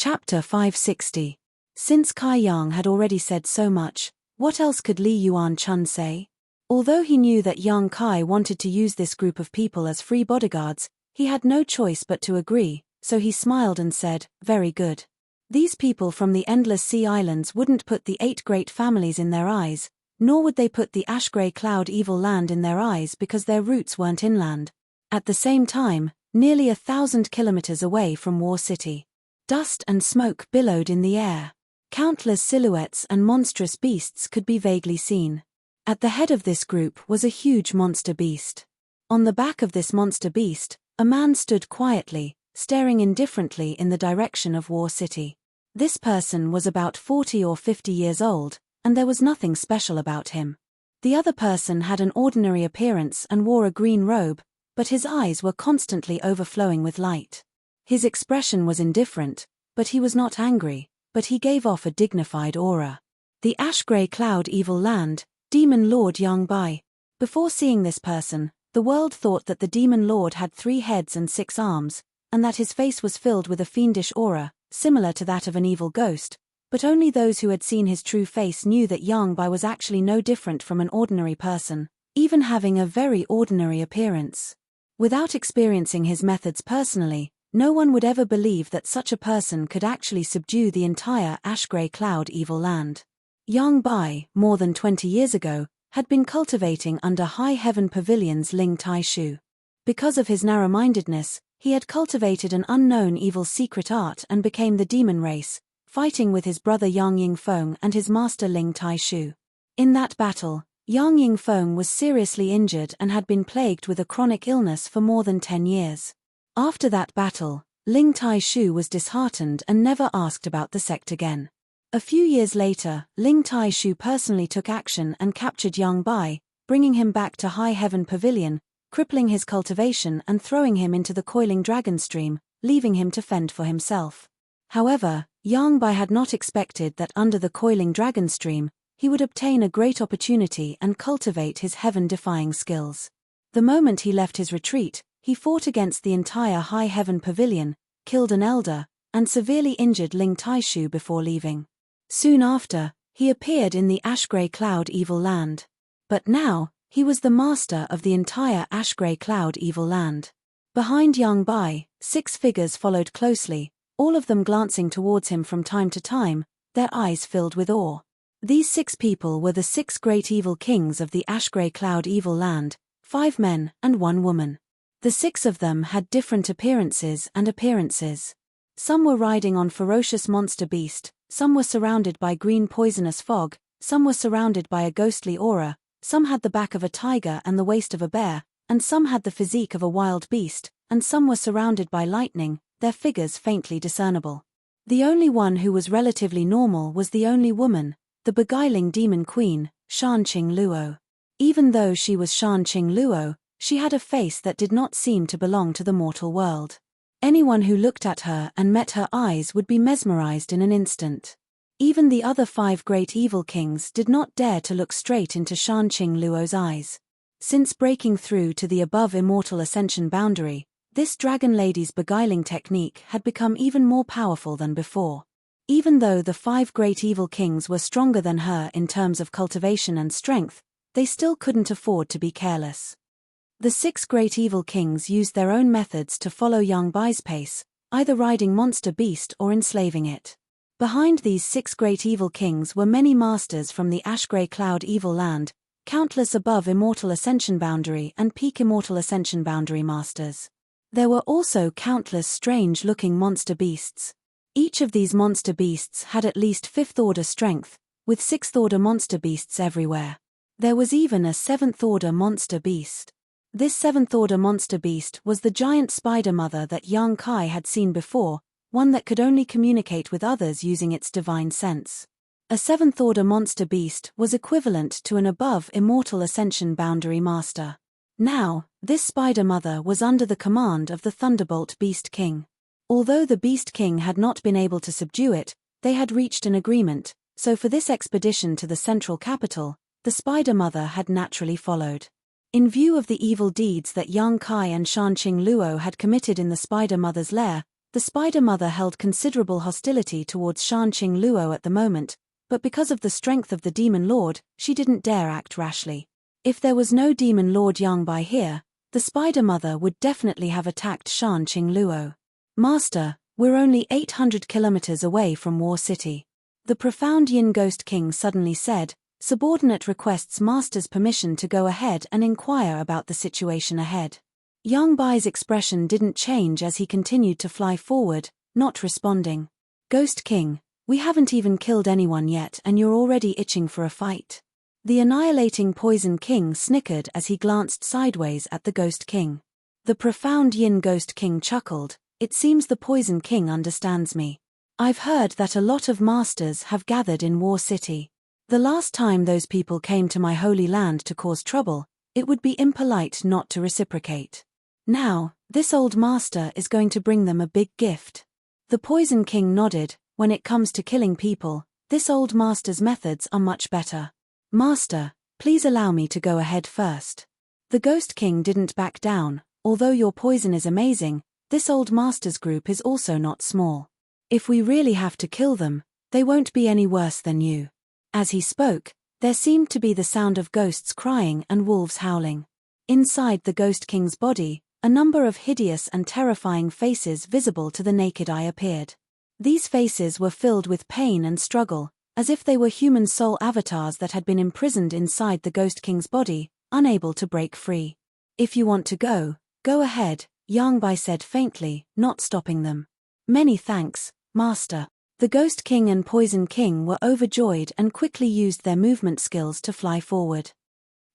Chapter 560. Since Kai Yang had already said so much, what else could Li Yuan-chun say? Although he knew that Yang Kai wanted to use this group of people as free bodyguards, he had no choice but to agree, so he smiled and said, "Very good. These people from the Endless Sea Islands wouldn't put the 8 great families in their eyes, nor would they put the Ash-Grey Cloud Evil Land in their eyes because their roots weren't inland. At the same time, nearly 1,000 kilometers away from War City, dust and smoke billowed in the air. Countless silhouettes and monstrous beasts could be vaguely seen. At the head of this group was a huge monster beast. On the back of this monster beast, a man stood quietly, staring indifferently in the direction of War City. This person was about 40 or 50 years old, and there was nothing special about him. The other person had an ordinary appearance and wore a green robe, but his eyes were constantly overflowing with light. His expression was indifferent, but he was not angry, but he gave off a dignified aura. The Ash-Grey Cloud Evil Land, Demon Lord Yang Bai. Before seeing this person, the world thought that the Demon Lord had 3 heads and 6 arms, and that his face was filled with a fiendish aura, similar to that of an evil ghost, but only those who had seen his true face knew that Yang Bai was actually no different from an ordinary person, even having a very ordinary appearance. Without experiencing his methods personally, no one would ever believe that such a person could actually subdue the entire Ash-Grey Cloud Evil Land. Yang Bai, more than 20 years ago, had been cultivating under High Heaven Pavilion's Ling Tai Shu. Because of his narrow-mindedness, he had cultivated an unknown evil secret art and became the demon race, fighting with his brother Yang Yingfeng and his master Ling Tai Shu. In that battle, Yang Yingfeng was seriously injured and had been plagued with a chronic illness for more than 10 years. After that battle, Ling Tai Shu was disheartened and never asked about the sect again. A few years later, Ling Tai Shu personally took action and captured Yang Bai, bringing him back to High Heaven Pavilion, crippling his cultivation and throwing him into the coiling dragon stream, leaving him to fend for himself. However, Yang Bai had not expected that under the coiling dragon stream, he would obtain a great opportunity and cultivate his heaven-defying skills. The moment he left his retreat, he fought against the entire High Heaven Pavilion, killed an elder, and severely injured Ling Tai Shu before leaving. Soon after, he appeared in the Ash-Grey Cloud Evil Land. But now, he was the master of the entire Ash-Grey Cloud Evil Land. Behind Yang Bai, 6 figures followed closely, all of them glancing towards him from time to time, their eyes filled with awe. These 6 people were the 6 great evil kings of the Ash-Grey Cloud Evil Land, 5 men and 1 woman. The 6 of them had different appearances. Some were riding on ferocious monster beast, some were surrounded by green poisonous fog, some were surrounded by a ghostly aura, some had the back of a tiger and the waist of a bear, and some had the physique of a wild beast, and some were surrounded by lightning, their figures faintly discernible. The only one who was relatively normal was the only woman, the beguiling demon queen, Shan Qing Luo. Even though she was Shan Qing Luo, she had a face that did not seem to belong to the mortal world. Anyone who looked at her and met her eyes would be mesmerized in an instant. Even the other 5 great evil kings did not dare to look straight into Shan Qing Luo's eyes. Since breaking through to the above immortal ascension boundary, this dragon lady's beguiling technique had become even more powerful than before. Even though the 5 great evil kings were stronger than her in terms of cultivation and strength, they still couldn't afford to be careless. The 6 great evil kings used their own methods to follow Yang Bai's pace, either riding monster beast or enslaving it. Behind these 6 great evil kings were many masters from the Ash-Grey Cloud Evil Land, countless above immortal ascension boundary and peak immortal ascension boundary masters. There were also countless strange-looking monster beasts. Each of these monster beasts had at least 5th-order strength, with 6th-order monster beasts everywhere. There was even a 7th-order monster beast. This 7th-order monster beast was the giant spider mother that Yang Kai had seen before, one that could only communicate with others using its divine sense. A 7th-order monster beast was equivalent to an above immortal ascension boundary master. Now, this spider mother was under the command of the Thunderbolt Beast King. Although the Beast King had not been able to subdue it, they had reached an agreement, so for this expedition to the central capital, the spider mother had naturally followed. In view of the evil deeds that Yang Kai and Shan Qing Luo had committed in the Spider Mother's lair, The Spider Mother held considerable hostility towards Shan Qing Luo at the moment, but because of the strength of the Demon Lord, she didn't dare act rashly. If there was no Demon Lord Yang Bai here, the Spider Mother would definitely have attacked Shan Qing Luo. Master, we're only 800 kilometers away from War City. The profound Yin Ghost King suddenly said. Subordinate requests Master's permission to go ahead and inquire about the situation ahead. Yang Bai's expression didn't change as he continued to fly forward, not responding. Ghost King, we haven't even killed anyone yet and you're already itching for a fight. The annihilating Poison King snickered as he glanced sideways at the Ghost King. The profound Yin Ghost King chuckled. It seems the Poison King understands me. I've heard that a lot of masters have gathered in War City. The last time those people came to my holy land to cause trouble, it would be impolite not to reciprocate. Now, this old master is going to bring them a big gift. The Poison King nodded. When it comes to killing people, this old master's methods are much better. Master, please allow me to go ahead first. The Ghost King didn't back down. Although your poison is amazing, this old master's group is also not small. If we really have to kill them, they won't be any worse than you. As he spoke, there seemed to be the sound of ghosts crying and wolves howling. Inside the Ghost King's body, a number of hideous and terrifying faces visible to the naked eye appeared. These faces were filled with pain and struggle, as if they were human soul avatars that had been imprisoned inside the Ghost King's body, unable to break free. If you want to go ahead, Yang Bai said faintly, not stopping them. Many thanks, Master. The Ghost King and Poison King were overjoyed and quickly used their movement skills to fly forward.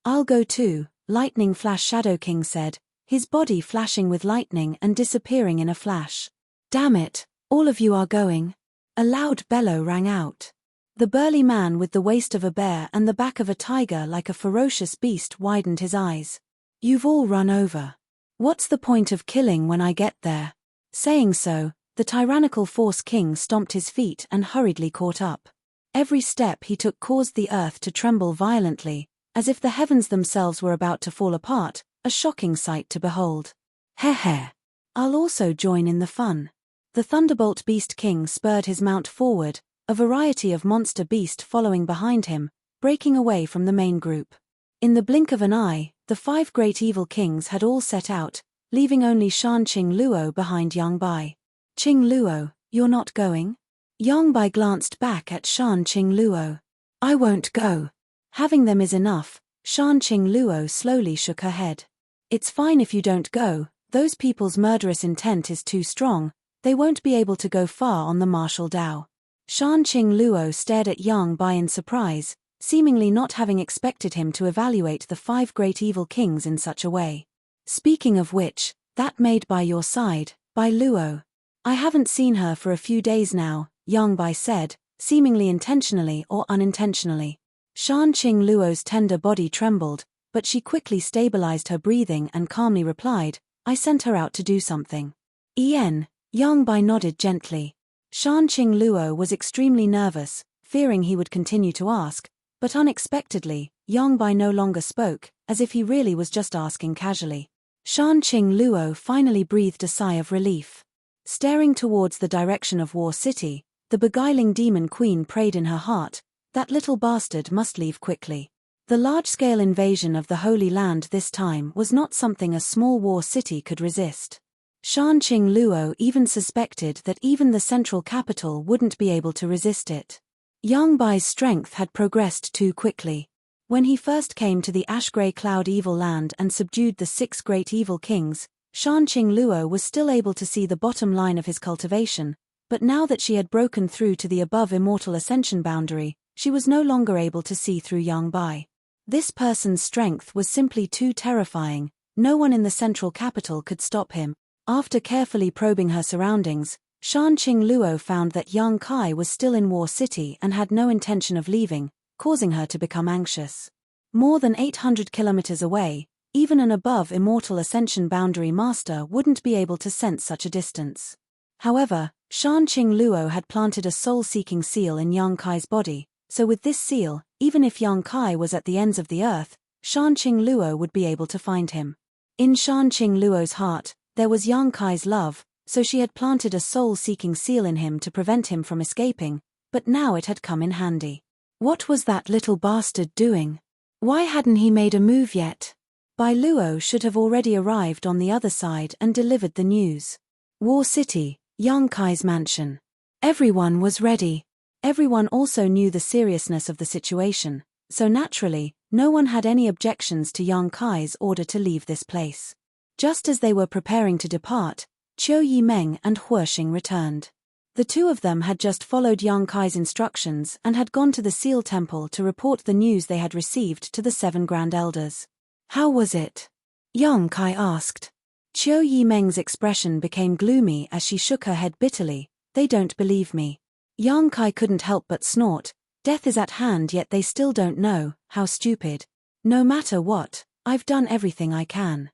I'll go too, Lightning Flash Shadow King said, his body flashing with lightning and disappearing in a flash. Damn it, all of you are going? A loud bellow rang out. The burly man with the waist of a bear and the back of a tiger like a ferocious beast widened his eyes. You've all run over. What's the point of killing when I get there? Saying so, the tyrannical Force King stomped his feet and hurriedly caught up. Every step he took caused the earth to tremble violently, as if the heavens themselves were about to fall apart, a shocking sight to behold. Heh. I'll also join in the fun. The Thunderbolt Beast King spurred his mount forward, a variety of monster beast following behind him, breaking away from the main group. In the blink of an eye, the 5 great evil kings had all set out, leaving only Shan Qing Luo behind Yang Bai. Qing Luo, you're not going? Yang Bai glanced back at Shan Qing Luo. I won't go. Having them is enough. Shan Qing Luo slowly shook her head. It's fine if you don't go, those people's murderous intent is too strong, they won't be able to go far on the martial Dao. Shan Qing Luo stared at Yang Bai in surprise, seemingly not having expected him to evaluate the 5 great evil kings in such a way. Speaking of which, that maid by your side, Bai Luo. I haven't seen her for a few days now, Yang Bai said, seemingly intentionally or unintentionally. Shan Qing Luo's tender body trembled, but she quickly stabilized her breathing and calmly replied, I sent her out to do something. Yang Bai nodded gently. Shan Qing Luo was extremely nervous, fearing he would continue to ask, but unexpectedly, Yang Bai no longer spoke, as if he really was just asking casually. Shan Qing Luo finally breathed a sigh of relief. Staring towards the direction of War City, the beguiling demon queen prayed in her heart, that little bastard must leave quickly. The large-scale invasion of the Holy Land this time was not something a small War City could resist. Shan Qing Luo even suspected that even the central capital wouldn't be able to resist it. Yang Bai's strength had progressed too quickly. When he first came to the ash-grey cloud evil land and subdued the 6 great evil kings, Shan Qing Luo was still able to see the bottom line of his cultivation, but now that she had broken through to the above immortal ascension boundary, she was no longer able to see through Yang Bai. This person's strength was simply too terrifying, no one in the central capital could stop him. After carefully probing her surroundings, Shan Qing Luo found that Yang Kai was still in War City and had no intention of leaving, causing her to become anxious. More than 800 kilometers away, even an above immortal ascension boundary master wouldn't be able to sense such a distance. However, Shan Qing Luo had planted a soul-seeking seal in Yang Kai's body, so with this seal, even if Yang Kai was at the ends of the earth, Shan Qing Luo would be able to find him. In Shan Qing Luo's heart, there was Yang Kai's love, so she had planted a soul-seeking seal in him to prevent him from escaping, but now it had come in handy. What was that little bastard doing? Why hadn't he made a move yet? Bai Luo should have already arrived on the other side and delivered the news. War City, Yang Kai's mansion. Everyone was ready. Everyone also knew the seriousness of the situation, so naturally, no one had any objections to Yang Kai's order to leave this place. Just as they were preparing to depart, Qiu Yimeng and Huoxing returned. The two of them had just followed Yang Kai's instructions and had gone to the Seal Temple to report the news they had received to the 7 Grand Elders. How was it? Yang Kai asked. Qiu Yimeng's expression became gloomy as she shook her head bitterly. They don't believe me. Yang Kai couldn't help but snort. Death is at hand, yet they still don't know. How stupid. No matter what, I've done everything I can.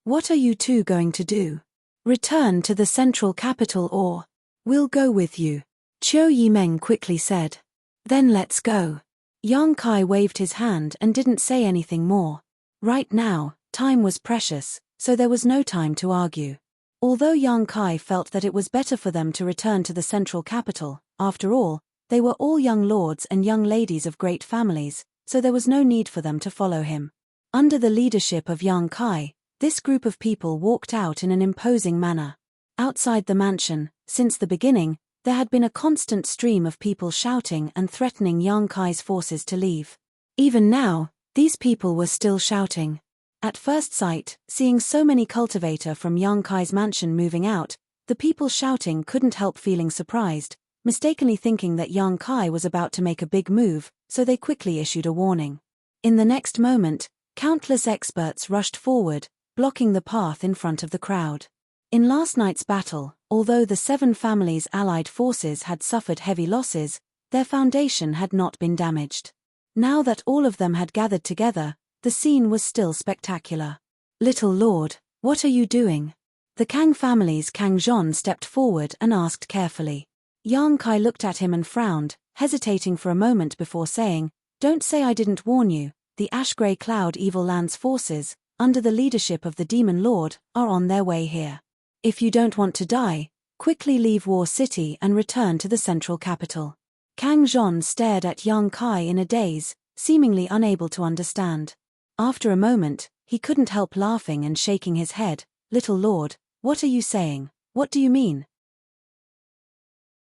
What are you two going to do? Return to the central capital or? We'll go with you, Qiu Yimeng quickly said. Then let's go. Yang Kai waved his hand and didn't say anything more. Right now, time was precious, so there was no time to argue. Although Yang Kai felt that it was better for them to return to the central capital, after all, they were all young lords and young ladies of great families, so there was no need for them to follow him. Under the leadership of Yang Kai, this group of people walked out in an imposing manner. Outside the mansion, since the beginning, there had been a constant stream of people shouting and threatening Yang Kai's forces to leave. Even now, these people were still shouting. At first sight, seeing so many cultivator from Yang Kai's mansion moving out, the people shouting couldn't help feeling surprised, mistakenly thinking that Yang Kai was about to make a big move, so they quickly issued a warning. In the next moment, countless experts rushed forward, blocking the path in front of the crowd. In last night's battle, although the 7 families' allied forces had suffered heavy losses, their foundation had not been damaged. Now that all of them had gathered together, the scene was still spectacular. Little Lord, what are you doing? The Kang family's Kang Zhon stepped forward and asked carefully. Yang Kai looked at him and frowned, hesitating for a moment before saying, Don't say I didn't warn you. The Ash-Grey Cloud Evil Land's forces, under the leadership of the Demon Lord, are on their way here. If you don't want to die, quickly leave War City and return to the central capital. Kang Zhon stared at Yang Kai in a daze, seemingly unable to understand. After a moment, he couldn't help laughing and shaking his head. Little Lord, what are you saying? What do you mean?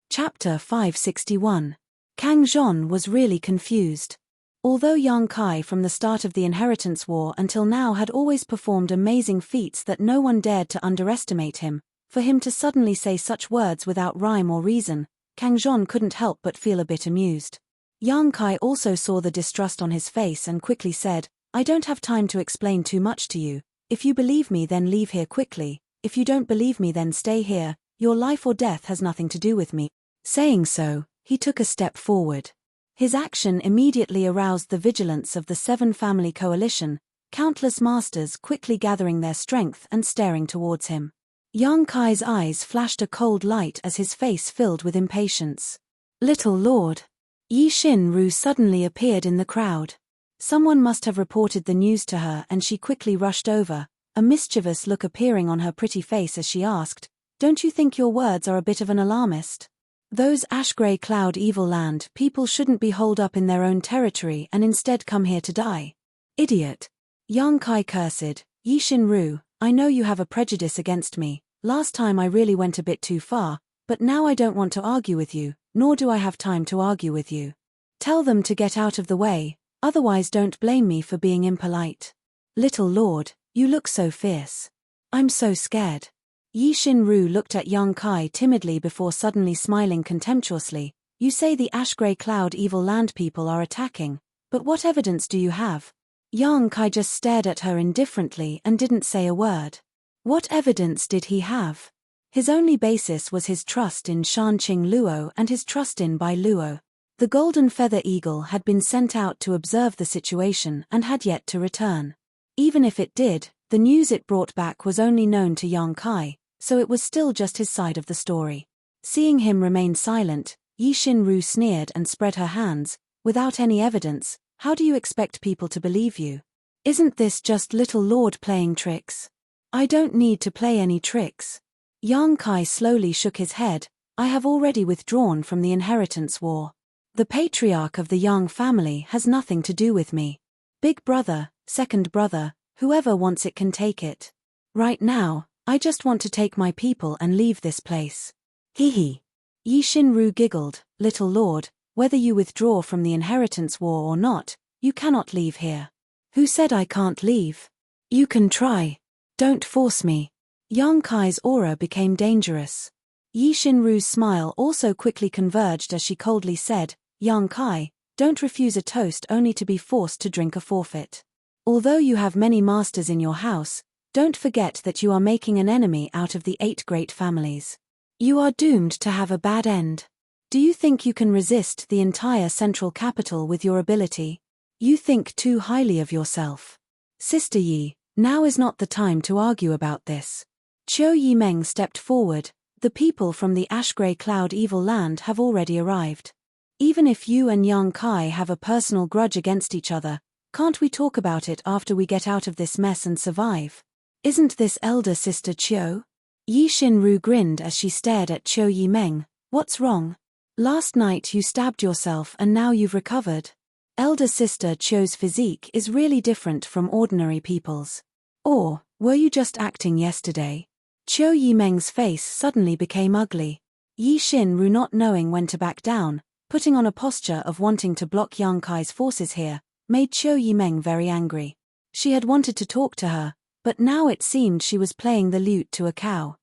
Chapter 561. Kang Zhon was really confused. Although Yang Kai from the start of the Inheritance War until now had always performed amazing feats that no one dared to underestimate him, for him to suddenly say such words without rhyme or reason, Kang Zhon couldn't help but feel a bit amused. Yang Kai also saw the distrust on his face and quickly said, I don't have time to explain too much to you. If you believe me, then leave here quickly. If you don't believe me, then stay here. Your life or death has nothing to do with me. Saying so, he took a step forward. His action immediately aroused the vigilance of the 7 family coalition, countless masters quickly gathering their strength and staring towards him. Yang Kai's eyes flashed a cold light as his face filled with impatience. Little Lord. Yi Xin-Ru suddenly appeared in the crowd. Someone must have reported the news to her and she quickly rushed over, a mischievous look appearing on her pretty face as she asked, Don't you think your words are a bit of an alarmist? Those Ash-Grey Cloud Evil Land people shouldn't be holed up in their own territory and instead come here to die. Idiot. Yang Kai cursed, Yi Xin-Ru, I know you have a prejudice against me. Last time I really went a bit too far, but now I don't want to argue with you, nor do I have time to argue with you. Tell them to get out of the way, otherwise don't blame me for being impolite. Little Lord, you look so fierce. I'm so scared. Yi Xin-Ru looked at Yang Kai timidly before suddenly smiling contemptuously. You say the Ash-Grey Cloud Evil Land people are attacking, but what evidence do you have? Yang Kai just stared at her indifferently and didn't say a word. What evidence did he have? His only basis was his trust in Shanqing Luo and his trust in Bai Luo. The Golden Feather Eagle had been sent out to observe the situation and had yet to return. Even if it did, the news it brought back was only known to Yang Kai, so it was still just his side of the story. Seeing him remain silent, Yi Xin-Ru sneered and spread her hands. Without any evidence, how do you expect people to believe you? Isn't this just Little Lord playing tricks? I don't need to play any tricks. Yang Kai slowly shook his head. I have already withdrawn from the inheritance war. The patriarch of the Yang family has nothing to do with me. Big brother, second brother, whoever wants it can take it. Right now, I just want to take my people and leave this place. Hee. Yi Shinru giggled. Little lord, whether you withdraw from the inheritance war or not, you cannot leave here. Who said I can't leave? You can try. Don't force me. Yang Kai's aura became dangerous. Yi Shinru's smile also quickly converged as she coldly said, Yang Kai, don't refuse a toast only to be forced to drink a forfeit. Although you have many masters in your house, don't forget that you are making an enemy out of the 8 great families. You are doomed to have a bad end. Do you think you can resist the entire central capital with your ability? You think too highly of yourself. Sister Yi, now is not the time to argue about this. Qiu Yimeng stepped forward. The people from the ash-grey cloud evil land have already arrived. Even if you and Yang Kai have a personal grudge against each other, can't we talk about it after we get out of this mess and survive? Isn't this elder sister Qiu? Yi Shinru grinned as she stared at Qiu Yimeng. What's wrong? Last night you stabbed yourself and now you've recovered. Elder sister Qiu's physique is really different from ordinary people's. Or, were you just acting yesterday? Qiu Yimeng's face suddenly became ugly. Yi Shinru, not knowing when to back down, putting on a posture of wanting to block Yang Kai's forces here, made Qiu Yimeng very angry. She had wanted to talk to her, but now it seemed she was playing the lute to a cow.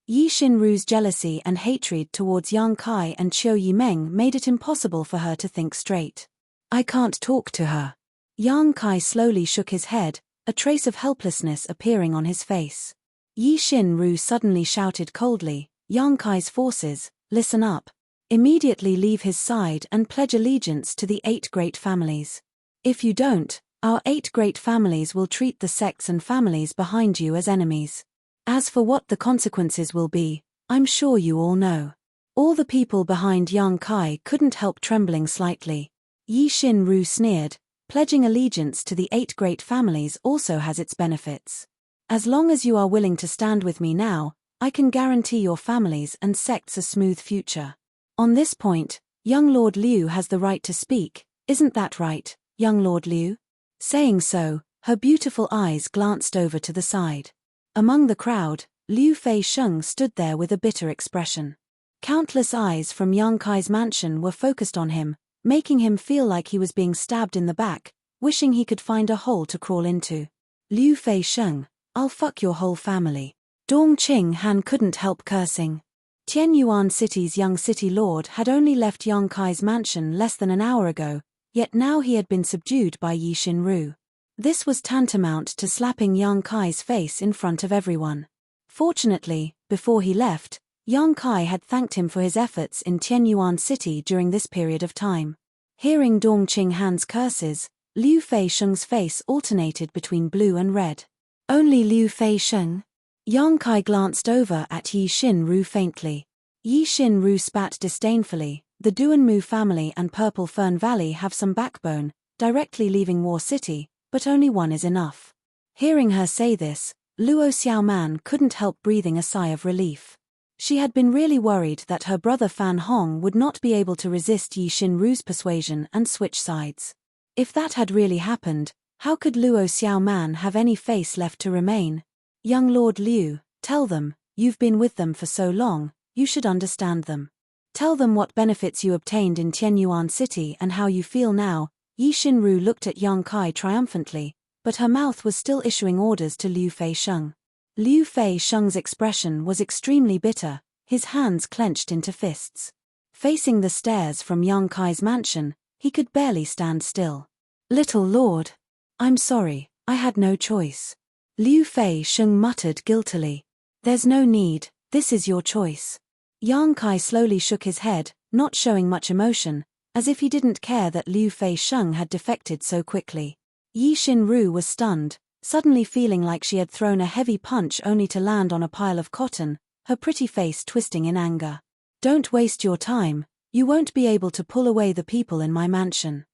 Yi Shinru's jealousy and hatred towards Yang Kai and Qiu Yimeng made it impossible for her to think straight. I can't talk to her. Yang Kai slowly shook his head, a trace of helplessness appearing on his face. Yi Shinru suddenly shouted coldly, Yang Kai's forces, listen up. Immediately leave his side and pledge allegiance to the 8 great families. If you don't, our 8 great families will treat the sects and families behind you as enemies. As for what the consequences will be, I'm sure you all know. All the people behind Yang Kai couldn't help trembling slightly. Yi Shinru sneered, pledging allegiance to the 8 great families also has its benefits. As long as you are willing to stand with me now, I can guarantee your families and sects a smooth future. On this point, young Lord Liu has the right to speak, isn't that right, young Lord Liu? Saying so, her beautiful eyes glanced over to the side. Among the crowd, Liu Fei Sheng stood there with a bitter expression. Countless eyes from Yang Kai's mansion were focused on him, making him feel like he was being stabbed in the back, wishing he could find a hole to crawl into. Liu Fei Sheng, I'll fuck your whole family. Dong Qing Han couldn't help cursing. Tianyuan City's young city lord had only left Yang Kai's mansion less than an hour ago, yet now he had been subdued by Yi Shinru. This was tantamount to slapping Yang Kai's face in front of everyone. Fortunately, before he left, Yang Kai had thanked him for his efforts in Tianyuan City during this period of time. Hearing Dong Qing Han's curses, Liu Fei Sheng's face alternated between blue and red. Only Liu Fei Sheng? Yang Kai glanced over at Yi Shinru faintly. Yi Shinru spat disdainfully. The Duanmu family and Purple Fern Valley have some backbone, directly leaving War City, but only one is enough. Hearing her say this, Luo Xiaoman couldn't help breathing a sigh of relief. She had been really worried that her brother Fan Hong would not be able to resist Yi Shinru's persuasion and switch sides. If that had really happened, how could Luo Xiaoman have any face left to remain? Young Lord Liu, tell them, you've been with them for so long, you should understand them. Tell them what benefits you obtained in Tianyuan City and how you feel now. Yi Shinru looked at Yang Kai triumphantly, but her mouth was still issuing orders to Liu Fei Sheng. Liu Fei Sheng's expression was extremely bitter, his hands clenched into fists. Facing the stairs from Yang Kai's mansion, he could barely stand still. Little lord. I'm sorry, I had no choice. Liu Fei Sheng muttered guiltily. There's no need, this is your choice. Yang Kai slowly shook his head, not showing much emotion, as if he didn't care that Liu Fei Sheng had defected so quickly. Yi Shinru was stunned, suddenly feeling like she had thrown a heavy punch only to land on a pile of cotton, her pretty face twisting in anger. Don't waste your time, you won't be able to pull away the people in my mansion.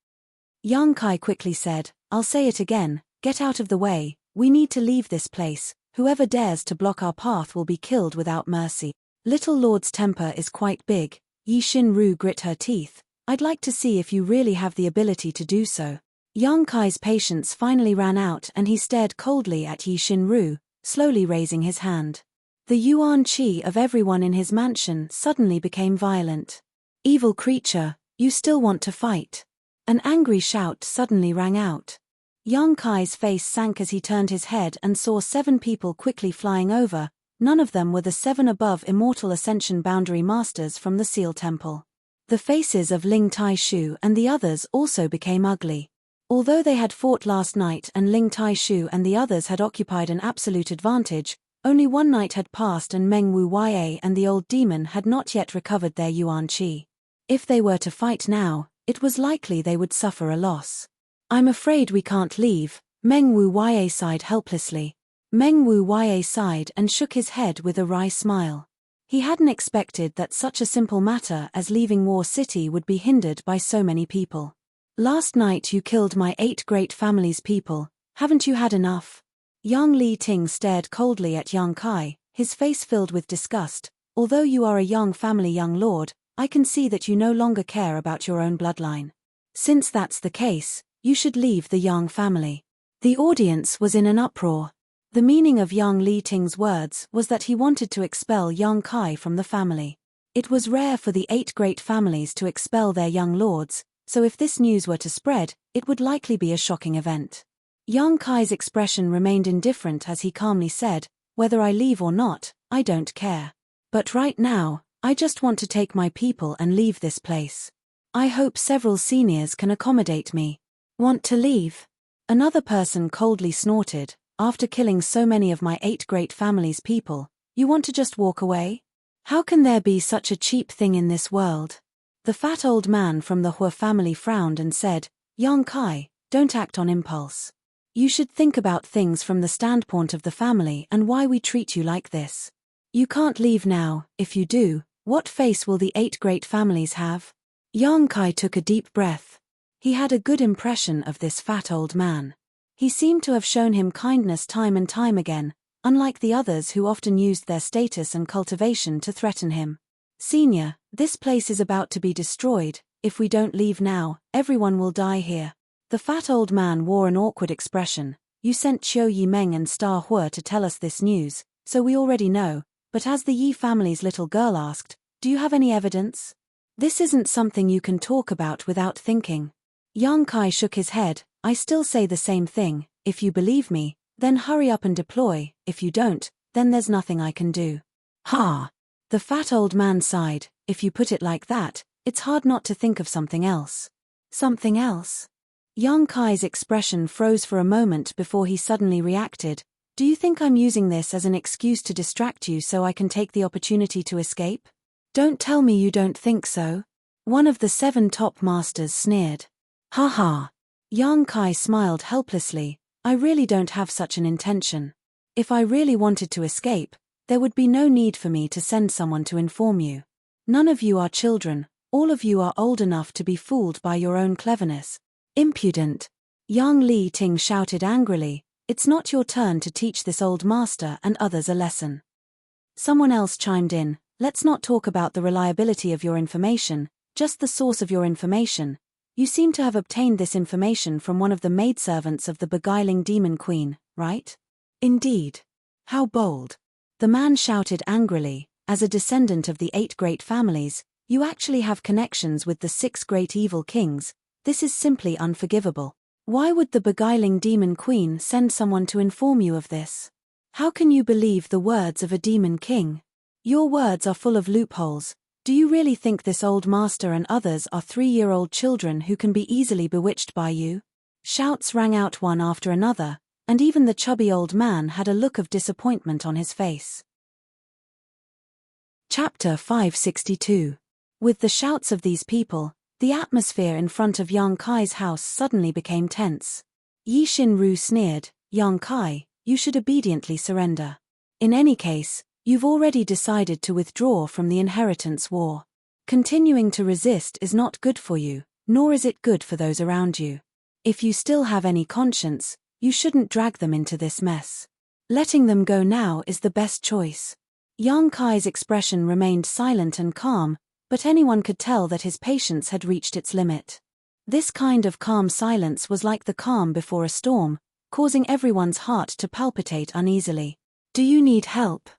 Yang Kai quickly said, I'll say it again, get out of the way, we need to leave this place, Whoever dares to block our path will be killed without mercy. Little Lord's temper is quite big. Yi Shinru grit her teeth. I'd like to see if you really have the ability to do so. Yang Kai's patience finally ran out and he stared coldly at Yi Shinru, slowly raising his hand. The yuan qi of everyone in his mansion suddenly became violent. Evil creature, you still want to fight? An angry shout suddenly rang out. Yang Kai's face sank as he turned his head and saw 7 people quickly flying over. None of them were the 7 above immortal ascension boundary masters from the Seal Temple. The faces of Ling Taishu and the others also became ugly. Although they had fought last night and Ling Taishu and the others had occupied an absolute advantage, only one night had passed and Meng Wu Yue and the old demon had not yet recovered their yuan qi. If they were to fight now, it was likely they would suffer a loss. I'm afraid we can't leave, Meng Wu Yue sighed helplessly. Meng Wu Yue sighed and shook his head with a wry smile. He hadn't expected that such a simple matter as leaving War City would be hindered by so many people. Last night you killed my 8 great family's people, haven't you had enough? Yang Li Ting stared coldly at Yang Kai, his face filled with disgust. Although you are a Yang family young lord, I can see that you no longer care about your own bloodline. Since that's the case, you should leave the Yang family. The audience was in an uproar. The meaning of Yang Li Ting's words was that he wanted to expel Yang Kai from the family. It was rare for the 8 great families to expel their young lords, so if this news were to spread, it would likely be a shocking event. Yang Kai's expression remained indifferent as he calmly said, whether I leave or not, I don't care. But right now, I just want to take my people and leave this place. I hope several seniors can accommodate me. Want to leave? Another person coldly snorted, after killing so many of my 8 great family's people, you want to just walk away? How can there be such a cheap thing in this world? The fat old man from the Hua family frowned and said, Yang Kai, don't act on impulse. You should think about things from the standpoint of the family and why we treat you like this. You can't leave now. If you do, what face will the 8 great families have? Yang Kai took a deep breath. He had a good impression of this fat old man. He seemed to have shown him kindness time and time again, unlike the others who often used their status and cultivation to threaten him. Senior, this place is about to be destroyed. If we don't leave now, everyone will die here. The fat old man wore an awkward expression. You sent Qiu Yimeng and Star Hua to tell us this news, so we already know, but as the Yi family's little girl asked, do you have any evidence? This isn't something you can talk about without thinking. Yang Kai shook his head. I still say the same thing. If you believe me, then hurry up and deploy. If you don't, then there's nothing I can do. Ha! The fat old man sighed. If you put it like that, it's hard not to think of something else. Something else? Yang Kai's expression froze for a moment before he suddenly reacted. Do you think I'm using this as an excuse to distract you so I can take the opportunity to escape? Don't tell me you don't think so. One of the 7 top masters sneered. Ha ha. Yang Kai smiled helplessly. I really don't have such an intention. If I really wanted to escape, there would be no need for me to send someone to inform you. None of you are children, all of you are old enough to be fooled by your own cleverness. Impudent. Yang Li Ting shouted angrily, it's not your turn to teach this old master and others a lesson. Someone else chimed in, let's not talk about the reliability of your information, just the source of your information. You seem to have obtained this information from one of the maidservants of the beguiling demon queen, right? Indeed. How bold. The man shouted angrily, as a descendant of the 8 great families, you actually have connections with the 6 great evil kings. This is simply unforgivable. Why would the beguiling demon queen send someone to inform you of this? How can you believe the words of a demon king? Your words are full of loopholes. Do you really think this old master and others are 3-year-old children who can be easily bewitched by you? Shouts rang out one after another, and even the chubby old man had a look of disappointment on his face. Chapter 562. With the shouts of these people, the atmosphere in front of Yang Kai's house suddenly became tense. Yi Shinru sneered, Yang Kai, you should obediently surrender. In any case, you've already decided to withdraw from the inheritance war. Continuing to resist is not good for you, nor is it good for those around you. If you still have any conscience, you shouldn't drag them into this mess. Letting them go now is the best choice. Yang Kai's expression remained silent and calm, but anyone could tell that his patience had reached its limit. This kind of calm silence was like the calm before a storm, causing everyone's heart to palpitate uneasily. "Do you need help?"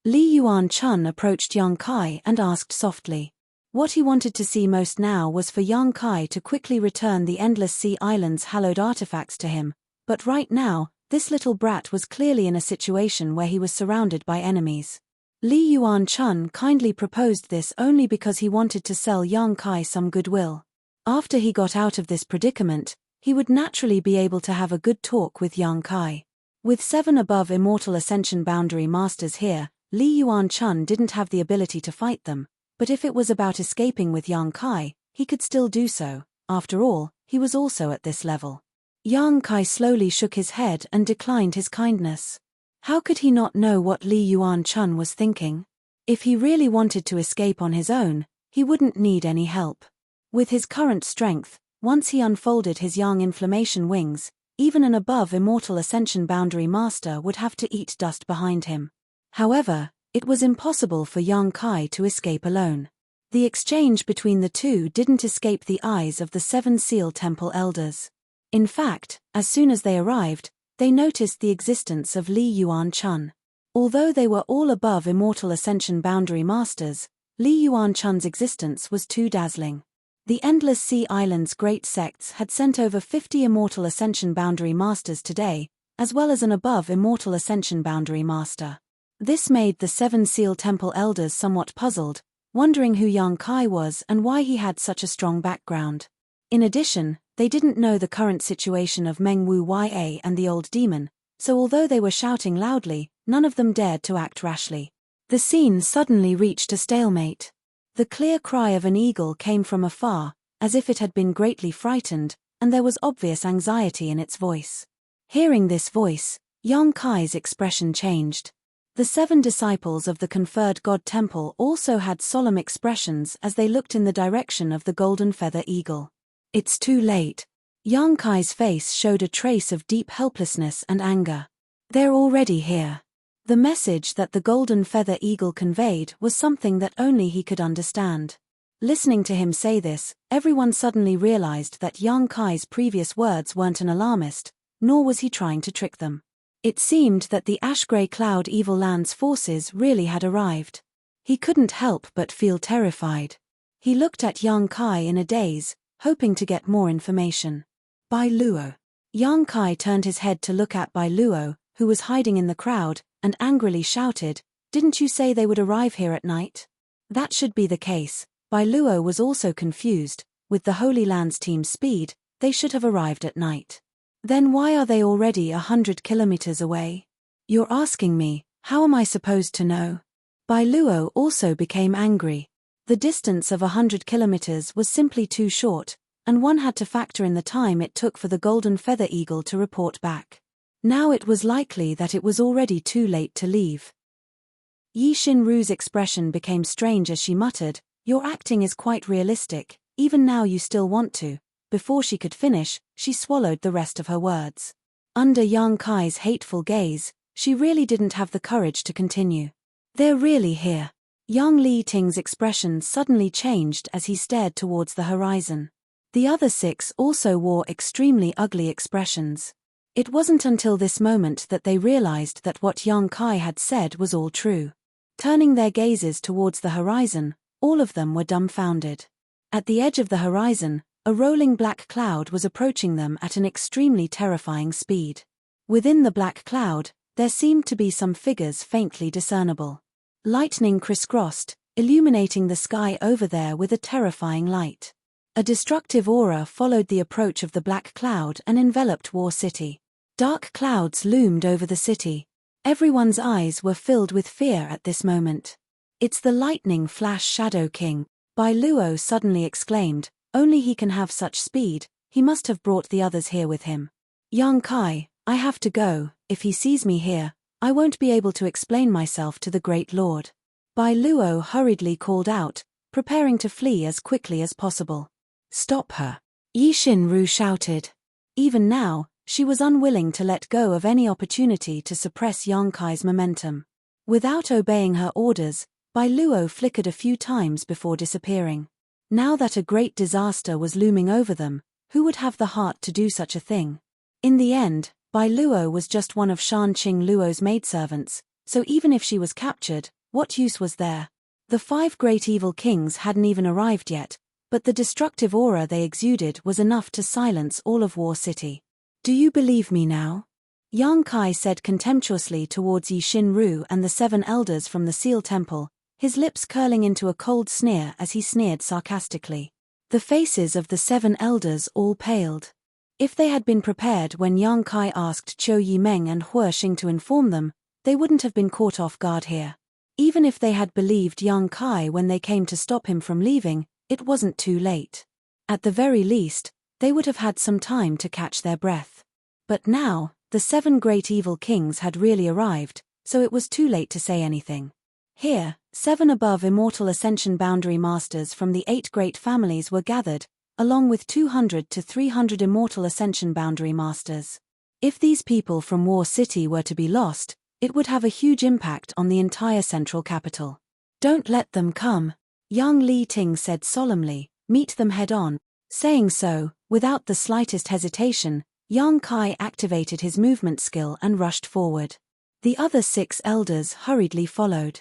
Li Yuan-chun approached Yang Kai and asked softly. What he wanted to see most now was for Yang Kai to quickly return the Endless Sea Island's hallowed artifacts to him, but right now, this little brat was clearly in a situation where he was surrounded by enemies. Li Yuan-chun kindly proposed this only because he wanted to sell Yang Kai some goodwill. After he got out of this predicament, he would naturally be able to have a good talk with Yang Kai. With 7 above Immortal Ascension Boundary Masters here, Li Yuan-chun didn't have the ability to fight them, but if it was about escaping with Yang Kai, he could still do so. After all, he was also at this level. Yang Kai slowly shook his head and declined his kindness. How could he not know what Li Yuan-chun was thinking? If he really wanted to escape on his own, he wouldn't need any help. With his current strength, once he unfolded his Yang Inflammation wings, even an above Immortal Ascension Boundary Master would have to eat dust behind him. However, it was impossible for Yang Kai to escape alone. The exchange between the two didn't escape the eyes of the 7 Seal Temple elders. In fact, as soon as they arrived, they noticed the existence of Li Yuan-chun. Although they were all above Immortal Ascension Boundary Masters, Li Yuan-chun's existence was too dazzling. The Endless Sea Island's great sects had sent over 50 Immortal Ascension Boundary Masters today, as well as an above Immortal Ascension Boundary Master. This made the 7 Seal Temple elders somewhat puzzled, wondering who Yang Kai was and why he had such a strong background. In addition, they didn't know the current situation of Meng Wu Ya and the old demon, so although they were shouting loudly, none of them dared to act rashly. The scene suddenly reached a stalemate. The clear cry of an eagle came from afar, as if it had been greatly frightened, and there was obvious anxiety in its voice. Hearing this voice, Yang Kai's expression changed. The 7 disciples of the conferred God Temple also had solemn expressions as they looked in the direction of the golden feather eagle. It's too late. Yang Kai's face showed a trace of deep helplessness and anger. They're already here. The message that the golden feather eagle conveyed was something that only he could understand. Listening to him say this, everyone suddenly realized that Yang Kai's previous words weren't an alarmist, nor was he trying to trick them. It seemed that the ash-grey cloud Evil Land's forces really had arrived. He couldn't help but feel terrified. He looked at Yang Kai in a daze, hoping to get more information. Bai Luo. Yang Kai turned his head to look at Bai Luo, who was hiding in the crowd, and angrily shouted, "Didn't you say they would arrive here at night?" That should be the case. Bai Luo was also confused. With the Holy Land's team's speed, they should have arrived at night. Then why are they already 100 kilometers away? You're asking me, how am I supposed to know? Bai Luo also became angry. The distance of 100 kilometers was simply too short, and one had to factor in the time it took for the golden feather eagle to report back. Now it was likely that it was already too late to leave. Yi Xinru's expression became strange as she muttered, "Your acting is quite realistic, even now you still want to." Before she could finish, she swallowed the rest of her words. Under Yang Kai's hateful gaze, she really didn't have the courage to continue. "They're really here." Yang Li Ting's expression suddenly changed as he stared towards the horizon. The other 6 also wore extremely ugly expressions. It wasn't until this moment that they realized that what Yang Kai had said was all true. Turning their gazes towards the horizon, all of them were dumbfounded. At the edge of the horizon, a rolling black cloud was approaching them at an extremely terrifying speed. Within the black cloud, there seemed to be some figures faintly discernible. Lightning crisscrossed, illuminating the sky over there with a terrifying light. A destructive aura followed the approach of the black cloud and enveloped War City. Dark clouds loomed over the city. Everyone's eyes were filled with fear at this moment. "It's the Lightning Flash Shadow King," Bai Luo suddenly exclaimed. "Only he can have such speed, he must have brought the others here with him. Yang Kai, I have to go. If he sees me here, I won't be able to explain myself to the Great Lord." Bai Luo hurriedly called out, preparing to flee as quickly as possible. "Stop her!" Yi Xinru shouted. Even now, She was unwilling to let go of any opportunity to suppress Yang Kai's momentum. Without obeying her orders, Bai Luo flickered a few times before disappearing. Now that a great disaster was looming over them, who would have the heart to do such a thing? In the end, Bai Luo was just one of Shan Qing Luo's maidservants, so even if she was captured, what use was there? The 5 great evil kings hadn't even arrived yet, but the destructive aura they exuded was enough to silence all of War City. Do you believe me now? Yang Kai said contemptuously towards Yi Shinru and the 7 elders from the Seal Temple, his lips curling into a cold sneer as he sneered sarcastically. The faces of the 7 elders all paled. If they had been prepared when Yang Kai asked Qiu Yimeng and Hua Xing to inform them, they wouldn't have been caught off guard here. Even if they had believed Yang Kai when they came to stop him from leaving, it wasn't too late. At the very least, they would have had some time to catch their breath. But now, the 7 great evil kings had really arrived, so it was too late to say anything. Here, 7 above immortal ascension boundary masters from the 8 great families were gathered, along with 200 to 300 immortal ascension boundary masters. If these people from War City were to be lost, it would have a huge impact on the entire central capital. Don't let them come, Yang Li Ting said solemnly, meet them head on. Saying so, without the slightest hesitation, Yang Kai activated his movement skill and rushed forward. The other 6 elders hurriedly followed.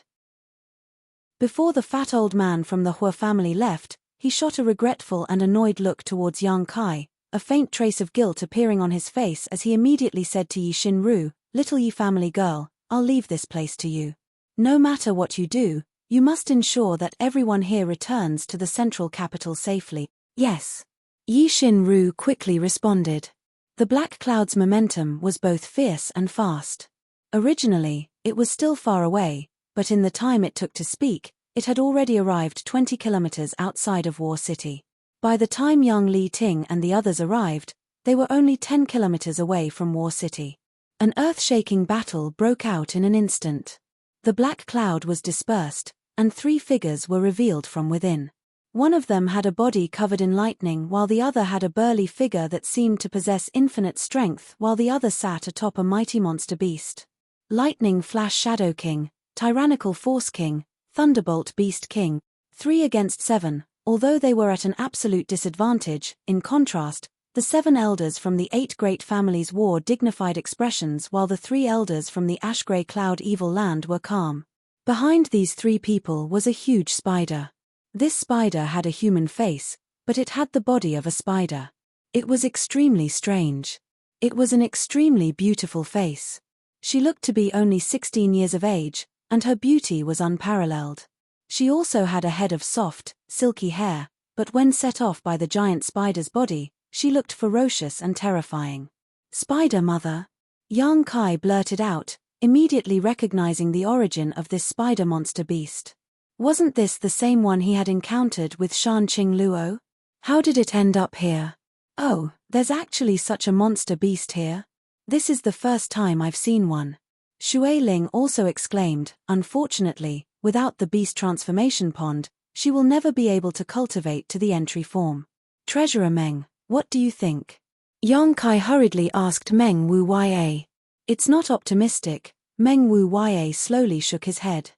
Before the fat old man from the Hua family left, he shot a regretful and annoyed look towards Yang Kai, a faint trace of guilt appearing on his face as he immediately said to Yi Shinru, little Yi family girl, I'll leave this place to you. No matter what you do, you must ensure that everyone here returns to the central capital safely. Yes. Yi Shinru quickly responded. The Black Cloud's momentum was both fierce and fast. Originally, it was still far away, but in the time it took to speak, it had already arrived 20 kilometers outside of War City. By the time Yang Li Ting and the others arrived, they were only 10 kilometers away from War City. An earth-shaking battle broke out in an instant. The black cloud was dispersed, and 3 figures were revealed from within. One of them had a body covered in lightning while the other had a burly figure that seemed to possess infinite strength while the other sat atop a mighty monster beast. Lightning Flash Shadow King, Tyrannical Force King, Thunderbolt Beast King, 3 against 7, although they were at an absolute disadvantage. In contrast, the 7 elders from the 8 great families wore dignified expressions while the 3 elders from the Ash-Grey Cloud Evil Land were calm. Behind these 3 people was a huge spider. This spider had a human face, but it had the body of a spider. It was extremely strange. It was an extremely beautiful face. She looked to be only 16 years of age, and her beauty was unparalleled. She also had a head of soft, silky hair, but when set off by the giant spider's body, she looked ferocious and terrifying. Spider Mother? Yang Kai blurted out, immediately recognizing the origin of this spider monster beast. Wasn't this the same one he had encountered with Shan Qing Luo? How did it end up here? Oh, there's actually such a monster beast here? This is the first time I've seen one. Shui Ling also exclaimed, unfortunately, without the beast transformation pond, she will never be able to cultivate to the entry form. Treasurer Meng, what do you think? Yang Kai hurriedly asked Meng Wu Ya. It's not optimistic. Meng Wu Ya slowly shook his head.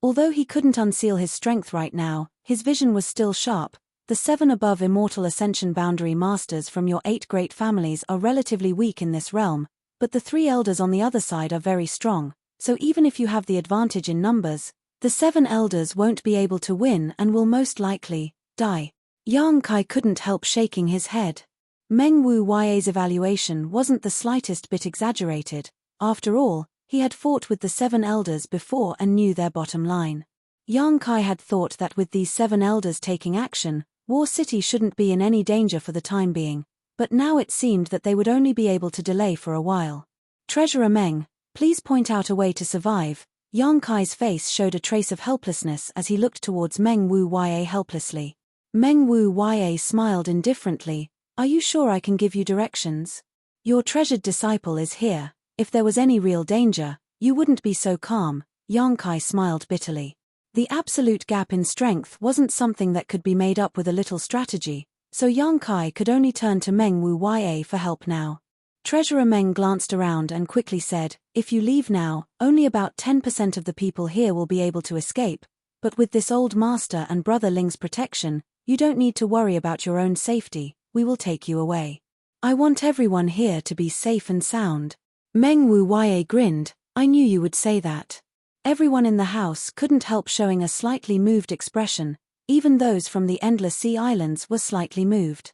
Although he couldn't unseal his strength right now, his vision was still sharp. The 7 above immortal ascension boundary masters from your 8 great families are relatively weak in this realm, but the 3 elders on the other side are very strong, so even if you have the advantage in numbers, the 7 elders won't be able to win and will most likely die. Yang Kai couldn't help shaking his head. Meng Wu Ya's evaluation wasn't the slightest bit exaggerated. After all, he had fought with the 7 elders before and knew their bottom line. Yang Kai had thought that with these 7 elders taking action, War City shouldn't be in any danger for the time being, but now it seemed that they would only be able to delay for a while. Treasurer Meng, please point out a way to survive. Yang Kai's face showed a trace of helplessness as he looked towards Meng Wu Ya helplessly. Meng Wu Ya smiled indifferently. Are you sure I can give you directions? Your treasured disciple is here. If there was any real danger, you wouldn't be so calm. Yang Kai smiled bitterly. The absolute gap in strength wasn't something that could be made up with a little strategy, so Yang Kai could only turn to Meng Wu Ya for help now. Treasurer Meng glanced around and quickly said, "If you leave now, only about 10% of the people here will be able to escape, but with this old master and brother Ling's protection, you don't need to worry about your own safety, we will take you away. I want everyone here to be safe and sound." Meng Wu Wei grinned, "I knew you would say that." Everyone in the house couldn't help showing a slightly moved expression, even those from the Endless Sea Islands were slightly moved.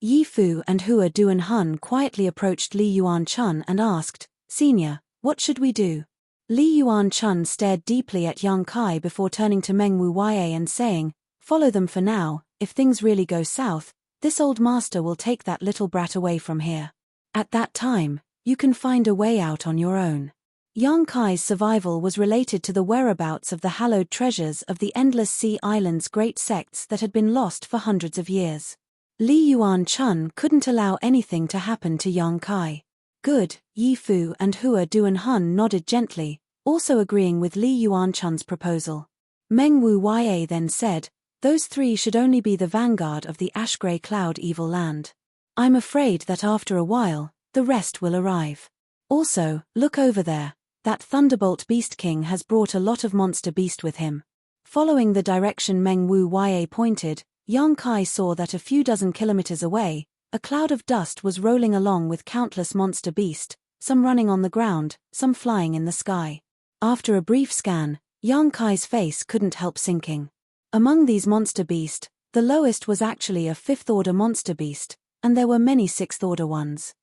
Yi Fu and Hua Duan Hun quietly approached Li Yuan Chun and asked, "Senior, what should we do?" Li Yuan Chun stared deeply at Yang Kai before turning to Meng Wu Wei and saying, "Follow them for now. If things really go south, this old master will take that little brat away from here. At that time, you can find a way out on your own." Yang Kai's survival was related to the whereabouts of the hallowed treasures of the Endless Sea Islands, great sects that had been lost for hundreds of years. Li Yuan Chun couldn't allow anything to happen to Yang Kai. "Good," Yi Fu and Hua Duan Hun nodded gently, also agreeing with Li Yuan Chun's proposal. Meng Wu Wei then said, "Those three should only be the vanguard of the ash-grey cloud evil land. I'm afraid that after a while, the rest will arrive. Also, look over there, that Thunderbolt Beast King has brought a lot of monster beast with him." Following the direction Meng Wu Wei pointed, Yang Kai saw that a few dozen kilometers away, a cloud of dust was rolling along with countless monster beast, some running on the ground, some flying in the sky. After a brief scan, Yang Kai's face couldn't help sinking. Among these monster beast, the lowest was actually a 5th-order monster beast, and there were many 6th-order ones.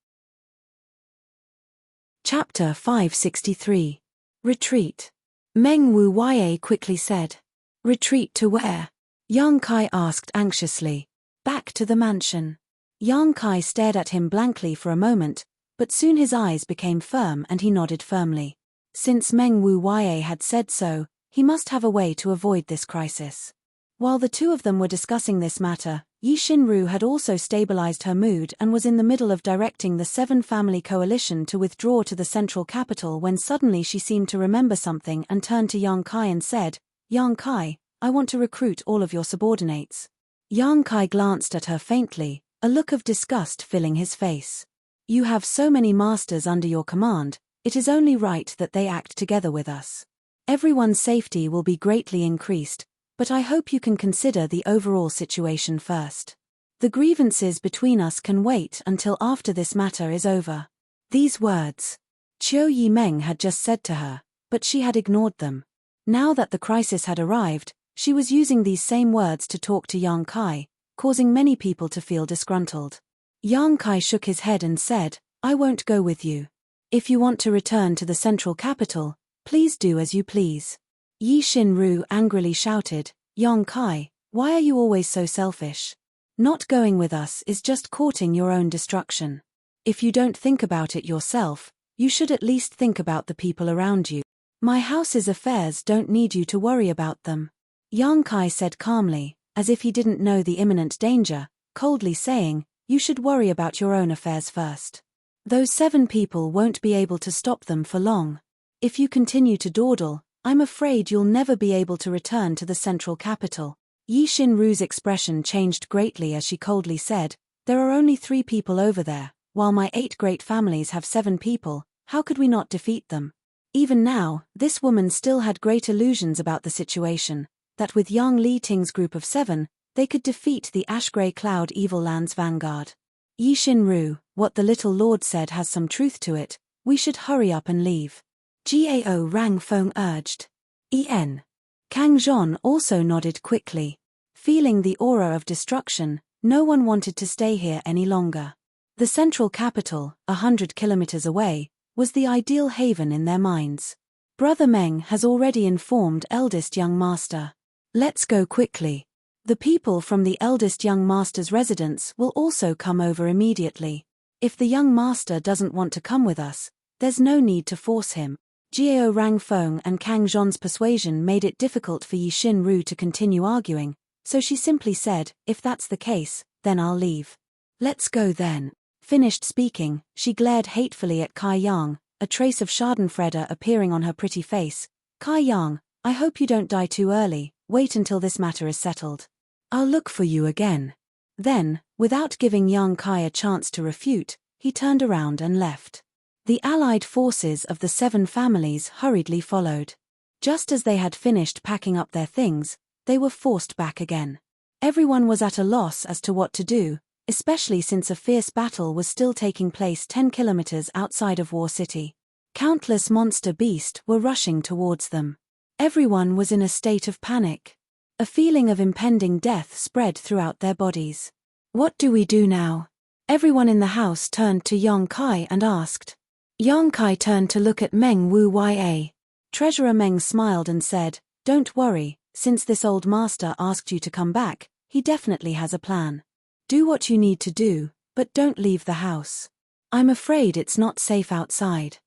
Chapter 563. Retreat. Meng Wu Wei quickly said. "Retreat to where?" Yang Kai asked anxiously. "Back to the mansion." Yang Kai stared at him blankly for a moment, but soon his eyes became firm and he nodded firmly. Since Meng Wu Wei had said so, he must have a way to avoid this crisis. While the two of them were discussing this matter, Yi Xinru had also stabilized her mood and was in the middle of directing the Seven Family Coalition to withdraw to the central capital when suddenly she seemed to remember something and turned to Yang Kai and said, "Yang Kai, I want to recruit all of your subordinates." Yang Kai glanced at her faintly, a look of disgust filling his face. "You have so many masters under your command, it is only right that they act together with us. Everyone's safety will be greatly increased, but I hope you can consider the overall situation first. The grievances between us can wait until after this matter is over." These words, Qiu Yimeng had just said to her, but she had ignored them. Now that the crisis had arrived, she was using these same words to talk to Yang Kai, causing many people to feel disgruntled. Yang Kai shook his head and said, "I won't go with you. If you want to return to the central capital, please do as you please." Yi Xinru angrily shouted, "Yang Kai, why are you always so selfish? Not going with us is just courting your own destruction. If you don't think about it yourself, you should at least think about the people around you. My house's affairs don't need you to worry about them." Yang Kai said calmly, as if he didn't know the imminent danger, coldly saying, "You should worry about your own affairs first. Those 7 people won't be able to stop them for long. If you continue to dawdle, I'm afraid you'll never be able to return to the central capital." Yi Xinru's expression changed greatly as she coldly said, "There are only 3 people over there, while my 8 great families have 7 people, how could we not defeat them?" Even now, this woman still had great illusions about the situation, that with Yang Li Ting's group of 7, they could defeat the Ash-Grey Cloud Evil Land's vanguard. "Yi Xinru, what the little lord said has some truth to it, we should hurry up and leave." Gao Rang Feng urged. En. Kang Zhon also nodded quickly. Feeling the aura of destruction, no one wanted to stay here any longer. The central capital, 100 kilometers away, was the ideal haven in their minds. Brother Meng has already informed eldest young master. "Let's go quickly. The people from the eldest young master's residence will also come over immediately. If the young master doesn't want to come with us, there's no need to force him." Gao Rangfeng and Kang Zhon's persuasion made it difficult for Yi Xinru to continue arguing, so she simply said, "If that's the case, then I'll leave." "Let's go then." Finished speaking, she glared hatefully at Kai Yang, a trace of schadenfreude appearing on her pretty face. "Kai Yang, I hope you don't die too early, wait until this matter is settled. I'll look for you again." Then, without giving Yang Kai a chance to refute, he turned around and left. The allied forces of the 7 families hurriedly followed. Just as they had finished packing up their things, they were forced back again. Everyone was at a loss as to what to do, especially since a fierce battle was still taking place 10 kilometers outside of War City. Countless monster beasts were rushing towards them. Everyone was in a state of panic. A feeling of impending death spread throughout their bodies. What do we do now? Everyone in the house turned to Yang Kai and asked. Yang Kai turned to look at Meng Wu Ya. Treasurer Meng smiled and said, "Don't worry, since this old master asked you to come back, he definitely has a plan. Do what you need to do, but don't leave the house. I'm afraid it's not safe outside."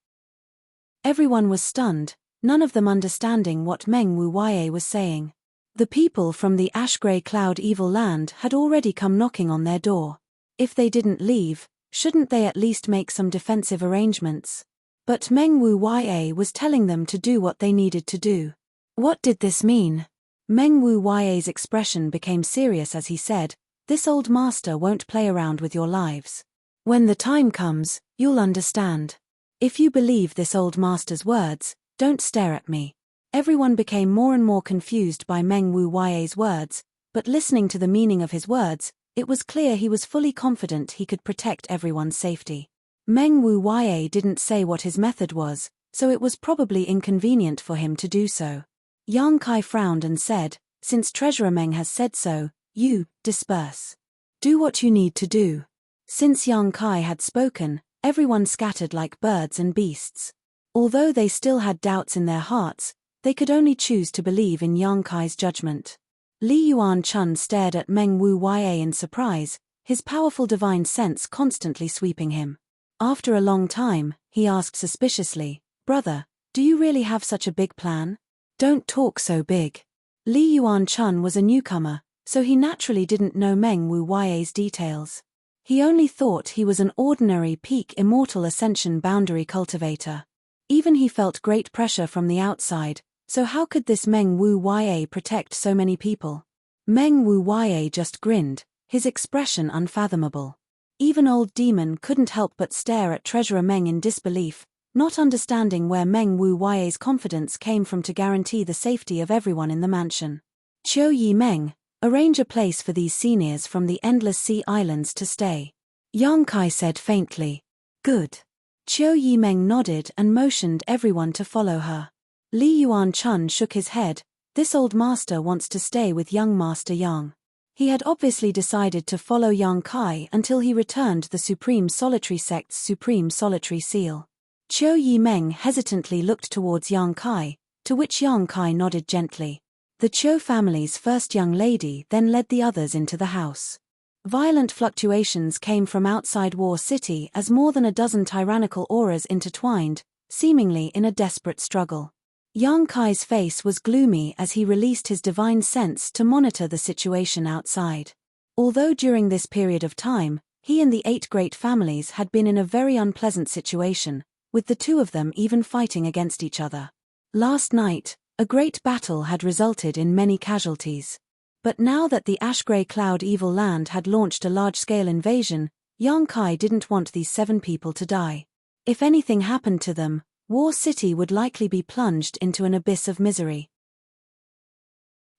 Everyone was stunned, none of them understanding what Meng Wu Ya was saying. The people from the ash-grey cloud evil land had already come knocking on their door. If they didn't leave, shouldn't they at least make some defensive arrangements? But Meng Wu Ya was telling them to do what they needed to do. What did this mean? Meng Wu Ya's expression became serious as he said, "This old master won't play around with your lives. When the time comes, you'll understand. If you believe this old master's words, don't stare at me." Everyone became more and more confused by Meng Wu Ya's words, but listening to the meaning of his words, it was clear he was fully confident he could protect everyone's safety. Meng Wu Ya didn't say what his method was, so it was probably inconvenient for him to do so. Yang Kai frowned and said, "Since Treasurer Meng has said so, you, disperse. Do what you need to do." Since Yang Kai had spoken, everyone scattered like birds and beasts. Although they still had doubts in their hearts, they could only choose to believe in Yang Kai's judgment. Li Yuan-chun stared at Meng Wu Ya in surprise, his powerful divine sense constantly sweeping him. After a long time, he asked suspiciously, "Brother, do you really have such a big plan?" "Don't talk so big." Li Yuan-chun was a newcomer, so he naturally didn't know Meng Wu Ya's details. He only thought he was an ordinary peak immortal ascension boundary cultivator. Even he felt great pressure from the outside, so how could this Meng Wu Ya protect so many people? Meng Wu Ya just grinned, his expression unfathomable. Even old demon couldn't help but stare at Treasurer Meng in disbelief, not understanding where Meng Wu Ya's confidence came from to guarantee the safety of everyone in the mansion. "Qiu Yi Meng, arrange a place for these seniors from the Endless Sea Islands to stay," Yang Kai said faintly. "Good." Qiu Yi Meng nodded and motioned everyone to follow her. Li Yuan-chun shook his head, this old master wants to stay with young Master Yang. He had obviously decided to follow Yang Kai until he returned the Supreme Solitary Sect's Supreme Solitary Seal. Qiu Yi Meng hesitantly looked towards Yang Kai, to which Yang Kai nodded gently. The Qiu family's first young lady then led the others into the house. Violent fluctuations came from outside War City as more than a dozen tyrannical auras intertwined, seemingly in a desperate struggle. Yang Kai's face was gloomy as he released his divine sense to monitor the situation outside. Although during this period of time, he and the 8 great families had been in a very unpleasant situation, with the 2 of them even fighting against each other. Last night, a great battle had resulted in many casualties. But now that the Ash-Grey Cloud Evil Land had launched a large-scale invasion, Yang Kai didn't want these 7 people to die. If anything happened to them, War City would likely be plunged into an abyss of misery.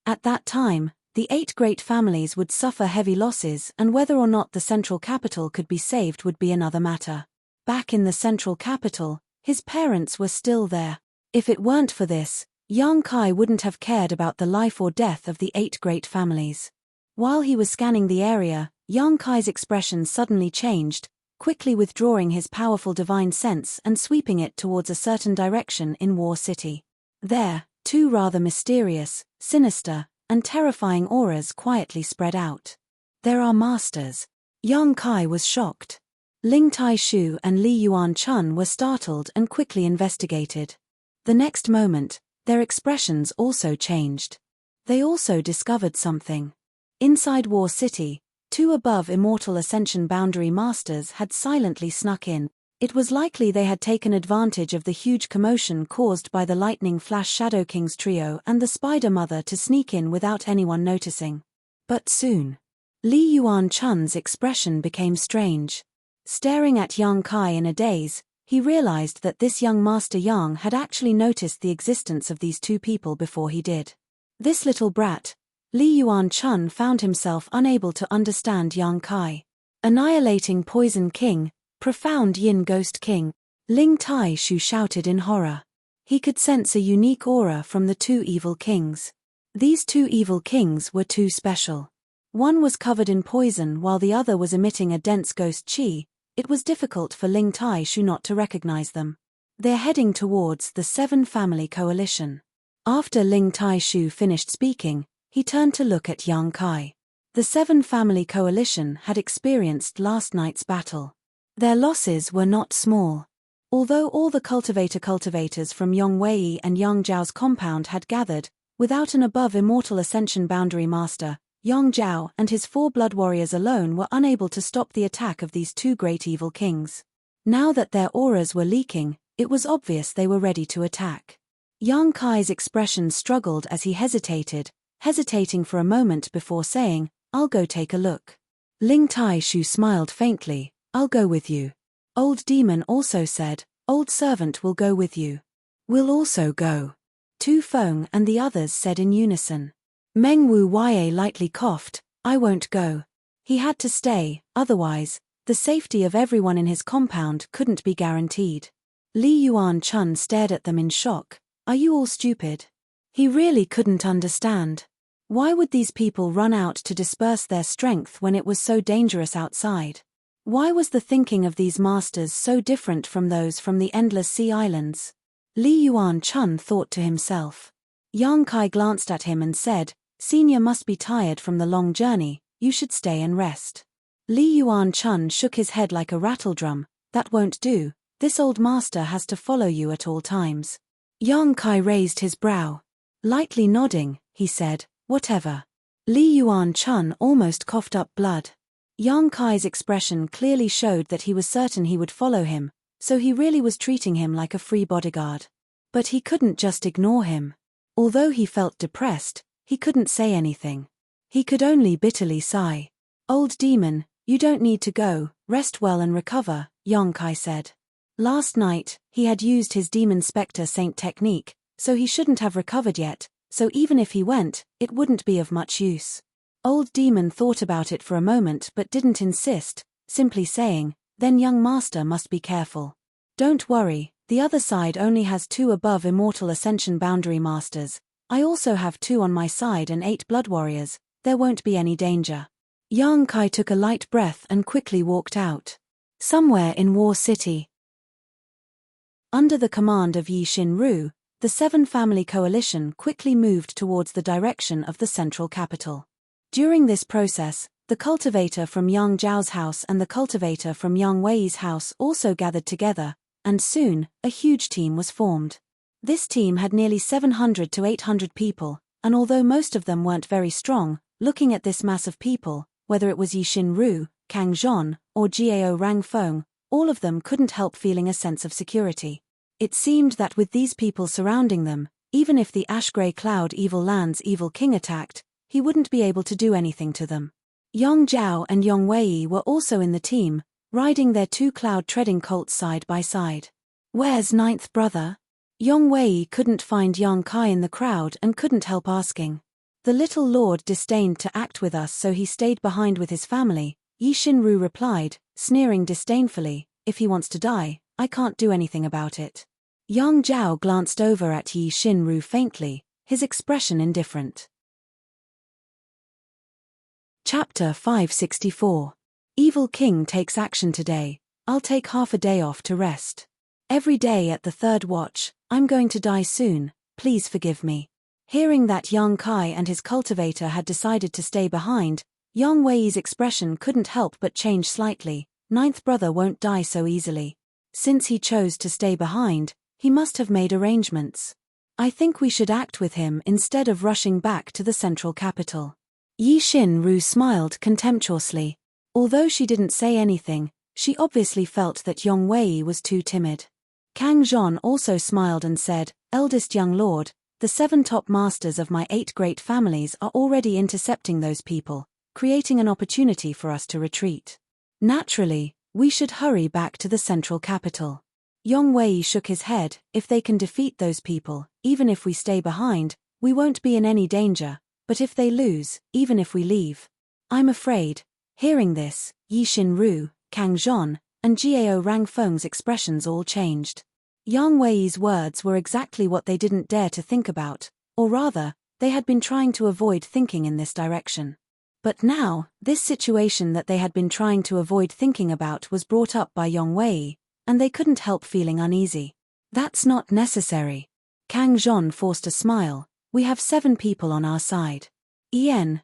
At that time, the 8 great families would suffer heavy losses, and whether or not the central capital could be saved would be another matter. Back in the central capital, his parents were still there. If it weren't for this, Yang Kai wouldn't have cared about the life or death of the 8 great families. While he was scanning the area, Yang Kai's expression suddenly changed, quickly withdrawing his powerful divine sense and sweeping it towards a certain direction in War City. There, 2 rather mysterious, sinister, and terrifying auras quietly spread out. "There are masters." Yang Kai was shocked. Ling Tai-shu and Li Yuan-chun were startled and quickly investigated. The next moment, their expressions also changed. They also discovered something. Inside War City, 2 above Immortal Ascension boundary masters had silently snuck in. It was likely they had taken advantage of the huge commotion caused by the Lightning Flash Shadow Kings trio and the Spider Mother to sneak in without anyone noticing. But soon, Li Yuan-chun's expression became strange. Staring at young Kai in a daze, he realized that this young Master Yang had actually noticed the existence of these two people before he did. This little brat, Li Yuan Chun, found himself unable to understand young Kai. Annihilating Poison King, profound Yin Ghost King, Ling Tai Shu shouted in horror. He could sense a unique aura from the two evil kings. These two evil kings were too special. One was covered in poison while the other was emitting a dense ghost qi. It was difficult for Ling Tai Shu not to recognize them. They're heading towards the Seven Family Coalition. After Ling Tai Shu finished speaking, he turned to look at young Kai. The Seven Family Coalition had experienced last night's battle. Their losses were not small. Although all the cultivators from Yong Wei and Yang Zhao's compound had gathered, without an above immortal ascension boundary master, Yang Zhao and his 4 blood warriors alone were unable to stop the attack of these two great evil kings. Now that their auras were leaking, it was obvious they were ready to attack. Yang Kai's expression struggled as he hesitating for a moment before saying, "I'll go take a look." Ling Tai Shu smiled faintly, "I'll go with you." Old Demon also said, "Old Servant will go with you." "We'll also go." Tu Feng and the others said in unison. Meng Wu Yue lightly coughed, "I won't go." He had to stay, otherwise, the safety of everyone in his compound couldn't be guaranteed. Li Yuan Chun stared at them in shock. "Are you all stupid?" He really couldn't understand. Why would these people run out to disperse their strength when it was so dangerous outside? Why was the thinking of these masters so different from those from the Endless Sea Islands? Li Yuan Chun thought to himself. Yang Kai glanced at him and said, "Senior must be tired from the long journey, you should stay and rest." Li Yuan Chun shook his head like a rattledrum. "That won't do, this old master has to follow you at all times." Yang Kai raised his brow. Lightly nodding, he said, "Whatever." Li Yuan Chun almost coughed up blood. Yang Kai's expression clearly showed that he was certain he would follow him, so he really was treating him like a free bodyguard. But he couldn't just ignore him. Although he felt depressed, he couldn't say anything. He could only bitterly sigh. "Old Demon, you don't need to go, rest well and recover," Yang Kai said. Last night, he had used his Demon Spectre Saint technique, so he shouldn't have recovered yet, so even if he went, it wouldn't be of much use. Old Demon thought about it for a moment but didn't insist, simply saying, "Then young master must be careful. Don't worry, the other side only has 2 above immortal ascension boundary masters. I also have 2 on my side and 8 blood warriors, there won't be any danger." Yang Kai took a light breath and quickly walked out. Somewhere in War City. Under the command of Yi Xin-ru, the Seven Family Coalition quickly moved towards the direction of the central capital. During this process, the cultivator from Yang Zhao's house and the cultivator from Yang Wei's house also gathered together, and soon, a huge team was formed. This team had nearly 700 to 800 people, and although most of them weren't very strong, looking at this mass of people, whether it was Yi Xin-ru, Kang Zhon, or Jiao Rangfeng, all of them couldn't help feeling a sense of security. It seemed that with these people surrounding them, even if the ash-grey cloud Evil Land's evil king attacked, he wouldn't be able to do anything to them. Yang Zhao and Yong Wei were also in the team, riding their 2 cloud-treading colts side by side. "Where's 9th brother?" Yong Wei couldn't find Yang Kai in the crowd and couldn't help asking. "The little lord disdained to act with us, so he stayed behind with his family," Yi Xin-ru replied, sneering disdainfully. "If he wants to die, I can't do anything about it." Yang Zhao glanced over at Yi Xin-ru faintly, his expression indifferent. Chapter 564. Evil King takes action today. I'll take half a day off to rest. Every day at the 3rd watch, I'm going to die soon, please forgive me. Hearing that Yang Kai and his cultivator had decided to stay behind, Yang Wei's expression couldn't help but change slightly. 9th brother won't die so easily. Since he chose to stay behind, he must have made arrangements. I think we should act with him instead of rushing back to the central capital. Yi Xin-ru smiled contemptuously. Although she didn't say anything, she obviously felt that Yong Wei was too timid. Kang Zhon also smiled and said, "Eldest young lord, the 7 top masters of my 8 great families are already intercepting those people, creating an opportunity for us to retreat. Naturally, We should hurry back to the central capital. Yong Wei shook his head. If they can defeat those people, even if we stay behind, we won't be in any danger, but if they lose, even if we leave, I'm afraid. Hearing this, Yi Xin-ru, Kang Zhon, and Jiao Rangfeng's expressions all changed. Yang Wei's words were exactly what they didn't dare to think about, or rather, they had been trying to avoid thinking in this direction. But now, this situation that they had been trying to avoid thinking about was brought up by Yang Wei, and they couldn't help feeling uneasy. That's not necessary. Kang Zhon forced a smile. We have 7 people on our side. Jiao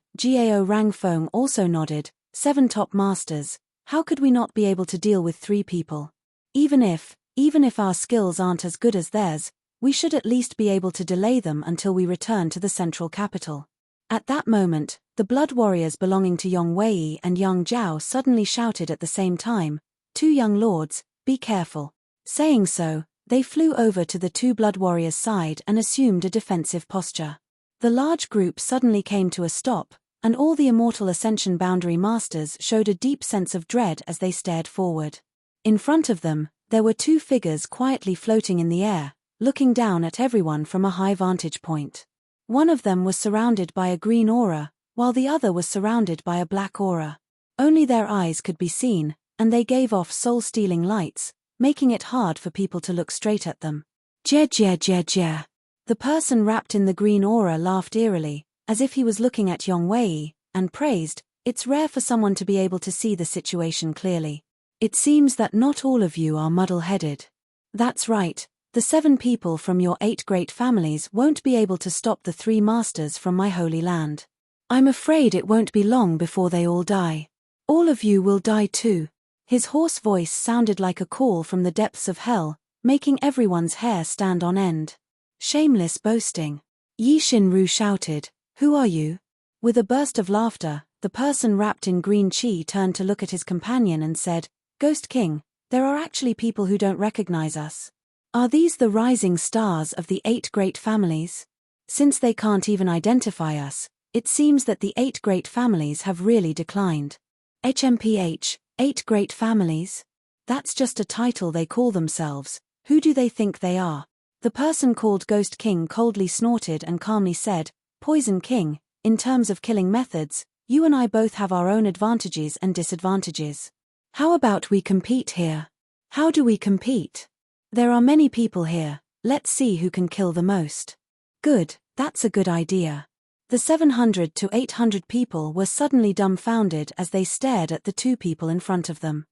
Rangfeng also nodded. 7 top masters. How could we not be able to deal with 3 people? Even if our skills aren't as good as theirs, we should at least be able to delay them until we return to the central capital. At that moment, the blood warriors belonging to Yong Wei and Yang Zhao suddenly shouted at the same time, 2 young lords, be careful. Saying so, they flew over to the 2 blood warriors' side and assumed a defensive posture. The large group suddenly came to a stop, and all the Immortal Ascension Boundary Masters showed a deep sense of dread as they stared forward. In front of them, there were 2 figures quietly floating in the air, looking down at everyone from a high vantage point. One of them was surrounded by a green aura, while the other was surrounded by a black aura. Only their eyes could be seen, and they gave off soul-stealing lights, making it hard for people to look straight at them. Jia. The person wrapped in the green aura laughed eerily, as if he was looking at Yong Wei, and praised, it's rare for someone to be able to see the situation clearly. It seems that not all of you are muddle-headed. That's right, the 7 people from your 8 great families won't be able to stop the 3 masters from my holy land. I'm afraid it won't be long before they all die. All of you will die too. His hoarse voice sounded like a call from the depths of hell, making everyone's hair stand on end. Shameless boasting. Yi Xin-ru shouted, who are you? With a burst of laughter, the person wrapped in green chi turned to look at his companion and said, Ghost King, there are actually people who don't recognize us. Are these the rising stars of the 8 great families? Since they can't even identify us, it seems that the 8 great families have really declined. HMPH, 8 great families? That's just a title they call themselves. Who do they think they are? The person called Ghost King coldly snorted and calmly said, Poison King, in terms of killing methods, you and I both have our own advantages and disadvantages. How about we compete here? How do we compete? There are many people here, let's see who can kill the most. Good, that's a good idea. The 700 to 800 people were suddenly dumbfounded as they stared at the 2 people in front of them.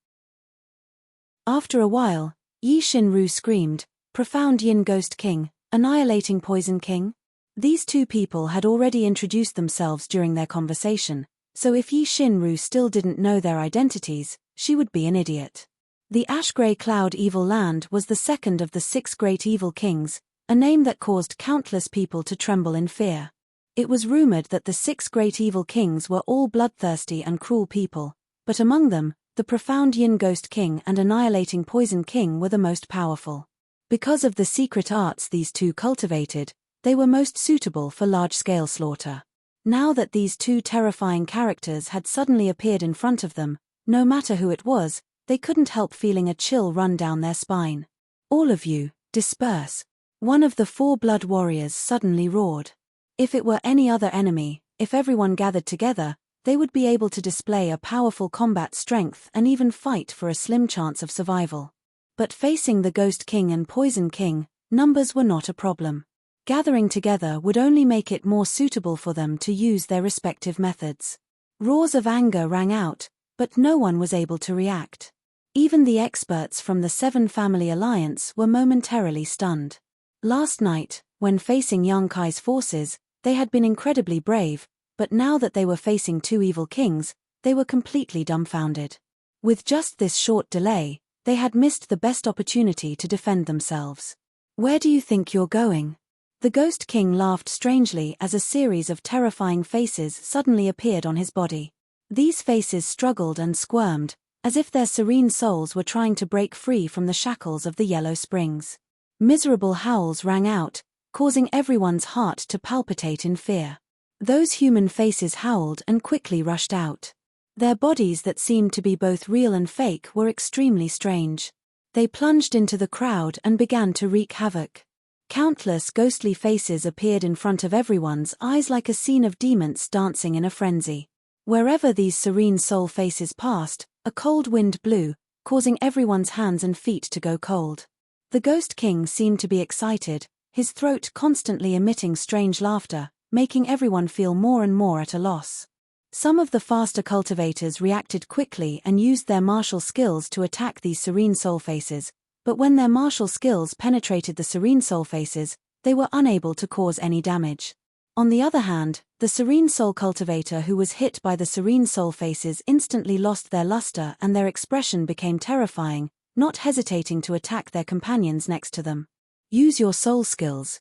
After a while, Yi Xin-ru screamed, Profound Yin Ghost King, Annihilating Poison King? These 2 people had already introduced themselves during their conversation, so if Yi Xin-ru still didn't know their identities, she would be an idiot. The Ash-Grey Cloud Evil Land was the second of the 6 great evil kings, a name that caused countless people to tremble in fear. It was rumored that the 6 great evil kings were all bloodthirsty and cruel people, but among them, the Profound Yin Ghost King and Annihilating Poison King were the most powerful. Because of the secret arts these 2 cultivated, they were most suitable for large-scale slaughter. Now that these 2 terrifying characters had suddenly appeared in front of them, no matter who it was, they couldn't help feeling a chill run down their spine. All of you, disperse. One of the 4 blood warriors suddenly roared. If it were any other enemy, if everyone gathered together, they would be able to display a powerful combat strength and even fight for a slim chance of survival. But facing the Ghost King and Poison King, numbers were not a problem. Gathering together would only make it more suitable for them to use their respective methods. Roars of anger rang out, but no one was able to react. Even the experts from the 7 Family Alliance were momentarily stunned. Last night, when facing Yang Kai's forces, they had been incredibly brave, but now that they were facing 2 evil kings, they were completely dumbfounded. With just this short delay, they had missed the best opportunity to defend themselves. Where do you think you're going? The Ghost King laughed strangely as a series of terrifying faces suddenly appeared on his body. These faces struggled and squirmed, as if their serene souls were trying to break free from the shackles of the Yellow Springs. Miserable howls rang out, causing everyone's heart to palpitate in fear. Those human faces howled and quickly rushed out. Their bodies that seemed to be both real and fake were extremely strange. They plunged into the crowd and began to wreak havoc. Countless ghostly faces appeared in front of everyone's eyes like a scene of demons dancing in a frenzy. Wherever these serene soul faces passed, a cold wind blew, causing everyone's hands and feet to go cold. The Ghost King seemed to be excited, his throat constantly emitting strange laughter, making everyone feel more and more at a loss. Some of the faster cultivators reacted quickly and used their martial skills to attack these serene soul faces, but when their martial skills penetrated the serene soul faces, they were unable to cause any damage. On the other hand, the serene soul cultivator who was hit by the serene soul faces instantly lost their luster and their expression became terrifying, not hesitating to attack their companions next to them. Use your soul skills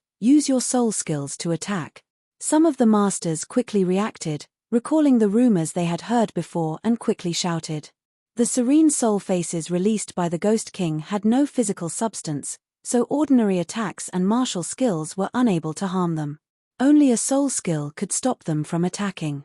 to attack. Some of the masters quickly reacted, recalling the rumors they had heard before and quickly shouted. The serene soul faces released by the Ghost King had no physical substance, so ordinary attacks and martial skills were unable to harm them. Only a soul skill could stop them from attacking.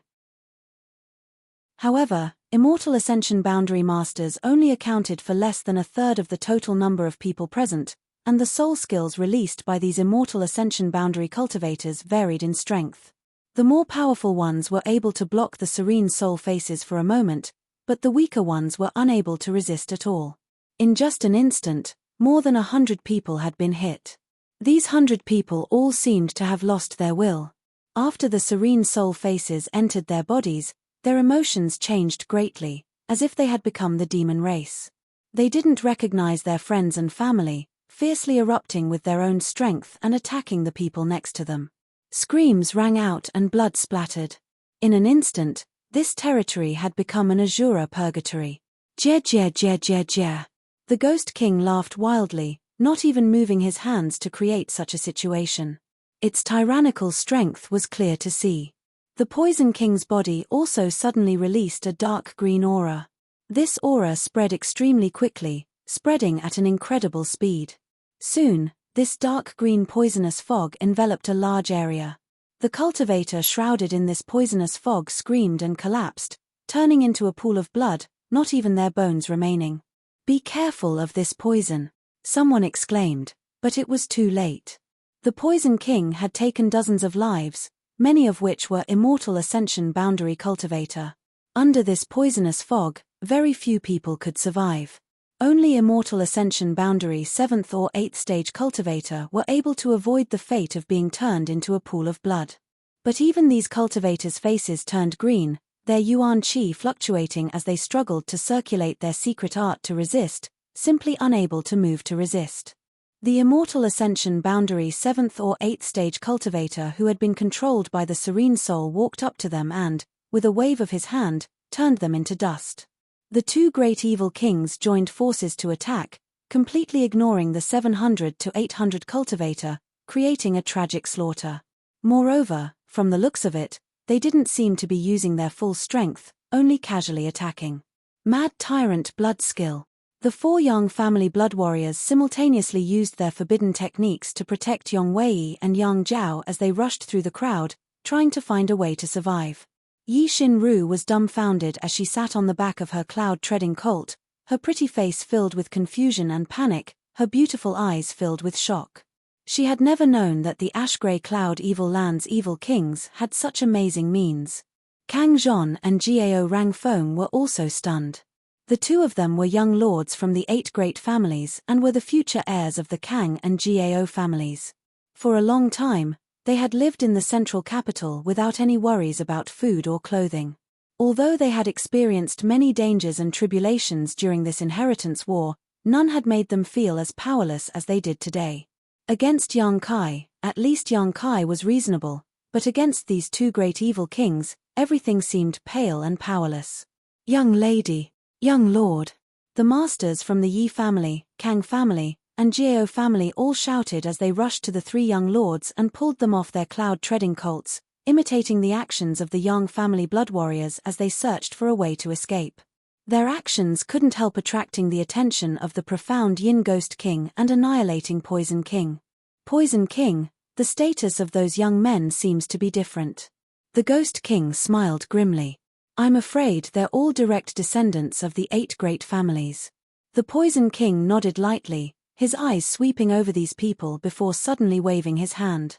However, Immortal Ascension Boundary Masters only accounted for less than a third of the total number of people present, and the soul skills released by these Immortal Ascension Boundary cultivators varied in strength. The more powerful ones were able to block the serene soul faces for a moment, but the weaker ones were unable to resist at all. In just an instant, more than 100 people had been hit. These 100 people all seemed to have lost their will. After the serene soul faces entered their bodies, their emotions changed greatly, as if they had become the demon race. They didn't recognize their friends and family, fiercely erupting with their own strength and attacking the people next to them. Screams rang out and blood splattered. In an instant, this territory had become an Azura purgatory. Jia jia jia jia jia. The Ghost King laughed wildly, not even moving his hands to create such a situation. Its tyrannical strength was clear to see. The Poison King's body also suddenly released a dark green aura. This aura spread extremely quickly, spreading at an incredible speed. Soon, this dark green poisonous fog enveloped a large area. The cultivator shrouded in this poisonous fog screamed and collapsed, turning into a pool of blood, not even their bones remaining. "Be careful of this poison," someone exclaimed, but it was too late. The Poison King had taken dozens of lives, many of which were Immortal Ascension Boundary Cultivator. Under this poisonous fog, very few people could survive. Only Immortal Ascension Boundary 7th or 8th stage cultivator were able to avoid the fate of being turned into a pool of blood. But even these cultivators' faces turned green, their yuan qi fluctuating as they struggled to circulate their secret art to resist, simply unable to move to resist. The Immortal Ascension Boundary 7th or 8th stage cultivator who had been controlled by the Serene Soul walked up to them and, with a wave of his hand, turned them into dust. The two great evil kings joined forces to attack, completely ignoring the 700 to 800 cultivator, creating a tragic slaughter. Moreover, from the looks of it, they didn't seem to be using their full strength, only casually attacking. Mad Tyrant Blood Skill. The four Yang family blood warriors simultaneously used their forbidden techniques to protect Yang Wei and Yang Zhao as they rushed through the crowd, trying to find a way to survive. Yi Xin-Ru was dumbfounded as she sat on the back of her cloud-treading colt, her pretty face filled with confusion and panic, her beautiful eyes filled with shock. She had never known that the ash-grey cloud evil land's evil kings had such amazing means. Kang Zhon and Jiao Rangfeng were also stunned. The two of them were young lords from the 8 great families and were the future heirs of the Kang and Jiao families. For a long time, they had lived in the central capital without any worries about food or clothing. Although they had experienced many dangers and tribulations during this inheritance war, none had made them feel as powerless as they did today. Against Yang Kai, at least Yang Kai was reasonable, but against these two great evil kings, everything seemed pale and powerless. Young lady, young lord. The masters from the Yi family, Kang family, and Jiao family all shouted as they rushed to the 3 young lords and pulled them off their cloud-treading colts, imitating the actions of the Yang family blood warriors as they searched for a way to escape. Their actions couldn't help attracting the attention of the profound Yin Ghost King and annihilating Poison King. Poison King, the status of those young men seems to be different. The Ghost King smiled grimly. I'm afraid they're all direct descendants of the 8 great families. The Poison King nodded lightly, his eyes sweeping over these people before suddenly waving his hand.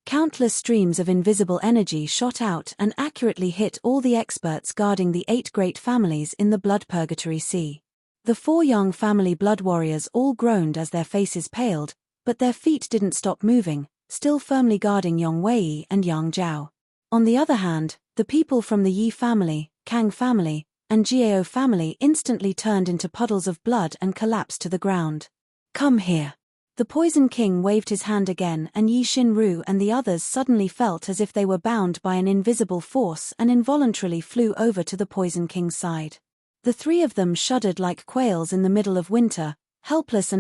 Countless streams of invisible energy shot out and accurately hit all the experts guarding the 8 great families in the Blood Purgatory Sea. The 4 young family blood warriors all groaned as their faces paled, but their feet didn't stop moving, still firmly guarding Yang Wei and Yang Zhao. On the other hand, the people from the Yi family, Kang family, and Jiao family instantly turned into puddles of blood and collapsed to the ground. Come here. The Poison King waved his hand again, and Yi Xinru and the others suddenly felt as if they were bound by an invisible force and involuntarily flew over to the Poison King's side. The 3 of them shuddered like quails in the middle of winter, helpless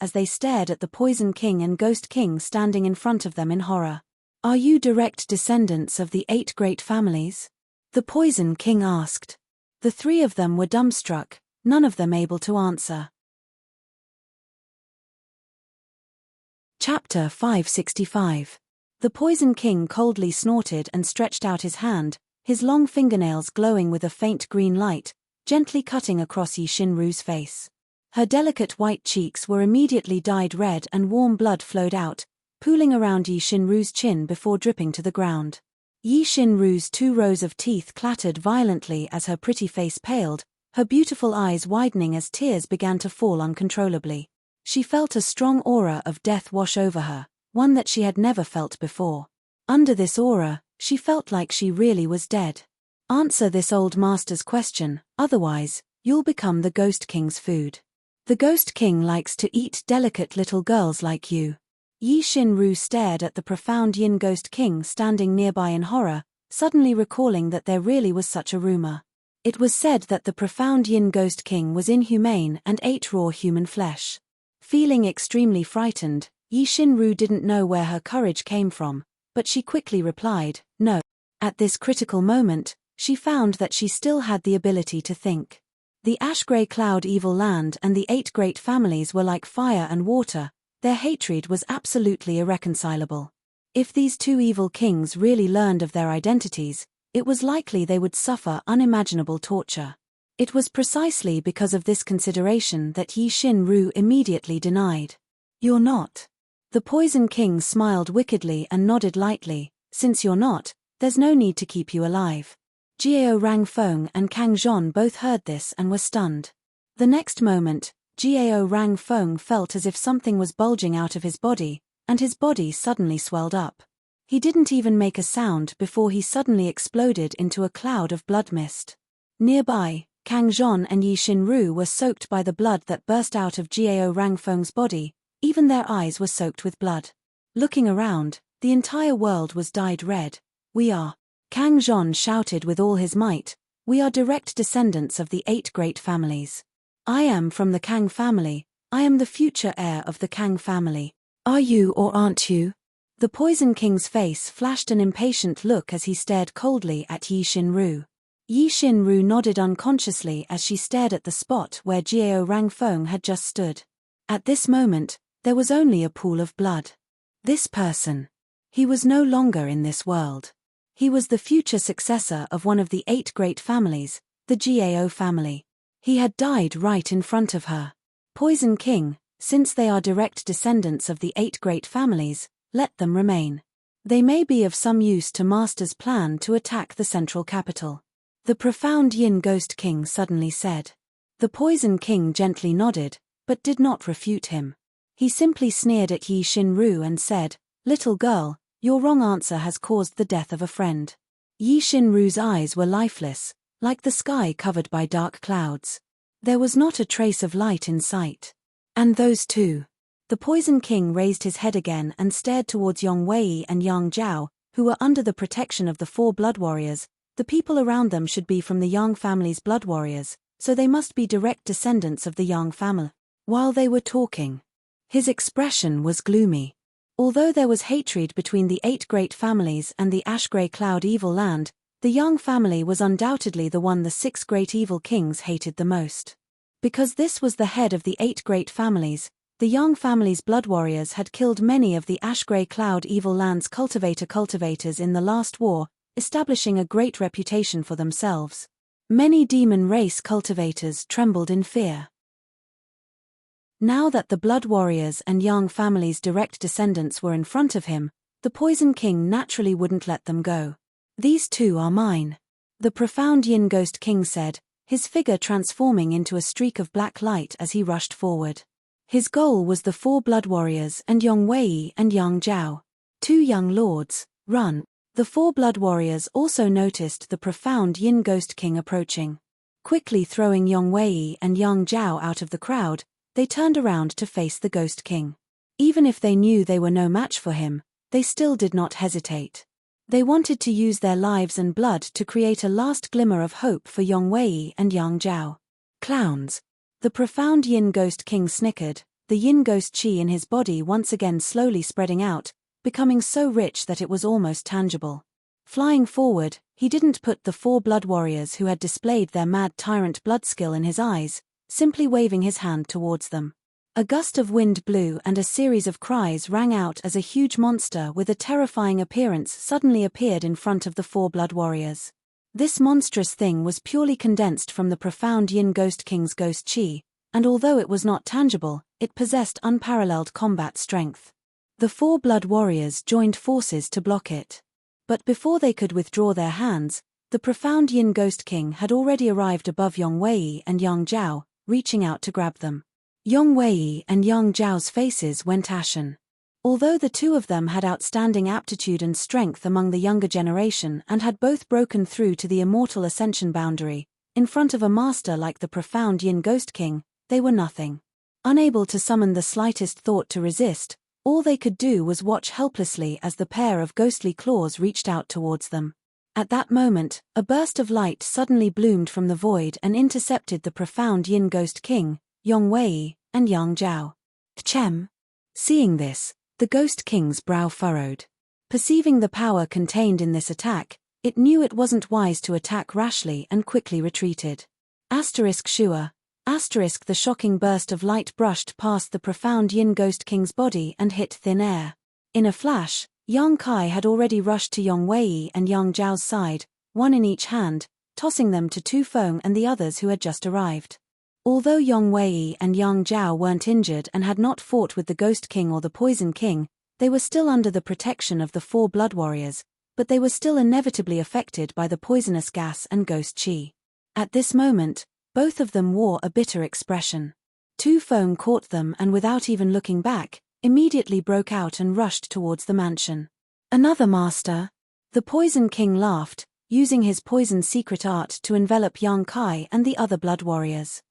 as they stared at the Poison King and Ghost King standing in front of them in horror. Are you direct descendants of the 8 great families? The Poison King asked. The 3 of them were dumbstruck, none of them able to answer. Chapter 565. The Poison King coldly snorted and stretched out his hand, his long fingernails glowing with a faint green light, gently cutting across Yi Xinru's face. Her delicate white cheeks were immediately dyed red and warm blood flowed out, pooling around Yi Xinru's chin before dripping to the ground. Yi Xinru's 2 rows of teeth clattered violently as her pretty face paled, her beautiful eyes widening as tears began to fall uncontrollably. She felt a strong aura of death wash over her, one that she had never felt before. Under this aura, she felt like she really was dead. Answer this old master's question, otherwise, you'll become the Ghost King's food. The Ghost King likes to eat delicate little girls like you. Yi Xinru stared at the profound Yin Ghost King standing nearby in horror, suddenly recalling that there really was such a rumor. It was said that the profound Yin Ghost King was inhumane and ate raw human flesh. Feeling extremely frightened, Yi Xinru didn't know where her courage came from, but she quickly replied, no. At this critical moment, she found that she still had the ability to think. The ash-grey cloud evil land and the 8 great families were like fire and water, their hatred was absolutely irreconcilable. If these 2 evil kings really learned of their identities, it was likely they would suffer unimaginable torture. It was precisely because of this consideration that Yi Xinru immediately denied. You're not. The Poison King smiled wickedly and nodded lightly, since you're not, there's no need to keep you alive. Jiao Rangfeng and Kang Zhon both heard this and were stunned. The next moment, Jiao Rangfeng felt as if something was bulging out of his body, and his body suddenly swelled up. He didn't even make a sound before he suddenly exploded into a cloud of blood mist. Nearby, Kang Zhon and Yi Xinru were soaked by the blood that burst out of Jiao Rangfeng's body, even their eyes were soaked with blood. Looking around, the entire world was dyed red. We are. Kang Zhon shouted with all his might, we are direct descendants of the 8 great families. I am from the Kang family, I am the future heir of the Kang family. Are you or aren't you? The Poison King's face flashed an impatient look as he stared coldly at Yi Xinru. Yi Xinru nodded unconsciously as she stared at the spot where Jiao Rangfeng had just stood. At this moment, there was only a pool of blood. This person. He was no longer in this world. He was the future successor of one of the 8 great families, the Jiao family. He had died right in front of her. Poison King, since they are direct descendants of the 8 great families, let them remain. They may be of some use to Master's plan to attack the central capital. The profound Yin Ghost King suddenly said. The Poison King gently nodded, but did not refute him. He simply sneered at Yi Xinru and said, little girl, your wrong answer has caused the death of a friend. Yi Xinru's eyes were lifeless, like the sky covered by dark clouds. There was not a trace of light in sight. And those 2. The Poison King raised his head again and stared towards Yang Wei and Yang Zhao, who were under the protection of the 4 blood warriors. The people around them should be from the Yang family's blood warriors, so they must be direct descendants of the Yang family. While they were talking, his expression was gloomy. Although there was hatred between the 8 great families and the ash-grey cloud evil land, the Yang family was undoubtedly the one the 6 great evil kings hated the most. Because this was the head of the 8 great families, the Yang family's blood warriors had killed many of the ash-grey cloud evil land's cultivators in the last war, establishing a great reputation for themselves. Many demon race cultivators trembled in fear. Now that the Blood Warriors and Yang family's direct descendants were in front of him, the Poison King naturally wouldn't let them go. "These two are mine," the profound Yin Ghost King said, his figure transforming into a streak of black light as he rushed forward. His goal was the 4 Blood Warriors and Yong Wei and Yang Zhao. "Two young lords, run." The 4 Blood Warriors also noticed the profound Yin Ghost King approaching. Quickly throwing Yong Wei and Yang Zhao out of the crowd, they turned around to face the Ghost King. Even if they knew they were no match for him, they still did not hesitate. They wanted to use their lives and blood to create a last glimmer of hope for Yong Wei and Yang Zhao. "Clowns." The profound Yin Ghost King snickered, the Yin Ghost Chi in his body once again slowly spreading out, becoming so rich that it was almost tangible. Flying forward, he didn't put the 4 Blood Warriors who had displayed their mad tyrant blood skill in his eyes, simply waving his hand towards them. A gust of wind blew and a series of cries rang out as a huge monster with a terrifying appearance suddenly appeared in front of the 4 Blood Warriors. This monstrous thing was purely condensed from the profound Yin Ghost King's ghost chi, and although it was not tangible, it possessed unparalleled combat strength. The 4 Blood Warriors joined forces to block it. But before they could withdraw their hands, the profound Yin Ghost King had already arrived above Yong Wei and Yang Zhao, reaching out to grab them. Yong Wei and Yang Zhao's faces went ashen. Although the two of them had outstanding aptitude and strength among the younger generation and had both broken through to the immortal ascension boundary, in front of a master like the profound Yin Ghost King, they were nothing. Unable to summon the slightest thought to resist, all they could do was watch helplessly as the pair of ghostly claws reached out towards them. At that moment, a burst of light suddenly bloomed from the void and intercepted the profound Yin Ghost King, Yong Wei, and Yang Zhao. "Chem." Seeing this, the Ghost King's brow furrowed. Perceiving the power contained in this attack, it knew it wasn't wise to attack rashly and quickly retreated. Shua. The shocking burst of light brushed past the profound Yin Ghost King's body and hit thin air. In a flash, Yang Kai had already rushed to Yong Wei and Yang Zhao's side, one in each hand, tossing them to Tu Feng and the others who had just arrived. Although Yong Wei and Yang Zhao weren't injured and had not fought with the Ghost King or the Poison King, they were still under the protection of the 4 Blood Warriors, but they were still inevitably affected by the poisonous gas and ghost chi. At this moment, both of them wore a bitter expression. Tu Feng caught them and without even looking back, immediately broke out and rushed towards the mansion. "Another master?" The Poison King laughed, using his poison secret art to envelop Yang Kai and the other Blood Warriors.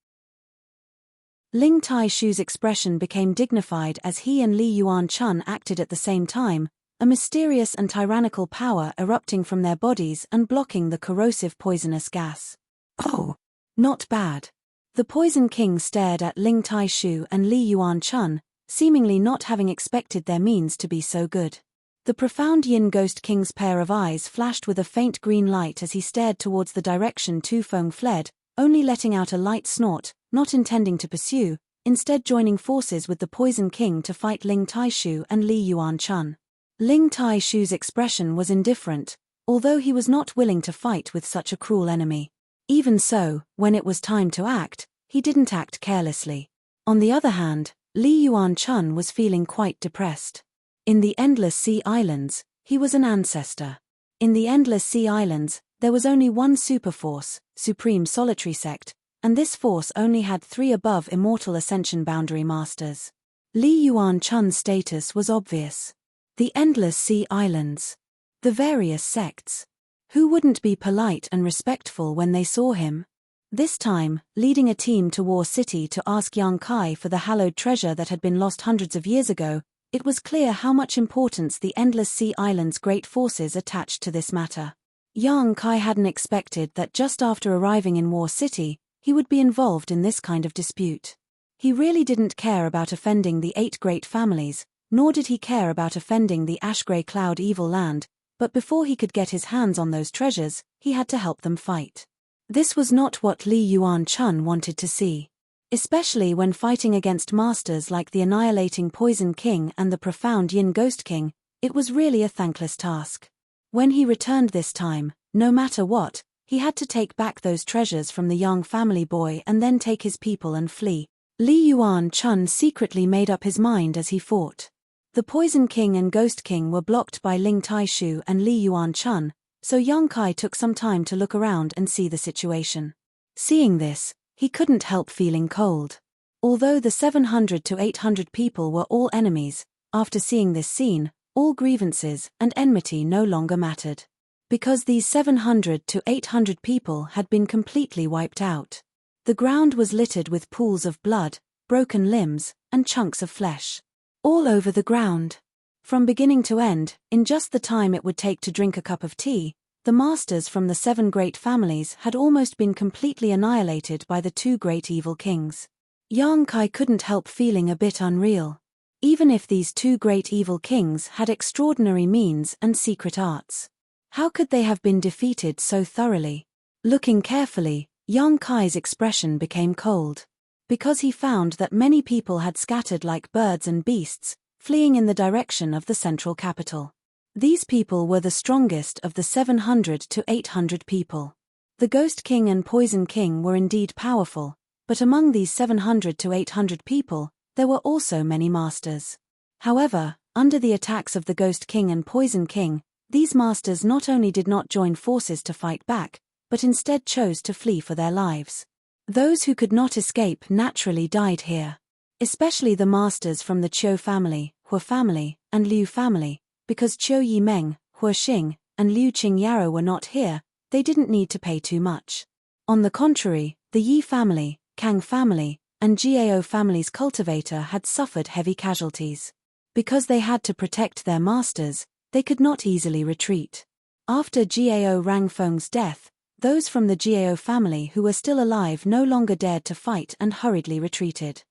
Ling Tai Shu's expression became dignified as he and Li Yuan Chun acted at the same time, a mysterious and tyrannical power erupting from their bodies and blocking the corrosive poisonous gas. "Oh, not bad." The Poison King stared at Ling Tai Shu and Li Yuan Chun, seemingly not having expected their means to be so good. The profound Yin Ghost King's pair of eyes flashed with a faint green light as he stared towards the direction Tu Feng fled, only letting out a light snort, not intending to pursue, instead joining forces with the Poison King to fight Ling Tai Shu and Li Yuan Chun. Ling Tai Shu's expression was indifferent, although he was not willing to fight with such a cruel enemy. Even so, when it was time to act, he didn't act carelessly. On the other hand, Li Yuan Chun was feeling quite depressed. In the Endless Sea Islands, he was an ancestor. In the Endless Sea Islands, there was only one superforce, Supreme Solitary Sect, and this force only had 3 above Immortal Ascension Boundary Masters. Li Yuan Chun's status was obvious. The Endless Sea Islands. The various sects. Who wouldn't be polite and respectful when they saw him? This time, leading a team to War City to ask Yang Kai for the hallowed treasure that had been lost hundreds of years ago, it was clear how much importance the Endless Sea Islands' great forces attached to this matter. Yang Kai hadn't expected that just after arriving in War City, he would be involved in this kind of dispute. He really didn't care about offending the 8 great families, nor did he care about offending the Ash-Grey Cloud evil land, but before he could get his hands on those treasures, he had to help them fight. This was not what Li Yuan Chun wanted to see. Especially when fighting against masters like the annihilating Poison King and the profound Yin Ghost King, it was really a thankless task. When he returned this time, no matter what, he had to take back those treasures from the young family boy and then take his people and flee. Li Yuan-chun secretly made up his mind as he fought. The Poison King and Ghost King were blocked by Ling Taishu and Li Yuan-chun, so Yang Kai took some time to look around and see the situation. Seeing this, he couldn't help feeling cold. Although the 700 to 800 people were all enemies, after seeing this scene, all grievances and enmity no longer mattered. Because these 700 to 800 people had been completely wiped out. The ground was littered with pools of blood, broken limbs, and chunks of flesh. All over the ground. From beginning to end, in just the time it would take to drink a cup of tea, the masters from the 7 great families had almost been completely annihilated by the 2 great evil kings. Yang Kai couldn't help feeling a bit unreal. Even if these 2 great evil kings had extraordinary means and secret arts, how could they have been defeated so thoroughly? Looking carefully, Yang Kai's expression became cold. Because he found that many people had scattered like birds and beasts, fleeing in the direction of the central capital. These people were the strongest of the 700 to 800 people. The Ghost King and Poison King were indeed powerful, but among these 700 to 800 people, there were also many masters. However, under the attacks of the Ghost King and Poison King, these masters not only did not join forces to fight back, but instead chose to flee for their lives. Those who could not escape naturally died here. Especially the masters from the Qiu family, Hua family, and Liu family, because Qiu Yimeng, Hua Xing, and Liu Qingyaro were not here, they didn't need to pay too much. On the contrary, the Yi family, Kang family, and Gao family's cultivator had suffered heavy casualties. Because they had to protect their masters, they could not easily retreat. After Gao Rangfeng's death, those from the Gao family who were still alive no longer dared to fight and hurriedly retreated.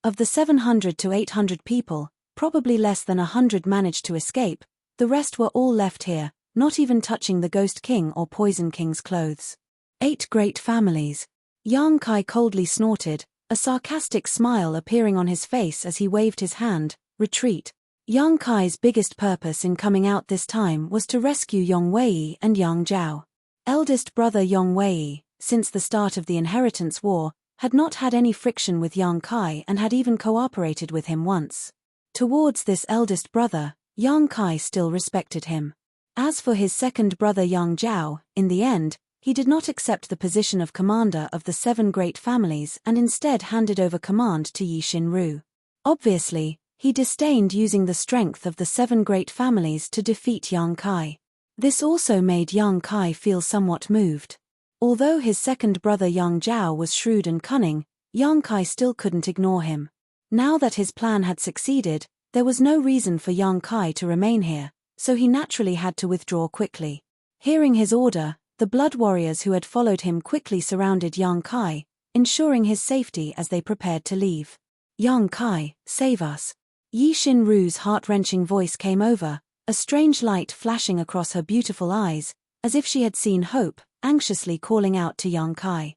Of the 700 to 800 people, probably less than 100 managed to escape, the rest were all left here, not even touching the Ghost King or Poison King's clothes. 8 great families. Yang Kai coldly snorted, a sarcastic smile appearing on his face as he waved his hand. Retreat. Yang Kai's biggest purpose in coming out this time was to rescue Yong Wei and Yang Zhao. Eldest brother Yong Wei, since the start of the Inheritance War, had not had any friction with Yang Kai and had even cooperated with him once. Towards this eldest brother, Yang Kai still respected him. As for his second brother Yang Zhao, in the end, he did not accept the position of commander of the 7 great families and instead handed over command to Yi Xinru. Obviously, he disdained using the strength of the 7 great families to defeat Yang Kai. This also made Yang Kai feel somewhat moved. Although his second brother Yang Zhao was shrewd and cunning, Yang Kai still couldn't ignore him. Now that his plan had succeeded, there was no reason for Yang Kai to remain here, so he naturally had to withdraw quickly. Hearing his order, the blood warriors who had followed him quickly surrounded Yang Kai, ensuring his safety as they prepared to leave. Yang Kai, save us. Yi Xinru's heart-wrenching voice came over, a strange light flashing across her beautiful eyes, as if she had seen hope, anxiously calling out to Yang Kai.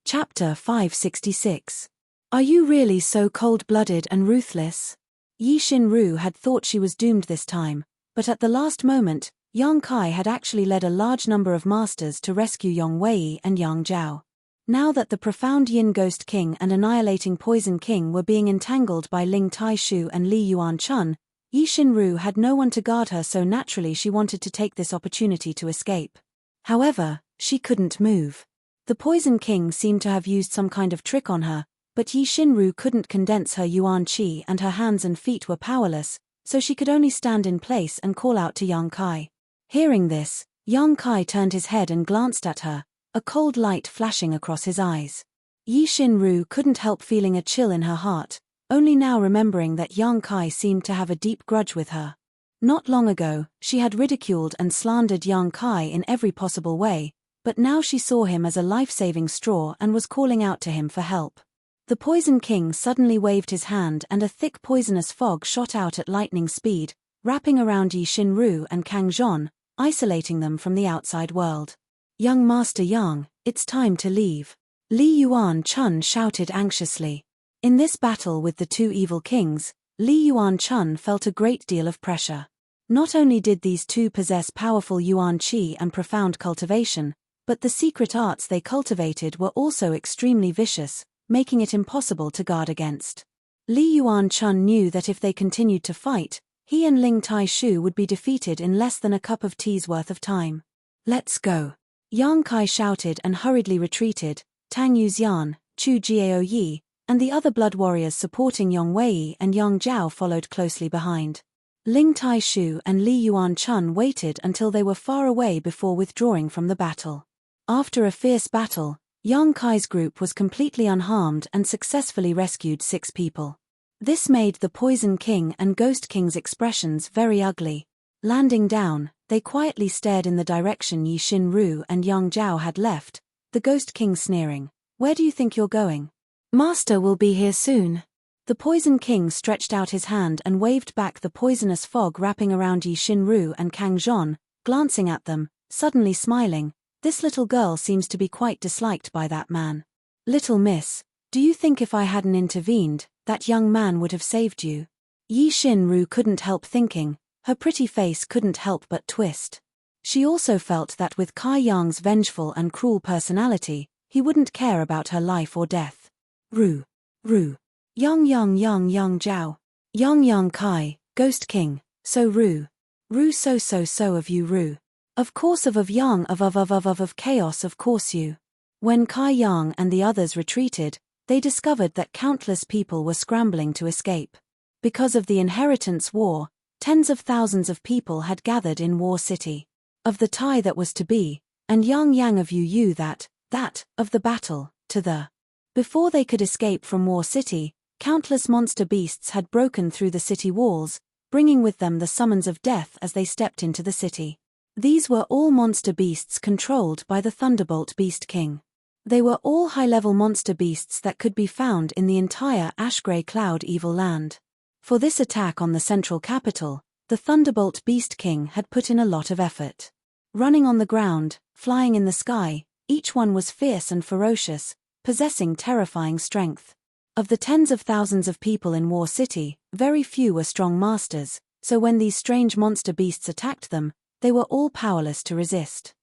Chapter 566. Are you really so cold-blooded and ruthless? Yi Xinru had thought she was doomed this time, but at the last moment, Yang Kai had actually led a large number of masters to rescue Yong Wei and Yang Zhao. Now that the profound Yin Ghost King and annihilating Poison King were being entangled by Ling Taishu and Li Yuan-chun, Yi Xinru had no one to guard her, so naturally she wanted to take this opportunity to escape. However, she couldn't move. The Poison King seemed to have used some kind of trick on her, but Yi Xinru couldn't condense her yuan qi and her hands and feet were powerless, so she could only stand in place and call out to Yang Kai. Hearing this, Yang Kai turned his head and glanced at her, a cold light flashing across his eyes. Yi Xinru couldn't help feeling a chill in her heart, only now remembering that Yang Kai seemed to have a deep grudge with her. Not long ago, she had ridiculed and slandered Yang Kai in every possible way, but now she saw him as a life-saving straw and was calling out to him for help. The Poison King suddenly waved his hand and a thick poisonous fog shot out at lightning speed, wrapping around Yi Xinru and Kang Zhon, isolating them from the outside world. Young Master Yang, it's time to leave. Li Yuan-chun shouted anxiously. In this battle with the 2 evil kings, Li Yuan-chun felt a great deal of pressure. Not only did these two possess powerful yuan qi and profound cultivation, but the secret arts they cultivated were also extremely vicious, making it impossible to guard against. Li Yuan-chun knew that if they continued to fight, he and Ling Tai-shu would be defeated in less than a cup of tea's worth of time. "Let's go!" Yang Kai shouted and hurriedly retreated. Tang Yuxian, Chu Jiaoyi, and the other blood warriors supporting Yong Wei and Yang Zhao followed closely behind. Ling Tai-shu and Li Yuan-chun waited until they were far away before withdrawing from the battle. After a fierce battle, Yang Kai's group was completely unharmed and successfully rescued 6 people. This made the Poison King and Ghost King's expressions very ugly. Landing down, they quietly stared in the direction Yi Xin-ru and Yang Zhao had left, the Ghost King sneering, "Where do you think you're going? Master will be here soon." The Poison King stretched out his hand and waved back the poisonous fog wrapping around Yi Xin-ru and Kang Zhon, glancing at them, suddenly smiling. "This little girl seems to be quite disliked by that man. Little miss, do you think if I hadn't intervened, that young man would have saved you?" Yi Xin-ru couldn't help thinking, her pretty face couldn't help but twist. She also felt that with Kai Yang's vengeful and cruel personality, he wouldn't care about her life or death. Ru. Yang Zhao. Yang Kai, Ghost King, so Ru. Ru so of you Ru. Of course of Yang of chaos of course you. When Kai Yang and the others retreated, they discovered that countless people were scrambling to escape. Because of the inheritance war, tens of thousands of people had gathered in War City. Of the tie that was to be, and Yang of you that of the battle, to the. Before they could escape from War City, countless monster beasts had broken through the city walls, bringing with them the summons of death as they stepped into the city. These were all monster beasts controlled by the Thunderbolt Beast King. They were all high-level monster beasts that could be found in the entire Ash-Grey Cloud Evil Land. For this attack on the central capital, the Thunderbolt Beast King had put in a lot of effort. Running on the ground, flying in the sky, each one was fierce and ferocious, possessing terrifying strength. Of the tens of thousands of people in War City, very few were strong masters, so when these strange monster beasts attacked them, they were all powerless to resist.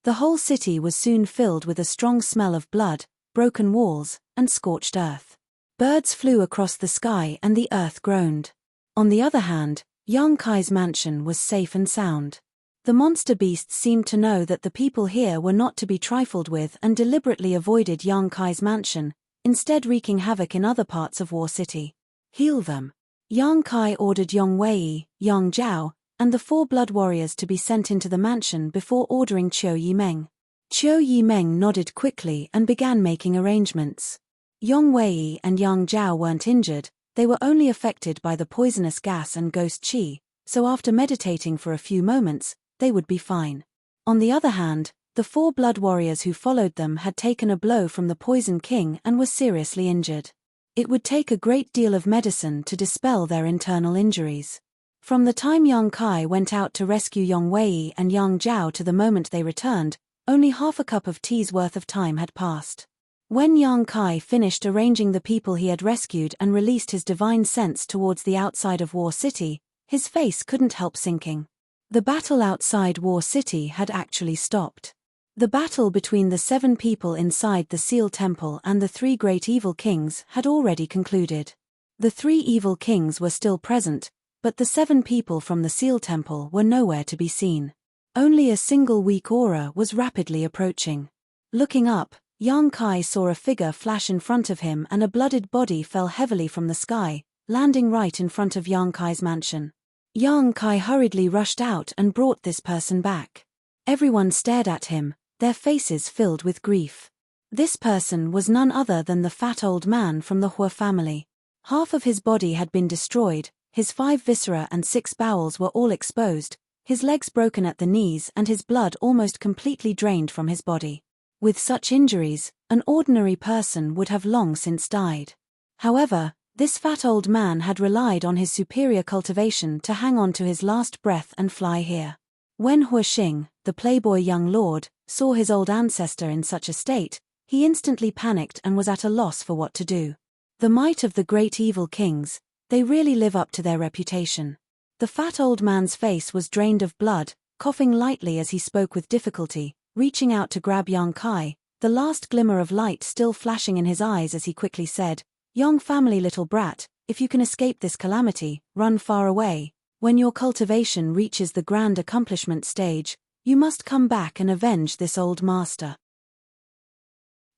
The whole city was soon filled with a strong smell of blood, broken walls, and scorched earth. Birds flew across the sky and the earth groaned. On the other hand, Yang Kai's mansion was safe and sound. The monster beasts seemed to know that the people here were not to be trifled with and deliberately avoided Yang Kai's mansion, instead wreaking havoc in other parts of War City. "Heal them." Yang Kai ordered Yong Wei, Yang Zhao, and the 4 blood warriors to be sent into the mansion before ordering Qiu Yimeng. Qiu Yimeng nodded quickly and began making arrangements. Yong Wei and Yang Zhao weren't injured, they were only affected by the poisonous gas and ghost qi, so after meditating for a few moments, they would be fine. On the other hand, the 4 blood warriors who followed them had taken a blow from the Poison King and were seriously injured. It would take a great deal of medicine to dispel their internal injuries. From the time Yang Kai went out to rescue Yong Wei and Yang Zhao to the moment they returned, only half a cup of tea's worth of time had passed. When Yang Kai finished arranging the people he had rescued and released his divine sense towards the outside of War City, his face couldn't help sinking. The battle outside War City had actually stopped. The battle between the 7 people inside the Seal Temple and the 3 great evil kings had already concluded. The 3 evil kings were still present, but the 7 people from the Seal Temple were nowhere to be seen. Only a single weak aura was rapidly approaching. Looking up, Yang Kai saw a figure flash in front of him and a blooded body fell heavily from the sky, landing right in front of Yang Kai's mansion. Yang Kai hurriedly rushed out and brought this person back. Everyone stared at him, their faces filled with grief. This person was none other than the fat old man from the Hua family. Half of his body had been destroyed, his 5 viscera and 6 bowels were all exposed, his legs broken at the knees and his blood almost completely drained from his body. With such injuries, an ordinary person would have long since died. However, this fat old man had relied on his superior cultivation to hang on to his last breath and fly here. When Hua Xing, the playboy young lord, saw his old ancestor in such a state, he instantly panicked and was at a loss for what to do. The might of the great evil kings, they really live up to their reputation. The fat old man's face was drained of blood, coughing lightly as he spoke with difficulty, reaching out to grab young Kai, the last glimmer of light still flashing in his eyes as he quickly said, "Young family little brat, if you can escape this calamity, run far away. When your cultivation reaches the grand accomplishment stage, you must come back and avenge this old master."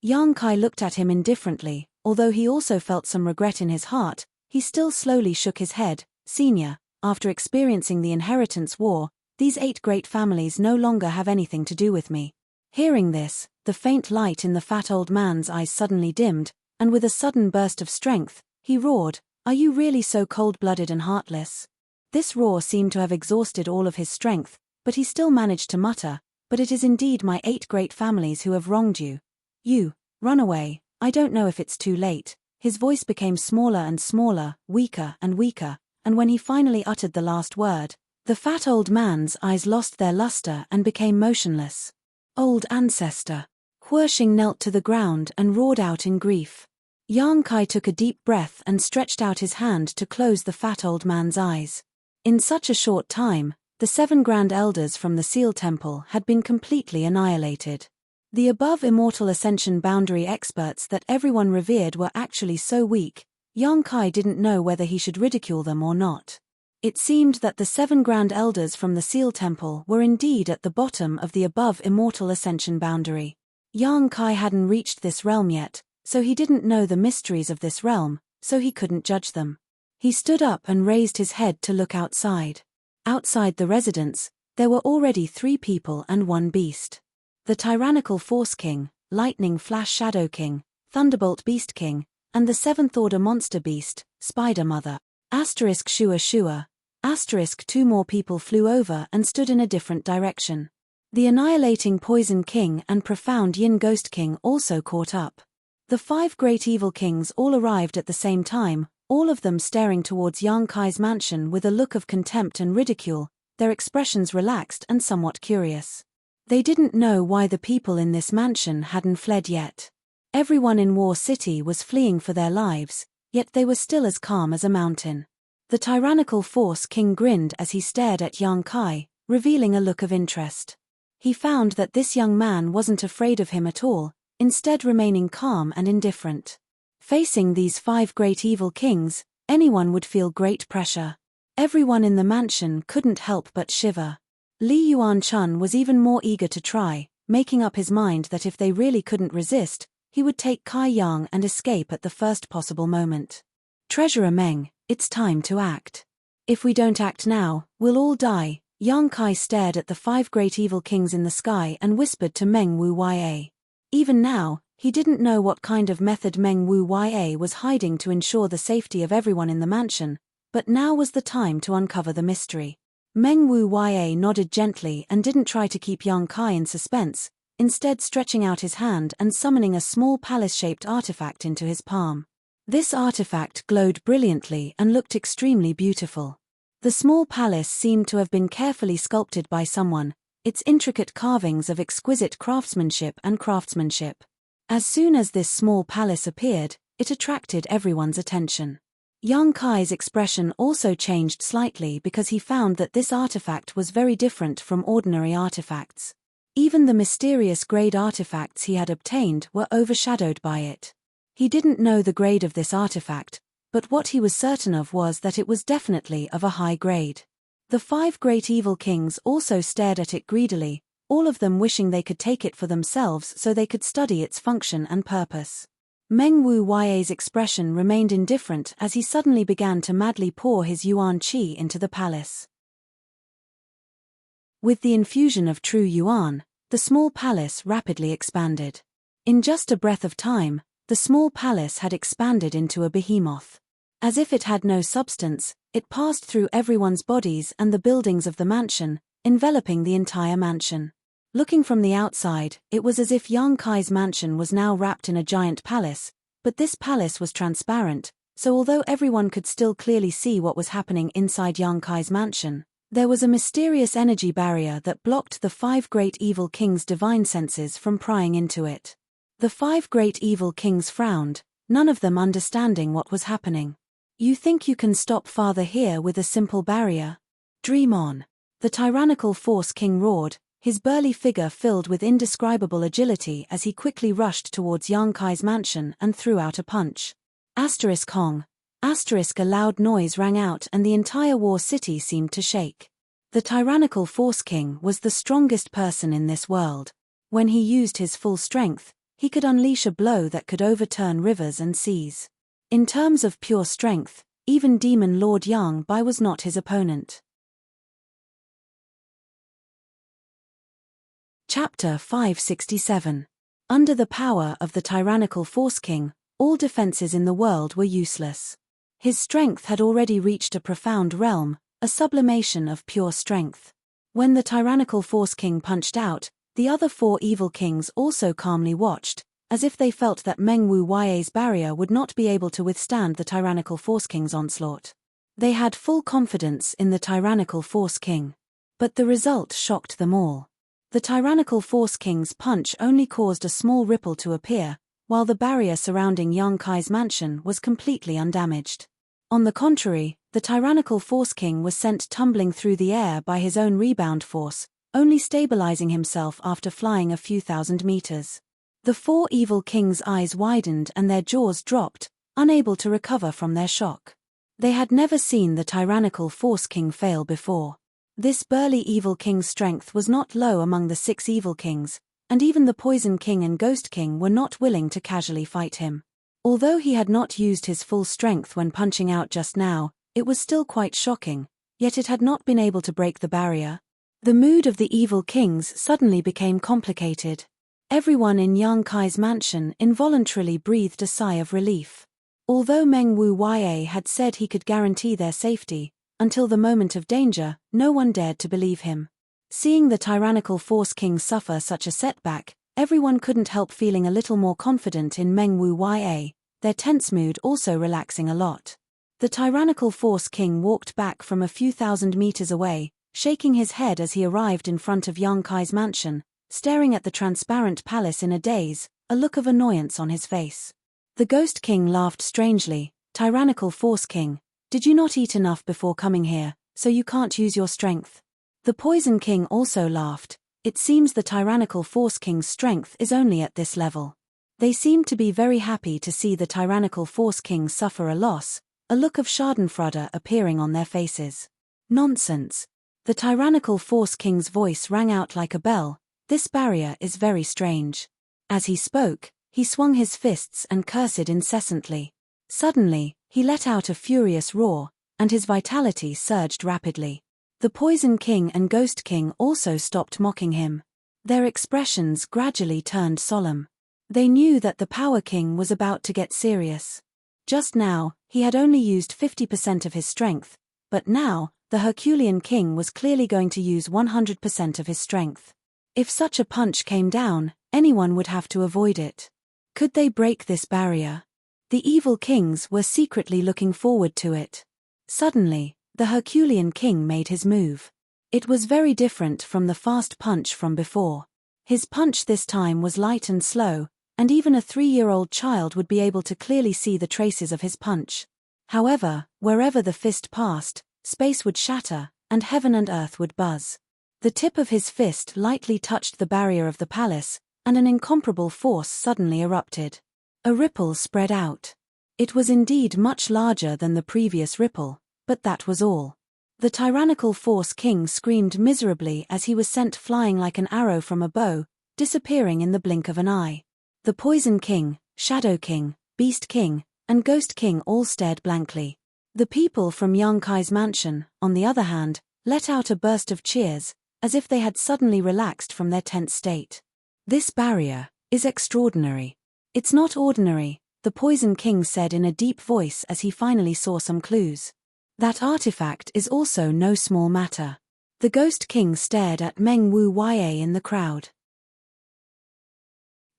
Young Kai looked at him indifferently, although he also felt some regret in his heart. He still slowly shook his head. "Senior, after experiencing the inheritance war, these 8 great families no longer have anything to do with me." Hearing this, the faint light in the fat old man's eyes suddenly dimmed, and with a sudden burst of strength, he roared, "Are you really so cold-blooded and heartless?" This roar seemed to have exhausted all of his strength, but he still managed to mutter, "But it is indeed my 8 great families who have wronged you. You, run away, I don't know if it's too late." His voice became smaller and smaller, weaker and weaker, and when he finally uttered the last word, the fat old man's eyes lost their luster and became motionless. "Old ancestor." Huosheng knelt to the ground and roared out in grief. Yang Kai took a deep breath and stretched out his hand to close the fat old man's eyes. In such a short time, the 7 grand elders from the Seal Temple had been completely annihilated. The above immortal ascension boundary experts that everyone revered were actually so weak, Yang Kai didn't know whether he should ridicule them or not. It seemed that the 7 grand elders from the Seal Temple were indeed at the bottom of the above immortal ascension boundary. Yang Kai hadn't reached this realm yet, so he didn't know the mysteries of this realm, so he couldn't judge them. He stood up and raised his head to look outside. Outside the residence, there were already 3 people and 1 beast. The Tyrannical Force King, Lightning Flash Shadow King, Thunderbolt Beast King, and the 7th Order Monster Beast, Spider Mother. Shua Shua. 2 more people flew over and stood in a different direction. The Annihilating Poison King and Profound Yin Ghost King also caught up. The 5 great evil kings all arrived at the same time, all of them staring towards Yang Kai's mansion with a look of contempt and ridicule, their expressions relaxed and somewhat curious. They didn't know why the people in this mansion hadn't fled yet. Everyone in War City was fleeing for their lives, yet they were still as calm as a mountain. The Tyrannical Force King grinned as he stared at Yang Kai, revealing a look of interest. He found that this young man wasn't afraid of him at all, instead remaining calm and indifferent. Facing these 5 great evil kings, anyone would feel great pressure. Everyone in the mansion couldn't help but shiver. Li Yuan-chun was even more eager to try, making up his mind that if they really couldn't resist, he would take Kai Yang and escape at the first possible moment. "Treasurer Meng, it's time to act. If we don't act now, we'll all die." Yang Kai stared at the 5 great evil kings in the sky and whispered to Meng Wu Ya. Even now, he didn't know what kind of method Meng Wu Ya was hiding to ensure the safety of everyone in the mansion, but now was the time to uncover the mystery. Meng Wu Ya nodded gently and didn't try to keep Yang Kai in suspense, instead stretching out his hand and summoning a small palace-shaped artifact into his palm. This artifact glowed brilliantly and looked extremely beautiful. The small palace seemed to have been carefully sculpted by someone, its intricate carvings of exquisite craftsmanship. As soon as this small palace appeared, it attracted everyone's attention. Yang Kai's expression also changed slightly because he found that this artifact was very different from ordinary artifacts. Even the mysterious grade artifacts he had obtained were overshadowed by it. He didn't know the grade of this artifact, but what he was certain of was that it was definitely of a high grade. The 5 great evil kings also stared at it greedily, all of them wishing they could take it for themselves so they could study its function and purpose. Meng Wu Ya's expression remained indifferent as he suddenly began to madly pour his yuan qi into the palace. With the infusion of true yuan, the small palace rapidly expanded. In just a breath of time, the small palace had expanded into a behemoth. As if it had no substance, it passed through everyone's bodies and the buildings of the mansion, enveloping the entire mansion. Looking from the outside, it was as if Yang Kai's mansion was now wrapped in a giant palace, but this palace was transparent, so although everyone could still clearly see what was happening inside Yang Kai's mansion, there was a mysterious energy barrier that blocked the 5 great evil kings' divine senses from prying into it. The 5 great evil kings frowned, none of them understanding what was happening. You think you can stop Father here with a simple barrier? Dream on. The tyrannical Force King roared, his burly figure filled with indescribable agility as he quickly rushed towards Yang Kai's mansion and threw out a punch. Asterisk Hong. Asterisk a loud noise rang out and the entire war city seemed to shake. The tyrannical Force King was the strongest person in this world. When he used his full strength, he could unleash a blow that could overturn rivers and seas. In terms of pure strength, even Demon Lord Yang Bai was not his opponent. Chapter 567. Under the power of the tyrannical Force King, all defenses in the world were useless. His strength had already reached a profound realm, a sublimation of pure strength. When the tyrannical Force King punched out, the other four evil kings also calmly watched, as if they felt that Meng Wu Ya's barrier would not be able to withstand the tyrannical Force King's onslaught. They had full confidence in the tyrannical Force King. But the result shocked them all. The tyrannical Force King's punch only caused a small ripple to appear, while the barrier surrounding Yang Kai's mansion was completely undamaged. On the contrary, the tyrannical Force King was sent tumbling through the air by his own rebound force, only stabilizing himself after flying a few thousand meters. The four evil kings' eyes widened and their jaws dropped, unable to recover from their shock. They had never seen the tyrannical Force King fail before. This burly evil king's strength was not low among the 6 evil kings, and even the Poison King and Ghost King were not willing to casually fight him. Although he had not used his full strength when punching out just now, it was still quite shocking, yet it had not been able to break the barrier. The mood of the evil kings suddenly became complicated. Everyone in Yang Kai's mansion involuntarily breathed a sigh of relief. Although Meng Wu Ya had said he could guarantee their safety, until the moment of danger, no one dared to believe him. Seeing the tyrannical Force King suffer such a setback, everyone couldn't help feeling a little more confident in Meng Wu Ya, their tense mood also relaxing a lot. The tyrannical Force King walked back from a few thousand meters away, shaking his head as he arrived in front of Yang Kai's mansion, staring at the transparent palace in a daze, a look of annoyance on his face. The Ghost King laughed strangely. Tyrannical Force King, did you not eat enough before coming here, so you can't use your strength? The Poison King also laughed. It seems the tyrannical Force King's strength is only at this level. They seemed to be very happy to see the tyrannical Force King suffer a loss, a look of schadenfreude appearing on their faces. Nonsense. The tyrannical Force King's voice rang out like a bell. This barrier is very strange. As he spoke, he swung his fists and cursed incessantly. Suddenly, he let out a furious roar, and his vitality surged rapidly. The Poison King and Ghost King also stopped mocking him. Their expressions gradually turned solemn. They knew that the Power King was about to get serious. Just now, he had only used 50% of his strength, but now, the Herculean King was clearly going to use 100% of his strength. If such a punch came down, anyone would have to avoid it. Could they break this barrier? The evil kings were secretly looking forward to it. Suddenly, the Herculean King made his move. It was very different from the fast punch from before. His punch this time was light and slow, and even a 3-year-old child would be able to clearly see the traces of his punch. However, wherever the fist passed, space would shatter, and heaven and earth would buzz. The tip of his fist lightly touched the barrier of the palace, and an incomparable force suddenly erupted. A ripple spread out. It was indeed much larger than the previous ripple, but that was all. The tyrannical Force King screamed miserably as he was sent flying like an arrow from a bow, disappearing in the blink of an eye. The Poison King, Shadow King, Beast King, and Ghost King all stared blankly. The people from Yang Kai's mansion, on the other hand, let out a burst of cheers, as if they had suddenly relaxed from their tense state. This barrier is extraordinary. It's not ordinary, the Poison King said in a deep voice as he finally saw some clues. That artifact is also no small matter. The Ghost King stared at Meng Wu Ya in the crowd.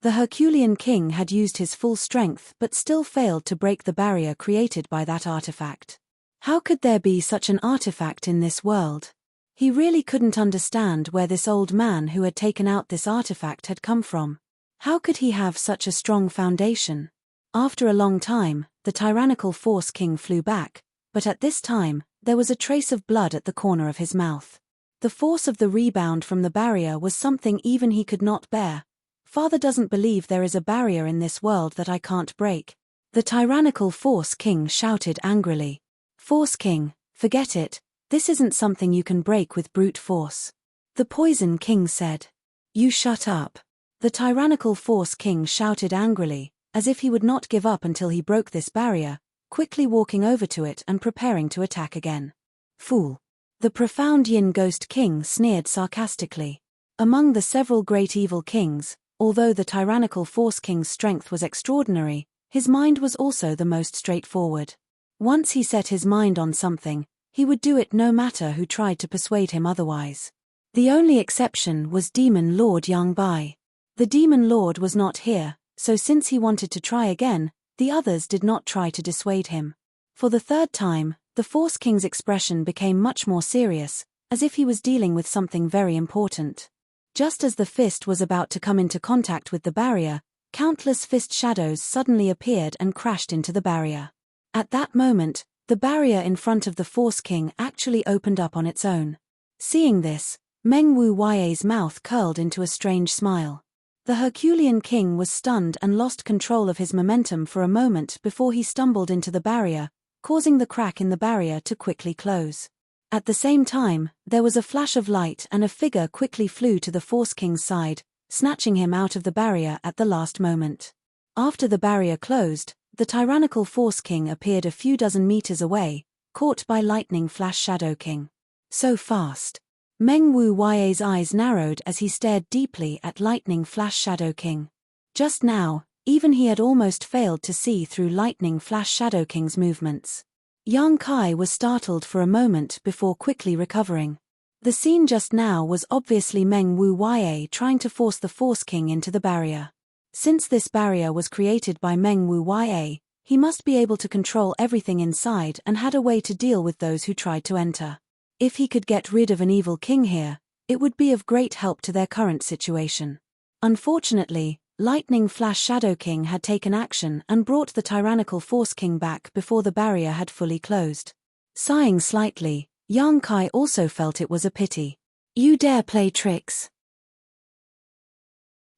The Herculean King had used his full strength but still failed to break the barrier created by that artifact. How could there be such an artifact in this world? He really couldn't understand where this old man who had taken out this artifact had come from. How could he have such a strong foundation? After a long time, the tyrannical Force King flew back, but at this time, there was a trace of blood at the corner of his mouth. The force of the rebound from the barrier was something even he could not bear. Father doesn't believe there is a barrier in this world that I can't break. The tyrannical Force King shouted angrily. Force King, forget it, this isn't something you can break with brute force. The Poison King said. You shut up. The tyrannical Force King shouted angrily, as if he would not give up until he broke this barrier, quickly walking over to it and preparing to attack again. Fool. The profound Yin Ghost King sneered sarcastically. Among the several great evil kings, although the tyrannical Force King's strength was extraordinary, his mind was also the most straightforward. Once he set his mind on something, he would do it no matter who tried to persuade him otherwise. The only exception was Demon Lord Yang Bai. The Demon Lord was not here, so since he wanted to try again, the others did not try to dissuade him. For the third time, the Force King's expression became much more serious, as if he was dealing with something very important. Just as the fist was about to come into contact with the barrier, countless fist shadows suddenly appeared and crashed into the barrier. At that moment, the barrier in front of the Force King actually opened up on its own. Seeing this, Meng Wu Ya's mouth curled into a strange smile. The Herculean King was stunned and lost control of his momentum for a moment before he stumbled into the barrier, causing the crack in the barrier to quickly close. At the same time, there was a flash of light and a figure quickly flew to the Force King's side, snatching him out of the barrier at the last moment. After the barrier closed, the tyrannical Force King appeared a few dozen meters away, caught by Lightning Flash Shadow King. So fast. Meng Wu Ya's eyes narrowed as he stared deeply at Lightning Flash Shadow King. Just now, even he had almost failed to see through Lightning Flash Shadow King's movements. Yang Kai was startled for a moment before quickly recovering. The scene just now was obviously Meng Wu Ya trying to force the Force King into the barrier. Since this barrier was created by Meng Wu Ya, he must be able to control everything inside and had a way to deal with those who tried to enter. If he could get rid of an evil king here, it would be of great help to their current situation. Unfortunately, Lightning Flash Shadow King had taken action and brought the tyrannical Force King back before the barrier had fully closed. Sighing slightly, Yang Kai also felt it was a pity. You dare play tricks?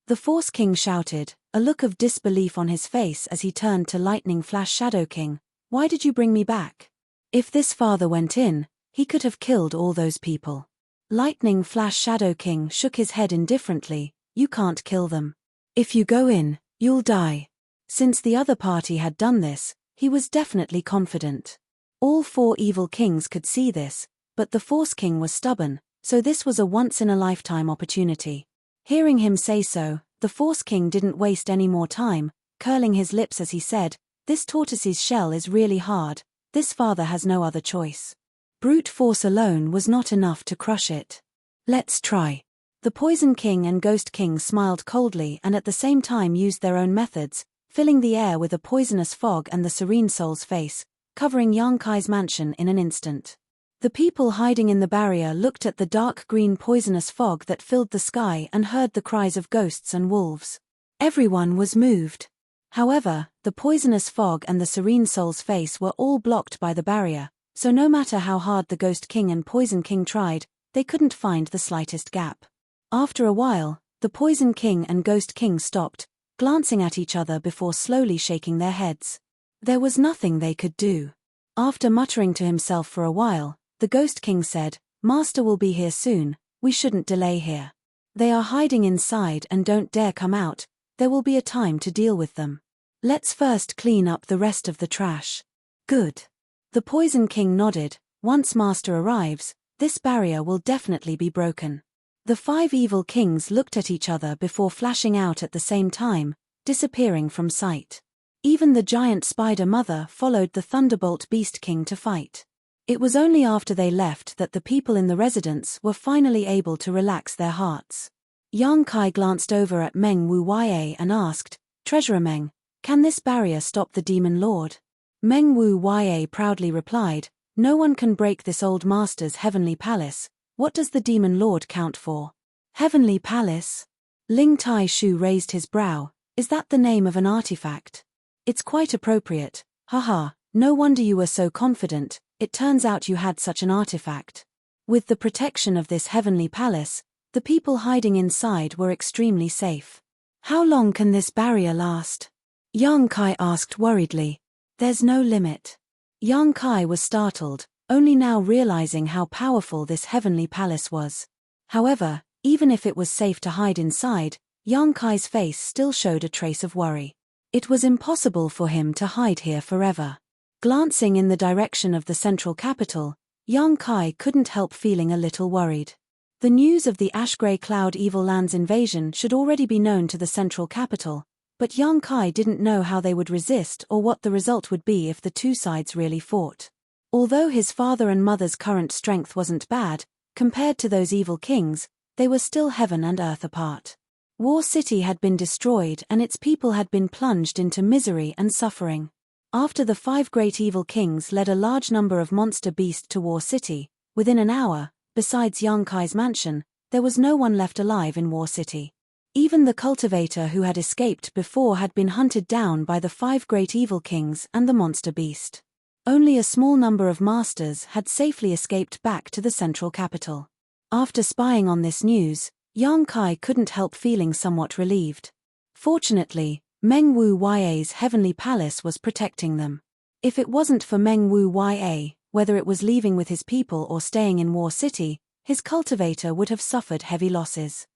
The Force King shouted, a look of disbelief on his face as he turned to Lightning Flash Shadow King. Why did you bring me back? If this father went in, he could have killed all those people. Lightning Flash Shadow King shook his head indifferently. You can't kill them. If you go in, you'll die. Since the other party had done this, he was definitely confident. All four evil kings could see this, but the Force King was stubborn, so this was a once-in-a-lifetime opportunity. Hearing him say so, the Force King didn't waste any more time, curling his lips as he said, this tortoise's shell is really hard, this father has no other choice. Brute force alone was not enough to crush it. Let's try. The Poison King and Ghost King smiled coldly and at the same time used their own methods, filling the air with a poisonous fog and the Serene Soul's face, covering Yang Kai's mansion in an instant. The people hiding in the barrier looked at the dark green poisonous fog that filled the sky and heard the cries of ghosts and wolves. Everyone was moved. However, the poisonous fog and the Serene Soul's face were all blocked by the barrier, so no matter how hard the Ghost King and Poison King tried, they couldn't find the slightest gap. After a while, the Poison King and Ghost King stopped, glancing at each other before slowly shaking their heads. There was nothing they could do. After muttering to himself for a while, the Ghost King said, Master will be here soon, we shouldn't delay here. They are hiding inside and don't dare come out, there will be a time to deal with them. Let's first clean up the rest of the trash. Good. The Poison King nodded, once Master arrives, this barrier will definitely be broken. The five evil kings looked at each other before flashing out at the same time, disappearing from sight. Even the giant spider mother followed the Thunderbolt Beast King to fight. It was only after they left that the people in the residence were finally able to relax their hearts. Yang Kai glanced over at Meng Wu Ya and asked, Treasurer Meng, can this barrier stop the Demon Lord? Meng Wu Ya proudly replied, no one can break this old master's heavenly palace. What does the Demon Lord count for? Heavenly Palace? Ling Tai Shu raised his brow. Is that the name of an artifact? It's quite appropriate. Haha, no wonder you were so confident. It turns out you had such an artifact. With the protection of this heavenly palace, the people hiding inside were extremely safe. How long can this barrier last? Yang Kai asked worriedly. There's no limit. Yang Kai was startled, only now realizing how powerful this heavenly palace was. However, even if it was safe to hide inside, Yang Kai's face still showed a trace of worry. It was impossible for him to hide here forever. Glancing in the direction of the central capital, Yang Kai couldn't help feeling a little worried. The news of the ash-grey cloud evil land's invasion should already be known to the central capital, but Yang Kai didn't know how they would resist or what the result would be if the two sides really fought. Although his father and mother's current strength wasn't bad, compared to those evil kings, they were still heaven and earth apart. War City had been destroyed and its people had been plunged into misery and suffering. After the 5 great evil kings led a large number of monster beasts to War City, within an hour, besides Yang Kai's mansion, there was no one left alive in War City. Even the cultivator who had escaped before had been hunted down by the 5 great evil kings and the monster beast. Only a small number of masters had safely escaped back to the central capital. After spying on this news, Yang Kai couldn't help feeling somewhat relieved. Fortunately, Meng Wu Ya's heavenly palace was protecting them. If it wasn't for Meng Wu Ya, whether it was leaving with his people or staying in War City, his cultivator would have suffered heavy losses.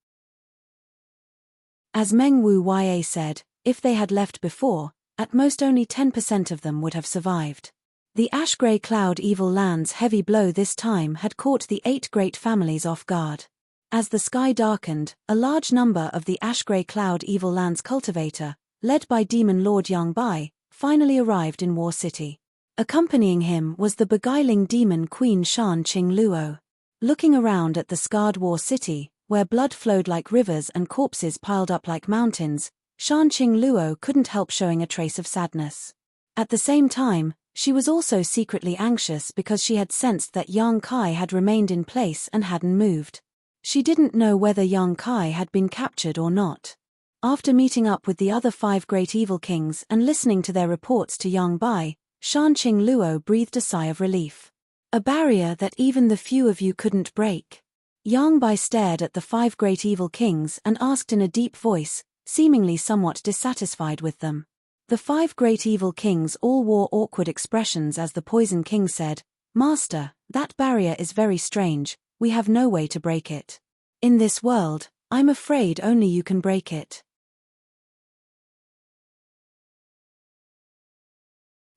As Meng Wu Ya said, if they had left before, at most only 10% of them would have survived. The ash-grey cloud evil land's heavy blow this time had caught the 8 great families off guard. As the sky darkened, a large number of the ash-grey cloud evil land's cultivator, led by Demon Lord Yang Bai, finally arrived in War City. Accompanying him was the beguiling demon queen Shan Qing Luo. Looking around at the scarred War City, where blood flowed like rivers and corpses piled up like mountains, Shan Qing Luo couldn't help showing a trace of sadness. At the same time, she was also secretly anxious because she had sensed that Yang Kai had remained in place and hadn't moved. She didn't know whether Yang Kai had been captured or not. After meeting up with the other 5 great evil kings and listening to their reports to Yang Bai, Shan Qing Luo breathed a sigh of relief. A barrier that even the few of you couldn't break. Yang Bai stared at the 5 great evil kings and asked in a deep voice, seemingly somewhat dissatisfied with them. The 5 great evil kings all wore awkward expressions as the Poison King said, "Master, that barrier is very strange, we have no way to break it. In this world, I'm afraid only you can break it."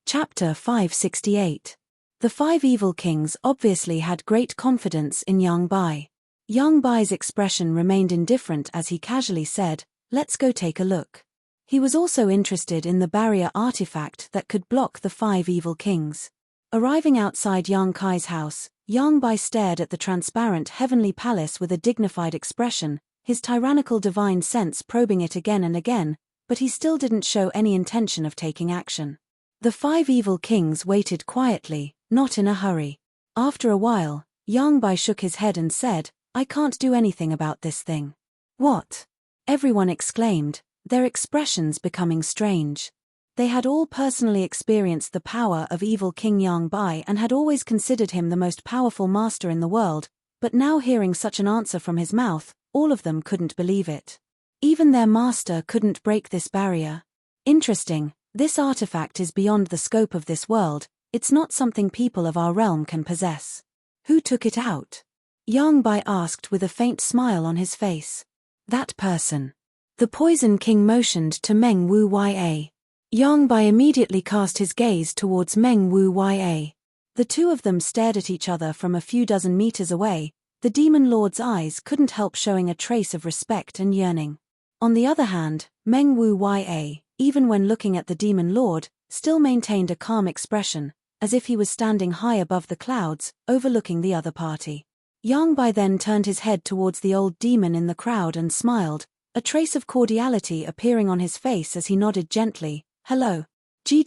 Chapter 568. The 5 evil kings obviously had great confidence in Yang Bai. Yang Bai's expression remained indifferent as he casually said, "Let's go take a look." He was also interested in the barrier artifact that could block the 5 evil kings. Arriving outside Yang Kai's house, Yang Bai stared at the transparent heavenly palace with a dignified expression, his tyrannical divine sense probing it again and again, but he still didn't show any intention of taking action. The 5 evil kings waited quietly, not in a hurry. After a while, Yang Bai shook his head and said, "I can't do anything about this thing." "What?" everyone exclaimed, their expressions becoming strange. They had all personally experienced the power of evil King Yang Bai and had always considered him the most powerful master in the world, but now hearing such an answer from his mouth, all of them couldn't believe it. Even their master couldn't break this barrier. Interesting, this artifact is beyond the scope of this world, it's not something people of our realm can possess. Who took it out? Yang Bai asked with a faint smile on his face. That person. The Poison King motioned to Meng Wu Ya. Yang Bai immediately cast his gaze towards Meng Wu Ya. The two of them stared at each other from a few dozen meters away. The Demon Lord's eyes couldn't help showing a trace of respect and yearning. On the other hand, Meng Wu Ya, even when looking at the Demon Lord, still maintained a calm expression, as if he was standing high above the clouds, overlooking the other party. Yang Bai then turned his head towards the old demon in the crowd and smiled, a trace of cordiality appearing on his face as he nodded gently, "Hello. Ji.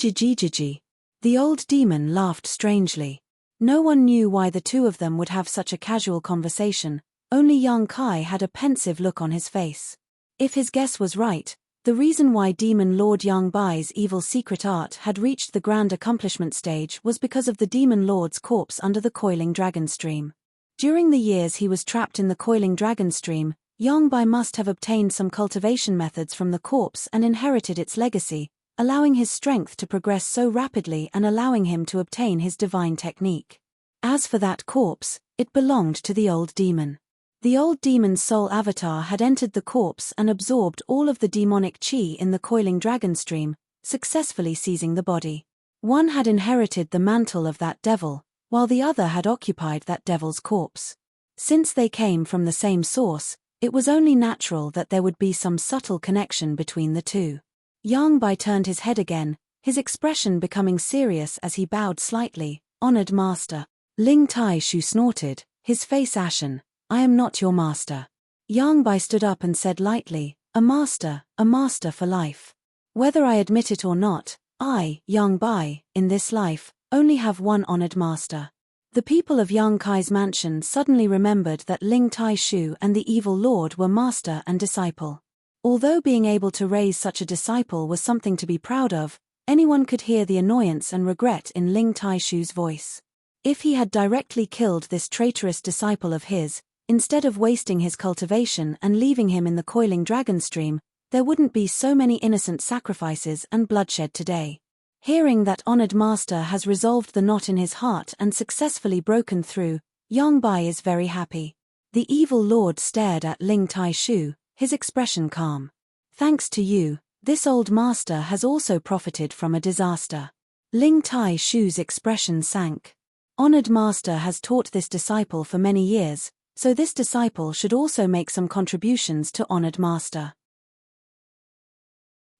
The old demon laughed strangely. No one knew why the two of them would have such a casual conversation, only Yang Kai had a pensive look on his face. If his guess was right, The reason why Demon Lord Yang Bai's evil secret art had reached the grand accomplishment stage was because of the Demon Lord's corpse under the coiling dragon stream. During the years he was trapped in the coiling dragon stream, Yang Bai must have obtained some cultivation methods from the corpse and inherited its legacy, allowing his strength to progress so rapidly and allowing him to obtain his divine technique. As for that corpse, it belonged to the old demon. The old demon's soul avatar had entered the corpse and absorbed all of the demonic chi in the coiling dragon stream, successfully seizing the body. One had inherited the mantle of that devil, while the other had occupied that devil's corpse. Since they came from the same source, it was only natural that there would be some subtle connection between the two. Yang Bai turned his head again, his expression becoming serious as he bowed slightly. "Honored master." Ling Tai Shu snorted, his face ashen. "I am not your master." Yang Bai stood up and said lightly, a master for life. "Whether I admit it or not, I, Yang Bai, in this life, only have one honored master." The people of Yang Kai's mansion suddenly remembered that Ling Tai Shu and the evil lord were master and disciple. Although being able to raise such a disciple was something to be proud of, anyone could hear the annoyance and regret in Ling Tai Shu's voice. If he had directly killed this traitorous disciple of his, instead of wasting his cultivation and leaving him in the coiling dragon stream, there wouldn't be so many innocent sacrifices and bloodshed today. Hearing that honored master has resolved the knot in his heart and successfully broken through, Yang Bai is very happy. The evil lord stared at Ling Tai Shu, his expression calm. "Thanks to you, this old master has also profited from a disaster." Ling Tai Shu's expression sank. Honored master has taught this disciple for many years, so this disciple should also make some contributions to honored master.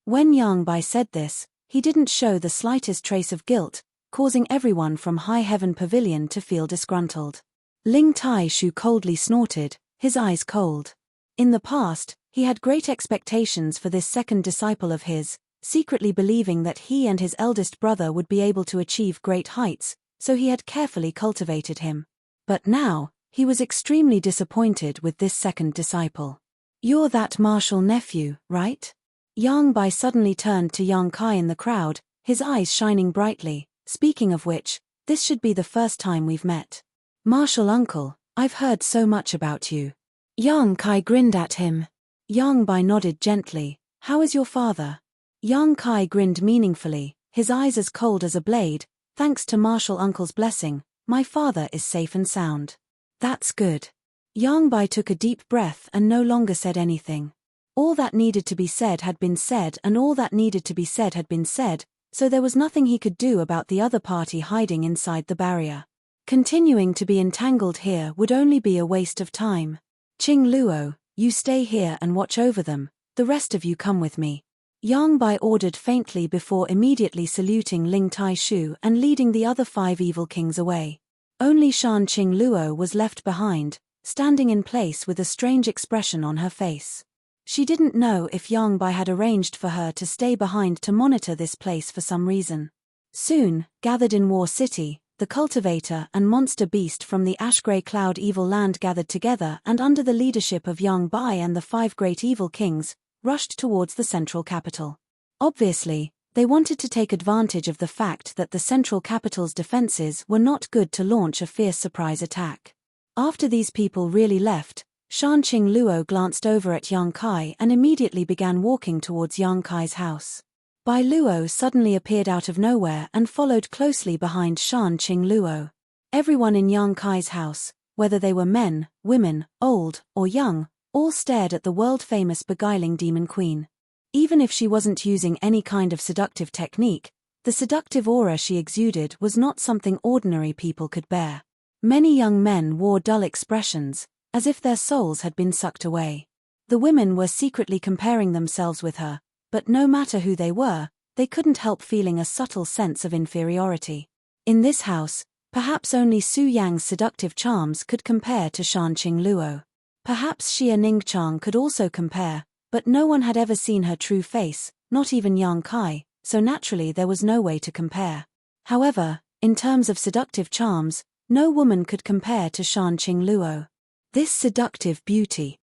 When Yang Bai said this, he didn't show the slightest trace of guilt, causing everyone from High Heaven Pavilion to feel disgruntled. Ling Tai Shu coldly snorted, his eyes cold. In the past, he had great expectations for this second disciple of his, secretly believing that he and his eldest brother would be able to achieve great heights, so he had carefully cultivated him. But now, he was extremely disappointed with this second disciple. "You're that martial nephew, right?" Yang Bai suddenly turned to Yang Kai in the crowd, his eyes shining brightly. "Speaking of which, this should be the first time we've met." "Martial uncle, I've heard so much about you." Yang Kai grinned at him. Yang Bai nodded gently. "How is your father?" Yang Kai grinned meaningfully, his eyes as cold as a blade. "Thanks to martial uncle's blessing, my father is safe and sound." "That's good." Yang Bai took a deep breath and no longer said anything. All that needed to be said had been said and all that needed to be said had been said, so there was nothing he could do about the other party hiding inside the barrier. Continuing to be entangled here would only be a waste of time. "Qing Luo, you stay here and watch over them, the rest of you come with me." Yang Bai ordered faintly before immediately saluting Ling Tai Shu and leading the other 5 evil kings away. Only Shan Qing Luo was left behind, standing in place with a strange expression on her face. She didn't know if Yang Bai had arranged for her to stay behind to monitor this place for some reason. Soon, gathered in War City, the cultivator and monster beast from the ash-grey cloud evil land gathered together and under the leadership of Yang Bai and the 5 great evil kings, rushed towards the central capital. Obviously, they wanted to take advantage of the fact that the central capital's defenses were not good to launch a fierce surprise attack. After these people really left, Shan Qing Luo glanced over at Yang Kai and immediately began walking towards Yang Kai's house. Bai Luo suddenly appeared out of nowhere and followed closely behind Shan Qing Luo. Everyone in Yang Kai's house, whether they were men, women, old, or young, all stared at the world-famous beguiling demon queen. Even if she wasn't using any kind of seductive technique, the seductive aura she exuded was not something ordinary people could bear. Many young men wore dull expressions, as if their souls had been sucked away. The women were secretly comparing themselves with her, but no matter who they were, they couldn't help feeling a subtle sense of inferiority. In this house, perhaps only Su Yang's seductive charms could compare to Shan Qing Luo. Perhaps Xia Ningchang could also compare, but no one had ever seen her true face, not even Yang Kai, so naturally there was no way to compare. However, in terms of seductive charms, no woman could compare to Shan Qing Luo. This seductive beauty.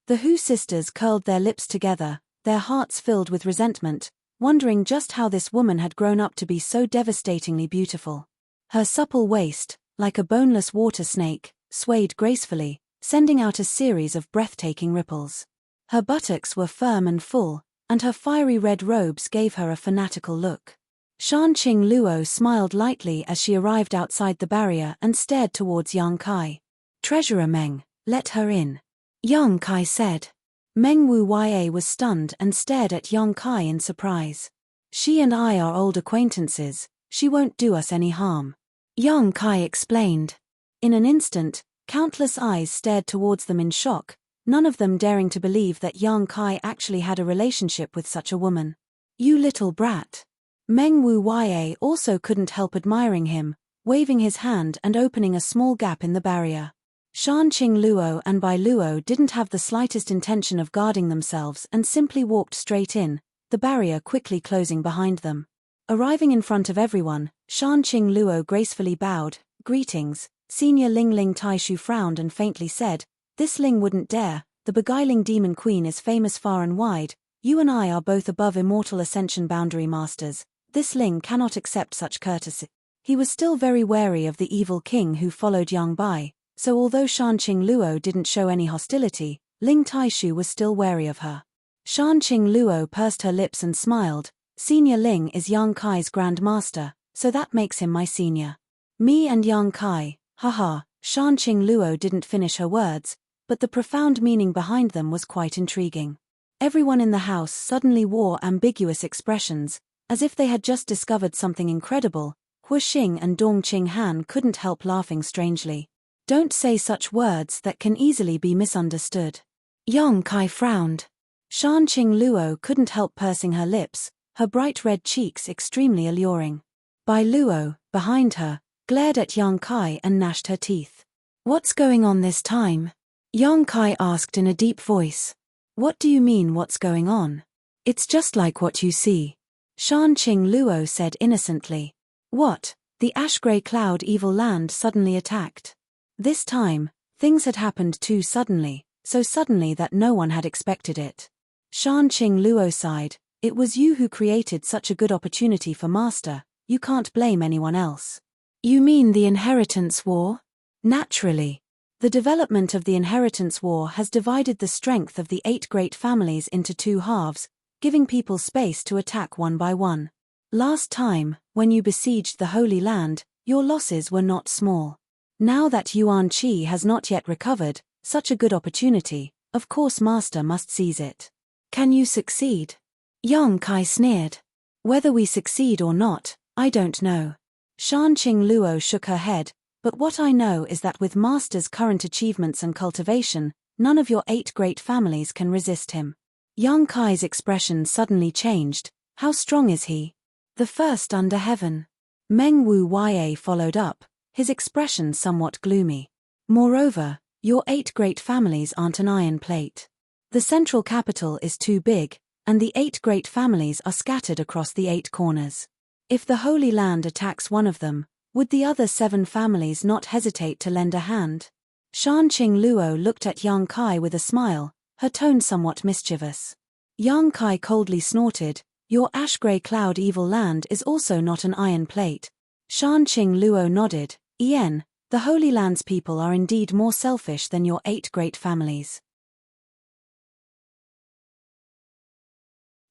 The Hu sisters curled their lips together, their hearts filled with resentment, wondering just how this woman had grown up to be so devastatingly beautiful. Her supple waist, like a boneless water snake, swayed gracefully, sending out a series of breathtaking ripples. Her buttocks were firm and full, and her fiery red robes gave her a fanatical look. Shan-Qing Luo smiled lightly as she arrived outside the barrier and stared towards Yang Kai. "Treasurer Meng, let her in," Yang Kai said. Meng Wu Ya was stunned and stared at Yang Kai in surprise. "She and I are old acquaintances, she won't do us any harm," Yang Kai explained. In an instant, countless eyes stared towards them in shock, none of them daring to believe that Yang Kai actually had a relationship with such a woman. "You little brat." Meng Wu Ya also couldn't help admiring him, waving his hand and opening a small gap in the barrier. Shan-Qing Luo and Bai Luo didn't have the slightest intention of guarding themselves and simply walked straight in, the barrier quickly closing behind them. Arriving in front of everyone, Shan-Qing Luo gracefully bowed. "Greetings." Senior Ling Taishu frowned and faintly said, "This Ling wouldn't dare, the beguiling demon queen is famous far and wide, you and I are both above immortal ascension boundary masters, this Ling cannot accept such courtesy." He was still very wary of the evil king who followed Yang Bai, so although Shan-Qing Luo didn't show any hostility, Ling Taishu was still wary of her. Shan-Qing Luo pursed her lips and smiled. "Senior Ling is Yang Kai's Grand Master, so that makes him my senior." "Me and Yang Kai, haha." Shan-Qing Luo didn't finish her words, but the profound meaning behind them was quite intriguing. Everyone in the house suddenly wore ambiguous expressions, as if they had just discovered something incredible. Hu Xing and Dong Qing Han couldn't help laughing strangely. "Don't say such words that can easily be misunderstood." Yang Kai frowned. Shan-Qing Luo couldn't help pursing her lips, her bright red cheeks extremely alluring. Bai Luo, behind her, glared at Yang Kai and gnashed her teeth. "What's going on this time?" Yang Kai asked in a deep voice. "What do you mean what's going on? It's just like what you see," Shan-Qing Luo said innocently. "What?" The ash-grey cloud evil land suddenly attacked. This time, things had happened too suddenly, so suddenly that no one had expected it. Shan-Qing Luo sighed. "It was you who created such a good opportunity for Master, you can't blame anyone else." "You mean the inheritance war?" "Naturally. The development of the inheritance war has divided the strength of the 8 great families into 2 halves, giving people space to attack one by one. Last time, when you besieged the Holy Land, your losses were not small. Now that Yuan Qi has not yet recovered, such a good opportunity, of course Master must seize it." "Can you succeed?" Yang Kai sneered. "Whether we succeed or not, I don't know." Shan-Qing Luo shook her head, "But what I know is that with Master's current achievements and cultivation, none of your 8 great families can resist him." Yang Kai's expression suddenly changed. "How strong is he?" "The first under heaven." Meng Wu Ya followed up, his expression somewhat gloomy. "Moreover, your 8 great families aren't an iron plate. The central capital is too big, and the 8 great families are scattered across the 8 corners. If the Holy Land attacks one of them, would the other 7 families not hesitate to lend a hand?" Shan-Qing Luo looked at Yang Kai with a smile, her tone somewhat mischievous. Yang Kai coldly snorted. "Your ash-grey cloud evil land is also not an iron plate." Shan-Qing Luo nodded. "Yen, the Holy Land's people are indeed more selfish than your 8 great families.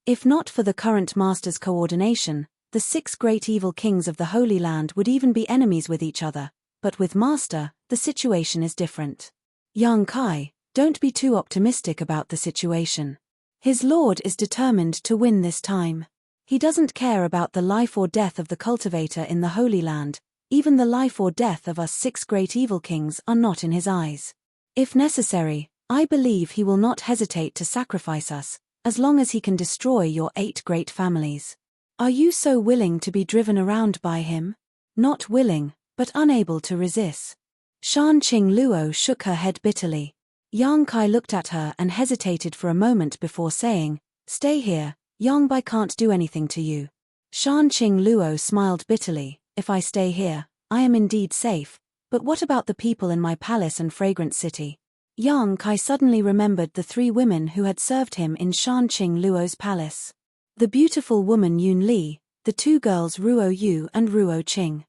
If not for the current Master's coordination, the 6 great evil kings of the Holy Land would even be enemies with each other, but with Master, the situation is different. Yang Kai, don't be too optimistic about the situation. His lord is determined to win this time. He doesn't care about the life or death of the cultivator in the Holy Land, even the life or death of us 6 great evil kings are not in his eyes. If necessary, I believe he will not hesitate to sacrifice us, as long as he can destroy your 8 great families. Are you so willing to be driven around by him?" "Not willing, but unable to resist." Shan-Qing Luo shook her head bitterly. Yang Kai looked at her and hesitated for a moment before saying, "Stay here, Yang Bai can't do anything to you." Shan-Qing Luo smiled bitterly. "If I stay here, I am indeed safe, but what about the people in my palace and fragrant city? Yang Kai suddenly remembered the 3 women who had served him in Shanqing Luo's palace. The beautiful woman Yun Li, the 2 girls Ruo Yu and Ruo Qing.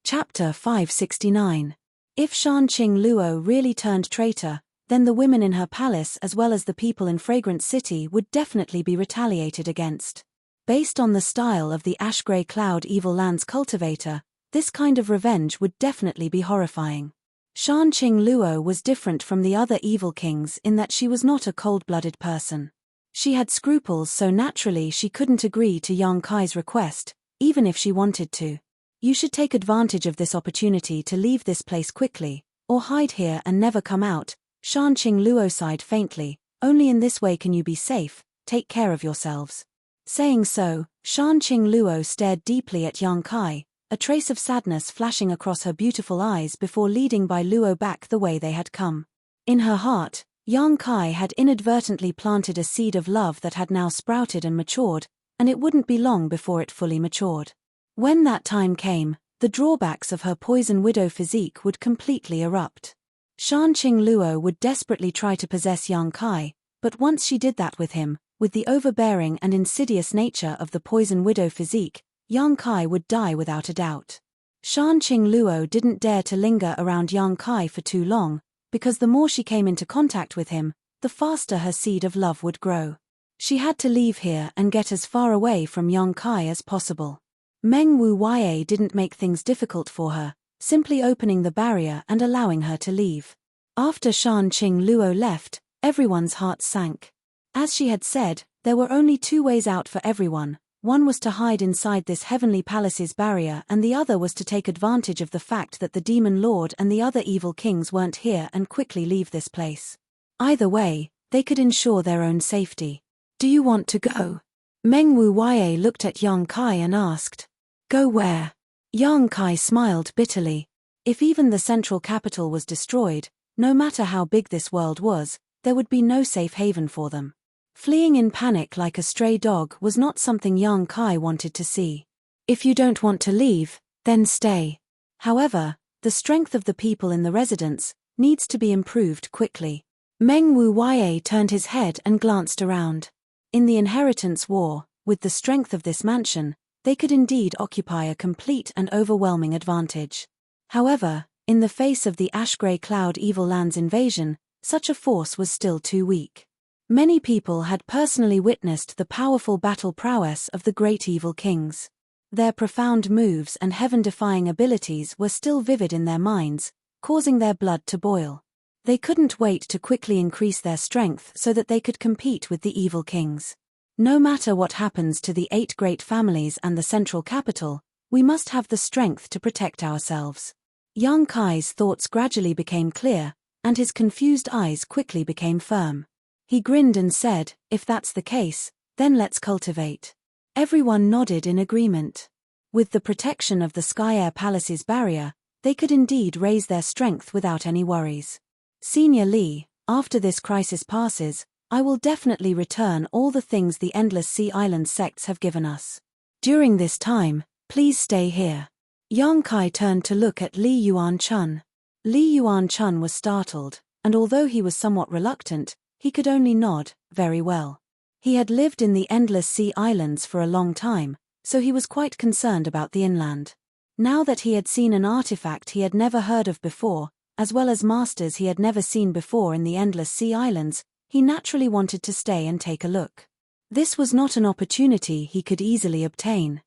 Chapter 569. If Shanqing Luo really turned traitor, then the women in her palace as well as the people in Fragrant City would definitely be retaliated against. Based on the style of the ash-grey cloud evil land's cultivator, this kind of revenge would definitely be horrifying. Shanqing Luo was different from the other evil kings in that she was not a cold-blooded person. She had scruples, so naturally she couldn't agree to Yang Kai's request, even if she wanted to. You should take advantage of this opportunity to leave this place quickly, or hide here and never come out, Shanqing Luo sighed faintly. Only in this way can you be safe, take care of yourselves. Saying so, Shanqing Luo stared deeply at Yang Kai, a trace of sadness flashing across her beautiful eyes before leading Bai Luo back the way they had come. In her heart, Yang Kai had inadvertently planted a seed of love that had now sprouted and matured, and it wouldn't be long before it fully matured. When that time came, the drawbacks of her poison widow physique would completely erupt. Shanqing Luo would desperately try to possess Yang Kai, but once she did that with him, with the overbearing and insidious nature of the poison widow physique, Yang Kai would die without a doubt. Shanqing Luo didn't dare to linger around Yang Kai for too long, because the more she came into contact with him, the faster her seed of love would grow. She had to leave here and get as far away from Yang Kai as possible. Meng Wu Yue didn't make things difficult for her, simply opening the barrier and allowing her to leave. After Shanqing Luo left, everyone's hearts sank. As she had said, there were only 2 ways out for everyone. One was to hide inside this heavenly palace's barrier, and the other was to take advantage of the fact that the Demon Lord and the other evil kings weren't here and quickly leave this place. Either way, they could ensure their own safety. Do you want to go? Meng Wu Yue looked at Yang Kai and asked. Go where? Yang Kai smiled bitterly. If even the central capital was destroyed, no matter how big this world was, there would be no safe haven for them. Fleeing in panic like a stray dog was not something Yang Kai wanted to see. If you don't want to leave, then stay. However, the strength of the people in the residence needs to be improved quickly. Meng Wu Yue turned his head and glanced around. In the inheritance war, with the strength of this mansion, they could indeed occupy a complete and overwhelming advantage. However, in the face of the ash-grey cloud evil land's invasion, such a force was still too weak. Many people had personally witnessed the powerful battle prowess of the great evil kings. Their profound moves and heaven-defying abilities were still vivid in their minds, causing their blood to boil. They couldn't wait to quickly increase their strength so that they could compete with the evil kings. No matter what happens to the 8 great families and the central capital, we must have the strength to protect ourselves. Yang Kai's thoughts gradually became clear, and his confused eyes quickly became firm. He grinned and said, if that's the case, then let's cultivate. Everyone nodded in agreement. With the protection of the Sky Air Palace's barrier, they could indeed raise their strength without any worries. Senior Li, after this crisis passes, I will definitely return all the things the Endless Sea Island sects have given us. During this time, please stay here. Yang Kai turned to look at Li Yuan-chun. Li Yuan-chun was startled, and although he was somewhat reluctant, he could only nod, very well. He had lived in the Endless Sea Islands for a long time, so he was quite concerned about the inland. Now that he had seen an artifact he had never heard of before, as well as masters he had never seen before in the Endless Sea Islands, he naturally wanted to stay and take a look. This was not an opportunity he could easily obtain.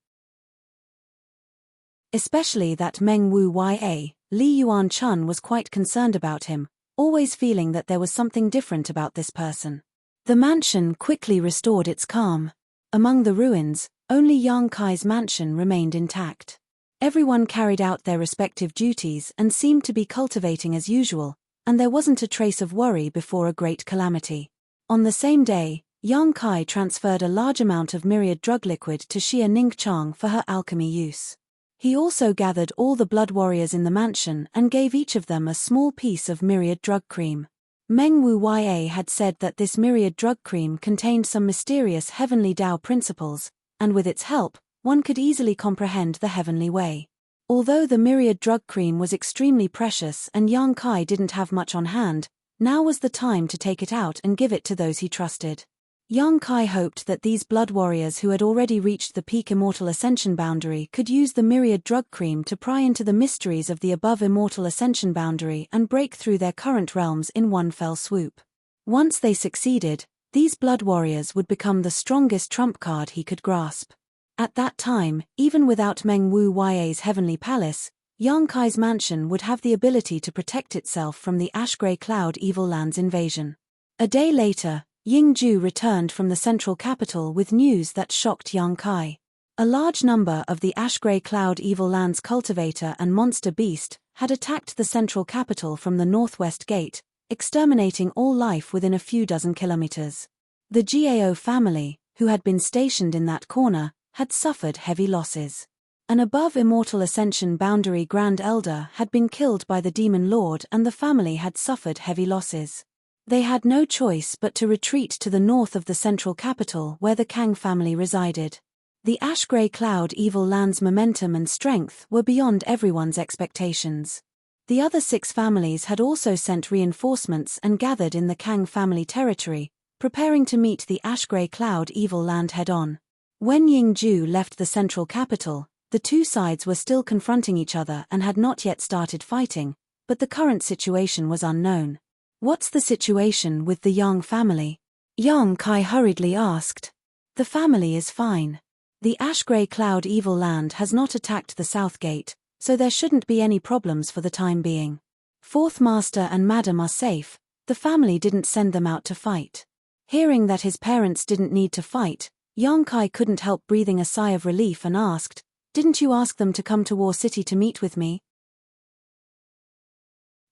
Especially that Meng Wu Yue, Li Yuan-chun was quite concerned about him, always feeling that there was something different about this person. The mansion quickly restored its calm. Among the ruins, only Yang Kai's mansion remained intact. Everyone carried out their respective duties and seemed to be cultivating as usual, and there wasn't a trace of worry before a great calamity. On the same day, Yang Kai transferred a large amount of myriad drug liquid to Xia Ningchang for her alchemy use. He also gathered all the blood warriors in the mansion and gave each of them a small piece of myriad drug cream. Meng Wu Yue had said that this myriad drug cream contained some mysterious heavenly Tao principles, and with its help, one could easily comprehend the heavenly way. Although the myriad drug cream was extremely precious and Yang Kai didn't have much on hand, now was the time to take it out and give it to those he trusted. Yang Kai hoped that these blood warriors who had already reached the peak immortal ascension boundary could use the myriad drug cream to pry into the mysteries of the above immortal ascension boundary and break through their current realms in one fell swoop. Once they succeeded, these blood warriors would become the strongest trump card he could grasp. At that time, even without Meng Wu Ya's heavenly palace, Yang Kai's mansion would have the ability to protect itself from the ash-grey cloud evil land's invasion. A day later, Ying Ju returned from the central capital with news that shocked Yang Kai. A large number of the ash-grey cloud evil land's cultivator and monster beast had attacked the central capital from the northwest gate, exterminating all life within a few dozen kilometers. The Gao family, who had been stationed in that corner, had suffered heavy losses. An above immortal ascension boundary Grand Elder had been killed by the Demon Lord and the family had suffered heavy losses. They had no choice but to retreat to the north of the central capital where the Kang family resided. The ash-grey cloud evil land's momentum and strength were beyond everyone's expectations. The other 6 families had also sent reinforcements and gathered in the Kang family territory, preparing to meet the ash-grey cloud evil land head-on. When Ying Ju left the central capital, the two sides were still confronting each other and had not yet started fighting, but the current situation was unknown. "What's the situation with the Yang family?" Yang Kai hurriedly asked. "The family is fine. The ash-grey cloud evil land has not attacked the south gate, so there shouldn't be any problems for the time being. Fourth Master and Madam are safe, the family didn't send them out to fight." Hearing that his parents didn't need to fight, Yang Kai couldn't help breathing a sigh of relief and asked, "Didn't you ask them to come to War City to meet with me?"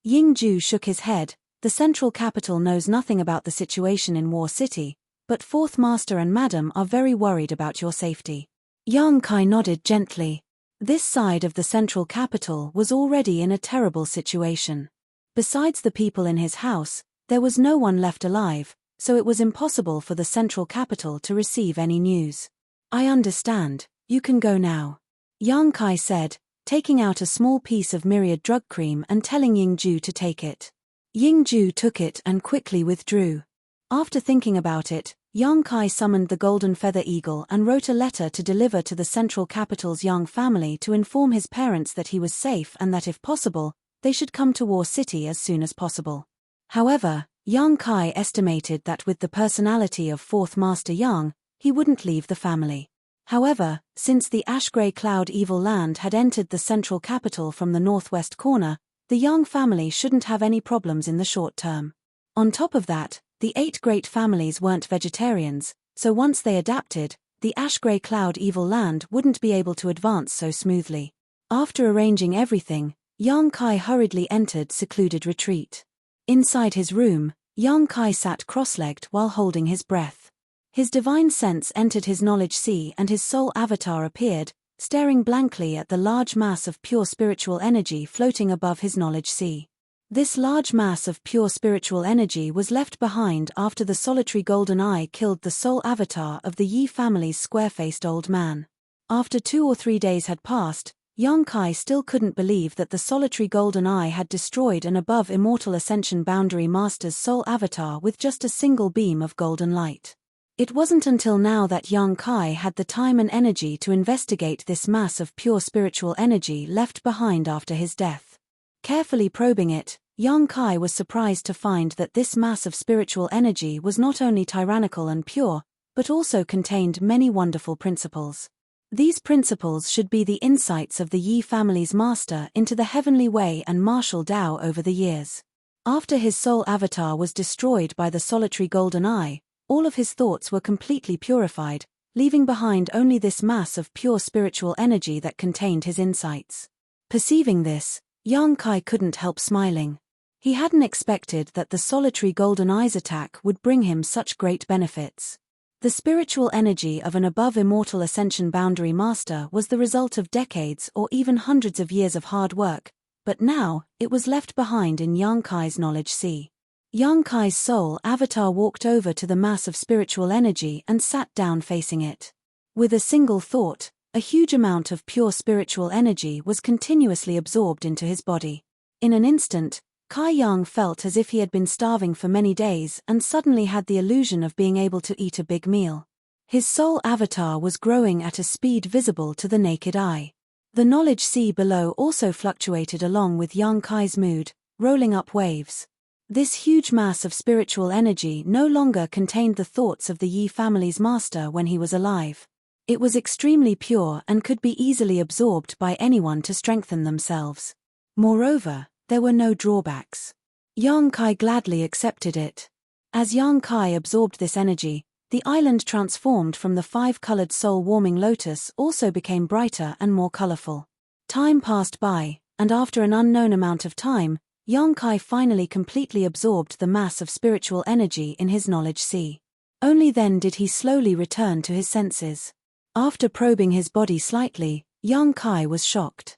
Ying Ju shook his head. "The central capital knows nothing about the situation in War City, but Fourth Master and Madam are very worried about your safety." Yang Kai nodded gently. This side of the central capital was already in a terrible situation. Besides the people in his house, there was no one left alive, so it was impossible for the central capital to receive any news. "I understand, you can go now," Yang Kai said, taking out a small piece of myriad drug cream and telling Ying Ju to take it. Ying Ju took it and quickly withdrew. After thinking about it, Yang Kai summoned the Golden Feather Eagle and wrote a letter to deliver to the central capital's Yang family to inform his parents that he was safe and that if possible, they should come to War City as soon as possible. However, Yang Kai estimated that with the personality of Fourth Master Yang, he wouldn't leave the family. However, since the ash-grey cloud evil land had entered the central capital from the northwest corner, the Yang family shouldn't have any problems in the short term. On top of that, the 8 great families weren't vegetarians, so once they adapted, the ash-grey cloud evil land wouldn't be able to advance so smoothly. After arranging everything, Yang Kai hurriedly entered secluded retreat. Inside his room, Yang Kai sat cross-legged while holding his breath. His divine sense entered his knowledge sea and his soul avatar appeared, staring blankly at the large mass of pure spiritual energy floating above his knowledge sea. This large mass of pure spiritual energy was left behind after the solitary golden eye killed the soul avatar of the Yi family's square-faced old man. After 2 or 3 days had passed, Yang Kai still couldn't believe that the solitary golden eye had destroyed an above immortal ascension boundary master's soul avatar with just a single beam of golden light. It wasn't until now that Yang Kai had the time and energy to investigate this mass of pure spiritual energy left behind after his death. Carefully probing it, Yang Kai was surprised to find that this mass of spiritual energy was not only tyrannical and pure, but also contained many wonderful principles. These principles should be the insights of the Yi family's master into the heavenly way and martial Tao over the years. After his soul avatar was destroyed by the solitary golden eye, all of his thoughts were completely purified, leaving behind only this mass of pure spiritual energy that contained his insights. Perceiving this, Yang Kai couldn't help smiling. He hadn't expected that the solitary golden eye's attack would bring him such great benefits. The spiritual energy of an above immortal ascension boundary master was the result of decades or even hundreds of years of hard work, but now, it was left behind in Yang Kai's knowledge sea. Yang Kai's soul avatar walked over to the mass of spiritual energy and sat down facing it. With a single thought, A huge amount of pure spiritual energy was continuously absorbed into his body. In an instant, Kai Yang felt as if he had been starving for many days and suddenly had the illusion of being able to eat a big meal. His soul avatar was growing at a speed visible to the naked eye. The knowledge sea below also fluctuated along with Yang Kai's mood, rolling up waves. This huge mass of spiritual energy no longer contained the thoughts of the Yi family's master when he was alive. It was extremely pure and could be easily absorbed by anyone to strengthen themselves. Moreover, there were no drawbacks. Yang Kai gladly accepted it. As Yang Kai absorbed this energy, the island transformed from the 5-colored soul-warming lotus also became brighter and more colorful. Time passed by, and after an unknown amount of time, Yang Kai finally completely absorbed the mass of spiritual energy in his knowledge sea. Only then did he slowly return to his senses. After probing his body slightly, Yang Kai was shocked.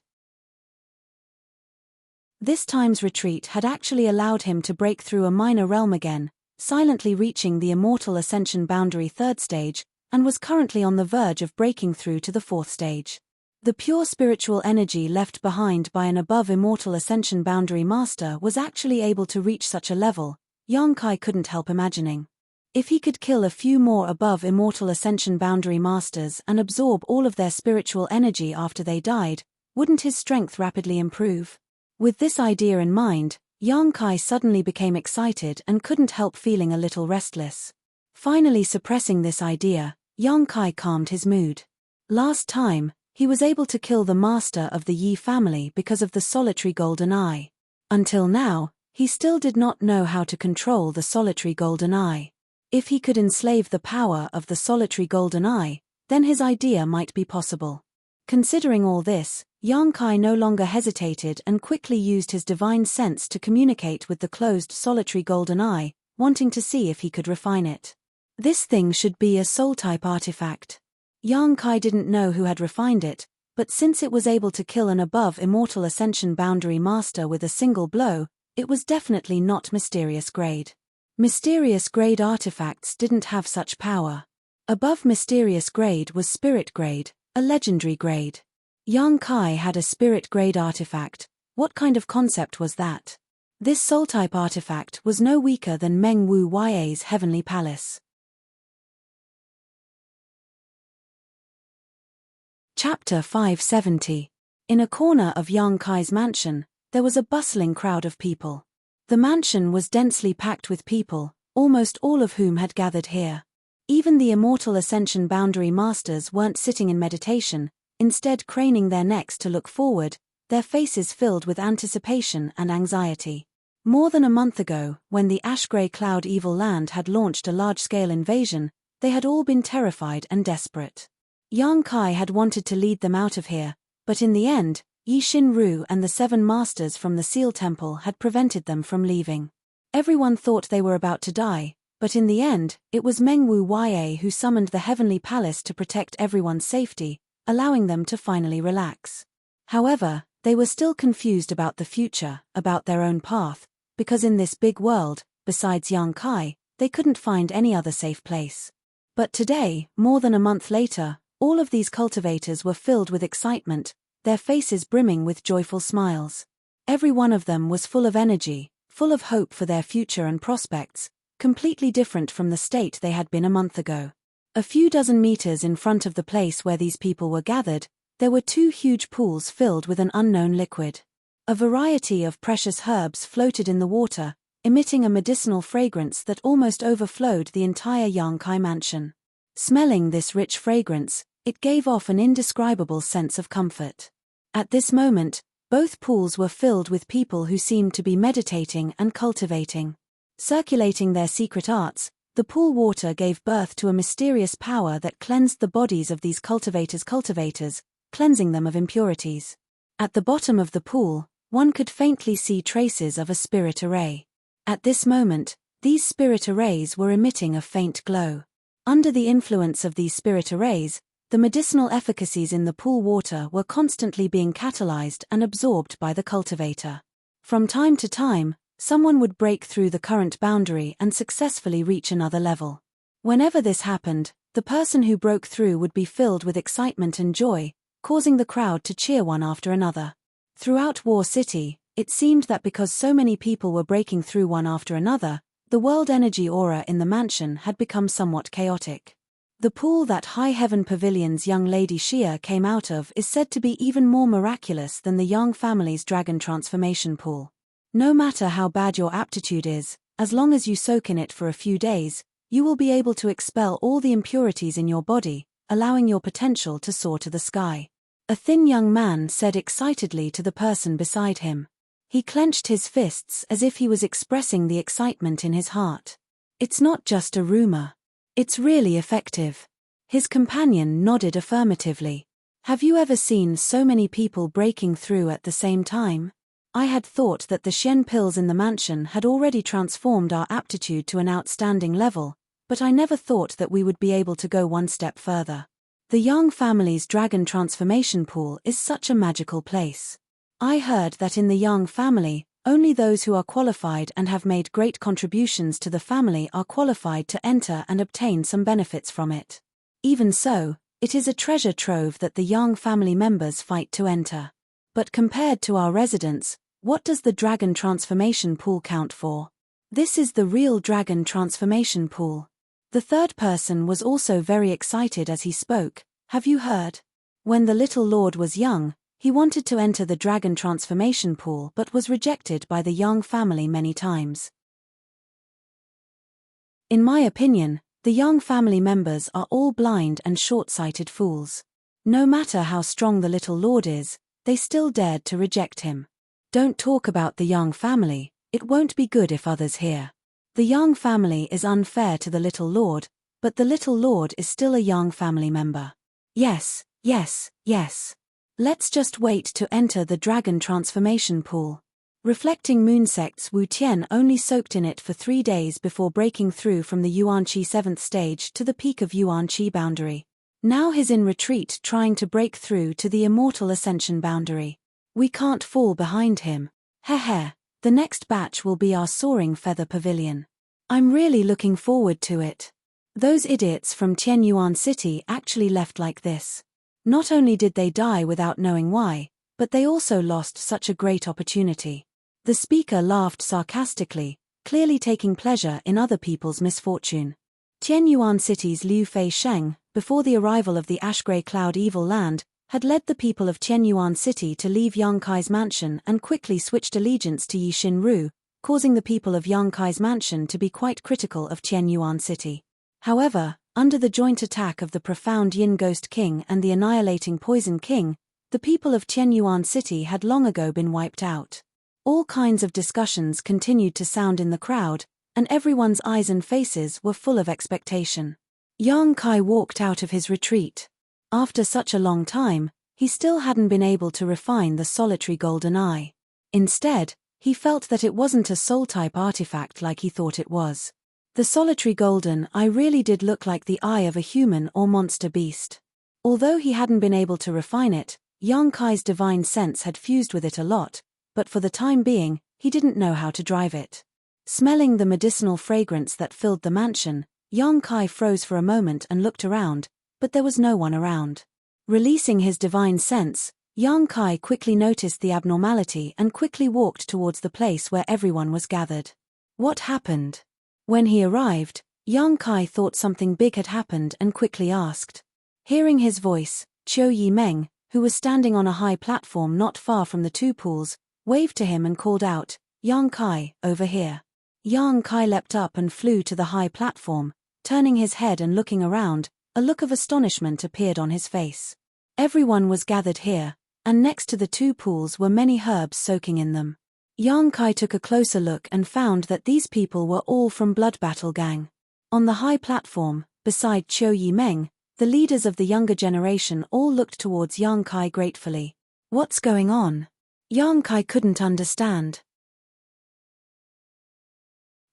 This time's retreat had actually allowed him to break through a minor realm again, silently reaching the immortal ascension boundary 3rd stage, and was currently on the verge of breaking through to the 4th stage. The pure spiritual energy left behind by an above immortal ascension boundary master was actually able to reach such a level, Yang Kai couldn't help imagining. If he could kill a few more above immortal ascension boundary masters and absorb all of their spiritual energy after they died, wouldn't his strength rapidly improve? With this idea in mind, Yang Kai suddenly became excited and couldn't help feeling a little restless. Finally suppressing this idea, Yang Kai calmed his mood. Last time, he was able to kill the master of the Yi family because of the solitary golden eye. Until now, he still did not know how to control the solitary golden eye. If he could enslave the power of the solitary golden eye, then his idea might be possible. Considering all this, Yang Kai no longer hesitated and quickly used his divine sense to communicate with the closed solitary golden eye, wanting to see if he could refine it. This thing should be a soul-type artifact. Yang Kai didn't know who had refined it, but since it was able to kill an above immortal ascension boundary master with a single blow, it was definitely not mysterious grade. Mysterious grade artifacts didn't have such power. Above mysterious grade was spirit grade, a legendary grade. Yang Kai had a spirit grade artifact. What kind of concept was that? This soul-type artifact was no weaker than Meng Wu Ya's heavenly palace. Chapter 570. In a corner of Yang Kai's mansion, there was a bustling crowd of people. The mansion was densely packed with people, almost all of whom had gathered here. Even the immortal ascension boundary masters weren't sitting in meditation, instead craning their necks to look forward, their faces filled with anticipation and anxiety. More than a month ago, when the ash-grey cloud evil land had launched a large-scale invasion, they had all been terrified and desperate. Yang Kai had wanted to lead them out of here, but in the end, Yi Shinru and the 7 masters from the Seal Temple had prevented them from leaving. Everyone thought they were about to die, but in the end, it was Meng Wu Ya who summoned the Heavenly Palace to protect everyone's safety, allowing them to finally relax. However, they were still confused about the future, about their own path, because in this big world, besides Yang Kai, they couldn't find any other safe place. But today, more than a month later, all of these cultivators were filled with excitement, their faces brimming with joyful smiles. Every one of them was full of energy, full of hope for their future and prospects, completely different from the state they had been a month ago. A few dozen meters in front of the place where these people were gathered, there were 2 huge pools filled with an unknown liquid. A variety of precious herbs floated in the water, emitting a medicinal fragrance that almost overflowed the entire Yang Kai mansion. Smelling this rich fragrance, it gave off an indescribable sense of comfort. At this moment, both pools were filled with people who seemed to be meditating and cultivating. Circulating their secret arts, the pool water gave birth to a mysterious power that cleansed the bodies of these cultivators, cleansing them of impurities. At the bottom of the pool, one could faintly see traces of a spirit array. At this moment, these spirit arrays were emitting a faint glow. Under the influence of these spirit arrays, the medicinal efficacies in the pool water were constantly being catalyzed and absorbed by the cultivator. From time to time, someone would break through the current boundary and successfully reach another level. Whenever this happened, The person who broke through would be filled with excitement and joy, causing the crowd to cheer one after another. Throughout War City, it seemed that because so many people were breaking through one after another, the world energy aura in the mansion had become somewhat chaotic. The pool that High Heaven Pavilion's young lady Shia came out of is said to be even more miraculous than the Young family's dragon transformation pool. No matter how bad your aptitude is, as long as you soak in it for a few days, you will be able to expel all the impurities in your body, allowing your potential to soar to the sky. A thin young man said excitedly to the person beside him. He clenched his fists as if he was expressing the excitement in his heart. It's not just a rumor. It's really effective. His companion nodded affirmatively. Have you ever seen so many people breaking through at the same time? I had thought that the Xian pills in the mansion had already transformed our aptitude to an outstanding level, but I never thought that we would be able to go one step further. The Yang family's dragon transformation pool is such a magical place. I heard that in the Yang family, only those who are qualified and have made great contributions to the family are qualified to enter and obtain some benefits from it. Even so, it is a treasure trove that the Yang family members fight to enter. But compared to our residents, what does the dragon transformation pool count for? This is the real dragon transformation pool. The third person was also very excited as he spoke. Have you heard? When the little lord was young, he wanted to enter the dragon transformation pool but was rejected by the Yang family many times. In my opinion, the Yang family members are all blind and short-sighted fools. No matter how strong the little lord is, they still dared to reject him. Don't talk about the Yang family, it won't be good if others hear. The Yang family is unfair to the little lord, but the little lord is still a Yang family member. Yes, yes, yes. Let's just wait to enter the dragon transformation pool. Reflecting moon sects, Wu Tian only soaked in it for 3 days before breaking through from the Yuan-Chi 7th stage to the peak of Yuan-Chi boundary. Now he's in retreat trying to break through to the immortal ascension boundary. We can't fall behind him. Heh. The next batch will be our soaring feather pavilion. I'm really looking forward to it. Those idiots from Tianyuan City actually left like this. Not only did they die without knowing why, but they also lost such a great opportunity. The speaker laughed sarcastically, clearly taking pleasure in other people's misfortune. Tianyuan City's Liu Fei Sheng, before the arrival of the ash-grey cloud evil land, had led the people of Tianyuan City to leave Yang Kai's mansion and quickly switched allegiance to Yi Xinru, causing the people of Yang Kai's mansion to be quite critical of Tianyuan City. However, under the joint attack of the profound Yin Ghost King and the annihilating Poison King, the people of Tianyuan City had long ago been wiped out. All kinds of discussions continued to sound in the crowd, and everyone's eyes and faces were full of expectation. Yang Kai walked out of his retreat. After such a long time, he still hadn't been able to refine the solitary golden eye. Instead, he felt that it wasn't a soul-type artifact like he thought it was. The solitary golden eye really did look like the eye of a human or monster beast. Although he hadn't been able to refine it, Yang Kai's divine sense had fused with it a lot, but for the time being, he didn't know how to drive it. Smelling the medicinal fragrance that filled the mansion, Yang Kai froze for a moment and looked around, but there was no one around. Releasing his divine sense, Yang Kai quickly noticed the abnormality and quickly walked towards the place where everyone was gathered. What happened? When he arrived, Yang Kai thought something big had happened and quickly asked. Hearing his voice, Qiu Yimeng, who was standing on a high platform not far from the two pools, waved to him and called out, Yang Kai, over here. Yang Kai leapt up and flew to the high platform, turning his head and looking around. A look of astonishment appeared on his face. Everyone was gathered here, and next to the two pools were many herbs soaking in them. Yang Kai took a closer look and found that these people were all from Blood Battle Gang. On the high platform, beside Qiu Yimeng, the leaders of the younger generation all looked towards Yang Kai gratefully. What's going on? Yang Kai couldn't understand.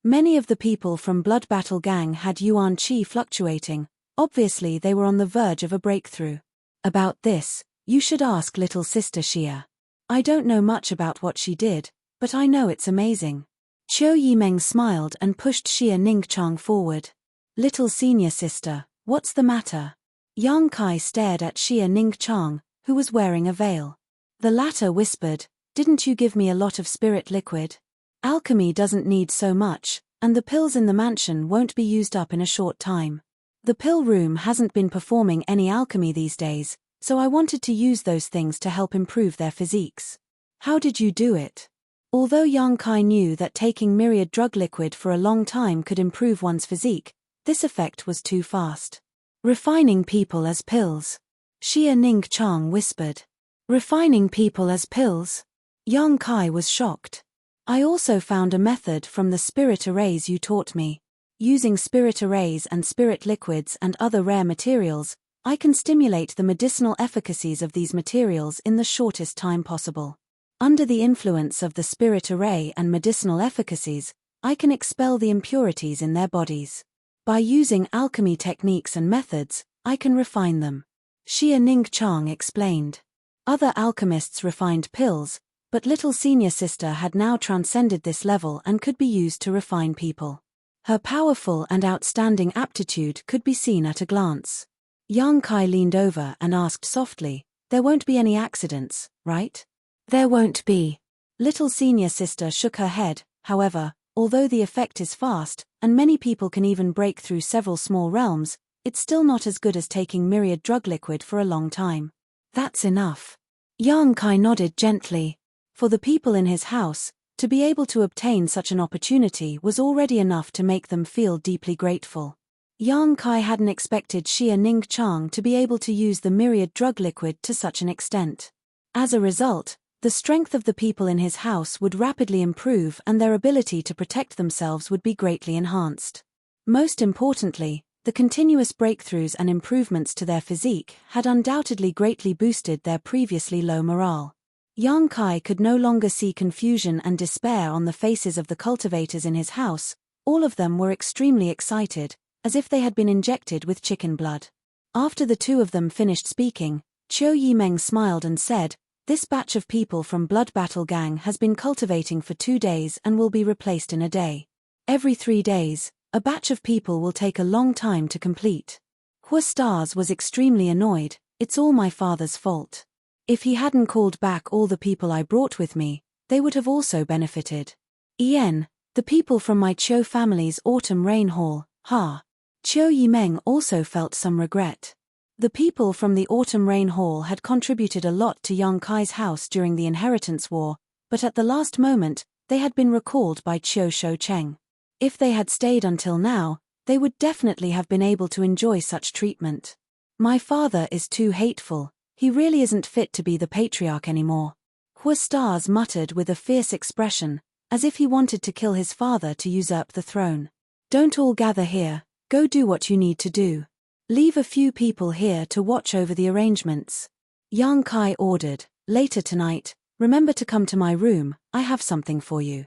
Many of the people from Blood Battle Gang had Yuan Qi fluctuating. Obviously they were on the verge of a breakthrough. About this, you should ask little sister Xia. I don't know much about what she did, but I know it's amazing. Qiu Yimeng smiled and pushed Xia Ningchang forward. Little senior sister, What's the matter? Yang Kai stared at Xia Ningchang, who was wearing a veil. The latter whispered, "Didn't you give me a lot of spirit liquid? Alchemy doesn't need so much, and the pills in the mansion won't be used up in a short time. The pill room hasn't been performing any alchemy these days, so I wanted to use those things to help improve their physiques." "How did you do it?" Although Yang Kai knew that taking myriad drug liquid for a long time could improve one's physique, this effect was too fast. "Refining people as pills," Xia Ningchang whispered. "Refining people as pills?" Yang Kai was shocked. "I also found a method from the spirit arrays you taught me. Using spirit arrays and spirit liquids and other rare materials, I can stimulate the medicinal efficacies of these materials in the shortest time possible. Under the influence of the spirit array and medicinal efficacies, I can expel the impurities in their bodies. By using alchemy techniques and methods, I can refine them," Xia Ningchang explained. Other alchemists refined pills, but little senior sister had now transcended this level and could be used to refine people. Her powerful and outstanding aptitude could be seen at a glance. Yang Kai leaned over and asked softly, "There won't be any accidents, right?" "There won't be." Little senior sister shook her head. "However, although the effect is fast, and many people can even break through several small realms, it's still not as good as taking myriad drug liquid for a long time." "That's enough." Yang Kai nodded gently. For the people in his house, to be able to obtain such an opportunity was already enough to make them feel deeply grateful. Yang Kai hadn't expected Xia Ningchang to be able to use the myriad drug liquid to such an extent. As a result, the strength of the people in his house would rapidly improve and their ability to protect themselves would be greatly enhanced. Most importantly, the continuous breakthroughs and improvements to their physique had undoubtedly greatly boosted their previously low morale. Yang Kai could no longer see confusion and despair on the faces of the cultivators in his house. All of them were extremely excited, as if they had been injected with chicken blood. After the two of them finished speaking, Qiu Yimeng smiled and said, "This batch of people from Blood Battle Gang has been cultivating for 2 days and will be replaced in a day. Every 3 days, a batch of people will take a long time to complete." Hua Stars was extremely annoyed. "It's all my father's fault. If he hadn't called back all the people I brought with me, they would have also benefited. The people from my Qiu family's autumn rain hall, Qiu Yimeng also felt some regret. The people from the autumn rain hall had contributed a lot to Yang Kai's house during the inheritance war, but at the last moment, they had been recalled by Qiu Shoucheng. If they had stayed until now, they would definitely have been able to enjoy such treatment. My father is too hateful. He really isn't fit to be the patriarch anymore. Hua Stars muttered with a fierce expression, as if he wanted to kill his father to usurp the throne. "Don't all gather here, go do what you need to do. Leave a few people here to watch over the arrangements." Yang Kai ordered, "Later tonight, remember to come to my room, I have something for you."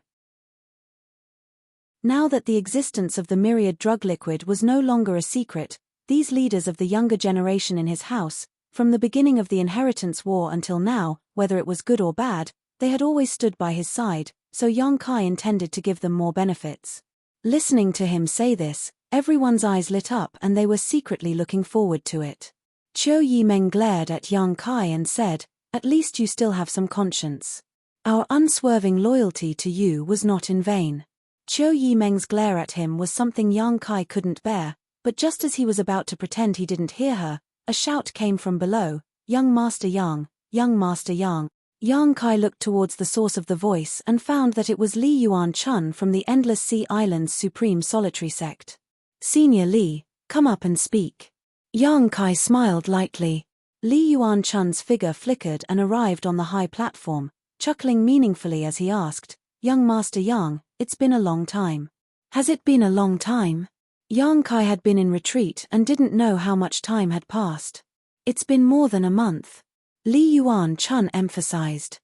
Now that the existence of the myriad drug liquid was no longer a secret, these leaders of the younger generation in his house, from the beginning of the inheritance war until now, whether it was good or bad, they had always stood by his side, so Yang Kai intended to give them more benefits. Listening to him say this, everyone's eyes lit up and they were secretly looking forward to it. Qiu Yimeng glared at Yang Kai and said, "At least you still have some conscience. Our unswerving loyalty to you was not in vain." Qiu Yimeng's glare at him was something Yang Kai couldn't bear, but just as he was about to pretend he didn't hear her, a shout came from below, "Young Master Yang, Young Master Yang." Yang Kai looked towards the source of the voice and found that it was Li Yuan Chun from the Endless Sea Island's Supreme Solitary Sect. "Senior Li, come up and speak." Yang Kai smiled lightly. Li Yuan Chun's figure flickered and arrived on the high platform, chuckling meaningfully as he asked, "Young Master Yang, it's been a long time." "Has it been a long time?" Yang Kai had been in retreat and didn't know how much time had passed. "It's been more than a month," Li Yuan Chun emphasized.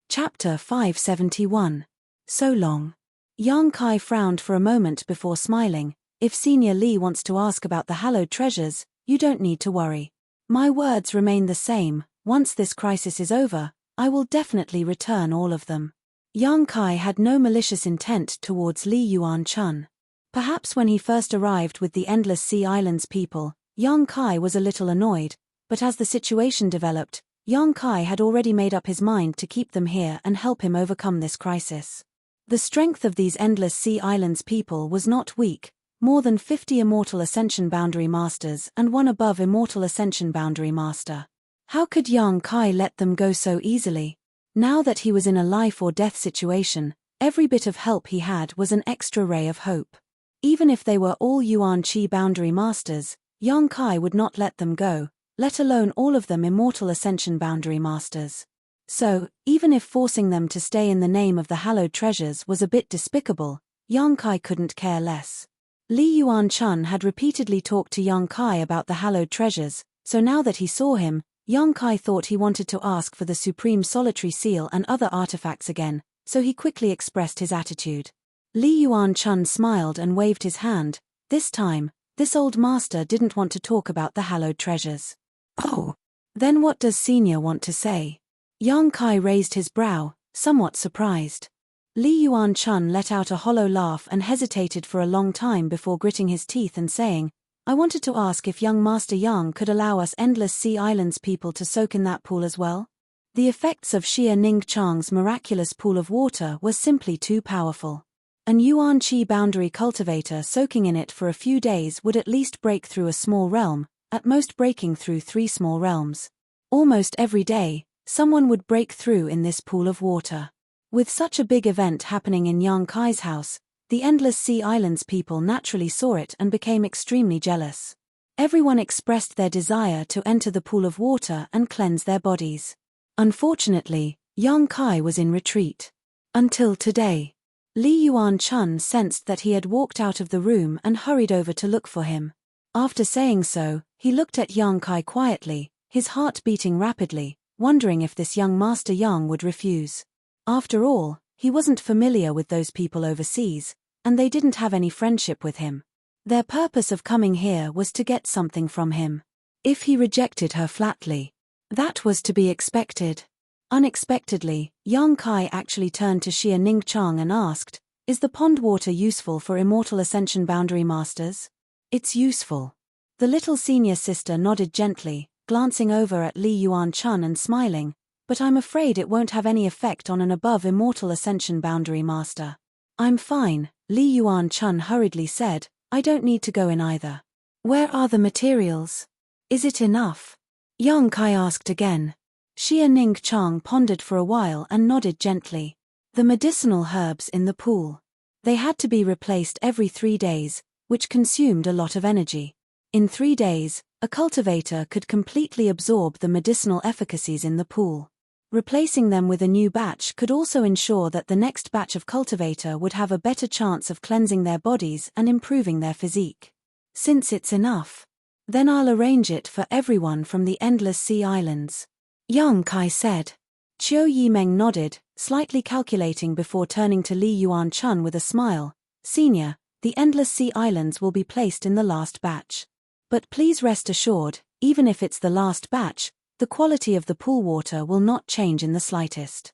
Chapter 571. So long. Yang Kai frowned for a moment before smiling. "If Senior Li wants to ask about the hallowed treasures, you don't need to worry. My words remain the same. Once this crisis is over, I will definitely return all of them." Yang Kai had no malicious intent towards Li Yuan-chun. Perhaps when he first arrived with the Endless Sea Islands people, Yang Kai was a little annoyed, but as the situation developed, Yang Kai had already made up his mind to keep them here and help him overcome this crisis. The strength of these Endless Sea Islands people was not weak, more than 50 Immortal Ascension Boundary Masters and one above Immortal Ascension Boundary Master. How could Yang Kai let them go so easily? Now that he was in a life-or-death situation, every bit of help he had was an extra ray of hope. Even if they were all Yuan Qi Boundary Masters, Yang Kai would not let them go, let alone all of them Immortal Ascension Boundary Masters. So, even if forcing them to stay in the name of the hallowed treasures was a bit despicable, Yang Kai couldn't care less. Li Yuan-chun had repeatedly talked to Yang Kai about the hallowed treasures, so now that he saw him, Yang Kai thought he wanted to ask for the Supreme Solitary Seal and other artifacts again, so he quickly expressed his attitude. Li Yuan-chun smiled and waved his hand. This time, this old master didn't want to talk about the hallowed treasures. Oh, then what does Senior want to say? Yang Kai raised his brow, somewhat surprised. Li Yuan-chun let out a hollow laugh and hesitated for a long time before gritting his teeth and saying, I wanted to ask if young Master Yang could allow us Endless Sea Islands people to soak in that pool as well? The effects of Xia Ning Chang's miraculous pool of water were simply too powerful. An Yuan Qi boundary cultivator soaking in it for a few days would at least break through a small realm, at most breaking through 3 small realms. Almost every day, someone would break through in this pool of water. With such a big event happening in Yang Kai's house, the Endless Sea Islands people naturally saw it and became extremely jealous. Everyone expressed their desire to enter the pool of water and cleanse their bodies. Unfortunately, Yang Kai was in retreat. Until today. Li Yuan-chun sensed that he had walked out of the room and hurried over to look for him. After saying so, he looked at Yang Kai quietly, his heart beating rapidly, wondering if this young Master Yang would refuse. After all, he wasn't familiar with those people overseas, and they didn't have any friendship with him. Their purpose of coming here was to get something from him. If he rejected her flatly, that was to be expected. Unexpectedly, Yang Kai actually turned to Xia Ning Chang and asked, Is the pond water useful for Immortal Ascension Boundary Masters? It's useful. The little senior sister nodded gently, glancing over at Li Yuan-chun and smiling, but I'm afraid it won't have any effect on an above Immortal Ascension Boundary Master. I'm fine, Li Yuan-chun hurriedly said, I don't need to go in either. Where are the materials? Is it enough? Yang Kai asked again. Xia Ning Chang pondered for a while and nodded gently. The medicinal herbs in the pool. They had to be replaced every 3 days, which consumed a lot of energy. In 3 days, a cultivator could completely absorb the medicinal efficacies in the pool. Replacing them with a new batch could also ensure that the next batch of cultivator would have a better chance of cleansing their bodies and improving their physique. Since it's enough, then I'll arrange it for everyone from the Endless Sea Islands. Yang Kai said. Chiu Yimeng nodded, slightly calculating before turning to Li Yuan-chun with a smile. Senior, the Endless Sea Islands will be placed in the last batch. But please rest assured, even if it's the last batch, the quality of the pool water will not change in the slightest.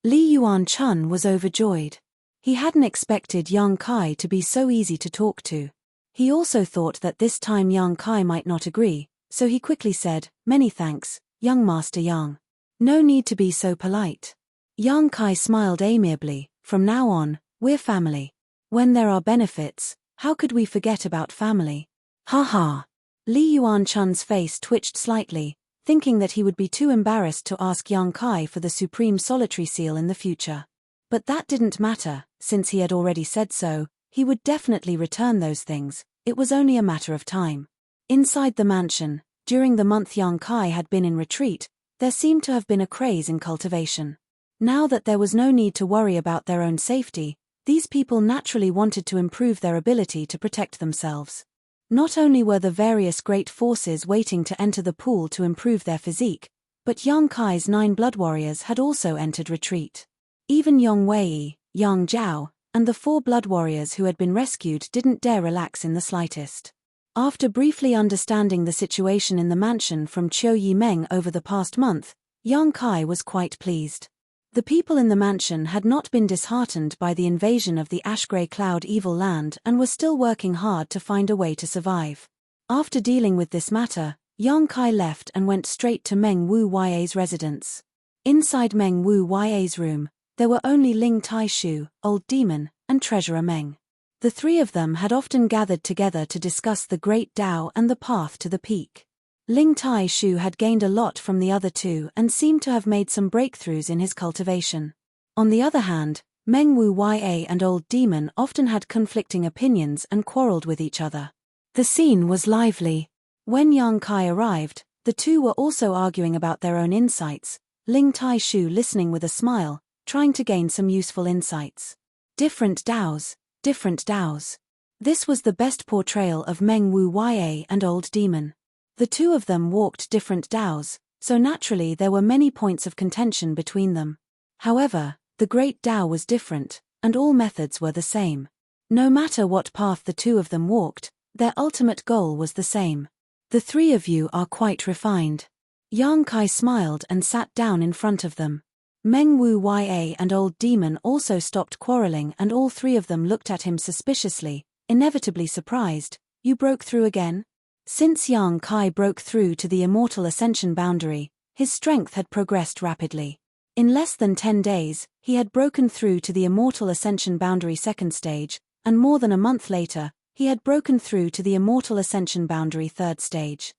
Li Yuan-chun was overjoyed. He hadn't expected Yang Kai to be so easy to talk to. He also thought that this time Yang Kai might not agree, so he quickly said, Many thanks, young Master Yang. No need to be so polite. Yang Kai smiled amiably, from now on, we're family. When there are benefits, how could we forget about family? Ha ha. Li Yuan-chun's face twitched slightly, thinking that he would be too embarrassed to ask Yang Kai for the Supreme Solitary Seal in the future. But that didn't matter, since he had already said so, he would definitely return those things, it was only a matter of time. Inside the mansion, during the month Yang Kai had been in retreat, there seemed to have been a craze in cultivation. Now that there was no need to worry about their own safety, these people naturally wanted to improve their ability to protect themselves. Not only were the various great forces waiting to enter the pool to improve their physique, but Yang Kai's 9 blood warriors had also entered retreat. Even Yong Wei, Yang Zhao, and the 4 blood warriors who had been rescued didn't dare relax in the slightest. After briefly understanding the situation in the mansion from Chiu Yimeng over the past month, Yang Kai was quite pleased. The people in the mansion had not been disheartened by the invasion of the ash-grey cloud evil land and were still working hard to find a way to survive. After dealing with this matter, Yang Kai left and went straight to Meng Wu Ya's residence. Inside Meng Wu Ya's room, there were only Ling Tai Shu, Old Demon, and Treasurer Meng. The three of them had often gathered together to discuss the Great Tao and the path to the peak. Ling Tai Shu had gained a lot from the other two and seemed to have made some breakthroughs in his cultivation. On the other hand, Meng Wu Ya and Old Demon often had conflicting opinions and quarreled with each other. The scene was lively. When Yang Kai arrived, the two were also arguing about their own insights, Ling Tai Shu listening with a smile, trying to gain some useful insights. Different Daos, different Daos. This was the best portrayal of Meng Wu Ya and Old Demon. The two of them walked different Daos, so naturally there were many points of contention between them. However, the Great Tao was different, and all methods were the same. No matter what path the two of them walked, their ultimate goal was the same. The three of you are quite refined. Yang Kai smiled and sat down in front of them. Meng Wu Ya and Old Demon also stopped quarreling and all three of them looked at him suspiciously, inevitably surprised. You broke through again? Since Yang Kai broke through to the immortal ascension boundary, his strength had progressed rapidly. In less than 10 days, he had broken through to the immortal ascension boundary second stage, and more than a month later, he had broken through to the immortal ascension boundary third stage.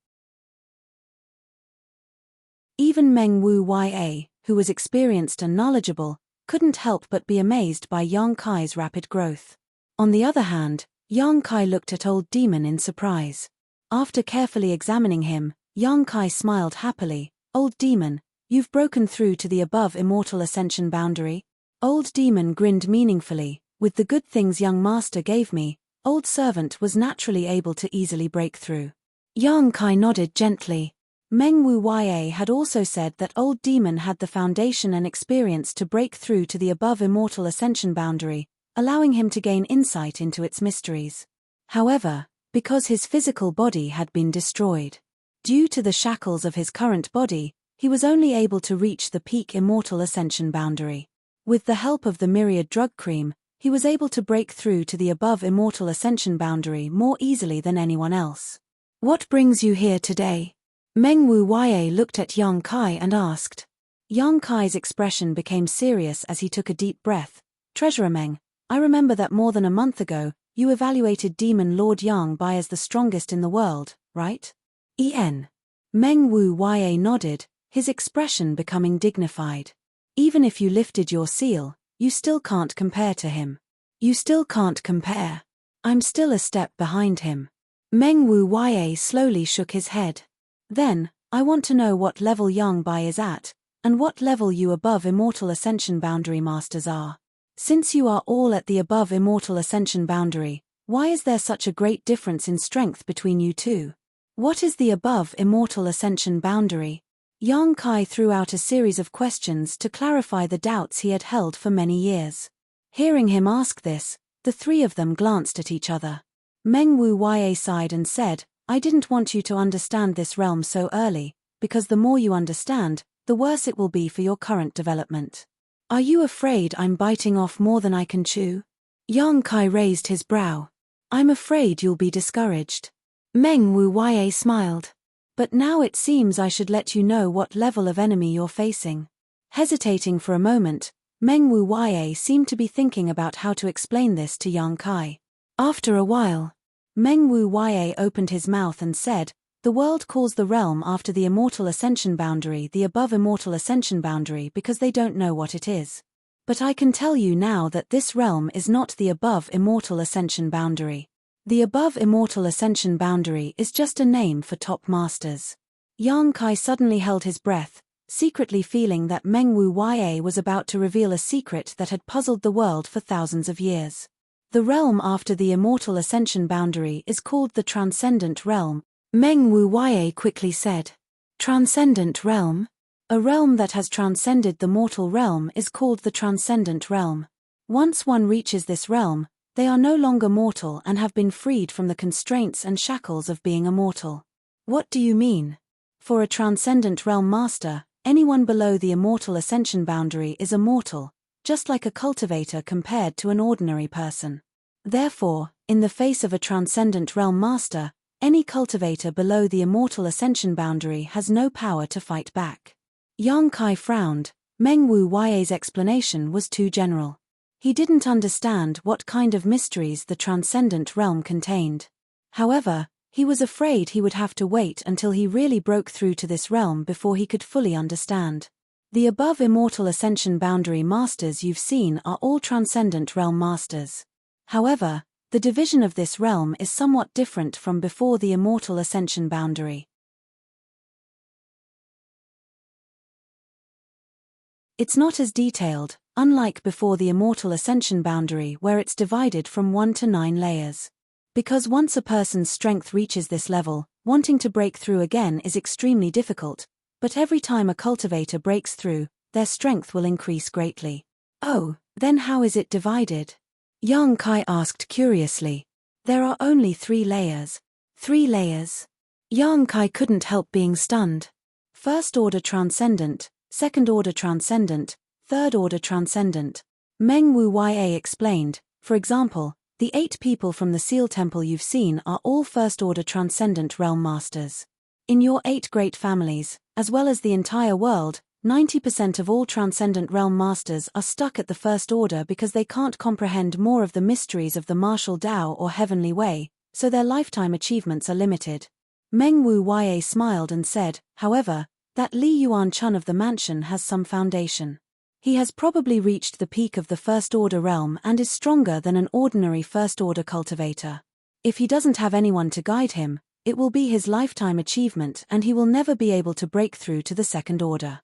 Even Meng Wu Ya, who was experienced and knowledgeable, couldn't help but be amazed by Yang Kai's rapid growth. On the other hand, Yang Kai looked at Old Demon in surprise. After carefully examining him, Yang Kai smiled happily. Old Demon, you've broken through to the above immortal ascension boundary? Old Demon grinned meaningfully. With the good things young master gave me, Old Servant was naturally able to easily break through. Yang Kai nodded gently. Meng Wu Ya had also said that Old Demon had the foundation and experience to break through to the above immortal ascension boundary, allowing him to gain insight into its mysteries. However, because his physical body had been destroyed, due to the shackles of his current body, he was only able to reach the peak immortal ascension boundary. With the help of the myriad drug cream, he was able to break through to the above immortal ascension boundary more easily than anyone else. What brings you here today? Meng Wu Ya looked at Yang Kai and asked. Yang Kai's expression became serious as he took a deep breath. Treasurer Meng, I remember that more than a month ago, you evaluated Demon Lord Yang Bai as the strongest in the world, right? Meng Wu Ya nodded, his expression becoming dignified. Even if you lifted your seal, you still can't compare to him. You still can't compare. I'm still a step behind him. Meng Wu Ya slowly shook his head. Then, I want to know what level Yang Bai is at, and what level you above immortal ascension boundary masters are. Since you are all at the above immortal ascension boundary, why is there such a great difference in strength between you two? What is the above immortal ascension boundary? Yang Kai threw out a series of questions to clarify the doubts he had held for many years. Hearing him ask this, the three of them glanced at each other. Meng Wu Ya sighed and said, I didn't want you to understand this realm so early, because the more you understand, the worse it will be for your current development. Are you afraid I'm biting off more than I can chew? Yang Kai raised his brow. I'm afraid you'll be discouraged. Meng Wu Ya smiled. But now it seems I should let you know what level of enemy you're facing. Hesitating for a moment, Meng Wu Ya seemed to be thinking about how to explain this to Yang Kai. After a while, Meng Wu Ya opened his mouth and said, the world calls the realm after the immortal ascension boundary the above immortal ascension boundary because they don't know what it is. But I can tell you now that this realm is not the above immortal ascension boundary. The above immortal ascension boundary is just a name for top masters. Yang Kai suddenly held his breath, secretly feeling that Meng Wu Ya was about to reveal a secret that had puzzled the world for thousands of years. The realm after the immortal ascension boundary is called the Transcendent Realm. Meng Wu Ya quickly said. Transcendent Realm? A realm that has transcended the mortal realm is called the Transcendent Realm. Once one reaches this realm, they are no longer mortal and have been freed from the constraints and shackles of being immortal. What do you mean? For a Transcendent Realm master, anyone below the immortal ascension boundary is a mortal, just like a cultivator compared to an ordinary person. Therefore, in the face of a transcendent realm master, any cultivator below the immortal ascension boundary has no power to fight back. Yang Kai frowned. Meng Wu Ya's explanation was too general. He didn't understand what kind of mysteries the transcendent realm contained. However, he was afraid he would have to wait until he really broke through to this realm before he could fully understand. The above immortal ascension boundary masters you've seen are all transcendent realm masters. However, the division of this realm is somewhat different from before the immortal ascension boundary. It's not as detailed, unlike before the immortal ascension boundary where it's divided from 1 to 9 layers. Because once a person's strength reaches this level, wanting to break through again is extremely difficult, but every time a cultivator breaks through, their strength will increase greatly. Oh, then how is it divided? Yang Kai asked curiously. There are only 3 layers. 3 layers? Yang Kai couldn't help being stunned. First order transcendent, second order transcendent, third order transcendent. Meng Wu Ya explained. For example, the 8 people from the Seal Temple you've seen are all first order transcendent realm masters. In your 8 great families, as well as the entire world, 90% of all transcendent realm masters are stuck at the first order because they can't comprehend more of the mysteries of the martial Tao or heavenly way, so their lifetime achievements are limited. Meng Wu Ya smiled and said, however, that Li Yuan Chun of the mansion has some foundation. He has probably reached the peak of the first order realm and is stronger than an ordinary first order cultivator. If he doesn't have anyone to guide him, it will be his lifetime achievement and he will never be able to break through to the second order.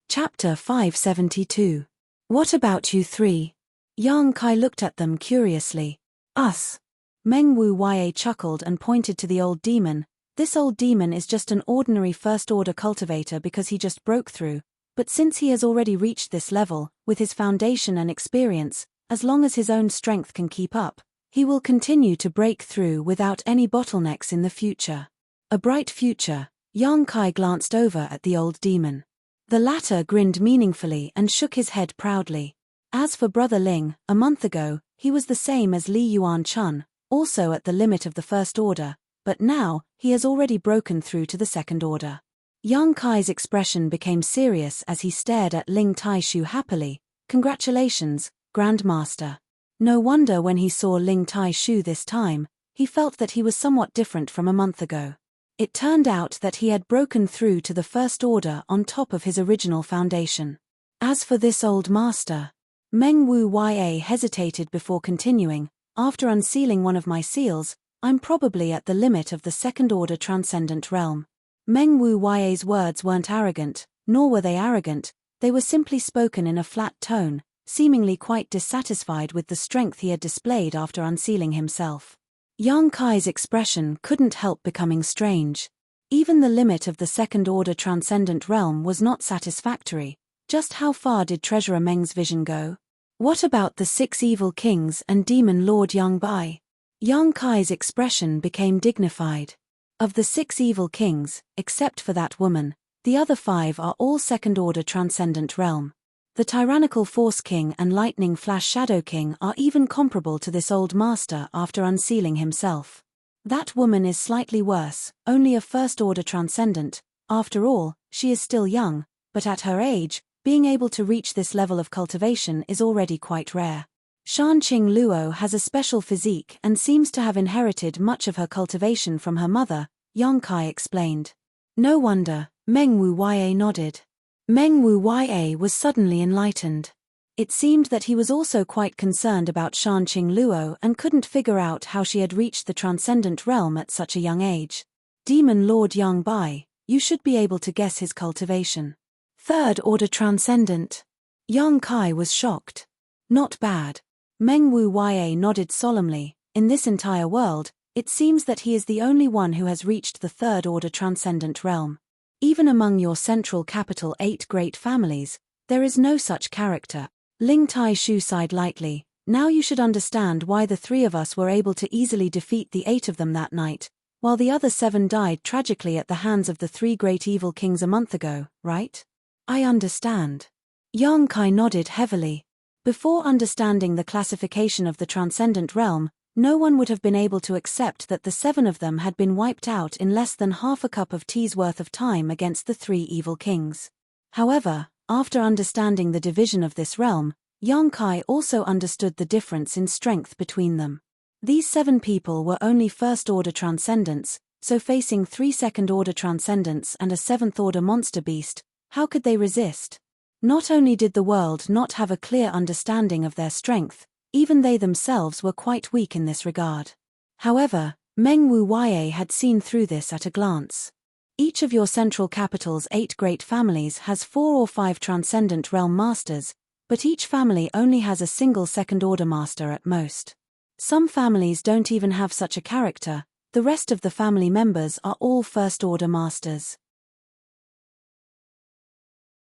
Chapter 572. What about you 3? Yang Kai looked at them curiously. Us. Meng Wu Ya chuckled and pointed to the old demon. This old demon is just an ordinary first-order cultivator because he just broke through, but since he has already reached this level, with his foundation and experience, as long as his own strength can keep up, he will continue to break through without any bottlenecks in the future. A bright future. Yang Kai glanced over at the old demon. The latter grinned meaningfully and shook his head proudly. As for Brother Ling, a month ago, he was the same as Li Yuan Chun, also at the limit of the first order, but now, he has already broken through to the second order. Yang Kai's expression became serious as he stared at Ling Taishu happily. Congratulations, Grand Master. No wonder when he saw Ling Taishu this time, he felt that he was somewhat different from a month ago. It turned out that he had broken through to the first order on top of his original foundation. As for this old master, Meng Wu Ya hesitated before continuing. After unsealing one of my seals, I'm probably at the limit of the second order transcendent realm. Meng Wu Ya's words weren't arrogant, nor were they arrogant, they were simply spoken in a flat tone, seemingly quite dissatisfied with the strength he had displayed after unsealing himself. Yang Kai's expression couldn't help becoming strange. Even the limit of the second order transcendent realm was not satisfactory. Just how far did Treasurer Meng's vision go? What about the 6 evil kings and demon lord Yang Bai? Yang Kai's expression became dignified. Of the 6 evil kings, except for that woman, the other 5 are all second order transcendent realm. The Tyrannical Force King and Lightning Flash Shadow King are even comparable to this old master after unsealing himself. That woman is slightly worse, only a first-order transcendent. After all, she is still young, but at her age, being able to reach this level of cultivation is already quite rare. Shanqing Luo has a special physique and seems to have inherited much of her cultivation from her mother, Yang Kai explained. No wonder, Meng Wu Ya nodded. Meng Wu Ya was suddenly enlightened. It seemed that he was also quite concerned about Shanqing Luo and couldn't figure out how she had reached the transcendent realm at such a young age. Demon Lord Yang Bai, you should be able to guess his cultivation. Third order transcendent. Yang Kai was shocked. Not bad. Meng Wu Ya nodded solemnly. In this entire world, it seems that he is the only one who has reached the third order transcendent realm. Even among your central capital 8 great families, there is no such character. Ling Taishu sighed lightly. Now you should understand why the 3 of us were able to easily defeat the 8 of them that night. while the other 7 died tragically at the hands of the 3 great evil kings a month ago, right? I understand. Yang Kai nodded heavily. Before understanding the classification of the transcendent realm, no one would have been able to accept that the 7 of them had been wiped out in less than half a cup of tea's worth of time against the 3 evil kings. However, after understanding the division of this realm, Yang Kai also understood the difference in strength between them. These 7 people were only first-order transcendents, so facing 3 second-order transcendents and a 7th-order monster beast, how could they resist? Not only did the world not have a clear understanding of their strength, even they themselves were quite weak in this regard. However, Meng Wu Ye had seen through this at a glance. Each of your central capital's 8 great families has 4 or 5 transcendent realm masters, but each family only has a single second-order master at most. Some families don't even have such a character, the rest of the family members are all first-order masters.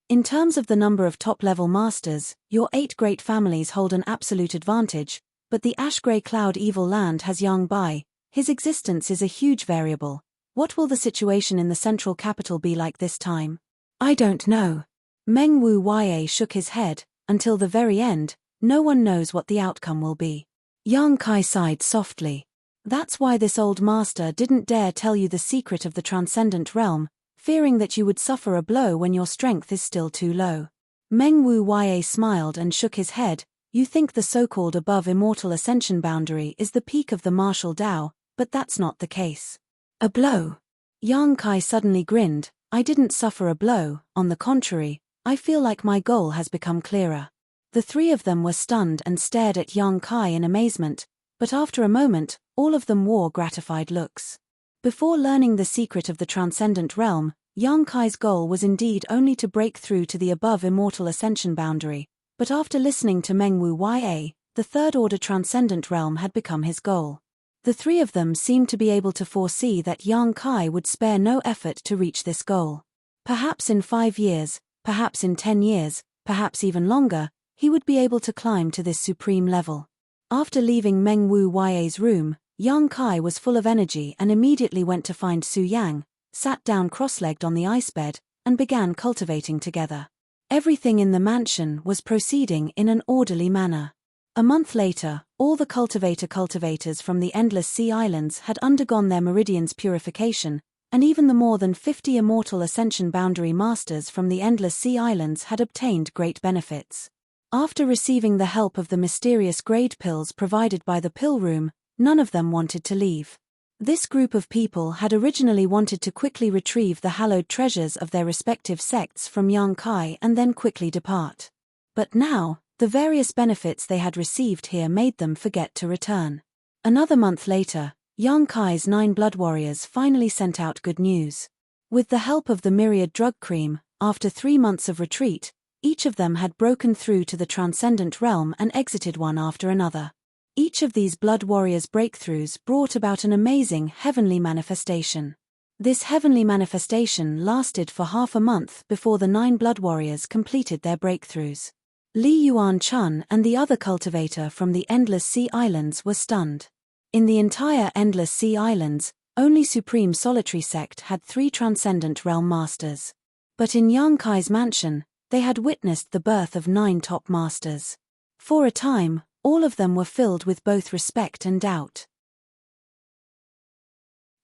In terms of the number of top-level masters, your 8 great families hold an absolute advantage, but the ash-grey cloud evil land has Yang Bai. His existence is a huge variable. What will the situation in the central capital be like this time? I don't know. Meng Wu Ye shook his head. Until the very end, no one knows what the outcome will be. Yang Kai sighed softly. That's why this old master didn't dare tell you the secret of the transcendent realm, fearing that you would suffer a blow when your strength is still too low. Meng Wu Ye smiled and shook his head. You think the so-called above immortal ascension boundary is the peak of the martial Tao, but that's not the case. A blow? Yang Kai suddenly grinned. I didn't suffer a blow, on the contrary, I feel like my goal has become clearer. The 3 of them were stunned and stared at Yang Kai in amazement, but after a moment, all of them wore gratified looks. Before learning the secret of the transcendent realm, Yang Kai's goal was indeed only to break through to the above immortal ascension boundary, but after listening to Meng Wu Ye, the third-order transcendent realm had become his goal. The 3 of them seemed to be able to foresee that Yang Kai would spare no effort to reach this goal. Perhaps in 5 years, perhaps in 10 years, perhaps even longer, he would be able to climb to this supreme level. After leaving Meng Wu Ye's room, Yang Kai was full of energy and immediately went to find Su Yang, sat down cross-legged on the ice bed, and began cultivating together. Everything in the mansion was proceeding in an orderly manner. A month later, all the cultivators from the Endless Sea Islands had undergone their meridian's purification, and even the more than 50 immortal ascension boundary masters from the Endless Sea Islands had obtained great benefits. After receiving the help of the mysterious grade pills provided by the pill room, none of them wanted to leave. This group of people had originally wanted to quickly retrieve the hallowed treasures of their respective sects from Yang Kai and then quickly depart. But now, the various benefits they had received here made them forget to return. Another month later, Yang Kai's 9 blood warriors finally sent out good news. With the help of the myriad drug cream, after 3 months of retreat, each of them had broken through to the transcendent realm and exited one after another. Each of these blood warriors' breakthroughs brought about an amazing heavenly manifestation. This heavenly manifestation lasted for half a month before the 9 blood warriors completed their breakthroughs. Li Yuan Chun and the other cultivator from the Endless Sea Islands were stunned. In the entire Endless Sea Islands, only Supreme Solitary Sect had 3 transcendent realm masters. But in Yang Kai's mansion, they had witnessed the birth of 9 top masters. For a time, all of them were filled with both respect and doubt.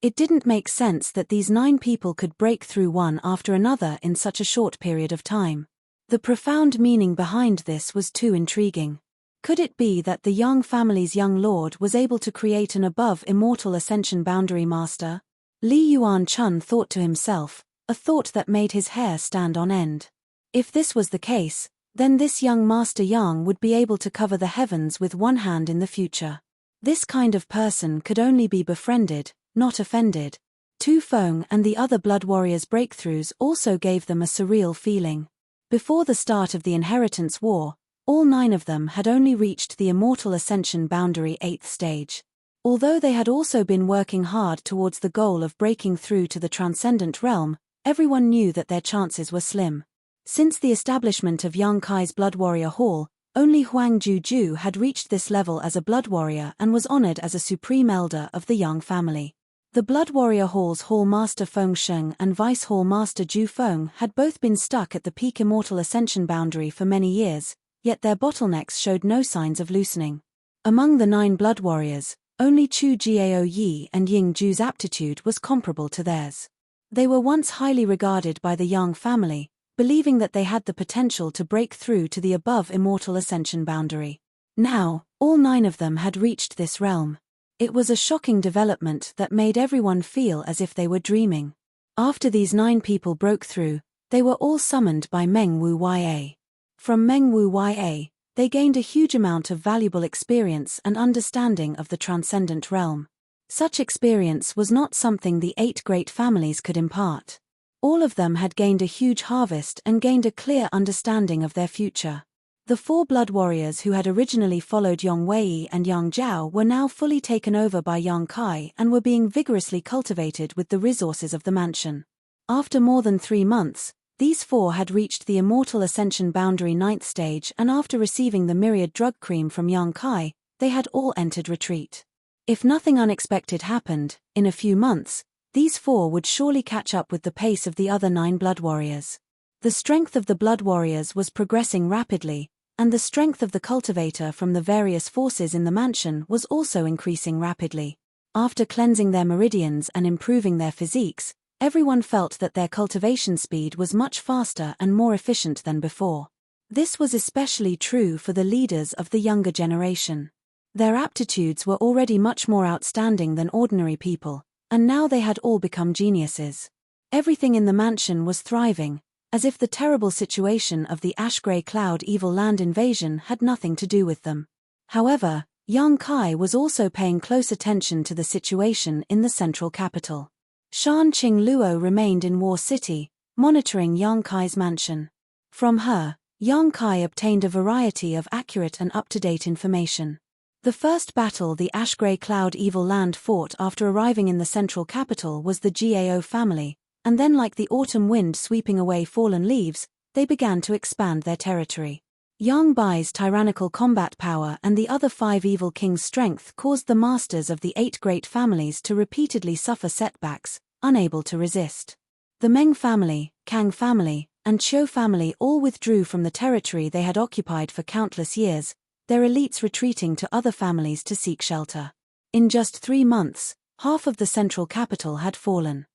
It didn't make sense that these 9 people could break through one after another in such a short period of time. The profound meaning behind this was too intriguing. Could it be that the Yang family's young lord was able to create an above immortal ascension boundary master? Li Yuan Chun thought to himself, a thought that made his hair stand on end. If this was the case, then this young Master Yang would be able to cover the heavens with one hand in the future. This kind of person could only be befriended, not offended. Tu Feng and the other blood warriors' breakthroughs also gave them a surreal feeling. Before the start of the Inheritance War, all 9 of them had only reached the Immortal Ascension Boundary 8th stage. Although they had also been working hard towards the goal of breaking through to the Transcendent Realm, everyone knew that their chances were slim. Since the establishment of Yang Kai's Blood Warrior Hall, only Huang Juju had reached this level as a Blood Warrior and was honored as a Supreme Elder of the Yang family. The Blood Warrior Hall's Hall Master Feng Sheng and Vice Hall Master Ju Feng had both been stuck at the peak immortal ascension boundary for many years, yet their bottlenecks showed no signs of loosening. Among the 9 Blood Warriors, only Chu Jiao Yi and Ying Ju's aptitude was comparable to theirs. They were once highly regarded by the Yang family, believing that they had the potential to break through to the above immortal ascension boundary. Now, all 9 of them had reached this realm. It was a shocking development that made everyone feel as if they were dreaming. After these 9 people broke through, they were all summoned by Meng Wu Ya. From Meng Wu Ya, they gained a huge amount of valuable experience and understanding of the transcendent realm. Such experience was not something the 8 great families could impart. All of them had gained a huge harvest and gained a clear understanding of their future. The 4 Blood Warriors who had originally followed Yang Wei and Yang Zhao were now fully taken over by Yang Kai and were being vigorously cultivated with the resources of the mansion. After more than 3 months, these 4 had reached the immortal ascension boundary 9th stage, and after receiving the myriad drug cream from Yang Kai, they had all entered retreat. If nothing unexpected happened, in a few months, these 4 would surely catch up with the pace of the other 9 Blood Warriors. The strength of the Blood Warriors was progressing rapidly, and the strength of the cultivator from the various forces in the mansion was also increasing rapidly. After cleansing their meridians and improving their physiques, everyone felt that their cultivation speed was much faster and more efficient than before. This was especially true for the leaders of the younger generation. Their aptitudes were already much more outstanding than ordinary people, and now they had all become geniuses. Everything in the mansion was thriving, as if the terrible situation of the ash-grey cloud evil land invasion had nothing to do with them. However, Yang Kai was also paying close attention to the situation in the central capital. Shan Qing Luo remained in War City, monitoring Yang Kai's mansion. From her, Yang Kai obtained a variety of accurate and up-to-date information. The first battle the ash-grey cloud evil land fought after arriving in the central capital was the Gao family, and then like the autumn wind sweeping away fallen leaves, they began to expand their territory. Yang Bai's tyrannical combat power and the other 5 evil kings' strength caused the masters of the 8 great families to repeatedly suffer setbacks, unable to resist. The Meng family, Kang family, and Qiu family all withdrew from the territory they had occupied for countless years, their elites retreating to other families to seek shelter. In just 3 months, half of the central capital had fallen.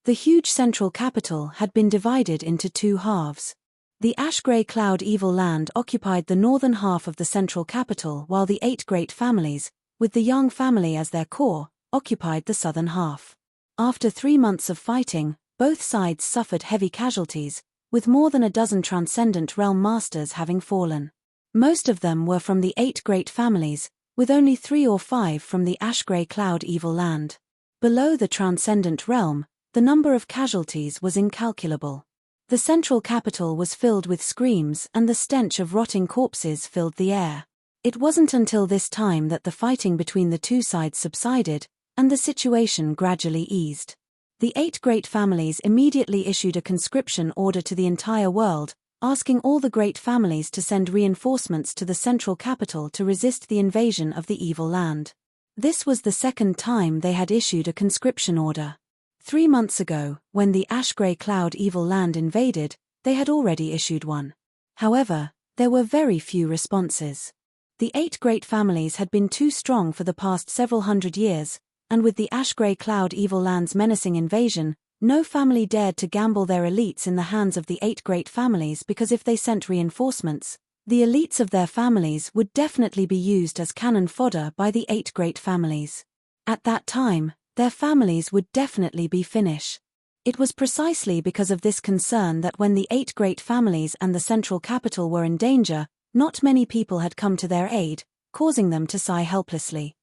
The huge central capital had been divided into 2 halves. The ash-grey cloud evil land occupied the northern half of the central capital, while the 8 great families, with the Yang family as their core, occupied the southern half. After 3 months of fighting, both sides suffered heavy casualties, with more than a dozen transcendent realm masters having fallen. Most of them were from the 8 great families, with only 3 or 5 from the ash-grey cloud evil land. Below the transcendent realm, the number of casualties was incalculable. The central capital was filled with screams and the stench of rotting corpses filled the air. It wasn't until this time that the fighting between the 2 sides subsided, and the situation gradually eased. The 8 great families immediately issued a conscription order to the entire world, asking all the great families to send reinforcements to the central capital to resist the invasion of the evil land. This was the second time they had issued a conscription order. 3 months ago, when the ash-grey cloud evil land invaded, they had already issued one. However, there were very few responses. The 8 great families had been too strong for the past several hundred years, and with the ash-grey cloud evil land's menacing invasion, no family dared to gamble their elites in the hands of the 8 great families, because if they sent reinforcements, the elites of their families would definitely be used as cannon fodder by the 8 great families. At that time, their families would definitely be finished. It was precisely because of this concern that when the 8 great families and the central capital were in danger, not many people had come to their aid, causing them to sigh helplessly.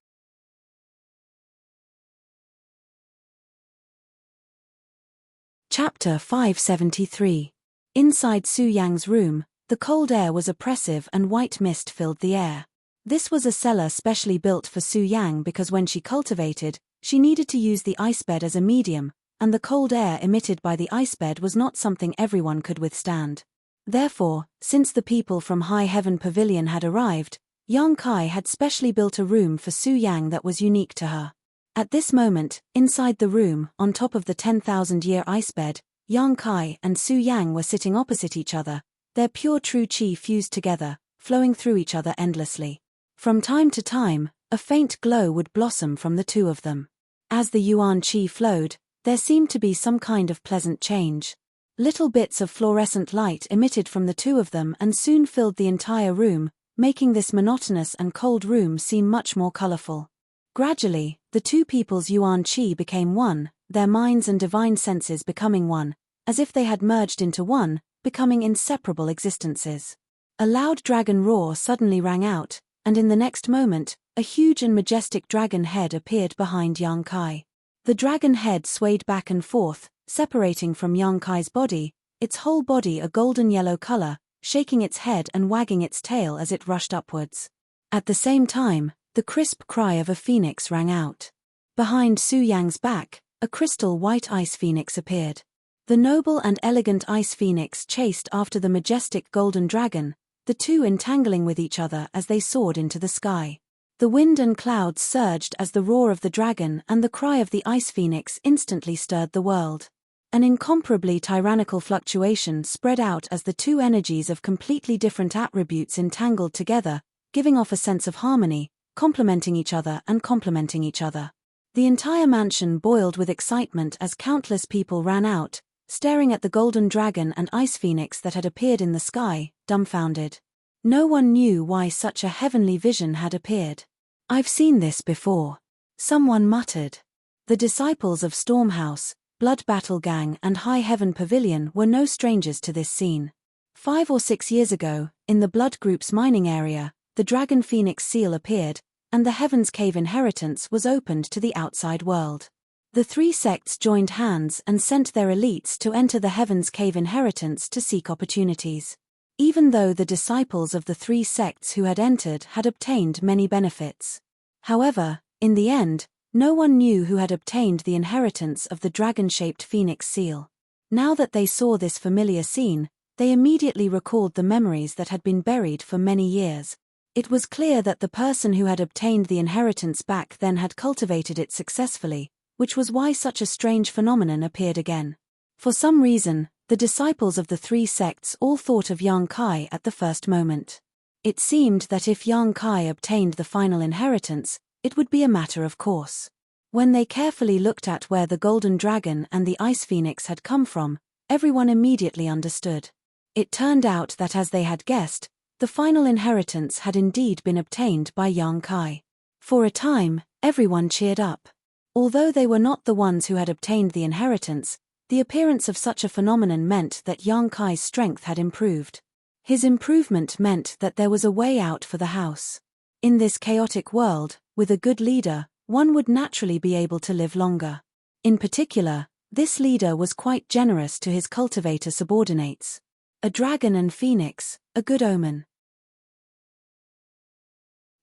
Chapter 573. Inside Su Yang's room, the cold air was oppressive and white mist filled the air. This was a cellar specially built for Su Yang because when she cultivated, she needed to use the ice bed as a medium, and the cold air emitted by the ice bed was not something everyone could withstand. Therefore, since the people from High Heaven Pavilion had arrived, Yang Kai had specially built a room for Su Yang that was unique to her. At this moment, inside the room, on top of the 10,000-year ice bed, Yang Kai and Su Yang were sitting opposite each other, their pure true qi fused together, flowing through each other endlessly. From time to time, a faint glow would blossom from the two of them. As the yuan qi flowed, there seemed to be some kind of pleasant change. Little bits of fluorescent light emitted from the two of them and soon filled the entire room, making this monotonous and cold room seem much more colorful. Gradually, the two people's yuan qi became one, their minds and divine senses becoming one, as if they had merged into one, becoming inseparable existences. A loud dragon roar suddenly rang out, and in the next moment, a huge and majestic dragon head appeared behind Yang Kai. The dragon head swayed back and forth, separating from Yang Kai's body, its whole body a golden yellow color, shaking its head and wagging its tail as it rushed upwards. At the same time, the crisp cry of a phoenix rang out. Behind Su Yang's back, a crystal white ice phoenix appeared. The noble and elegant ice phoenix chased after the majestic golden dragon, the two entangling with each other as they soared into the sky. The wind and clouds surged as the roar of the dragon and the cry of the ice phoenix instantly stirred the world. An incomparably tyrannical fluctuation spread out as the two energies of completely different attributes entangled together, giving off a sense of harmony, complementing each other and complementing each other. The entire mansion boiled with excitement as countless people ran out, staring at the golden dragon and ice phoenix that had appeared in the sky, dumbfounded. No one knew why such a heavenly vision had appeared. "I've seen this before," someone muttered. The disciples of Stormhouse, Blood Battle Gang and High Heaven Pavilion were no strangers to this scene. 5 or 6 years ago, in the Blood Group's mining area, the Dragon Phoenix seal appeared, and the Heaven's Cave inheritance was opened to the outside world. The three sects joined hands and sent their elites to enter the Heaven's Cave inheritance to seek opportunities. Even though the disciples of the three sects who had entered had obtained many benefits. However, in the end, no one knew who had obtained the inheritance of the dragon-shaped phoenix seal. Now that they saw this familiar scene, they immediately recalled the memories that had been buried for many years. It was clear that the person who had obtained the inheritance back then had cultivated it successfully, which was why such a strange phenomenon appeared again. For some reason, the disciples of the three sects all thought of Yang Kai at the first moment. It seemed that if Yang Kai obtained the final inheritance, it would be a matter of course. When they carefully looked at where the golden dragon and the ice phoenix had come from, everyone immediately understood. It turned out that as they had guessed, the final inheritance had indeed been obtained by Yang Kai. For a time, everyone cheered up. Although they were not the ones who had obtained the inheritance, the appearance of such a phenomenon meant that Yang Kai's strength had improved. His improvement meant that there was a way out for the house. In this chaotic world, with a good leader, one would naturally be able to live longer. In particular, this leader was quite generous to his cultivator subordinates. A dragon and phoenix, a good omen.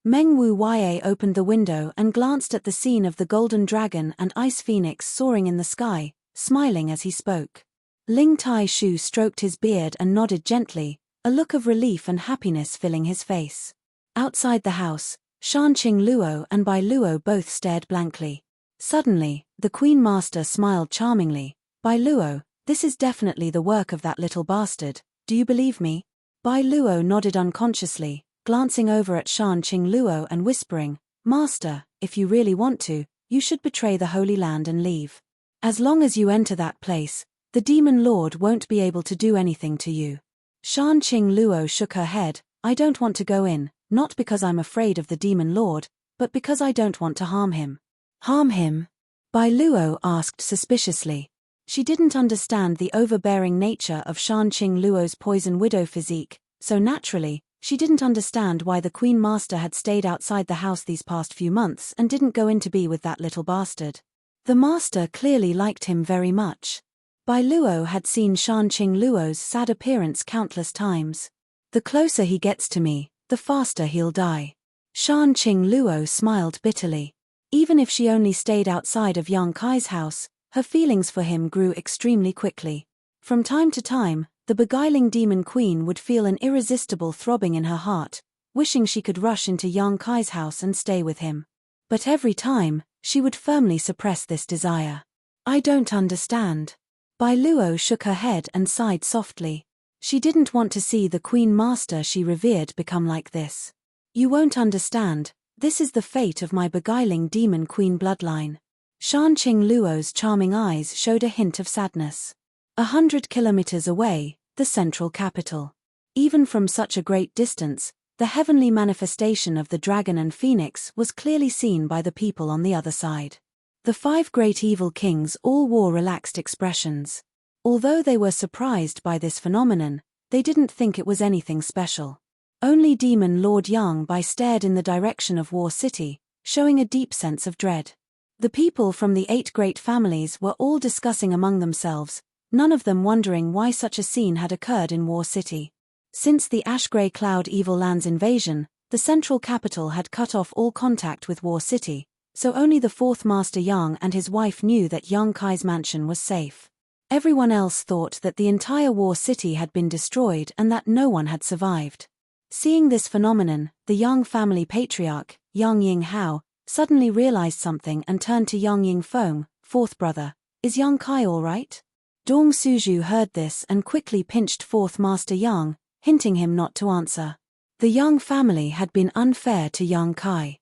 Meng Wu Ye opened the window and glanced at the scene of the golden dragon and ice phoenix soaring in the sky, smiling as he spoke. Ling Tai Shu stroked his beard and nodded gently, a look of relief and happiness filling his face. Outside the house, Shanqing Luo and Bai Luo both stared blankly. Suddenly, the Queen Master smiled charmingly. "Bai Luo, this is definitely the work of that little bastard, do you believe me?" Bai Luo nodded unconsciously, glancing over at Shanqing Luo and whispering, "Master, if you really want to, you should betray the Holy Land and leave. As long as you enter that place, the Demon Lord won't be able to do anything to you." Shanqing Luo shook her head. "I don't want to go in, not because I'm afraid of the Demon Lord, but because I don't want to harm him." "Harm him?" Bai Luo asked suspiciously. She didn't understand the overbearing nature of Shanqing Luo's poison widow physique, so naturally, she didn't understand why the Queen Master had stayed outside the house these past few months and didn't go in to be with that little bastard. The Master clearly liked him very much. Bai Luo had seen Shanqing Luo's sad appearance countless times. "The closer he gets to me, the faster he'll die." Shanqing Luo smiled bitterly. Even if she only stayed outside of Yang Kai's house, her feelings for him grew extremely quickly. From time to time, the beguiling demon queen would feel an irresistible throbbing in her heart, wishing she could rush into Yang Kai's house and stay with him. But every time, she would firmly suppress this desire. I don't understand. Bai Luo shook her head and sighed softly. She didn't want to see the Queen Master she revered become like this. You won't understand, this is the fate of my beguiling demon queen bloodline. Shanqing Luo's charming eyes showed a hint of sadness. 100 kilometers away, the central capital. Even from such a great distance, the heavenly manifestation of the dragon and phoenix was clearly seen by the people on the other side. The 5 great evil kings all wore relaxed expressions. Although they were surprised by this phenomenon, they didn't think it was anything special. Only Demon Lord Yang Bai stared in the direction of War City, showing a deep sense of dread. The people from the 8 great families were all discussing among themselves, none of them wondering why such a scene had occurred in War City. Since the Ash-Grey Cloud Evil Land's invasion, the central capital had cut off all contact with War City, so only the 4th Master Yang and his wife knew that Yang Kai's mansion was safe. Everyone else thought that the entire War City had been destroyed and that no one had survived. Seeing this phenomenon, the Yang family patriarch, Yang Ying Hao, suddenly realized something and turned to Yang Ying Feng, 4th brother. Is Yang Kai all right? Dong Suju heard this and quickly pinched 4th Master Yang, hinting him not to answer. The Yang family had been unfair to Yang Kai.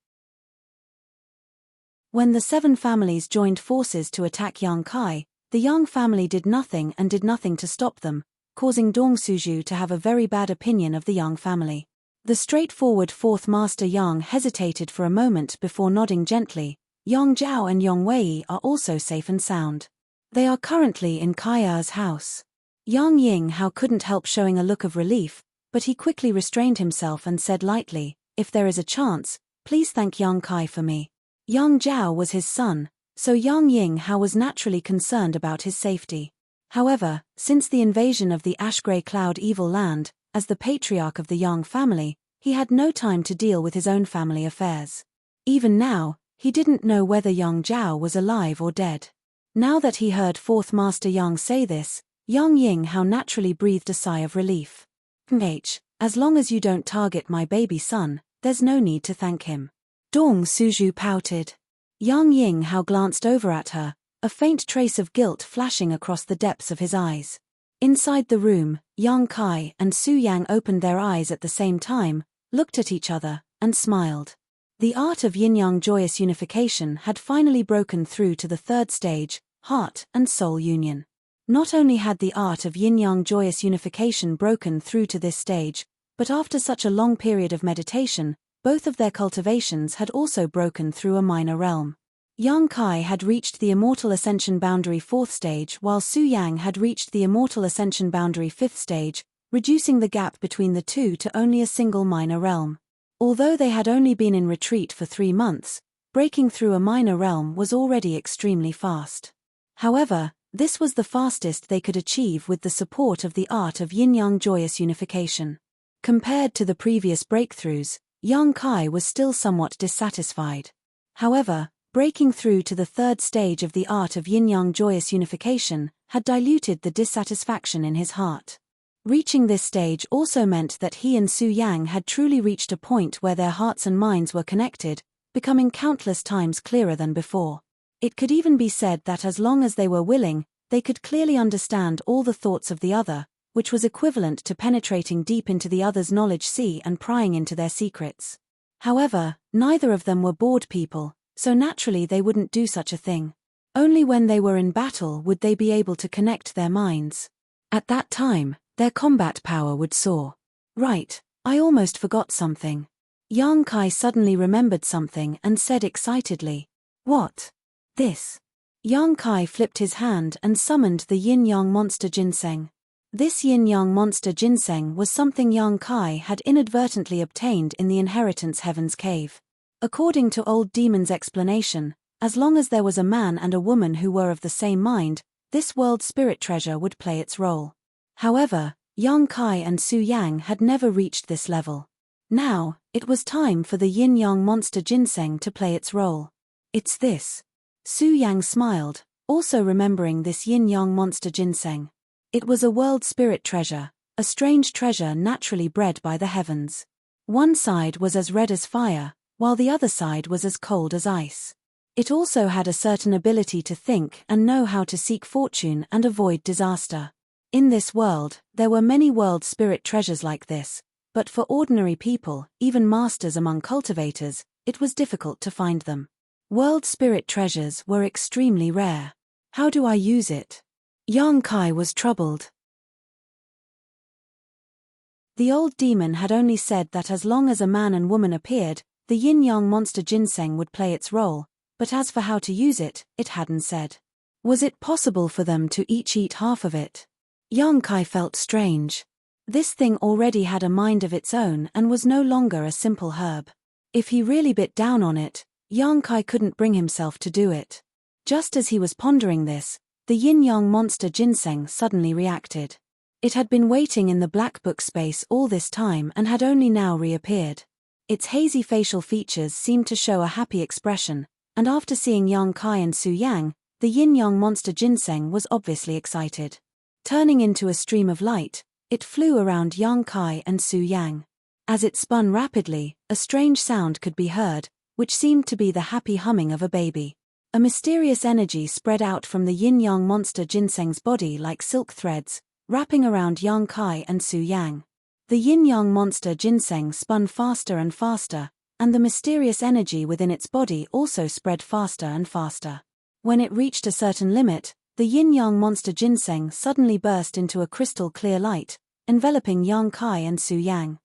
When the 7 families joined forces to attack Yang Kai, the Yang family did nothing to stop them, causing Dong Suju to have a very bad opinion of the Yang family. The straightforward 4th Master Yang hesitated for a moment before nodding gently. Yang Zhao and Yang Wei are also safe and sound. They are currently in Kai's house. Yang Ying Hao couldn't help showing a look of relief, but he quickly restrained himself and said lightly, if there is a chance, please thank Yang Kai for me. Yang Zhao was his son, so Yang Ying Hao was naturally concerned about his safety. However, since the invasion of the Ash-Grey Cloud Evil Land, as the patriarch of the Yang family, he had no time to deal with his own family affairs. Even now, he didn't know whether Yang Zhao was alive or dead. Now that he heard 4th Master Yang say this, Yang Ying Hao naturally breathed a sigh of relief. As long as you don't target my baby son, there's no need to thank him. Dong Suju pouted. Yang Ying Hao glanced over at her, a faint trace of guilt flashing across the depths of his eyes. Inside the room, Yang Kai and Su Yang opened their eyes at the same time, looked at each other, and smiled. The art of yin-yang joyous unification had finally broken through to the 3rd stage, heart and soul union. Not only had the art of yin-yang joyous unification broken through to this stage, but after such a long period of meditation, both of their cultivations had also broken through a minor realm. Yang Kai had reached the Immortal Ascension Boundary 4th stage while Su Yang had reached the Immortal Ascension Boundary 5th stage, reducing the gap between the two to only a single minor realm. Although they had only been in retreat for 3 months, breaking through a minor realm was already extremely fast. However, this was the fastest they could achieve with the support of the art of yin-yang joyous unification. Compared to the previous breakthroughs, Yang Kai was still somewhat dissatisfied. However, breaking through to the 3rd stage of the art of yin-yang joyous unification had diluted the dissatisfaction in his heart. Reaching this stage also meant that he and Su Yang had truly reached a point where their hearts and minds were connected, becoming countless times clearer than before. It could even be said that as long as they were willing, they could clearly understand all the thoughts of the other, which was equivalent to penetrating deep into the other's knowledge sea and prying into their secrets. However, neither of them were bored people, so naturally they wouldn't do such a thing. Only when they were in battle would they be able to connect their minds. At that time, their combat power would soar. Right, I almost forgot something. Yang Kai suddenly remembered something and said excitedly, "What? This?" Yang Kai flipped his hand and summoned the yin-yang monster ginseng. This yin-yang monster ginseng was something Yang Kai had inadvertently obtained in the Inheritance Heaven's cave. According to Old Demon's explanation, as long as there was a man and a woman who were of the same mind, this world spirit treasure would play its role. However, Yang Kai and Su Yang had never reached this level. Now, it was time for the yin-yang monster ginseng to play its role. It's this. Su Yang smiled, also remembering this yin-yang monster ginseng. It was a world spirit treasure, a strange treasure naturally bred by the heavens. One side was as red as fire, while the other side was as cold as ice. It also had a certain ability to think and know how to seek fortune and avoid disaster. In this world, there were many world spirit treasures like this, but for ordinary people, even masters among cultivators, it was difficult to find them. World spirit treasures were extremely rare. How do I use it? Yang Kai was troubled. The old demon had only said that as long as a man and woman appeared, the yin-yang monster ginseng would play its role, but as for how to use it, it hadn't said. Was it possible for them to each eat half of it? Yang Kai felt strange. This thing already had a mind of its own and was no longer a simple herb. If he really bit down on it, Yang Kai couldn't bring himself to do it. Just as he was pondering this, the yin-yang monster ginseng suddenly reacted. It had been waiting in the black book space all this time and had only now reappeared. Its hazy facial features seemed to show a happy expression, and after seeing Yang Kai and Su Yang, the yin-yang monster ginseng was obviously excited. Turning into a stream of light, it flew around Yang Kai and Su Yang. As it spun rapidly, a strange sound could be heard, which seemed to be the happy humming of a baby. A mysterious energy spread out from the yin-yang monster ginseng's body like silk threads, wrapping around Yang Kai and Su Yang. The yin-yang monster ginseng spun faster and faster, and the mysterious energy within its body also spread faster and faster. When it reached a certain limit, the yin-yang monster ginseng suddenly burst into a crystal-clear light, enveloping Yang Kai and Su Yang.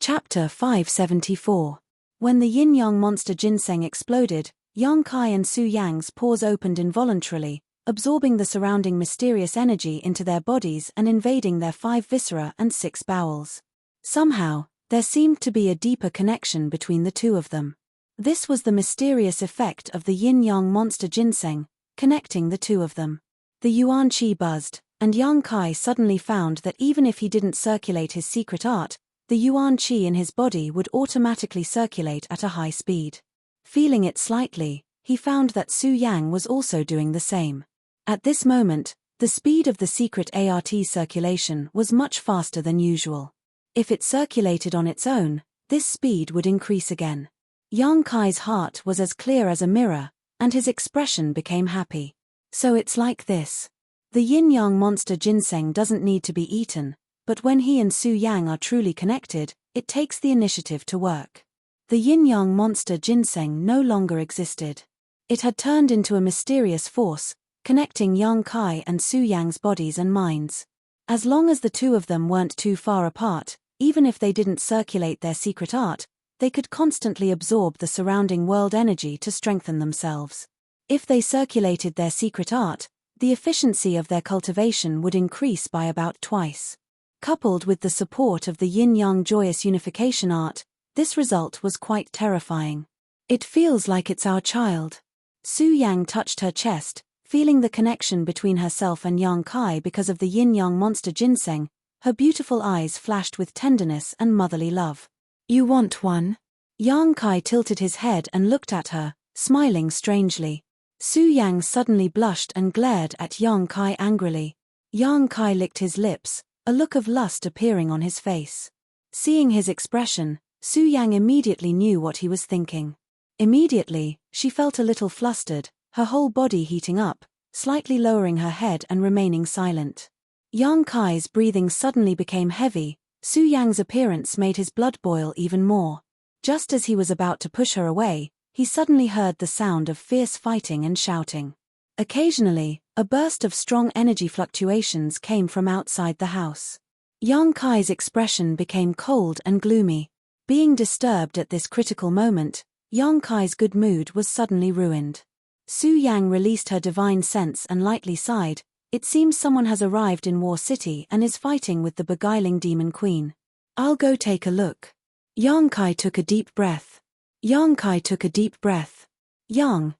Chapter 574. When the yin-yang monster ginseng exploded, Yang Kai and Su Yang's pores opened involuntarily, absorbing the surrounding mysterious energy into their bodies and invading their 5 viscera and 6 bowels. Somehow, there seemed to be a deeper connection between the two of them. This was the mysterious effect of the yin-yang monster ginseng, connecting the two of them. The yuan qi buzzed, and Yang Kai suddenly found that even if he didn't circulate his secret art, the yuan qi in his body would automatically circulate at a high speed. Feeling it slightly, he found that Su Yang was also doing the same. At this moment, the speed of the secret ART circulation was much faster than usual. If it circulated on its own, this speed would increase again. Yang Kai's heart was as clear as a mirror, and his expression became happy. So it's like this. The yin-yang monster ginseng doesn't need to be eaten, but when he and Su Yang are truly connected, it takes the initiative to work. The yin-yang monster ginseng no longer existed. It had turned into a mysterious force, connecting Yang Kai and Su Yang's bodies and minds. As long as the two of them weren't too far apart, even if they didn't circulate their secret art, they could constantly absorb the surrounding world energy to strengthen themselves. If they circulated their secret art, the efficiency of their cultivation would increase by about twice. Coupled with the support of the yin-yang joyous unification art, this result was quite terrifying. It feels like it's our child. Su Yang touched her chest, feeling the connection between herself and Yang Kai because of the yin-yang monster ginseng. Her beautiful eyes flashed with tenderness and motherly love. You want one? Yang Kai tilted his head and looked at her, smiling strangely. Su Yang suddenly blushed and glared at Yang Kai angrily. Yang Kai licked his lips, a look of lust appearing on his face. Seeing his expression, Su Yang immediately knew what he was thinking. Immediately, she felt a little flustered, her whole body heating up, slightly lowering her head and remaining silent. Yang Kai's breathing suddenly became heavy. Su Yang's appearance made his blood boil even more. Just as he was about to push her away, he suddenly heard the sound of fierce fighting and shouting. Occasionally, a burst of strong energy fluctuations came from outside the house. Yang Kai's expression became cold and gloomy. Being disturbed at this critical moment, Yang Kai's good mood was suddenly ruined. Su Yang released her divine sense and lightly sighed. It seems someone has arrived in War City and is fighting with the beguiling demon queen. I'll go take a look. Yang Kai took a deep breath. Yang Kai took a deep breath. Yang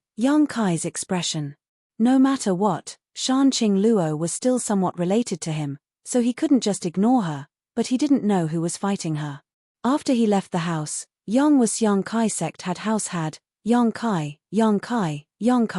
Kai's expression. No matter what, Shanqing Luo was still somewhat related to him, so he couldn't just ignore her, but he didn't know who was fighting her. After he left the house, Yang Kai sect had Yang Kai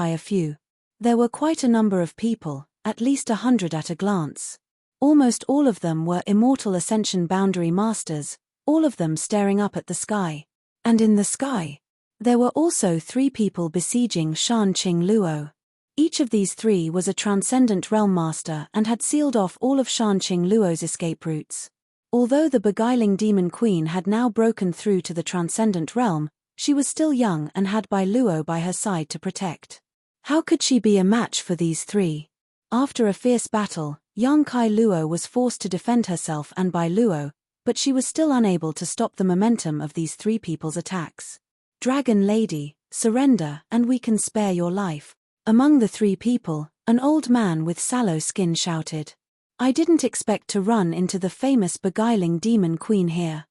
a few. There were quite a number of people, at least 100 at a glance. Almost all of them were immortal ascension boundary masters, all of them staring up at the sky. And in the sky, there were also 3 people besieging Shan-Qing Luo. Each of these 3 was a transcendent realm master and had sealed off all of Shan-Qing Luo's escape routes. Although the beguiling demon queen had now broken through to the transcendent realm, she was still young and had Bai Luo by her side to protect. How could she be a match for these 3? After a fierce battle, young Kai Luo was forced to defend herself and Bai Luo, but she was still unable to stop the momentum of these 3 people's attacks. Dragon Lady, surrender and we can spare your life. Among the 3 people, an old man with sallow skin shouted. I didn't expect to run into the famous beguiling demon queen here.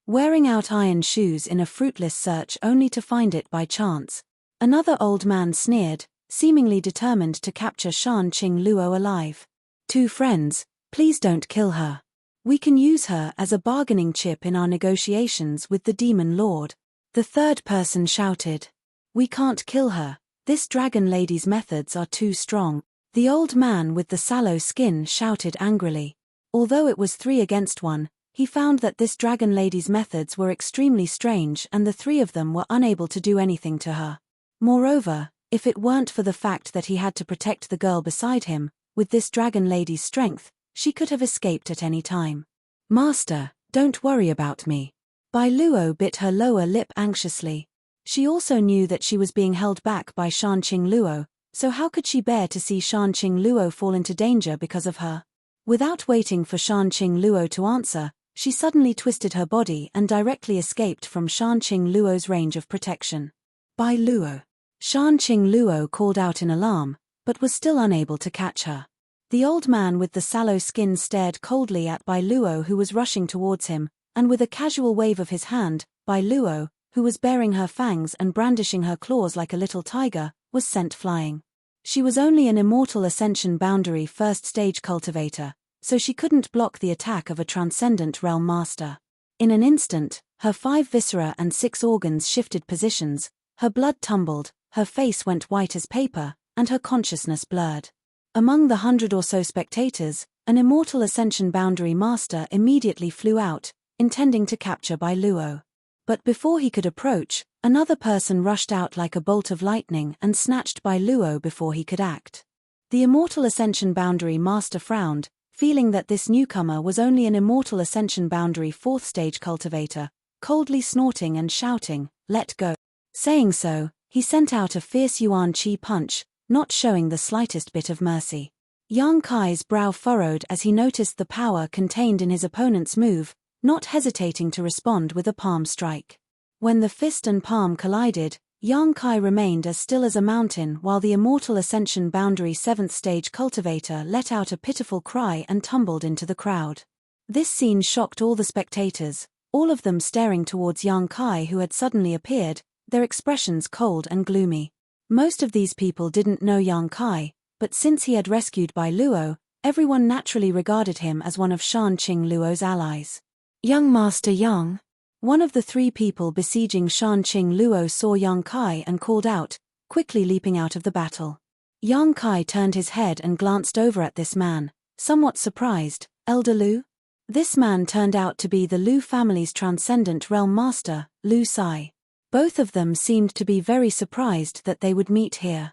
Wearing out iron shoes in a fruitless search only to find it by chance, another old man sneered, seemingly determined to capture Shan-Qing Luo alive. 2 friends, please don't kill her. We can use her as a bargaining chip in our negotiations with the demon lord. The third person shouted. We can't kill her, this dragon lady's methods are too strong. The old man with the sallow skin shouted angrily. Although it was 3 against 1, he found that this dragon lady's methods were extremely strange and the 3 of them were unable to do anything to her. Moreover, if it weren't for the fact that he had to protect the girl beside him, with this dragon lady's strength, she could have escaped at any time. Master, don't worry about me. Bai Luo bit her lower lip anxiously. She also knew that she was being held back by Shan-Qing Luo, so how could she bear to see Shan-Qing Luo fall into danger because of her? Without waiting for Shan-Qing Luo to answer, she suddenly twisted her body and directly escaped from Shan-Qing Luo's range of protection. Bai Luo. Shan-Qing Luo called out in alarm, but was still unable to catch her. The old man with the sallow skin stared coldly at Bai Luo who was rushing towards him, and with a casual wave of his hand, Bai Luo, who was baring her fangs and brandishing her claws like a little tiger, was sent flying. She was only an immortal ascension boundary first stage cultivator, so she couldn't block the attack of a transcendent realm master. In an instant, her 5 viscera and 6 organs shifted positions, her blood tumbled, her face went white as paper, and her consciousness blurred. Among the 100 or so spectators, an immortal ascension boundary master immediately flew out, intending to capture Bai Luo. But before he could approach, another person rushed out like a bolt of lightning and snatched Bai Luo before he could act. The immortal ascension boundary master frowned, feeling that this newcomer was only an immortal ascension boundary 4th stage cultivator, coldly snorting and shouting, "Let go." Saying so, he sent out a fierce Yuan Qi punch, not showing the slightest bit of mercy. Yang Kai's brow furrowed as he noticed the power contained in his opponent's move, not hesitating to respond with a palm strike. When the fist and palm collided, Yang Kai remained as still as a mountain while the immortal ascension boundary 7th stage cultivator let out a pitiful cry and tumbled into the crowd. This scene shocked all the spectators, all of them staring towards Yang Kai who had suddenly appeared, their expressions cold and gloomy. Most of these people didn't know Yang Kai, but since he had rescued Bai Luo, everyone naturally regarded him as one of Shan-Qing Luo's allies. Young Master Yang. One of the 3 people besieging Shan-Qing Luo saw Yang Kai and called out, quickly leaping out of the battle. Yang Kai turned his head and glanced over at this man, somewhat surprised. Elder Lu? This man turned out to be the Lu family's transcendent realm master, Lu Sai. Both of them seemed to be very surprised that they would meet here.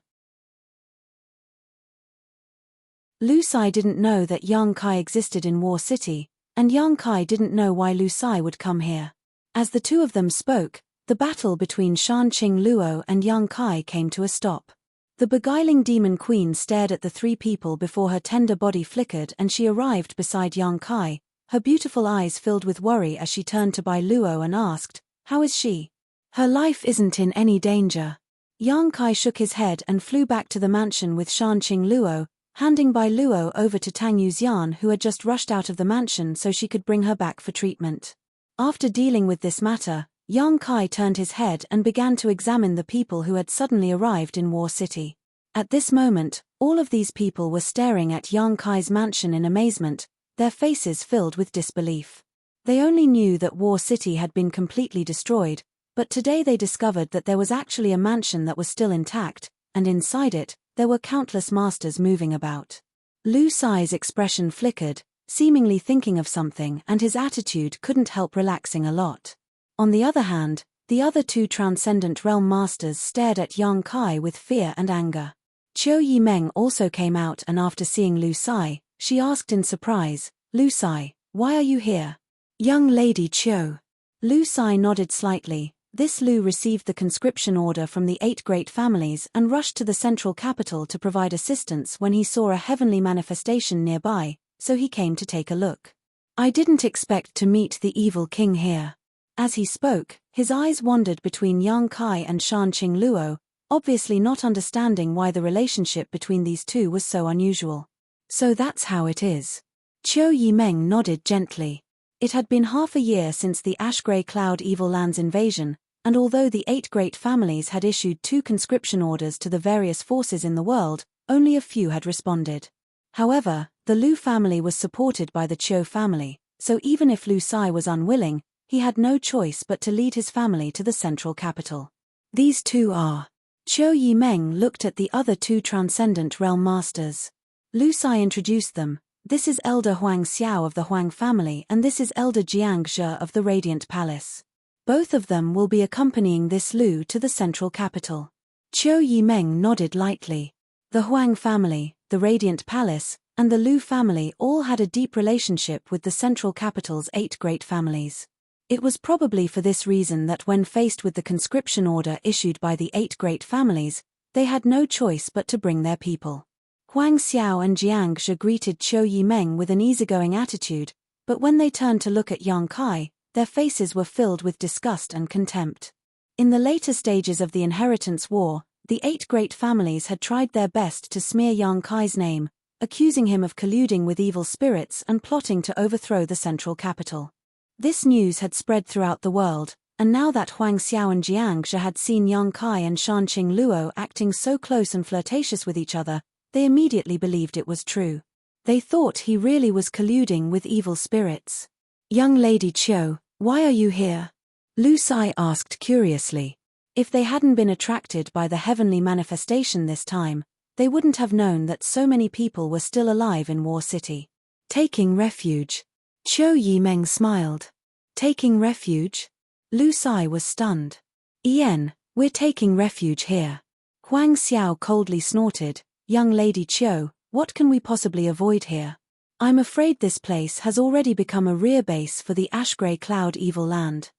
Lu Sai didn't know that Yang Kai existed in War City, and Yang Kai didn't know why Lu Sai would come here. As the 2 of them spoke, the battle between Shan-Qing Luo and Yang Kai came to a stop. The beguiling demon queen stared at the 3 people before her tender body flickered and she arrived beside Yang Kai, her beautiful eyes filled with worry as she turned to Bai Luo and asked, "How is she?" "Her life isn't in any danger." Yang Kai shook his head and flew back to the mansion with Shan-Qing Luo, handing Bai Luo over to Tang Yuxian who had just rushed out of the mansion so she could bring her back for treatment. After dealing with this matter, Yang Kai turned his head and began to examine the people who had suddenly arrived in War City. At this moment, all of these people were staring at Yang Kai's mansion in amazement, their faces filled with disbelief. They only knew that War City had been completely destroyed, But today they discovered that there was actually a mansion that was still intact, and inside it, there were countless masters moving about. Lu Sai's expression flickered, seemingly thinking of something, and his attitude couldn't help relaxing a lot. On the other hand, the other two transcendent realm masters stared at Yang Kai with fear and anger. Qiu Yimeng also came out, and after seeing Lu Sai, she asked in surprise, "Lu Sai, why are you here?" "Young lady Qiu." Lu Sai nodded slightly. This Lu received the conscription order from the 8 great families and rushed to the central capital to provide assistance when he saw a heavenly manifestation nearby, so he came to take a look. "I didn't expect to meet the evil king here." As he spoke, his eyes wandered between Yang Kai and Shanqing Luo, obviously not understanding why the relationship between these two was so unusual. "So that's how it is." Qiu Yimeng nodded gently. It had been half a year since the Ash-Grey Cloud Evil Lands invasion, and although the 8 great families had issued 2 conscription orders to the various forces in the world, only a few had responded. However, the Lu family was supported by the Qiu family, so even if Lu Sai was unwilling, he had no choice but to lead his family to the central capital. "These two are..." Qiu Yimeng looked at the other 2 transcendent realm masters. Lu Sai introduced them. "This is Elder Huang Xiao of the Huang family, and this is Elder Jiang Zhe of the Radiant Palace. Both of them will be accompanying this Lu to the central capital." Qiu Yimeng nodded lightly. The Huang family, the Radiant Palace, and the Lu family all had a deep relationship with the central capital's 8 great families. It was probably for this reason that when faced with the conscription order issued by the 8 great families, they had no choice but to bring their people. Huang Xiao and Jiang Zhe greeted Qiu Yimeng with an easygoing attitude, but when they turned to look at Yang Kai, their faces were filled with disgust and contempt. In the later stages of the Inheritance War, the 8 great families had tried their best to smear Yang Kai's name, accusing him of colluding with evil spirits and plotting to overthrow the central capital. This news had spread throughout the world, and now that Huang Xiao and Jiang Zhe had seen Yang Kai and Shanqing Luo acting so close and flirtatious with each other, they immediately believed it was true. They thought he really was colluding with evil spirits. "Young lady Qiu, why are you here?" Lu Sai asked curiously. If they hadn't been attracted by the heavenly manifestation this time, they wouldn't have known that so many people were still alive in War City. "Taking refuge." Qiu Yimeng smiled. "Taking refuge?" Lu Sai was stunned. We're taking refuge here." Huang Xiao coldly snorted. "Young lady Qiu, what can we possibly avoid here? I'm afraid this place has already become a rear base for the Ash-Grey Cloud Evil Land."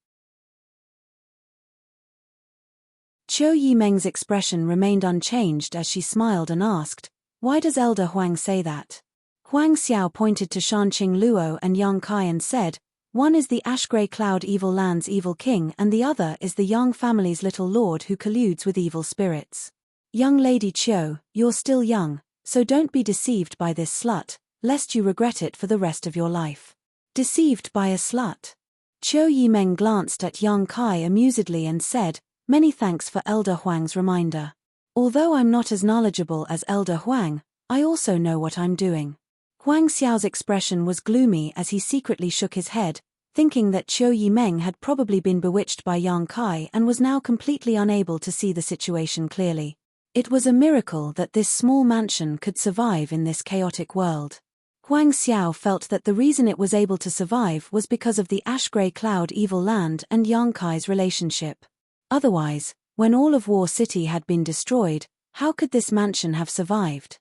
Qiu Yimeng's expression remained unchanged as she smiled and asked, "Why does Elder Huang say that?" Huang Xiao pointed to Shanqing Luo and Yang Kai and said, "One is the Ash-Grey Cloud Evil Land's evil king and the other is the Yang family's little lord who colludes with evil spirits. Young lady Qiu, you're still young, so don't be deceived by this slut, lest you regret it for the rest of your life." "Deceived by a slut?" Qiu Yimeng glanced at Yang Kai amusedly and said, "Many thanks for Elder Huang's reminder. Although I'm not as knowledgeable as Elder Huang, I also know what I'm doing." Huang Xiao's expression was gloomy as he secretly shook his head, thinking that Qiu Yimeng had probably been bewitched by Yang Kai and was now completely unable to see the situation clearly. It was a miracle that this small mansion could survive in this chaotic world. Huang Xiao felt that the reason it was able to survive was because of the Ash-Grey Cloud Evil Land and Yang Kai's relationship. Otherwise, when all of War City had been destroyed, how could this mansion have survived?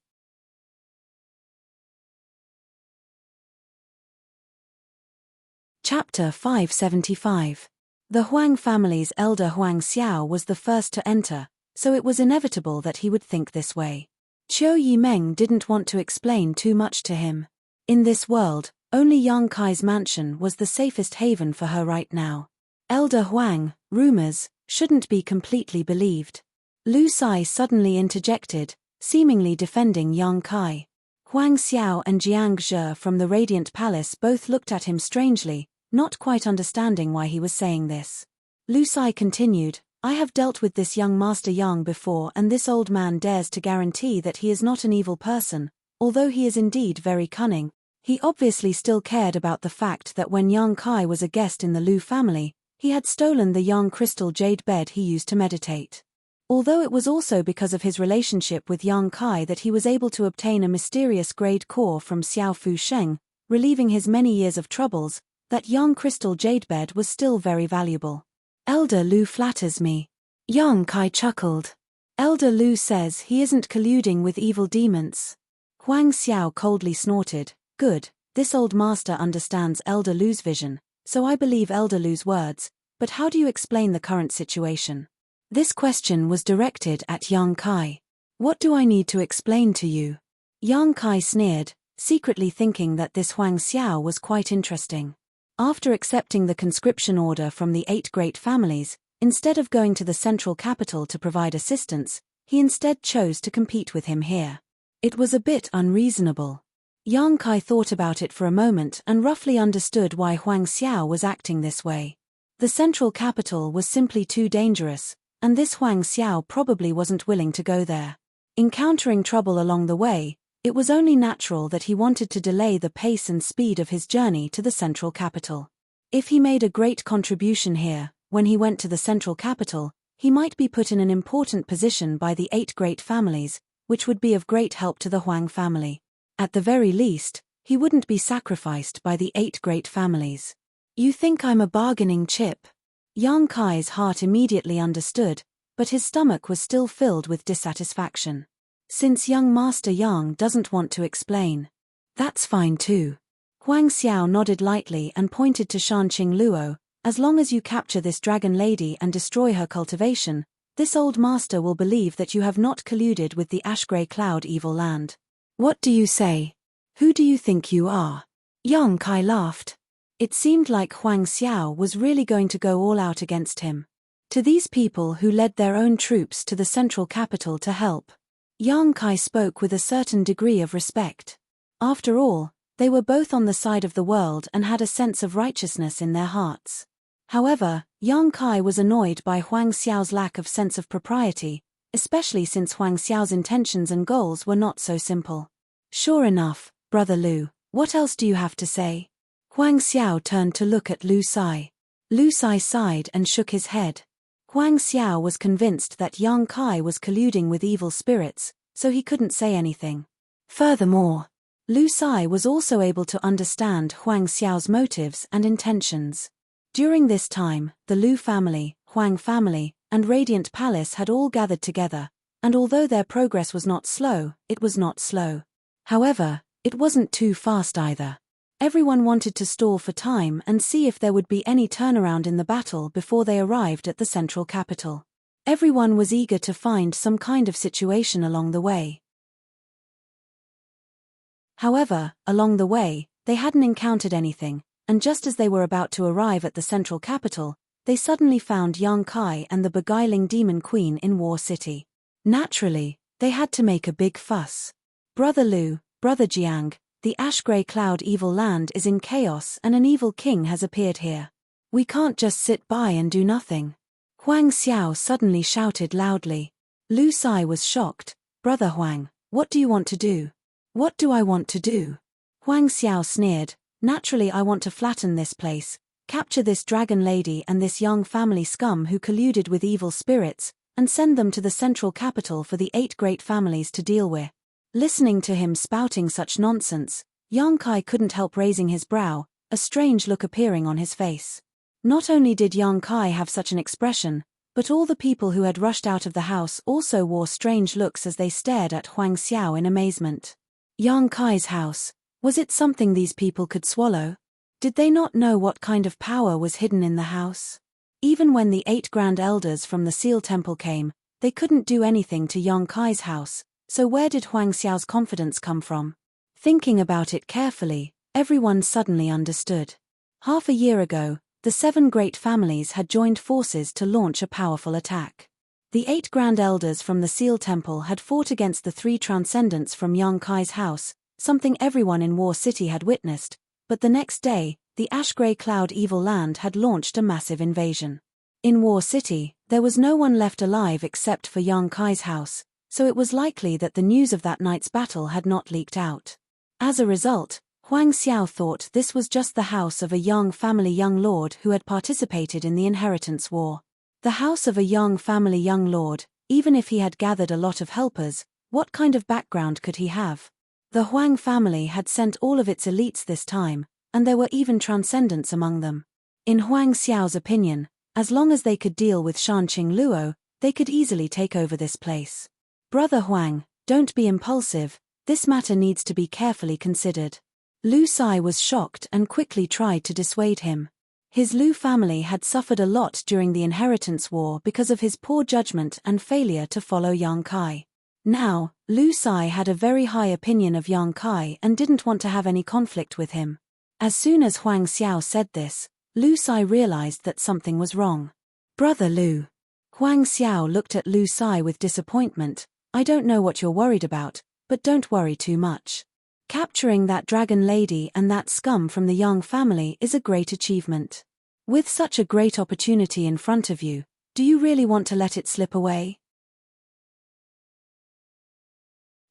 Chapter 575. The Huang family's elder Huang Xiao was the first to enter, so it was inevitable that he would think this way. Qiu Yimeng didn't want to explain too much to him. In this world, only Yang Kai's mansion was the safest haven for her right now. Elder Huang, rumors, shouldn't be completely believed. Lu Sai suddenly interjected, seemingly defending Yang Kai. Huang Xiao and Jiang Zhe from the Radiant Palace both looked at him strangely, not quite understanding why he was saying this. Lu Sai continued, "I have dealt with this young Master Yang before, and this old man dares to guarantee that he is not an evil person, although he is indeed very cunning. He obviously still cared about the fact that when Yang Kai was a guest in the Lu family, He had stolen the young crystal jade bed he used to meditate. Although it was also because of his relationship with Yang Kai that he was able to obtain a mysterious grade core from Xiao Fu Sheng, relieving his many years of troubles, that young crystal jade bed was still very valuable. Elder Lu flatters me. Yang Kai chuckled. Elder Lu says he isn't colluding with evil demons. Huang Xiao coldly snorted. Good, this old master understands Elder Lu's vision, so I believe Elder Lu's words, but how do you explain the current situation? This question was directed at Yang Kai. What do I need to explain to you? Yang Kai sneered, secretly thinking that this Huang Xiao was quite interesting. After accepting the conscription order from the 8 great families, instead of going to the central capital to provide assistance, he instead chose to compete with him here. It was a bit unreasonable. Yang Kai thought about it for a moment and roughly understood why Huang Xiao was acting this way. The central capital was simply too dangerous, and this Huang Xiao probably wasn't willing to go there. Encountering trouble along the way, it was only natural that he wanted to delay the pace and speed of his journey to the central capital. If he made a great contribution here, when he went to the central capital, he might be put in an important position by the 8 great families, which would be of great help to the Huang family. At the very least, he wouldn't be sacrificed by the 8 great families. You think I'm a bargaining chip? Yang Kai's heart immediately understood, but his stomach was still filled with dissatisfaction. Since young Master Yang doesn't want to explain, that's fine too. Huang Xiao nodded lightly and pointed to Shanqing Luo. As long as you capture this dragon lady and destroy her cultivation, this old master will believe that you have not colluded with the ash-grey cloud evil land. What do you say? Who do you think you are? Yang Kai laughed. It seemed like Huang Xiao was really going to go all out against him. To these people who led their own troops to the central capital to help, Yang Kai spoke with a certain degree of respect. After all, they were both on the side of the world and had a sense of righteousness in their hearts. However, Yang Kai was annoyed by Huang Xiao's lack of sense of propriety, especially since Huang Xiao's intentions and goals were not so simple. Sure enough, Brother Lu, what else do you have to say? Huang Xiao turned to look at Lu Sai. Lu Sai sighed and shook his head. Huang Xiao was convinced that Yang Kai was colluding with evil spirits, so he couldn't say anything. Furthermore, Lu Sai was also able to understand Huang Xiao's motives and intentions. During this time, the Lu family, Huang family, and Radiant Palace had all gathered together, and although their progress was not slow, it was not slow. However, it wasn't too fast either. Everyone wanted to stall for time and see if there would be any turnaround in the battle before they arrived at the central capital. Everyone was eager to find some kind of situation along the way. However, along the way, they hadn't encountered anything, and just as they were about to arrive at the central capital, they suddenly found Yang Kai and the beguiling demon queen in War City. Naturally, they had to make a big fuss. Brother Lu, Brother Jiang, the ash-grey cloud evil land is in chaos and an evil king has appeared here. We can't just sit by and do nothing. Huang Xiao suddenly shouted loudly. Lu Sai was shocked. Brother Huang, what do you want to do? What do I want to do? Huang Xiao sneered. Naturally I want to flatten this place, capture this dragon lady and this young family scum who colluded with evil spirits, and send them to the central capital for the 8 great families to deal with. Listening to him spouting such nonsense, Yang Kai couldn't help raising his brow, a strange look appearing on his face. Not only did Yang Kai have such an expression, but all the people who had rushed out of the house also wore strange looks as they stared at Huang Xiao in amazement. Yang Kai's house, was it something these people could swallow? Did they not know what kind of power was hidden in the house? Even when the 8 grand elders from the Seal Temple came, they couldn't do anything to Yang Kai's house. So where did Huang Xiao's confidence come from? Thinking about it carefully, everyone suddenly understood. Half a year ago, the 7 great families had joined forces to launch a powerful attack. The 8 grand elders from the Seal Temple had fought against the 3 transcendents from Yang Kai's house, something everyone in War City had witnessed, but the next day, the ash-grey cloud evil land had launched a massive invasion. In War City, there was no one left alive except for Yang Kai's house, so it was likely that the news of that night's battle had not leaked out. As a result, Huang Xiao thought this was just the house of a young young lord who had participated in the inheritance war. The house of a young young lord, even if he had gathered a lot of helpers, what kind of background could he have? The Huang family had sent all of its elites this time, and there were even transcendents among them. In Huang Xiao's opinion, as long as they could deal with Shanqing Luo, they could easily take over this place. Brother Huang, don't be impulsive, this matter needs to be carefully considered. Lu Sai was shocked and quickly tried to dissuade him. His Lu family had suffered a lot during the inheritance war because of his poor judgment and failure to follow Yang Kai. Now, Lu Sai had a very high opinion of Yang Kai and didn't want to have any conflict with him. As soon as Huang Xiao said this, Lu Sai realized that something was wrong. Brother Lu. Huang Xiao looked at Lu Sai with disappointment. I don't know what you're worried about, but don't worry too much. Capturing that dragon lady and that scum from the Yang family is a great achievement. With such a great opportunity in front of you, do you really want to let it slip away?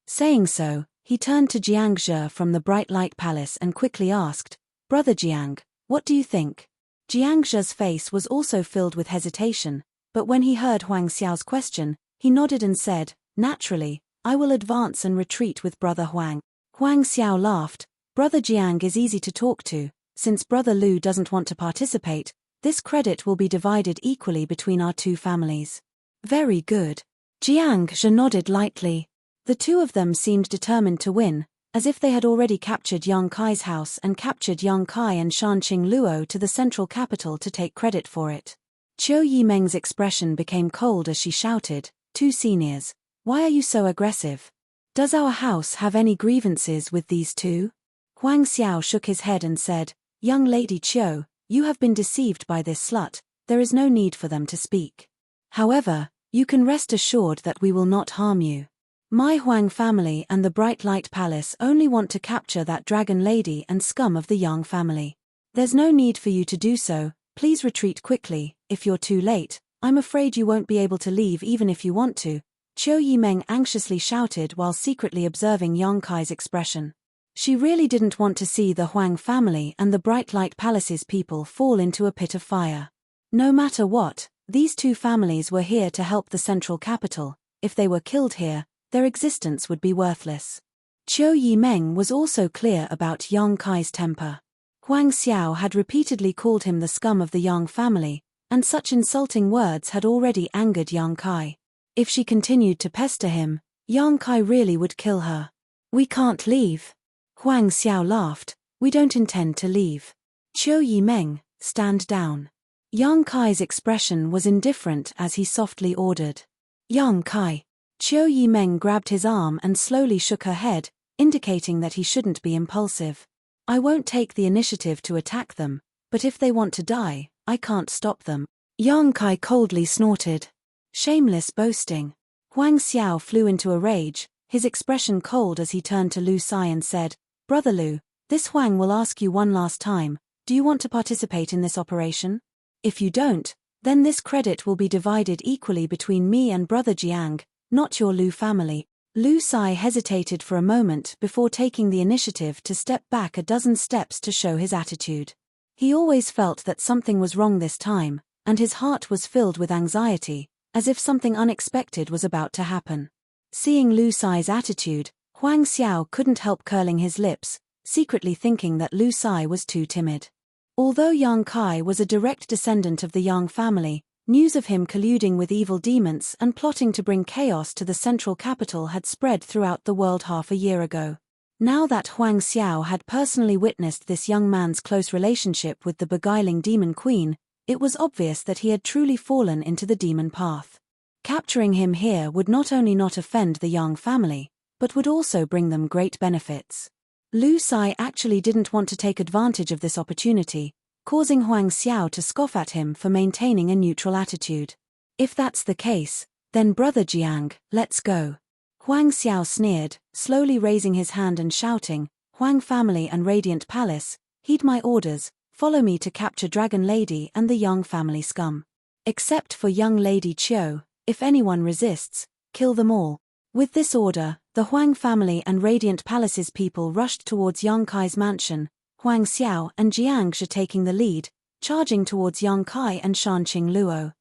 Saying so, he turned to Jiang Zhe from the Bright Light Palace and quickly asked, Brother Jiang, what do you think? Jiang Zhe's face was also filled with hesitation, but when he heard Huang Xiao's question, he nodded and said, Naturally, I will advance and retreat with Brother Huang. Huang Xiao laughed. Brother Jiang is easy to talk to. Since Brother Lu doesn't want to participate, this credit will be divided equally between our two families. Very good. Jiang Zhe nodded lightly. The two of them seemed determined to win, as if they had already captured Yang Kai's house and captured Yang Kai and Shanqing Luo to the central capital to take credit for it. Qiu Yimeng's expression became cold as she shouted, Two seniors, why are you so aggressive? Does our house have any grievances with these two? Huang Xiao shook his head and said, Young Lady Qiu, you have been deceived by this slut, there is no need for them to speak. However, you can rest assured that we will not harm you. My Huang family and the Bright Light Palace only want to capture that dragon lady and scum of the Yang family. There's no need for you to do so, please retreat quickly. If you're too late, I'm afraid you won't be able to leave even if you want to. Qiu Yimeng anxiously shouted while secretly observing Yang Kai's expression. She really didn't want to see the Huang family and the Bright Light Palace's people fall into a pit of fire. No matter what, these two families were here to help the central capital. If they were killed here, their existence would be worthless. Qiu Yimeng was also clear about Yang Kai's temper. Huang Xiao had repeatedly called him the scum of the Yang family, and such insulting words had already angered Yang Kai. If she continued to pester him, Yang Kai really would kill her. We can't leave. Huang Xiao laughed. We don't intend to leave. Qiu Yimeng, stand down. Yang Kai's expression was indifferent as he softly ordered. Yang Kai. Qiu Yimeng grabbed his arm and slowly shook her head, indicating that he shouldn't be impulsive. I won't take the initiative to attack them, but if they want to die, I can't stop them. Yang Kai coldly snorted. Shameless boasting. Huang Xiao flew into a rage, his expression cold as he turned to Lu Sai and said, Brother Lu, this Huang will ask you one last time, do you want to participate in this operation? If you don't, then this credit will be divided equally between me and Brother Jiang, not your Lu family. Lu Sai hesitated for a moment before taking the initiative to step back a dozen steps to show his attitude. He always felt that something was wrong this time, and his heart was filled with anxiety, as if something unexpected was about to happen. Seeing Lu Sai's attitude, Huang Xiao couldn't help curling his lips, secretly thinking that Lu Sai was too timid. Although Yang Kai was a direct descendant of the Yang family, news of him colluding with evil demons and plotting to bring chaos to the central capital had spread throughout the world half a year ago. Now that Huang Xiao had personally witnessed this young man's close relationship with the beguiling demon queen, it was obvious that he had truly fallen into the demon path. Capturing him here would not only not offend the Yang family, but would also bring them great benefits. Lu Sai actually didn't want to take advantage of this opportunity, causing Huang Xiao to scoff at him for maintaining a neutral attitude. If that's the case, then Brother Jiang, let's go. Huang Xiao sneered, slowly raising his hand and shouting, Huang family and Radiant Palace, heed my orders, follow me to capture Dragon Lady and the Yang family scum. Except for young Lady Qiu, if anyone resists, kill them all. With this order, The Huang family and Radiant Palace's people rushed towards Yang Kai's mansion, Huang Xiao and Jiang Zhe taking the lead, charging towards Yang Kai and Shanqing Luo.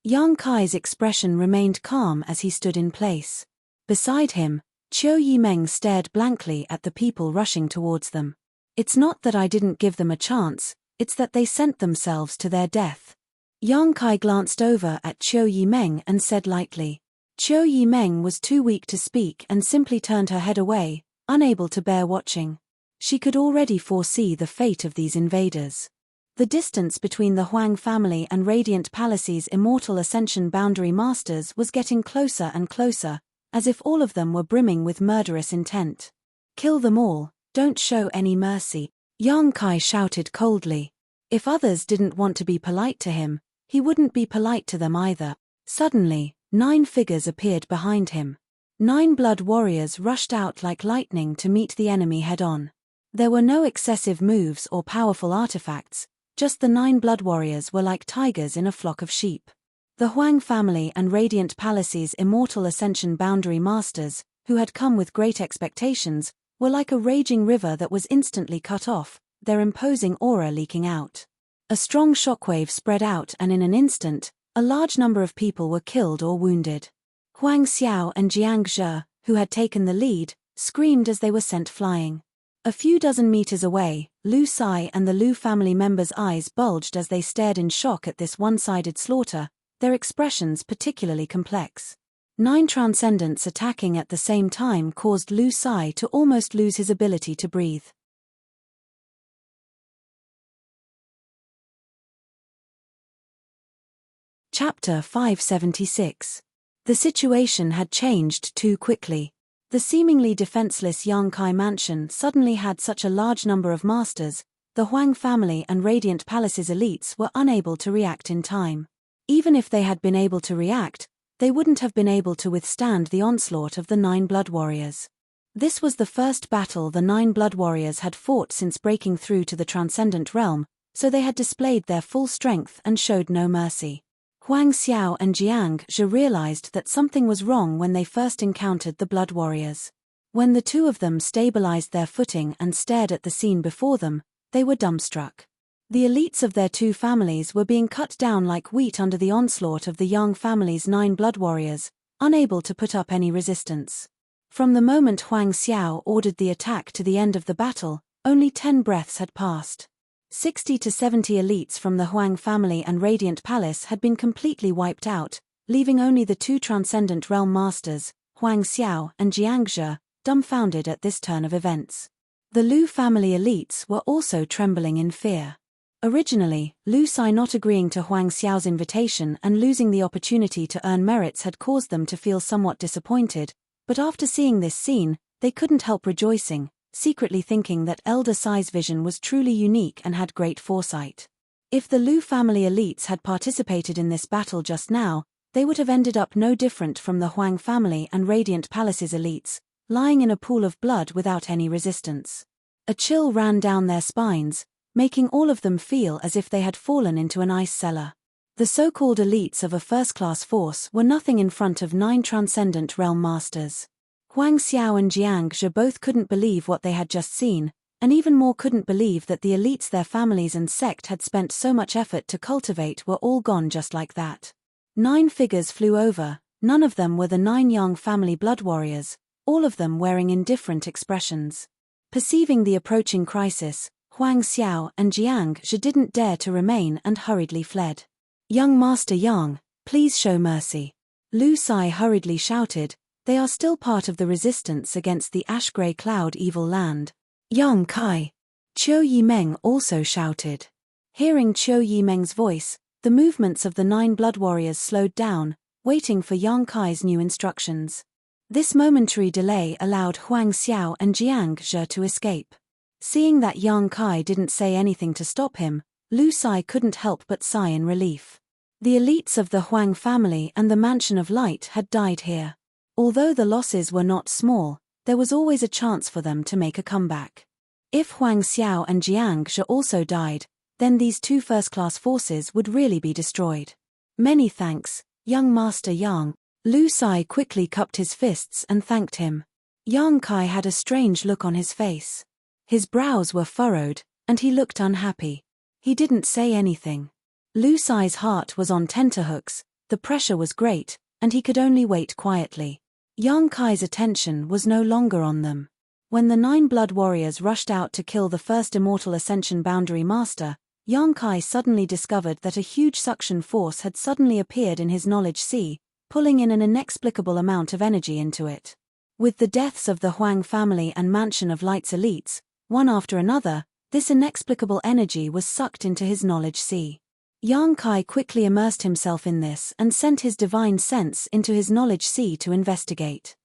Yang Kai's expression remained calm as he stood in place. Beside him, Qiu Yimeng stared blankly at the people rushing towards them. It's not that I didn't give them a chance, it's that they sent themselves to their death. Yang Kai glanced over at Qiu Yimeng and said lightly. Qiu Yimeng was too weak to speak and simply turned her head away, unable to bear watching. She could already foresee the fate of these invaders. The distance between the Huang family and Radiant Palace's Immortal Ascension Boundary Masters was getting closer and closer, as if all of them were brimming with murderous intent. Kill them all, don't show any mercy, Yang Kai shouted coldly. If others didn't want to be polite to him, he wouldn't be polite to them either. Suddenly, 9 figures appeared behind him. 9 blood warriors rushed out like lightning to meet the enemy head-on. There were no excessive moves or powerful artifacts, just the 9 blood warriors were like tigers in a flock of sheep. The Huang family and Radiant Palace's Immortal Ascension Boundary Masters, who had come with great expectations, were like a raging river that was instantly cut off, their imposing aura leaking out. A strong shockwave spread out and in an instant, a large number of people were killed or wounded. Huang Xiao and Jiang Zhe, who had taken the lead, screamed as they were sent flying. A few dozen meters away, Lu Sai and the Lu family members' eyes bulged as they stared in shock at this one-sided slaughter, their expressions particularly complex. 9 transcendents attacking at the same time caused Lu Sai to almost lose his ability to breathe. Chapter 576. The situation had changed too quickly. The seemingly defenseless Yang Kai mansion suddenly had such a large number of masters, the Huang family and Radiant Palace's elites were unable to react in time. Even if they had been able to react, they wouldn't have been able to withstand the onslaught of the 9 blood warriors. This was the first battle the 9 blood warriors had fought since breaking through to the transcendent realm, so they had displayed their full strength and showed no mercy. Huang Xiao and Jiang Zhe realized that something was wrong when they first encountered the blood warriors. When the two of them stabilized their footing and stared at the scene before them, they were dumbstruck. The elites of their 2 families were being cut down like wheat under the onslaught of the Yang family's 9 blood warriors, unable to put up any resistance. From the moment Huang Xiao ordered the attack to the end of the battle, only 10 breaths had passed. 60 to 70 elites from the Huang family and Radiant Palace had been completely wiped out, leaving only the 2 Transcendent Realm Masters, Huang Xiao and Jiang Zhe, dumbfounded at this turn of events. The Lu family elites were also trembling in fear. Originally, Lu Sai not agreeing to Huang Xiao's invitation and losing the opportunity to earn merits had caused them to feel somewhat disappointed, but after seeing this scene, they couldn't help rejoicing, secretly thinking that Elder Sai's vision was truly unique and had great foresight. If the Lu family elites had participated in this battle just now, they would have ended up no different from the Huang family and Radiant Palace's elites, lying in a pool of blood without any resistance. A chill ran down their spines, making all of them feel as if they had fallen into an ice cellar. The so-called elites of a first-class force were nothing in front of 9 Transcendent Realm Masters. Huang Xiao and Jiang Zhe both couldn't believe what they had just seen, and even more couldn't believe that the elites their families and sect had spent so much effort to cultivate were all gone just like that. 9 figures flew over, none of them were the 9 Yang family blood warriors, all of them wearing indifferent expressions. Perceiving the approaching crisis, Huang Xiao and Jiang Zhe didn't dare to remain and hurriedly fled. "Young Master Yang, please show mercy," Lu Sai hurriedly shouted. They are still part of the resistance against the ash-grey cloud evil land. "Yang Kai," Qiu Yimeng also shouted. Hearing Qiu Yimeng's voice, the movements of the 9 blood warriors slowed down, waiting for Yang Kai's new instructions. This momentary delay allowed Huang Xiao and Jiang Zhe to escape. Seeing that Yang Kai didn't say anything to stop him, Lu Sai couldn't help but sigh in relief. The elites of the Huang family and the Mansion of Light had died here. Although the losses were not small, there was always a chance for them to make a comeback. If Huang Xiao and Jiang Zhe also died, then these 2 first-class forces would really be destroyed. "Many thanks, young Master Yang," Lu Sai quickly cupped his fists and thanked him. Yang Kai had a strange look on his face. His brows were furrowed, and he looked unhappy. He didn't say anything. Lu Sai's heart was on tenterhooks, the pressure was great, and he could only wait quietly. Yang Kai's attention was no longer on them. When the 9 blood warriors rushed out to kill the first Immortal Ascension Boundary Master, Yang Kai suddenly discovered that a huge suction force had suddenly appeared in his knowledge sea, pulling in an inexplicable amount of energy into it. With the deaths of the Huang family and Mansion of Light's elites, one after another, this inexplicable energy was sucked into his knowledge sea. Yang Kai quickly immersed himself in this and sent his divine sense into his knowledge sea to investigate.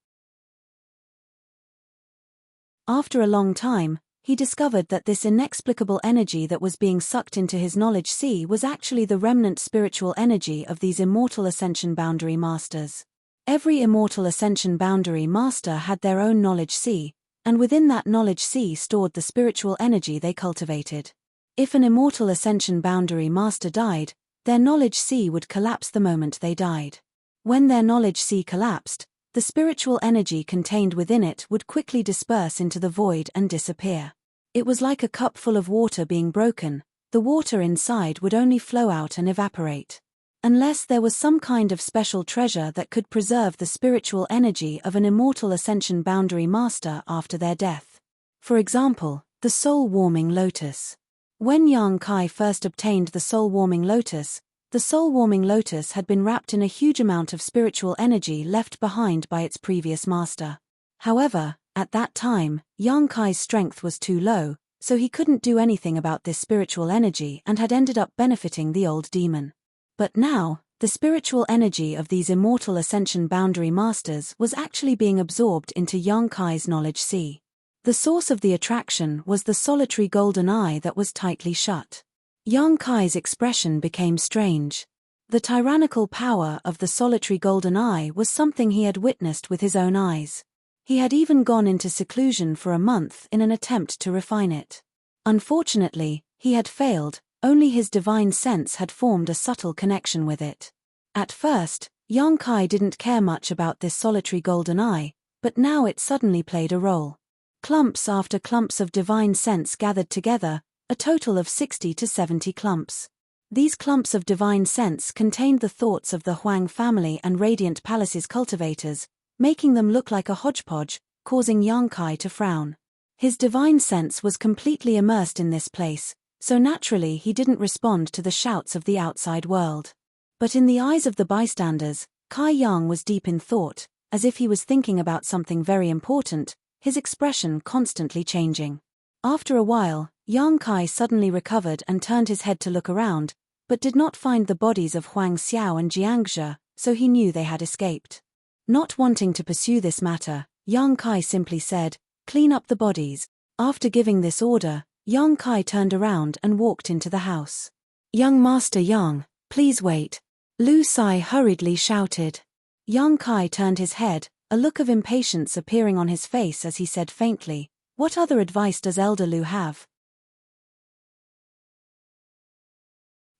After a long time, he discovered that this inexplicable energy that was being sucked into his knowledge sea was actually the remnant spiritual energy of these Immortal Ascension Boundary Masters. Every Immortal Ascension Boundary Master had their own knowledge sea, and within that knowledge sea stored the spiritual energy they cultivated. If an Immortal Ascension Boundary Master died, their knowledge sea would collapse the moment they died. When their knowledge sea collapsed, the spiritual energy contained within it would quickly disperse into the void and disappear. It was like a cup full of water being broken, the water inside would only flow out and evaporate. Unless there was some kind of special treasure that could preserve the spiritual energy of an Immortal Ascension Boundary Master after their death. For example, the soul-warming lotus. When Yang Kai first obtained the soul-warming lotus, the soul-warming lotus had been wrapped in a huge amount of spiritual energy left behind by its previous master. However, at that time, Yang Kai's strength was too low, so he couldn't do anything about this spiritual energy and had ended up benefiting the old demon. But now, the spiritual energy of these Immortal Ascension Boundary Masters was actually being absorbed into Yang Kai's knowledge sea. The source of the attraction was the solitary golden eye that was tightly shut. Yang Kai's expression became strange. The tyrannical power of the solitary golden eye was something he had witnessed with his own eyes. He had even gone into seclusion for a month in an attempt to refine it. Unfortunately, he had failed. Only his divine sense had formed a subtle connection with it. At first, Yang Kai didn't care much about this solitary golden eye, but now it suddenly played a role. Clumps after clumps of divine sense gathered together, a total of 60 to 70 clumps. These clumps of divine sense contained the thoughts of the Huang family and Radiant Palace's cultivators, making them look like a hodgepodge, causing Yang Kai to frown. His divine sense was completely immersed in this place, so naturally he didn't respond to the shouts of the outside world. But in the eyes of the bystanders, Kai Yang was deep in thought, as if he was thinking about something very important, his expression constantly changing. After a while, Yang Kai suddenly recovered and turned his head to look around, but did not find the bodies of Huang Xiao and Jiangzhe, so he knew they had escaped. Not wanting to pursue this matter, Yang Kai simply said, "Clean up the bodies." After giving this order, Yang Kai turned around and walked into the house. "Young Master Yang, please wait," Lu Sai hurriedly shouted. Yang Kai turned his head, a look of impatience appearing on his face as he said faintly, "What other advice does Elder Lu have?"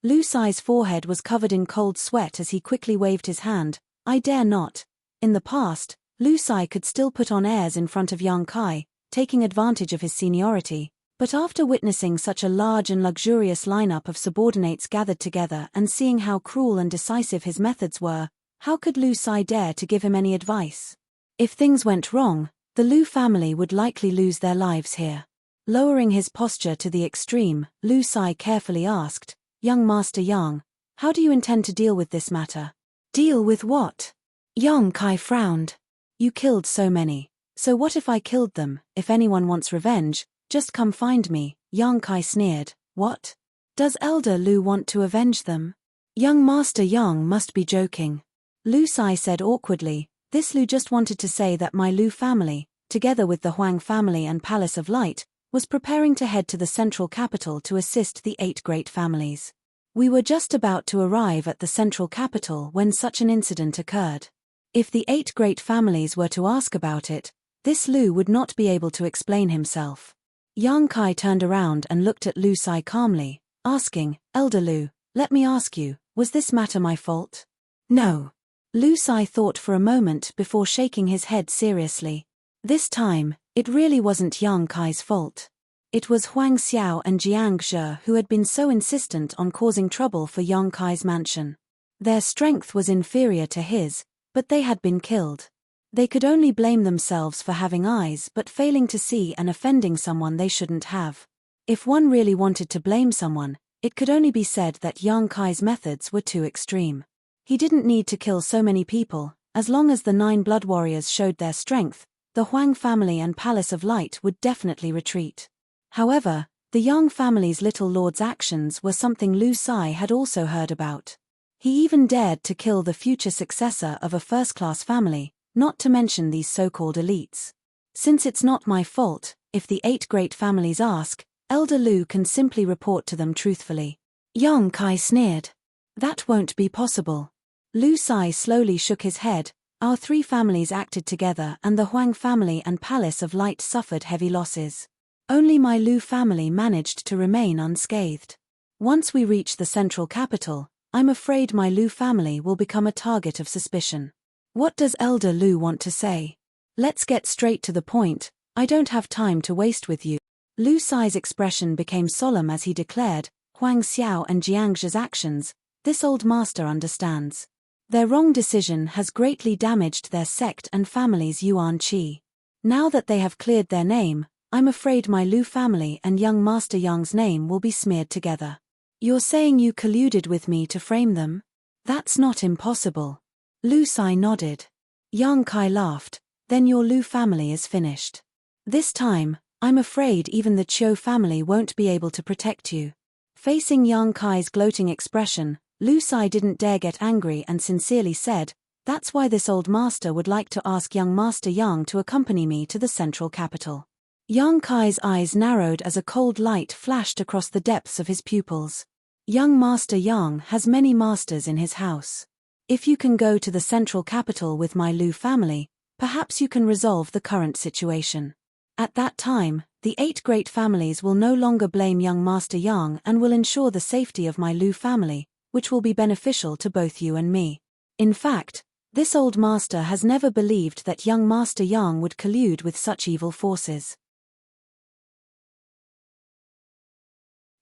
Lu Sai's forehead was covered in cold sweat as he quickly waved his hand, "I dare not." In the past, Lu Sai could still put on airs in front of Yang Kai, taking advantage of his seniority. But after witnessing such a large and luxurious lineup of subordinates gathered together and seeing how cruel and decisive his methods were, how could Lu Sai dare to give him any advice? If things went wrong, the Lu family would likely lose their lives here. Lowering his posture to the extreme, Lu Sai carefully asked, "Young Master Yang, how do you intend to deal with this matter?" "Deal with what?" Yang Kai frowned. "You killed so many. So what if I killed them? If anyone wants revenge, just come find me," Yang Kai sneered. "What? Does Elder Lu want to avenge them?" "Young Master Yang must be joking," Lu Sai said awkwardly. "This Lu just wanted to say that my Lu family, together with the Huang family and Palace of Light, was preparing to head to the central capital to assist the 8 great families. We were just about to arrive at the central capital when such an incident occurred. If the 8 great families were to ask about it, this Lu would not be able to explain himself." Yang Kai turned around and looked at Lu Sai calmly, asking, "Elder Lu, let me ask you, was this matter my fault?" "No." Lu Sai thought for a moment before shaking his head seriously. This time, it really wasn't Yang Kai's fault. It was Huang Xiao and Jiang Zhe who had been so insistent on causing trouble for Yang Kai's mansion. Their strength was inferior to his, but they had been killed. They could only blame themselves for having eyes but failing to see and offending someone they shouldn't have. If one really wanted to blame someone, it could only be said that Yang Kai's methods were too extreme. He didn't need to kill so many people. As long as the 9 blood warriors showed their strength, the Huang family and Palace of Light would definitely retreat. However, the Yang family's little lord's actions were something Lu Sai had also heard about. He even dared to kill the future successor of a first-class family, not to mention these so-called elites. Since it's not my fault, if the 8 great families ask, Elder Lu can simply report to them truthfully. Yang Kai sneered. That won't be possible. Lu Sai slowly shook his head. Our 3 families acted together and the Huang family and Palace of Light suffered heavy losses. Only my Lu family managed to remain unscathed. Once we reach the central capital, I'm afraid my Lu family will become a target of suspicion. What does Elder Lu want to say? Let's get straight to the point. I don't have time to waste with you. Lu Sai's expression became solemn as he declared, Huang Xiao and Jiang Zhe's actions, this old master understands. Their wrong decision has greatly damaged their sect and family's Yuan Qi. Now that they have cleared their name, I'm afraid my Lu family and young Master Yang's name will be smeared together. You're saying you colluded with me to frame them? That's not impossible. Lu Sai nodded. Yang Kai laughed. Then your Lu family is finished. This time, I'm afraid even the Qiu family won't be able to protect you. Facing Yang Kai's gloating expression, Lu Sai didn't dare get angry and sincerely said, that's why this old master would like to ask young Master Yang to accompany me to the central capital. Yang Kai's eyes narrowed as a cold light flashed across the depths of his pupils. Young Master Yang has many masters in his house. If you can go to the central capital with my Lu family, perhaps you can resolve the current situation. At that time, the 8 great families will no longer blame young Master Yang and will ensure the safety of my Lu family, which will be beneficial to both you and me. In fact, this old master has never believed that young Master Yang would collude with such evil forces.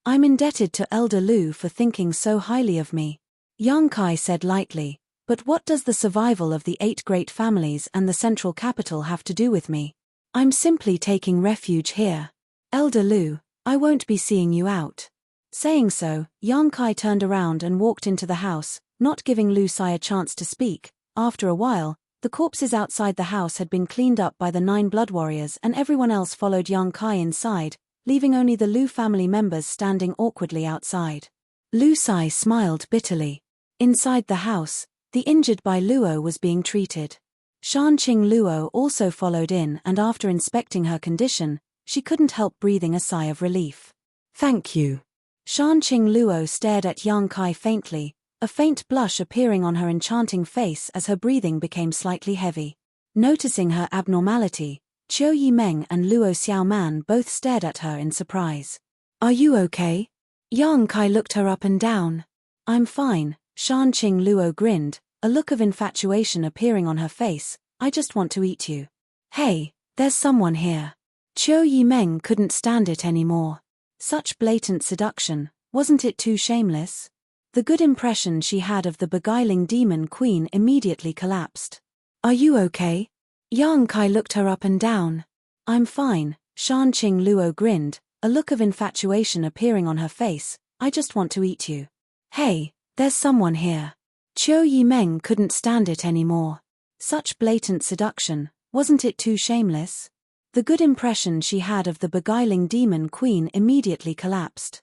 I'm indebted to Elder Lu for thinking so highly of me. Yang Kai said lightly, but what does the survival of the 8 great families and the central capital have to do with me? I'm simply taking refuge here. Elder Lu, I won't be seeing you out. Saying so, Yang Kai turned around and walked into the house, not giving Lu Sai a chance to speak. After a while, the corpses outside the house had been cleaned up by the 9 blood warriors and everyone else followed Yang Kai inside, leaving only the Lu family members standing awkwardly outside. Lu Sai smiled bitterly. Inside the house, the injured Bai Luo was being treated. Shanqing Luo also followed in and after inspecting her condition, she couldn't help breathing a sigh of relief. Thank you. Shanqing Luo stared at Yang Kai faintly, a faint blush appearing on her enchanting face as her breathing became slightly heavy. Noticing her abnormality, Qiu Yimeng and Luo Xiaoman both stared at her in surprise. Are you okay? Yang Kai looked her up and down. I'm fine, Shanqing Luo grinned, a look of infatuation appearing on her face. I just want to eat you. Hey, there's someone here. Qiu Yimeng couldn't stand it anymore. Such blatant seduction, wasn't it too shameless? The good impression she had of the beguiling demon queen immediately collapsed. Are you okay? Yang Kai looked her up and down. I'm fine, Shanqing Luo grinned, a look of infatuation appearing on her face. I just want to eat you. Hey, there's someone here. Qiu Yimeng couldn't stand it anymore. Such blatant seduction, wasn't it too shameless? The good impression she had of the beguiling demon queen immediately collapsed.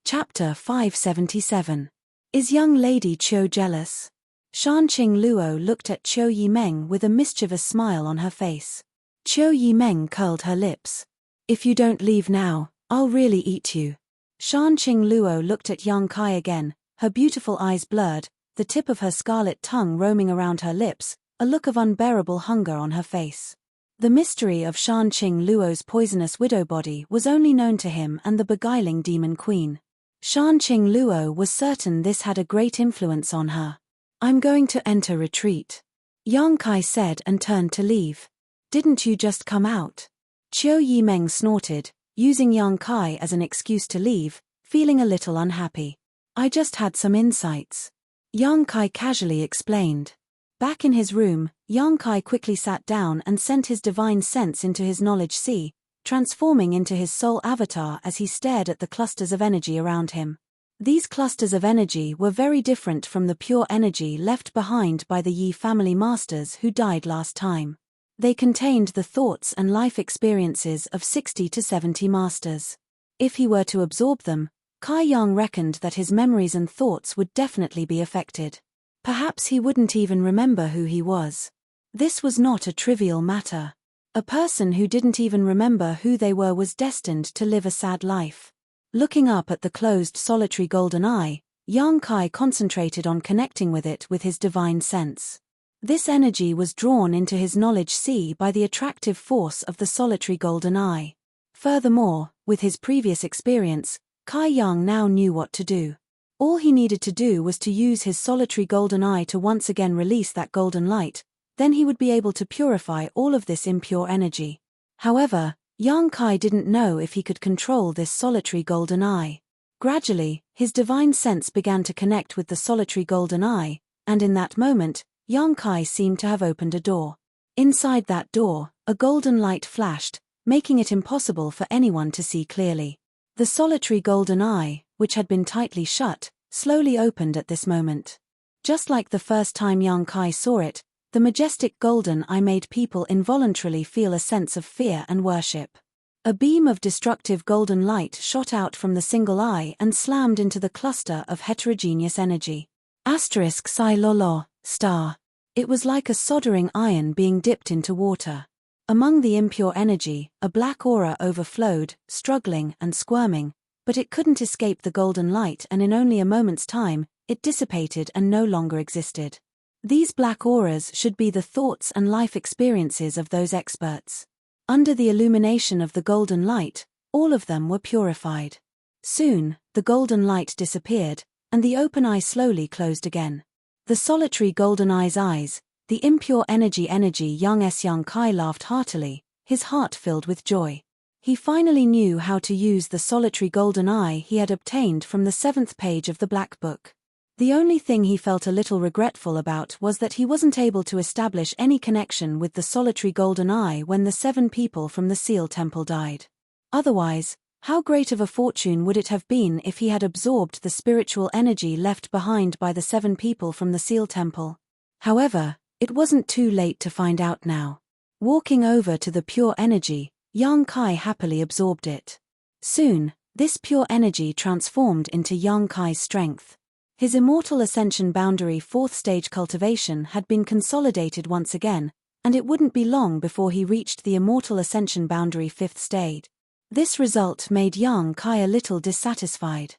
Chapter 577. Is young lady Qiu jealous? Shanqing Luo looked at Qiu Yimeng with a mischievous smile on her face. Qiu Yimeng curled her lips. If you don't leave now, I'll really eat you. Shanqing Luo looked at Yang Kai again, her beautiful eyes blurred, the tip of her scarlet tongue roaming around her lips, a look of unbearable hunger on her face. The mystery of Shan Qing Luo's poisonous widow body was only known to him and the beguiling demon queen. Shan Qing Luo was certain this had a great influence on her. "I'm going to enter retreat," Yang Kai said and turned to leave. "Didn't you just come out?" Qiu Yimeng snorted, using Yang Kai as an excuse to leave, feeling a little unhappy. "I just had some insights," Yang Kai casually explained. Back in his room, Yang Kai quickly sat down and sent his divine sense into his knowledge sea, transforming into his soul avatar as he stared at the clusters of energy around him. These clusters of energy were very different from the pure energy left behind by the Yi family masters who died last time. They contained the thoughts and life experiences of 60 to 70 masters. If he were to absorb them, Kai Yang reckoned that his memories and thoughts would definitely be affected. Perhaps he wouldn't even remember who he was. This was not a trivial matter. A person who didn't even remember who they were was destined to live a sad life. Looking up at the closed solitary golden eye, Yang Kai concentrated on connecting with it with his divine sense. This energy was drawn into his knowledge sea by the attractive force of the solitary golden eye. Furthermore, with his previous experience, Kai Yang now knew what to do. All he needed to do was to use his solitary golden eye to once again release that golden light, then he would be able to purify all of this impure energy. However, Yang Kai didn't know if he could control this solitary golden eye. Gradually, his divine sense began to connect with the solitary golden eye, and in that moment, Yang Kai seemed to have opened a door. Inside that door, a golden light flashed, making it impossible for anyone to see clearly. The solitary golden eye, which had been tightly shut, slowly opened at this moment. Just like the first time Yang Kai saw it, the majestic golden eye made people involuntarily feel a sense of fear and worship. A beam of destructive golden light shot out from the single eye and slammed into the cluster of heterogeneous energy. Psi Lolo, star. It was like a soldering iron being dipped into water. Among the impure energy, a black aura overflowed, struggling and squirming, but it couldn't escape the golden light, and in only a moment's time, it dissipated and no longer existed. These black auras should be the thoughts and life experiences of those experts. Under the illumination of the golden light, all of them were purified. Soon, the golden light disappeared, and the open eye slowly closed again. The solitary golden eye's eyes, the impure energy Yang Kai laughed heartily, his heart filled with joy. He finally knew how to use the solitary golden eye he had obtained from the 7th page of the Black Book. The only thing he felt a little regretful about was that he wasn't able to establish any connection with the solitary golden eye when the 7 people from the Seal Temple died. Otherwise, how great of a fortune would it have been if he had absorbed the spiritual energy left behind by the 7 people from the Seal Temple? However, it wasn't too late to find out now. Walking over to the pure energy, Yang Kai happily absorbed it. Soon, this pure energy transformed into Yang Kai's strength. His immortal ascension boundary 4th stage cultivation had been consolidated once again, and it wouldn't be long before he reached the immortal ascension boundary 5th stage. This result made Yang Kai a little dissatisfied.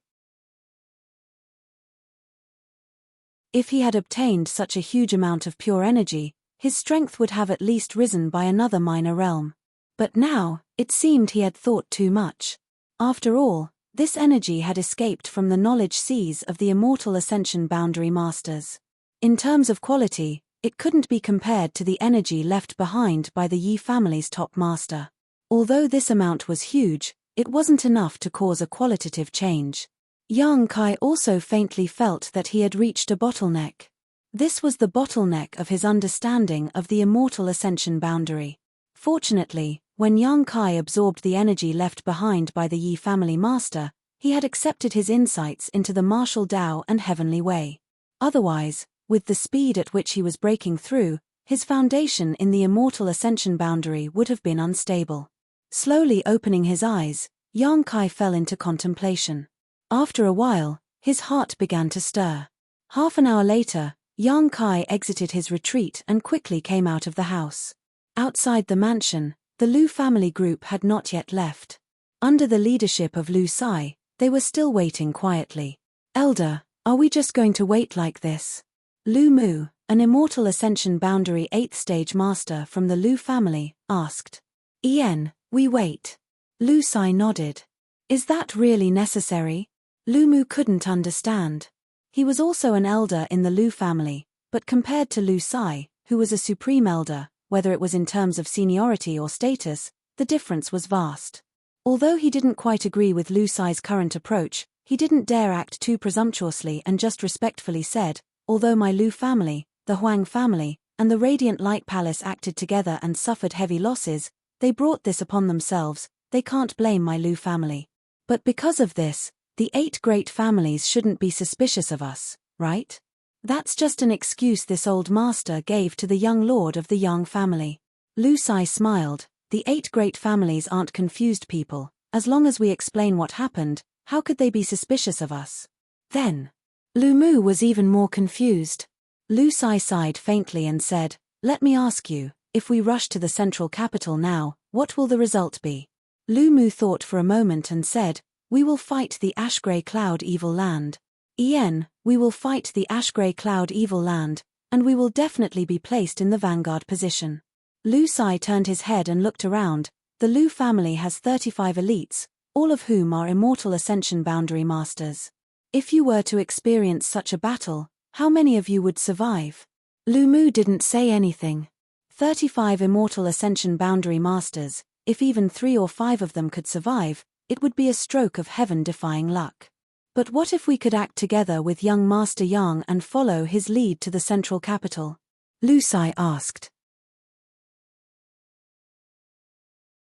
If he had obtained such a huge amount of pure energy, his strength would have at least risen by another minor realm. But now, it seemed he had thought too much. After all, this energy had escaped from the knowledge seas of the immortal ascension boundary masters. In terms of quality, it couldn't be compared to the energy left behind by the Yi family's top master. Although this amount was huge, it wasn't enough to cause a qualitative change. Yang Kai also faintly felt that he had reached a bottleneck. This was the bottleneck of his understanding of the immortal ascension boundary. Fortunately, when Yang Kai absorbed the energy left behind by the Yi family master, he had accepted his insights into the martial Tao and heavenly way. Otherwise, with the speed at which he was breaking through, his foundation in the immortal ascension boundary would have been unstable. Slowly opening his eyes, Yang Kai fell into contemplation. After a while, his heart began to stir. Half an hour later, Yang Kai exited his retreat and quickly came out of the house. Outside the mansion, the Lu family group had not yet left. Under the leadership of Lu Sai, they were still waiting quietly. "Elder, are we just going to wait like this?" Lu Mu, an Immortal Ascension Boundary 8th Stage Master from the Lu family, asked. We wait. Lu Sai nodded. Is that really necessary? Lu Mu couldn't understand. He was also an elder in the Lu family, but compared to Lu Sai, who was a supreme elder, whether it was in terms of seniority or status, the difference was vast. Although he didn't quite agree with Lu Sai's current approach, he didn't dare act too presumptuously and just respectfully said, although my Lu family, the Huang family, and the Radiant Light Palace acted together and suffered heavy losses, they brought this upon themselves, they can't blame my Lu family. But because of this, the 8 great families shouldn't be suspicious of us, right? That's just an excuse this old master gave to the young lord of the Yang family. Lu Sai smiled. The 8 great families aren't confused people. As long as we explain what happened, how could they be suspicious of us? Then, Lu Mu was even more confused. Lu Sai sighed faintly and said, let me ask you, if we rush to the central capital now, what will the result be? Lu Mu thought for a moment and said, we will fight the ash-grey cloud evil land. We will fight the ash-grey cloud evil land, and we will definitely be placed in the vanguard position. Lu Sai turned his head and looked around. The Lu family has 35 elites, all of whom are Immortal Ascension Boundary Masters. If you were to experience such a battle, how many of you would survive? Lu Mu didn't say anything. 35 Immortal Ascension Boundary Masters, if even 3 or 5 of them could survive, it would be a stroke of heaven-defying luck. But what if we could act together with young Master Yang and follow his lead to the central capital? Lu Sai asked.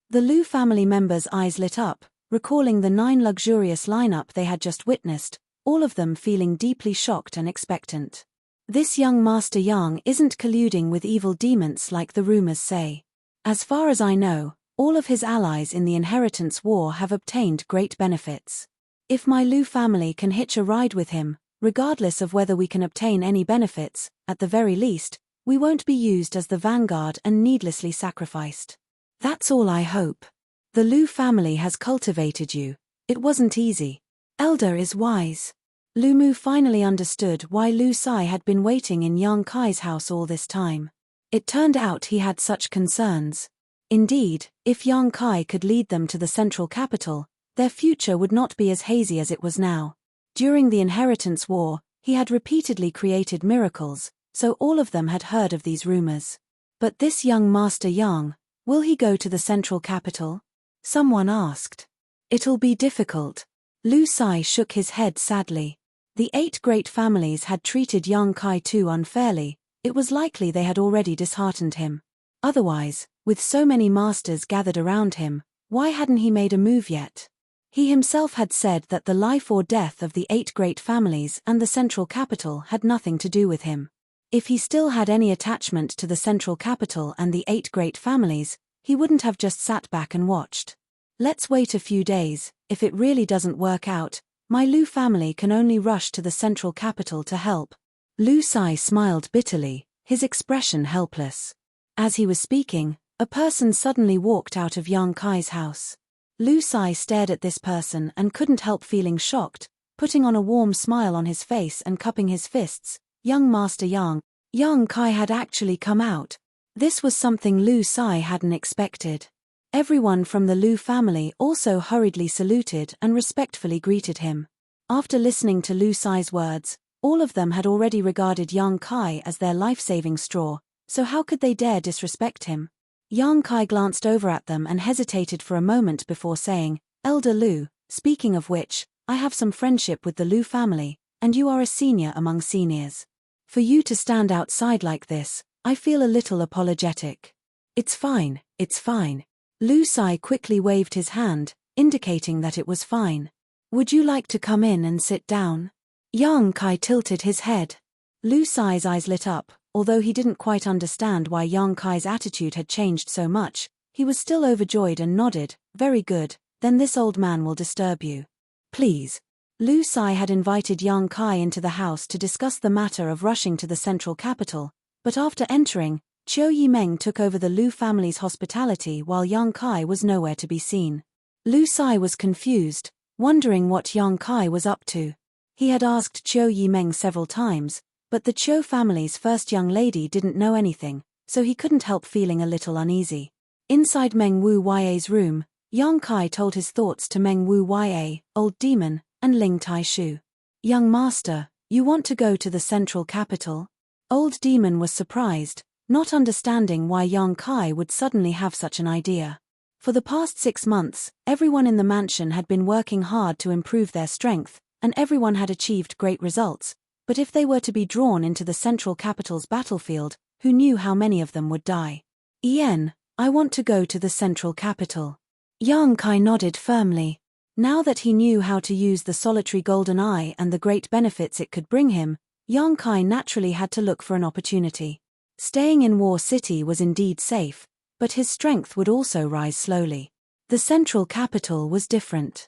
The Lu family members' eyes lit up, recalling the 9 luxurious lineup they had just witnessed, all of them feeling deeply shocked and expectant. This young Master Yang isn't colluding with evil demons like the rumors say. As far as I know, all of his allies in the inheritance war have obtained great benefits. If my Lu family can hitch a ride with him, regardless of whether we can obtain any benefits, at the very least, we won't be used as the vanguard and needlessly sacrificed. That's all I hope. The Lu family has cultivated you. It wasn't easy. Elder is wise. Lu Mu finally understood why Lu Sai had been waiting in Yang Kai's house all this time. It turned out he had such concerns. Indeed, if Yang Kai could lead them to the central capital, their future would not be as hazy as it was now. During the inheritance war, he had repeatedly created miracles, so all of them had heard of these rumors. But this young Master Yang, will he go to the central capital? Someone asked. It'll be difficult. Lu Sai shook his head sadly. The 8 great families had treated Yang Kai too unfairly. It was likely they had already disheartened him. Otherwise, with so many masters gathered around him, why hadn't he made a move yet? He himself had said that the life or death of the 8 great families and the central capital had nothing to do with him. If he still had any attachment to the central capital and the 8 great families, he wouldn't have just sat back and watched. Let's wait a few days. If it really doesn't work out, my Lu family can only rush to the central capital to help. Lu Sai smiled bitterly, his expression helpless. As he was speaking, a person suddenly walked out of Yang Kai's house. Lu Sai stared at this person and couldn't help feeling shocked, putting on a warm smile on his face and cupping his fists. Young Master Yang Kai had actually come out. This was something Lu Sai hadn't expected. Everyone from the Lu family also hurriedly saluted and respectfully greeted him. After listening to Lu Sai's words, all of them had already regarded Yang Kai as their life-saving straw, so how could they dare disrespect him? Yang Kai glanced over at them and hesitated for a moment before saying, Elder Lu, speaking of which, I have some friendship with the Lu family, and you are a senior among seniors. For you to stand outside like this, I feel a little apologetic. It's fine, it's fine. Lu Sai quickly waved his hand, indicating that it was fine. Would you like to come in and sit down? Yang Kai tilted his head. Lu Sai's eyes lit up. Although he didn't quite understand why Yang Kai's attitude had changed so much, he was still overjoyed and nodded, very good, then this old man will disturb you. Please. Lu Sai had invited Yang Kai into the house to discuss the matter of rushing to the central capital, but after entering, Chiu Yimeng took over the Lu family's hospitality while Yang Kai was nowhere to be seen. Lu Sai was confused, wondering what Yang Kai was up to. He had asked Chiu Yimeng several times, But the Chiu family's first young lady didn't know anything, so he couldn't help feeling a little uneasy. Inside Meng Wu Ya's room, Yang Kai told his thoughts to Meng Wu Ya, Old Demon, and Ling Tai Shu. Young master, you want to go to the central capital? Old Demon was surprised, not understanding why Yang Kai would suddenly have such an idea. For the past 6 months, everyone in the mansion had been working hard to improve their strength, and everyone had achieved great results, but if they were to be drawn into the central capital's battlefield, who knew how many of them would die? Yen, I want to go to the central capital. Yang Kai nodded firmly. Now that he knew how to use the solitary golden eye and the great benefits it could bring him, Yang Kai naturally had to look for an opportunity. Staying in War City was indeed safe, but his strength would also rise slowly. The central capital was different.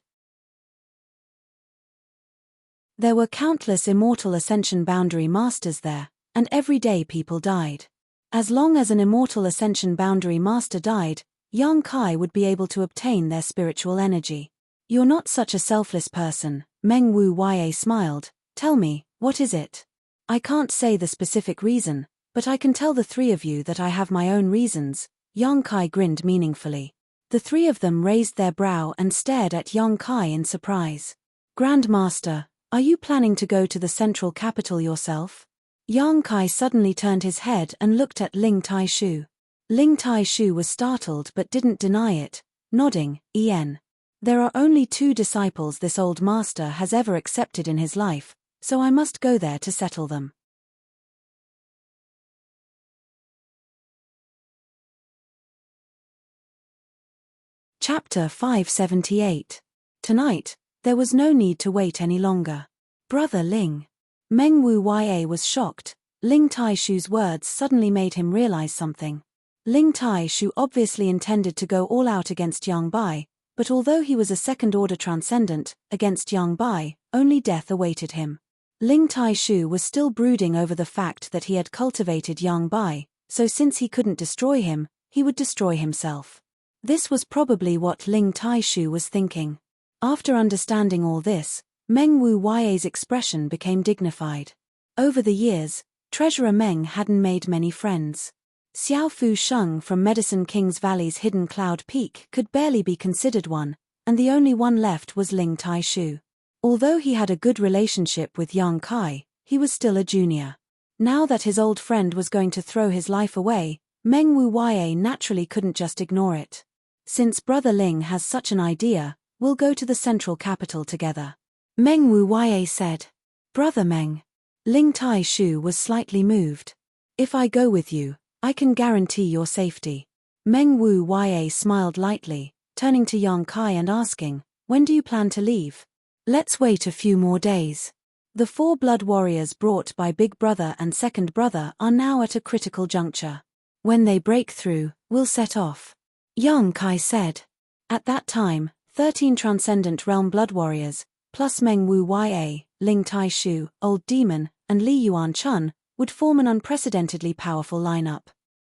There were countless immortal ascension boundary masters there, and every day people died. As long as an immortal ascension boundary master died, Yang Kai would be able to obtain their spiritual energy. You're not such a selfless person, Meng Wu Ya smiled. Tell me, what is it? I can't say the specific reason, but I can tell the three of you that I have my own reasons. Yang Kai grinned meaningfully. The three of them raised their brow and stared at Yang Kai in surprise. Grandmaster, are you planning to go to the central capital yourself? Yang Kai suddenly turned his head and looked at Ling Tai Shu. Ling Tai Shu was startled but didn't deny it, nodding, Yen. There are only 2 disciples this old master has ever accepted in his life, so I must go there to settle them. Chapter 578. Tonight, there was no need to wait any longer. Brother Ling. Meng Wu Ya was shocked. Ling Tai Shu's words suddenly made him realize something. Ling Tai Shu obviously intended to go all out against Yang Bai, but although he was a second-order transcendent, against Yang Bai, only death awaited him. Ling Tai Shu was still brooding over the fact that he had cultivated Yang Bai, so since he couldn't destroy him, he would destroy himself. This was probably what Ling Tai Shu was thinking. After understanding all this, Meng Wu Ya's expression became dignified. Over the years, Treasurer Meng hadn't made many friends. Xiao Fu Sheng from Medicine King's Valley's hidden cloud peak could barely be considered one, and the only one left was Ling Tai Shu. Although he had a good relationship with Yang Kai, he was still a junior. Now that his old friend was going to throw his life away, Meng Wu Ya naturally couldn't just ignore it. Since Brother Ling has such an idea, we'll go to the central capital together. Meng Wu Ya said. Brother Meng. Ling Tai Shu was slightly moved. If I go with you, I can guarantee your safety. Meng Wu Ya smiled lightly, turning to Yang Kai and asking, when do you plan to leave? Let's wait a few more days. The 4 blood warriors brought by Big Brother and Second Brother are now at a critical juncture. When they break through, we'll set off. Yang Kai said. At that time, 13 Transcendent Realm Blood Warriors, plus Meng Wu Ya, Ling Tai Shu, Old Demon, and Li Yuan Chun, would form an unprecedentedly powerful lineup.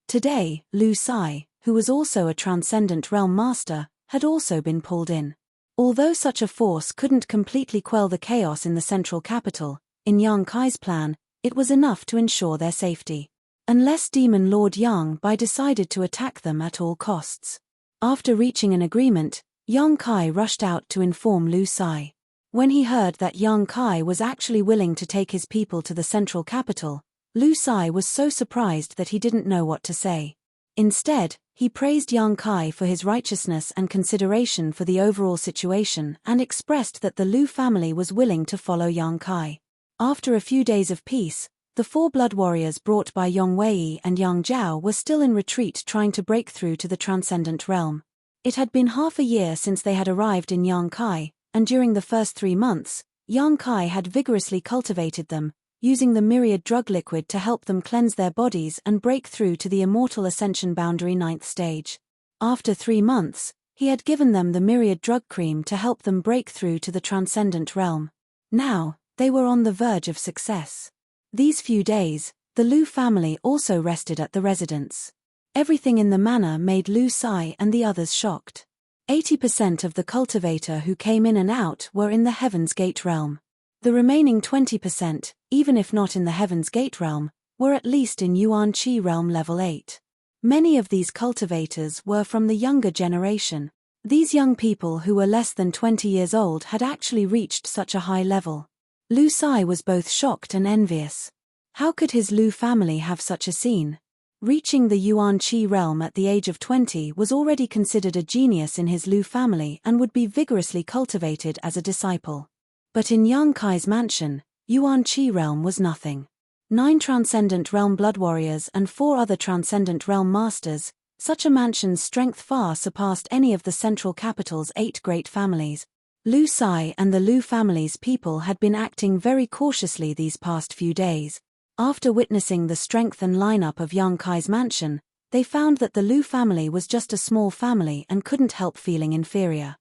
Today, Lu Sai, who was also a Transcendent Realm Master, had also been pulled in. Although such a force couldn't completely quell the chaos in the central capital, in Yang Kai's plan, it was enough to ensure their safety. Unless Demon Lord Yang Bai decided to attack them at all costs. After reaching an agreement, Yang Kai rushed out to inform Lu Sai. When he heard that Yang Kai was actually willing to take his people to the central capital, Lu Sai was so surprised that he didn't know what to say. Instead, he praised Yang Kai for his righteousness and consideration for the overall situation and expressed that the Lu family was willing to follow Yang Kai. After a few days of peace, the 4 blood warriors brought by Yong Wei and Yang Zhao were still in retreat trying to break through to the transcendent realm. It had been half a year since they had arrived in Yang Kai, and during the first 3 months, Yang Kai had vigorously cultivated them, using the myriad drug liquid to help them cleanse their bodies and break through to the immortal ascension boundary 9th stage. After 3 months, he had given them the myriad drug cream to help them break through to the transcendent realm. Now, they were on the verge of success. These few days, the Lu family also rested at the residence. Everything in the manor made Lu Sai and the others shocked. 80% of the cultivator who came in and out were in the Heaven's Gate realm. The remaining 20%, even if not in the Heaven's Gate realm, were at least in Yuan Qi realm level 8. Many of these cultivators were from the younger generation. These young people who were less than 20 years old had actually reached such a high level. Lu Sai was both shocked and envious. How could his Lu family have such a scene? Reaching the Yuan Qi realm at the age of 20 was already considered a genius in his Lu family and would be vigorously cultivated as a disciple. But in Yang Kai's mansion, Yuan Qi realm was nothing. 9 Transcendent Realm Blood Warriors and 4 other Transcendent Realm Masters, such a mansion's strength far surpassed any of the central capital's 8 great families. Lu Sai and the Lu family's people had been acting very cautiously these past few days. After witnessing the strength and lineup of Yang Kai's mansion, they found that the Lu family was just a small family and couldn't help feeling inferior.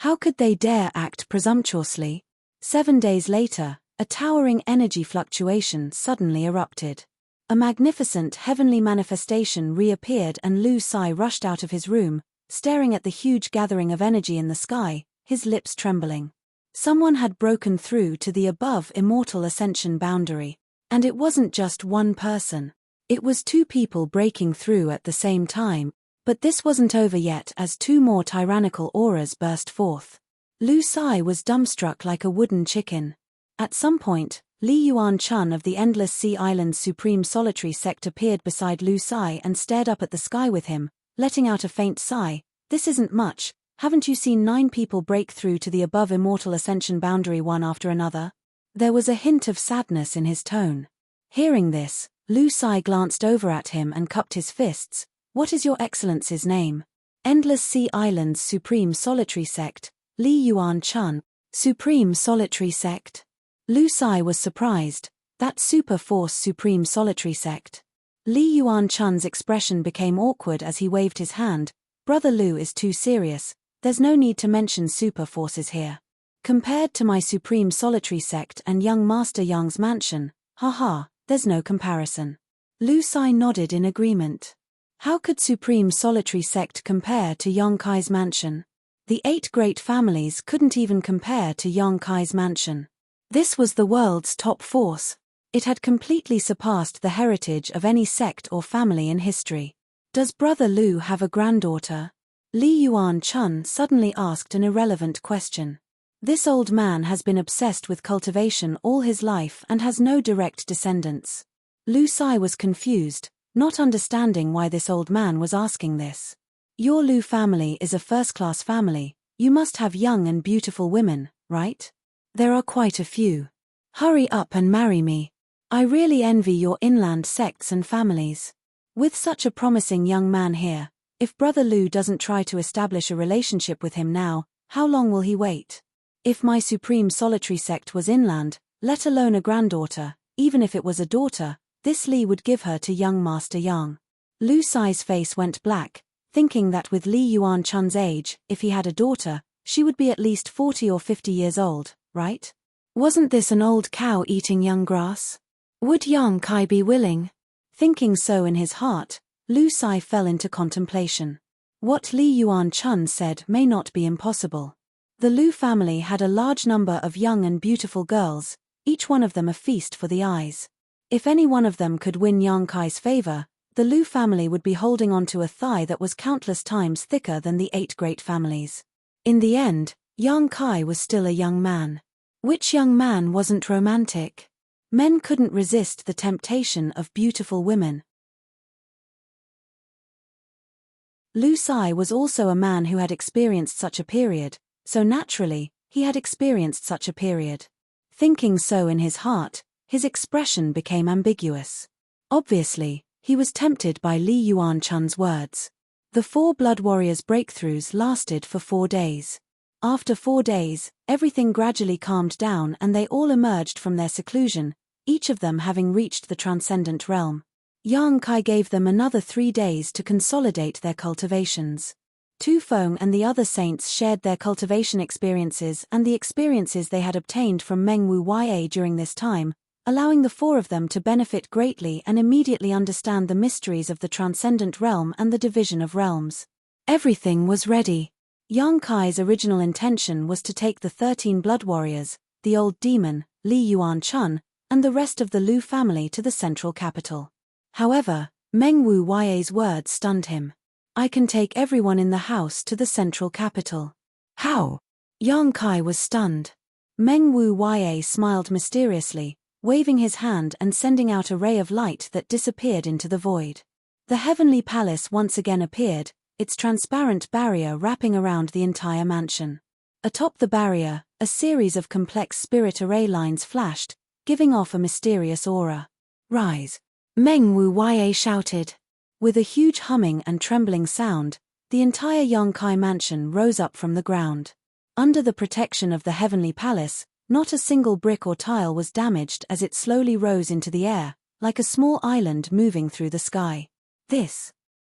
How could they dare act presumptuously? 7 days later, a towering energy fluctuation suddenly erupted. A magnificent heavenly manifestation reappeared and Lu Sai rushed out of his room, staring at the huge gathering of energy in the sky, his lips trembling. Someone had broken through to the above immortal ascension boundary. And it wasn't just one person. It was 2 people breaking through at the same time, but this wasn't over yet as 2 more tyrannical auras burst forth. Lu Sai was dumbstruck like a wooden chicken. At some point, Li Yuan Chun of the Endless Sea Island's Supreme Solitary Sect appeared beside Lu Sai and stared up at the sky with him, letting out a faint sigh. This isn't much. Haven't you seen 9 people break through to the above immortal ascension boundary one after another? There was a hint of sadness in his tone. Hearing this, Lu Sai glanced over at him and cupped his fists. What is your Excellency's name? Endless Sea Island's Supreme Solitary Sect, Li Yuan Chun. Supreme Solitary Sect? Lu Sai was surprised. That Super Force Supreme Solitary Sect. Li Yuan Chun's expression became awkward as he waved his hand. Brother Lu is too serious. There's no need to mention super forces here. Compared to my Supreme Solitary Sect and young Master Yang's mansion, haha, there's no comparison. Lu Sai nodded in agreement. How could Supreme Solitary Sect compare to Yang Kai's mansion? The 8 great families couldn't even compare to Yang Kai's mansion. This was the world's top force. It had completely surpassed the heritage of any sect or family in history. Does Brother Lu have a granddaughter? Li Yuan Chun suddenly asked an irrelevant question. This old man has been obsessed with cultivation all his life and has no direct descendants. Lu Sai was confused, not understanding why this old man was asking this. Your Lu family is a first-class family. You must have young and beautiful women, right? There are quite a few. Hurry up and marry me. I really envy your inland sects and families. With such a promising young man here, if Brother Lu doesn't try to establish a relationship with him now, how long will he wait? If my Supreme Solitary Sect was inland, let alone a granddaughter, even if it was a daughter, this Li would give her to young Master Yang. Lu Sai's face went black, thinking that with Li Yuan Chun's age, if he had a daughter, she would be at least 40 or 50 years old, right? Wasn't this an old cow eating young grass? Would Yang Kai be willing? Thinking so in his heart, Lu Sai fell into contemplation. What Li Yuan Chun said may not be impossible. The Lu family had a large number of young and beautiful girls, each one of them a feast for the eyes. If any one of them could win Yang Kai's favor, the Lu family would be holding on to a thigh that was countless times thicker than the 8 great families. In the end, Yang Kai was still a young man. Which young man wasn't romantic? Men couldn't resist the temptation of beautiful women. Lu Sai was also a man who had experienced such a period, so naturally, he had experienced such a period. Thinking so in his heart, his expression became ambiguous. Obviously, he was tempted by Li Yuan Chun's words. The 4 Blood Warriors' breakthroughs lasted for 4 days. After 4 days, everything gradually calmed down and they all emerged from their seclusion, each of them having reached the transcendent realm. Yang Kai gave them another 3 days to consolidate their cultivations. Tu Feng and the other saints shared their cultivation experiences and the experiences they had obtained from Mengwu Ya during this time, allowing the 4 of them to benefit greatly and immediately understand the mysteries of the transcendent realm and the division of realms. Everything was ready. Yang Kai's original intention was to take the 13 blood warriors, the old demon, Li Yuan-chun, and the rest of the Lu family to the central capital. However, Meng Wu Ya's words stunned him. "I can take everyone in the house to the central capital." "How?" Yang Kai was stunned. Meng Wu Ya smiled mysteriously, waving his hand and sending out a ray of light that disappeared into the void. The heavenly palace once again appeared, its transparent barrier wrapping around the entire mansion. Atop the barrier, a series of complex spirit array lines flashed, giving off a mysterious aura. "Rise!" Meng Wu Ya shouted. With a huge humming and trembling sound, the entire Yang Kai mansion rose up from the ground. Under the protection of the heavenly palace, not a single brick or tile was damaged as it slowly rose into the air, like a small island moving through the sky.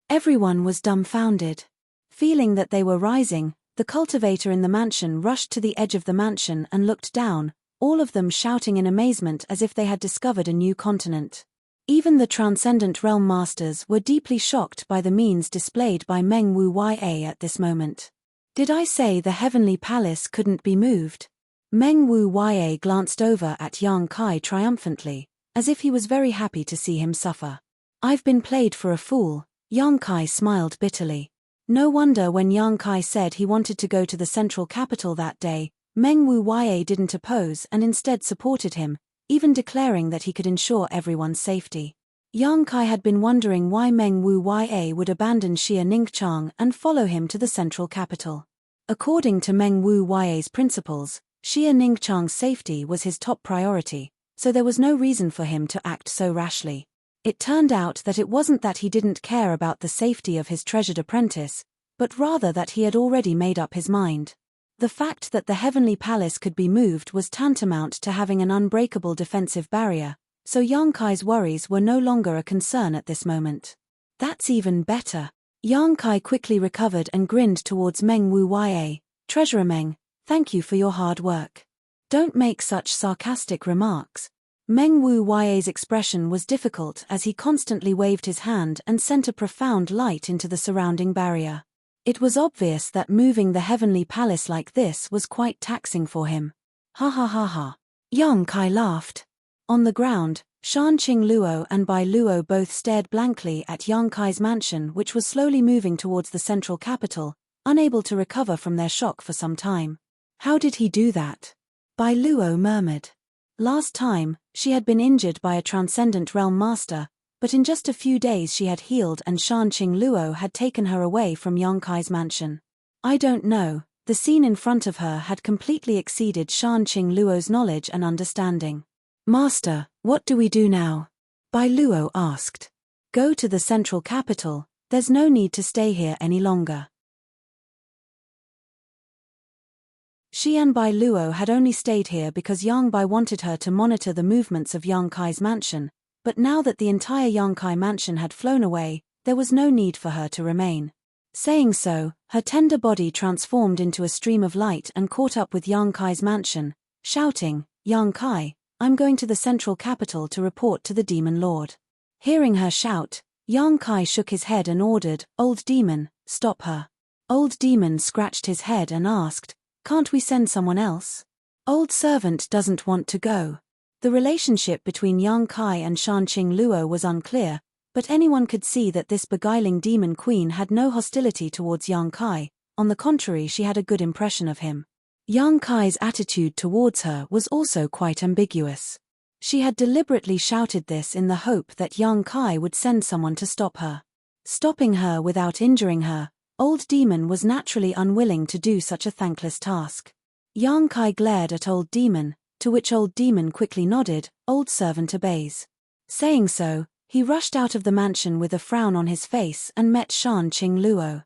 Everyone was dumbfounded. Feeling that they were rising, the cultivator in the mansion rushed to the edge of the mansion and looked down, all of them shouting in amazement as if they had discovered a new continent. Even the transcendent realm masters were deeply shocked by the means displayed by Meng Wu Ya at this moment. "Did I say the heavenly palace couldn't be moved?" Meng Wu Ya glanced over at Yang Kai triumphantly, as if he was very happy to see him suffer. "I've been played for a fool," Yang Kai smiled bitterly. No wonder when Yang Kai said he wanted to go to the central capital that day, Meng Wu Ya didn't oppose and instead supported him, even declaring that he could ensure everyone's safety. Yang Kai had been wondering why Meng Wu Ya would abandon Xia Ningchang and follow him to the central capital. According to Meng Wu Ya's principles, Xia Ningchang's safety was his top priority, so there was no reason for him to act so rashly. It turned out that it wasn't that he didn't care about the safety of his treasured apprentice, but rather that he had already made up his mind. The fact that the heavenly palace could be moved was tantamount to having an unbreakable defensive barrier, so Yang Kai's worries were no longer a concern at this moment. "That's even better." Yang Kai quickly recovered and grinned towards Meng Wu Ya. "Treasurer Meng, thank you for your hard work. Don't make such sarcastic remarks." Meng Wu Ya's expression was difficult as he constantly waved his hand and sent a profound light into the surrounding barrier. It was obvious that moving the heavenly palace like this was quite taxing for him. "Ha ha ha ha." Yang Kai laughed. On the ground, Shan Qing Luo and Bai Luo both stared blankly at Yang Kai's mansion, which was slowly moving towards the central capital, unable to recover from their shock for some time. "How did he do that?" Bai Luo murmured. Last time, she had been injured by a transcendent realm master, but in just a few days she had healed and Shan Qing Luo had taken her away from Yang Kai's mansion. "I don't know." The scene in front of her had completely exceeded Shan Qing Luo's knowledge and understanding. "Master, what do we do now?" Bai Luo asked. "Go to the central capital, there's no need to stay here any longer." Xian Bai Luo had only stayed here because Yang Bai wanted her to monitor the movements of Yang Kai's mansion, but now that the entire Yang Kai mansion had flown away, there was no need for her to remain. Saying so, her tender body transformed into a stream of light and caught up with Yang Kai's mansion, shouting, "Yang Kai, I'm going to the central capital to report to the demon lord." Hearing her shout, Yang Kai shook his head and ordered, "Old demon, stop her." Old demon scratched his head and asked, "Can't we send someone else?" Old servant doesn't want to go. The relationship between Yang Kai and Shan Qing Luo was unclear, but anyone could see that this beguiling demon queen had no hostility towards Yang Kai, on the contrary she had a good impression of him. Yang Kai's attitude towards her was also quite ambiguous. She had deliberately shouted this in the hope that Yang Kai would send someone to stop her. Stopping her without injuring her, Old Demon was naturally unwilling to do such a thankless task. Yang Kai glared at Old Demon, to which Old Demon quickly nodded, "Old servant obeys." Saying so, he rushed out of the mansion with a frown on his face and met Shan Qing Luo.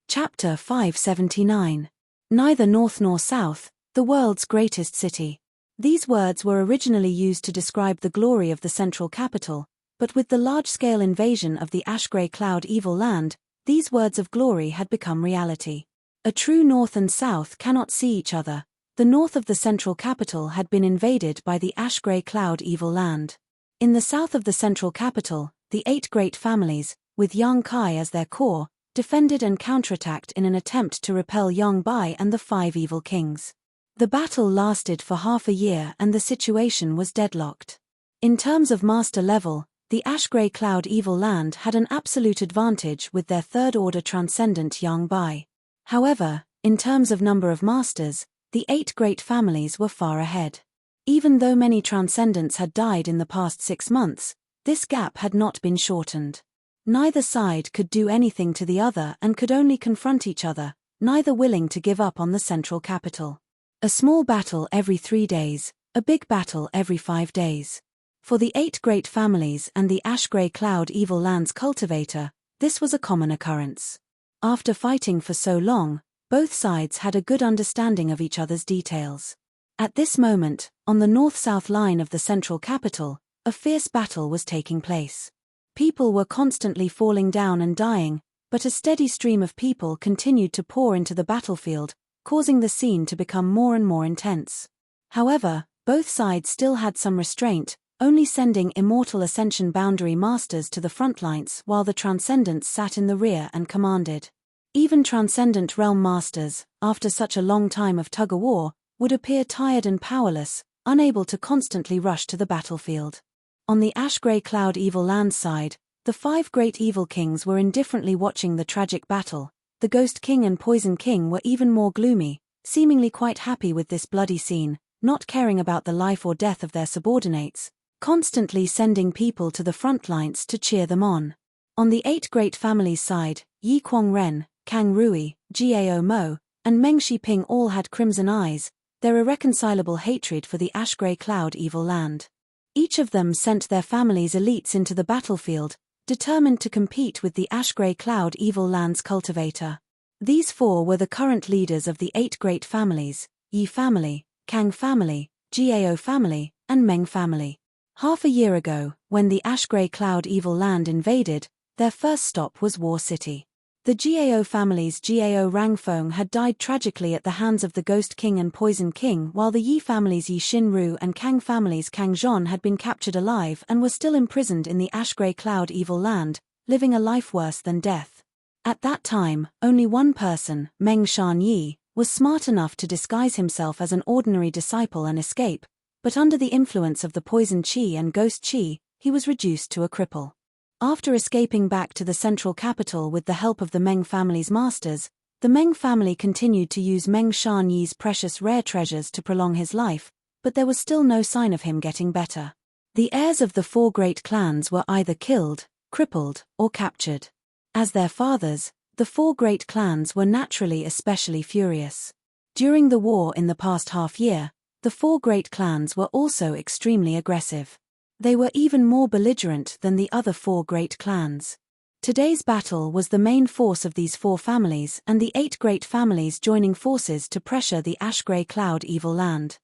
Chapter 579. Neither North nor South, the world's greatest city. These words were originally used to describe the glory of the central capital, but with the large-scale invasion of the ash-grey cloud evil land, these words of glory had become reality. A true North and South cannot see each other. The north of the central capital had been invaded by the ash-grey cloud evil land. In the south of the central capital, the 8 great families, with Yang Kai as their core, defended and counterattacked in an attempt to repel Yang Bai and the 5 evil kings. The battle lasted for half a year and the situation was deadlocked. In terms of master level, the Ash-Grey Cloud Evil Land had an absolute advantage with their third-order transcendent Yang Bai. However, in terms of number of masters, the 8 great families were far ahead. Even though many transcendents had died in the past 6 months, this gap had not been shortened. Neither side could do anything to the other and could only confront each other, neither willing to give up on the central capital. A small battle every 3 days, a big battle every 5 days. For the 8 great families and the Ash-Grey Cloud Evil Land's cultivator, this was a common occurrence. After fighting for so long, both sides had a good understanding of each other's details. At this moment, on the north-south line of the central capital, a fierce battle was taking place. People were constantly falling down and dying, but a steady stream of people continued to pour into the battlefield, causing the scene to become more and more intense. However, both sides still had some restraint, only sending immortal Ascension boundary masters to the front lines while the Transcendents sat in the rear and commanded. Even Transcendent Realm masters, after such a long time of tug-of-war, would appear tired and powerless, unable to constantly rush to the battlefield. On the Ash-Grey Cloud Evil Land side, the 5 great evil kings were indifferently watching the tragic battle. The Ghost King and Poison King were even more gloomy, seemingly quite happy with this bloody scene, not caring about the life or death of their subordinates, constantly sending people to the front lines to cheer them on. On the 8 great families side, Yi Kwang Ren, Kang Rui, Gao Mo, and Meng Shiping all had crimson eyes, their irreconcilable hatred for the Ash-Grey Cloud Evil Land. Each of them sent their family's elites into the battlefield, determined to compete with the Ash-Grey Cloud Evil Land's cultivator. These 4 were the current leaders of the 8 great families: Yi family, Kang family, Gao family, and Meng family. Half a year ago, when the Ash-Grey Cloud Evil Land invaded, their first stop was War City. The Gao family's Gao Rangfeng had died tragically at the hands of the Ghost King and Poison King, while the Yi family's Yi Xinru and Kang family's Kang Zhon had been captured alive and were still imprisoned in the Ash-Grey Cloud Evil Land, living a life worse than death. At that time, only one person, Meng Shan Yi, was smart enough to disguise himself as an ordinary disciple and escape, but under the influence of the Poison Qi and Ghost Qi, he was reduced to a cripple. After escaping back to the central capital with the help of the Meng family's masters, the Meng family continued to use Meng Shan Yi's precious rare treasures to prolong his life, but there was still no sign of him getting better. The heirs of the 4 great clans were either killed, crippled, or captured. As their fathers, the 4 great clans were naturally especially furious. During the war in the past half-year, the 4 great clans were also extremely aggressive. They were even more belligerent than the other 4 great clans. Today's battle was the main force of these 4 families and the 8 great families joining forces to pressure the Ash-Grey Cloud Evil Land.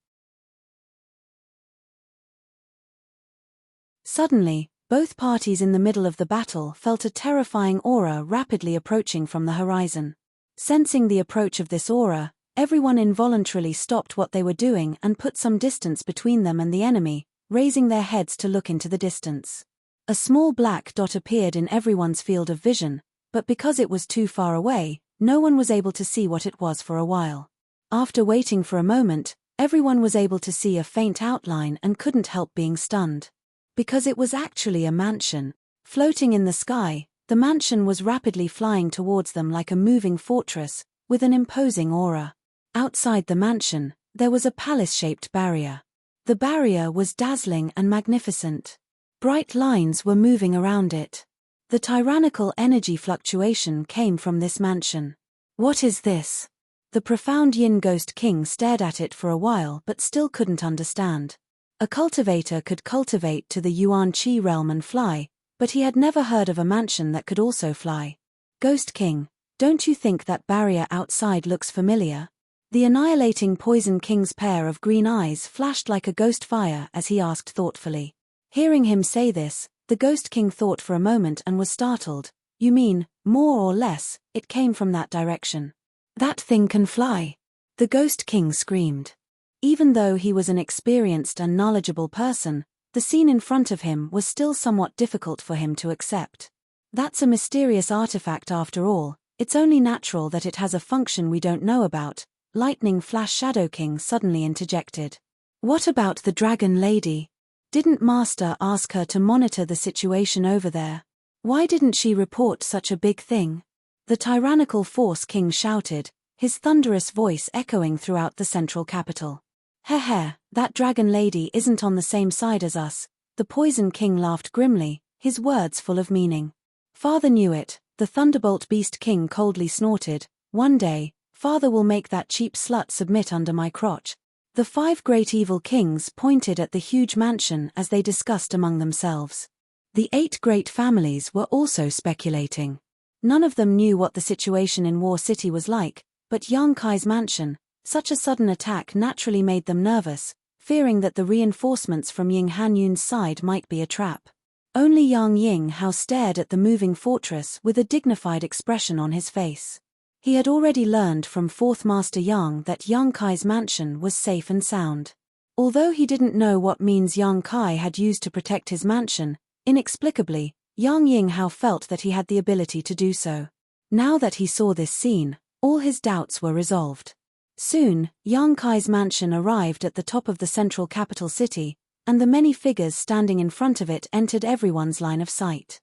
Suddenly, both parties in the middle of the battle felt a terrifying aura rapidly approaching from the horizon. Sensing the approach of this aura, everyone involuntarily stopped what they were doing and put some distance between them and the enemy, raising their heads to look into the distance. A small black dot appeared in everyone's field of vision, but because it was too far away, no one was able to see what it was for a while. After waiting for a moment, everyone was able to see a faint outline and couldn't help being stunned. Because it was actually a mansion. Floating in the sky, the mansion was rapidly flying towards them like a moving fortress, with an imposing aura. Outside the mansion, there was a palace-shaped barrier. The barrier was dazzling and magnificent. Bright lines were moving around it. The tyrannical energy fluctuation came from this mansion. What is this? The profound Yin Ghost King stared at it for a while but still couldn't understand. A cultivator could cultivate to the Yuan Qi realm and fly, but he had never heard of a mansion that could also fly. Ghost King, don't you think that barrier outside looks familiar? The annihilating Poison King's pair of green eyes flashed like a ghost fire as he asked thoughtfully. Hearing him say this, the Ghost King thought for a moment and was startled. You mean, more or less, it came from that direction? That thing can fly! The Ghost King screamed. Even though he was an experienced and knowledgeable person, the scene in front of him was still somewhat difficult for him to accept. That's a mysterious artifact after all, it's only natural that it has a function we don't know about, Lightning Flash Shadow King suddenly interjected. What about the dragon lady? Didn't Master ask her to monitor the situation over there? Why didn't she report such a big thing? The tyrannical Force King shouted, his thunderous voice echoing throughout the central capital. Heh, that dragon lady isn't on the same side as us, the Poison King laughed grimly, his words full of meaning. Father knew it, the Thunderbolt Beast King coldly snorted, one day, Father will make that cheap slut submit under my crotch. The 5 great evil kings pointed at the huge mansion as they discussed among themselves. The 8 great families were also speculating. None of them knew what the situation in War City was like, but Yang Kai's mansion, such a sudden attack naturally made them nervous, fearing that the reinforcements from Ying Hanyun's side might be a trap. Only Yang Yinghao stared at the moving fortress with a dignified expression on his face. He had already learned from Fourth Master Yang that Yang Kai's mansion was safe and sound. Although he didn't know what means Yang Kai had used to protect his mansion, inexplicably, Yang Yinghao felt that he had the ability to do so. Now that he saw this scene, all his doubts were resolved. Soon, Yang Kai's mansion arrived at the top of the central capital city, and the many figures standing in front of it entered everyone's line of sight.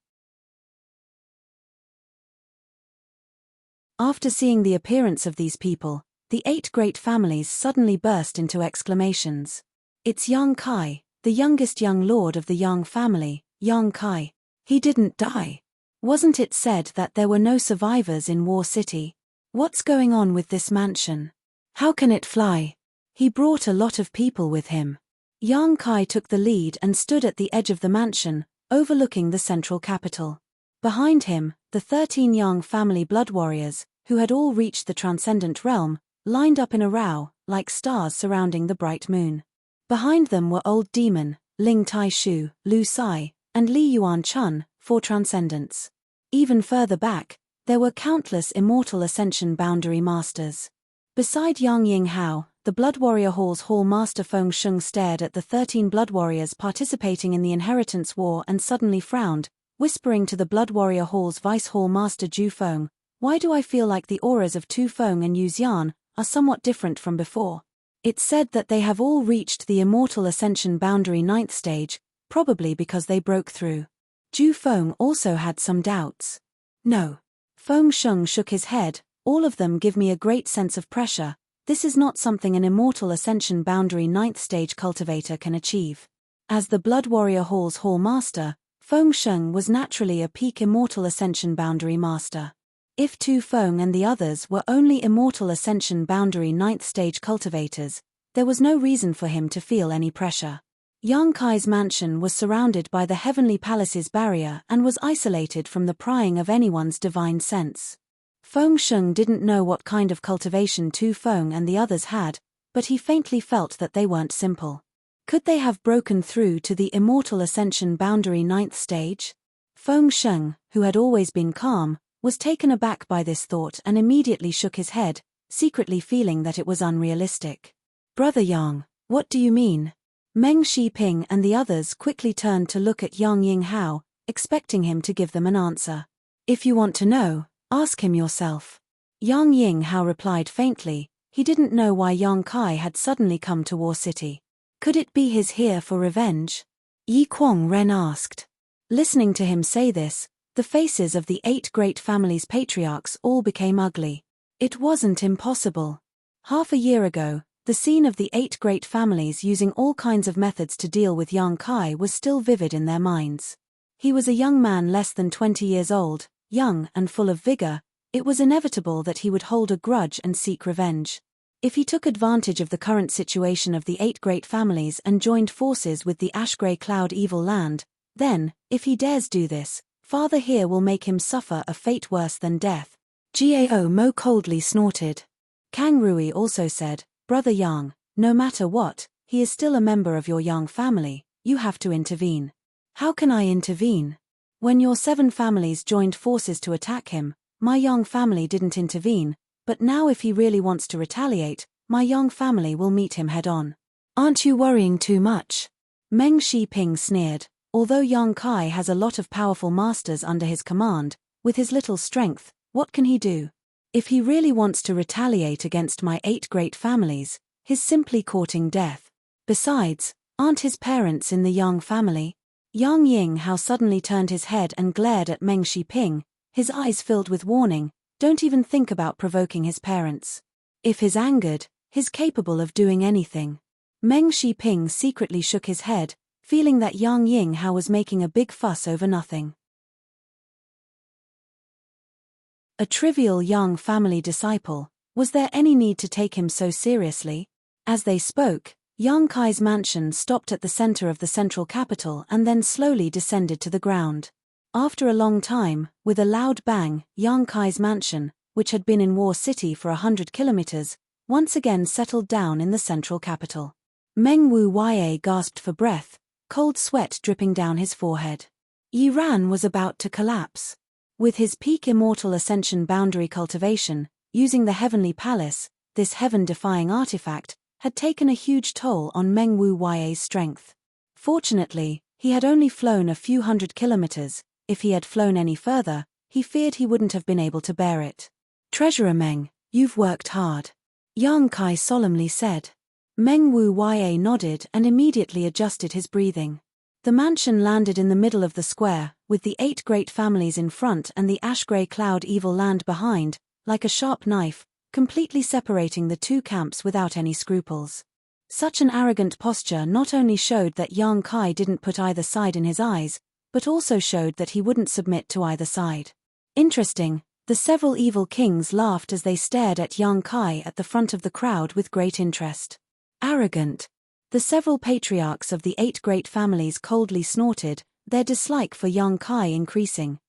After seeing the appearance of these people, the 8 great families suddenly burst into exclamations. It's Yang Kai, the youngest young lord of the Yang family, Yang Kai. He didn't die. Wasn't it said that there were no survivors in War City? What's going on with this mansion? How can it fly? He brought a lot of people with him. Yang Kai took the lead and stood at the edge of the mansion, overlooking the central capital. Behind him, the 13 Yang family blood warriors, who had all reached the transcendent realm, lined up in a row, like stars surrounding the bright moon. Behind them were Old Demon, Ling Tai-shu, Lu Sai, and Li Yuan-chun, 4 transcendents. Even further back, there were countless immortal ascension boundary masters. Beside Yang Yinghao, the Blood Warrior Hall's Hall Master Feng Sheng stared at the 13 blood warriors participating in the inheritance war and suddenly frowned, whispering to the Blood Warrior Hall's Vice Hall Master Ju Feng, "Why do I feel like the auras of Tu Feng and Yu Xian are somewhat different from before?" It's said that they have all reached the Immortal Ascension Boundary 9th stage, probably because they broke through. Ju Feng also had some doubts. No. Feng Sheng shook his head, all of them give me a great sense of pressure. This is not something an Immortal Ascension Boundary 9th stage cultivator can achieve. As the Blood Warrior Hall's Hall Master, Feng Sheng was naturally a peak Immortal Ascension Boundary Master. If Tu Feng and the others were only Immortal Ascension Boundary 9th stage cultivators, there was no reason for him to feel any pressure. Yang Kai's mansion was surrounded by the Heavenly Palace's barrier and was isolated from the prying of anyone's divine sense. Feng Sheng didn't know what kind of cultivation Tu Feng and the others had, but he faintly felt that they weren't simple. Could they have broken through to the Immortal Ascension Boundary 9th stage? Feng Sheng, who had always been calm, was taken aback by this thought and immediately shook his head, secretly feeling that it was unrealistic. "Brother Yang, what do you mean?" Meng Shiping and the others quickly turned to look at Yang Yinghao, expecting him to give them an answer. "If you want to know, ask him yourself." Yang Yinghao replied faintly. He didn't know why Yang Kai had suddenly come to War City. Could it be his here for revenge? Yi Kuang Ren asked. Listening to him say this, the faces of the 8 great families' patriarchs all became ugly. It wasn't impossible. Half a year ago, the scene of the 8 great families using all kinds of methods to deal with Yang Kai was still vivid in their minds. He was a young man less than 20 years old, young and full of vigor. It was inevitable that he would hold a grudge and seek revenge. If he took advantage of the current situation of the 8 great families and joined forces with the Ash-Grey Cloud Evil Land, then, if he dares do this, Father here will make him suffer a fate worse than death. Gao Mo coldly snorted. Kang Rui also said, "Brother Yang, no matter what, he is still a member of your Yang family, you have to intervene." "How can I intervene? When your 7 families joined forces to attack him, my Yang family didn't intervene, but now if he really wants to retaliate, my Yang family will meet him head-on." "Aren't you worrying too much?" Meng Shiping sneered. Although Yang Kai has a lot of powerful masters under his command, with his little strength, what can he do? If he really wants to retaliate against my 8 great families, he's simply courting death. Besides, aren't his parents in the Yang family? Yang Yinghao suddenly turned his head and glared at Meng Shiping, his eyes filled with warning. Don't even think about provoking his parents. If he's angered, he's capable of doing anything. Meng Shiping secretly shook his head, feeling that Yang Yinghao was making a big fuss over nothing. A trivial Yang family disciple, was there any need to take him so seriously? As they spoke, Yang Kai's mansion stopped at the center of the central capital and then slowly descended to the ground. After a long time, with a loud bang, Yang Kai's mansion, which had been in War City for 100 kilometers, once again settled down in the central capital. Meng Wu Ye gasped for breath, cold sweat dripping down his forehead. Yi Ran was about to collapse. With his peak immortal ascension boundary cultivation, using the heavenly palace, this heaven-defying artifact had taken a huge toll on Meng Wu Ye's strength. Fortunately, he had only flown a few 100 kilometers. If he had flown any further, he feared he wouldn't have been able to bear it. Treasurer Meng, you've worked hard. Yang Kai solemnly said. Meng Wu Ye nodded and immediately adjusted his breathing. The mansion landed in the middle of the square, with the 8 great families in front and the ash-grey cloud evil land behind, like a sharp knife, completely separating the 2 camps without any scruples. Such an arrogant posture not only showed that Yang Kai didn't put either side in his eyes, but also showed that he wouldn't submit to either side. Interesting, the several evil kings laughed as they stared at Yang Kai at the front of the crowd with great interest. Arrogant. The several patriarchs of the 8 great families coldly snorted, their dislike for Yang Kai increasing.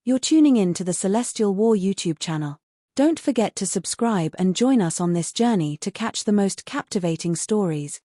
You're tuning in to the Celestial War YouTube channel. Don't forget to subscribe and join us on this journey to catch the most captivating stories.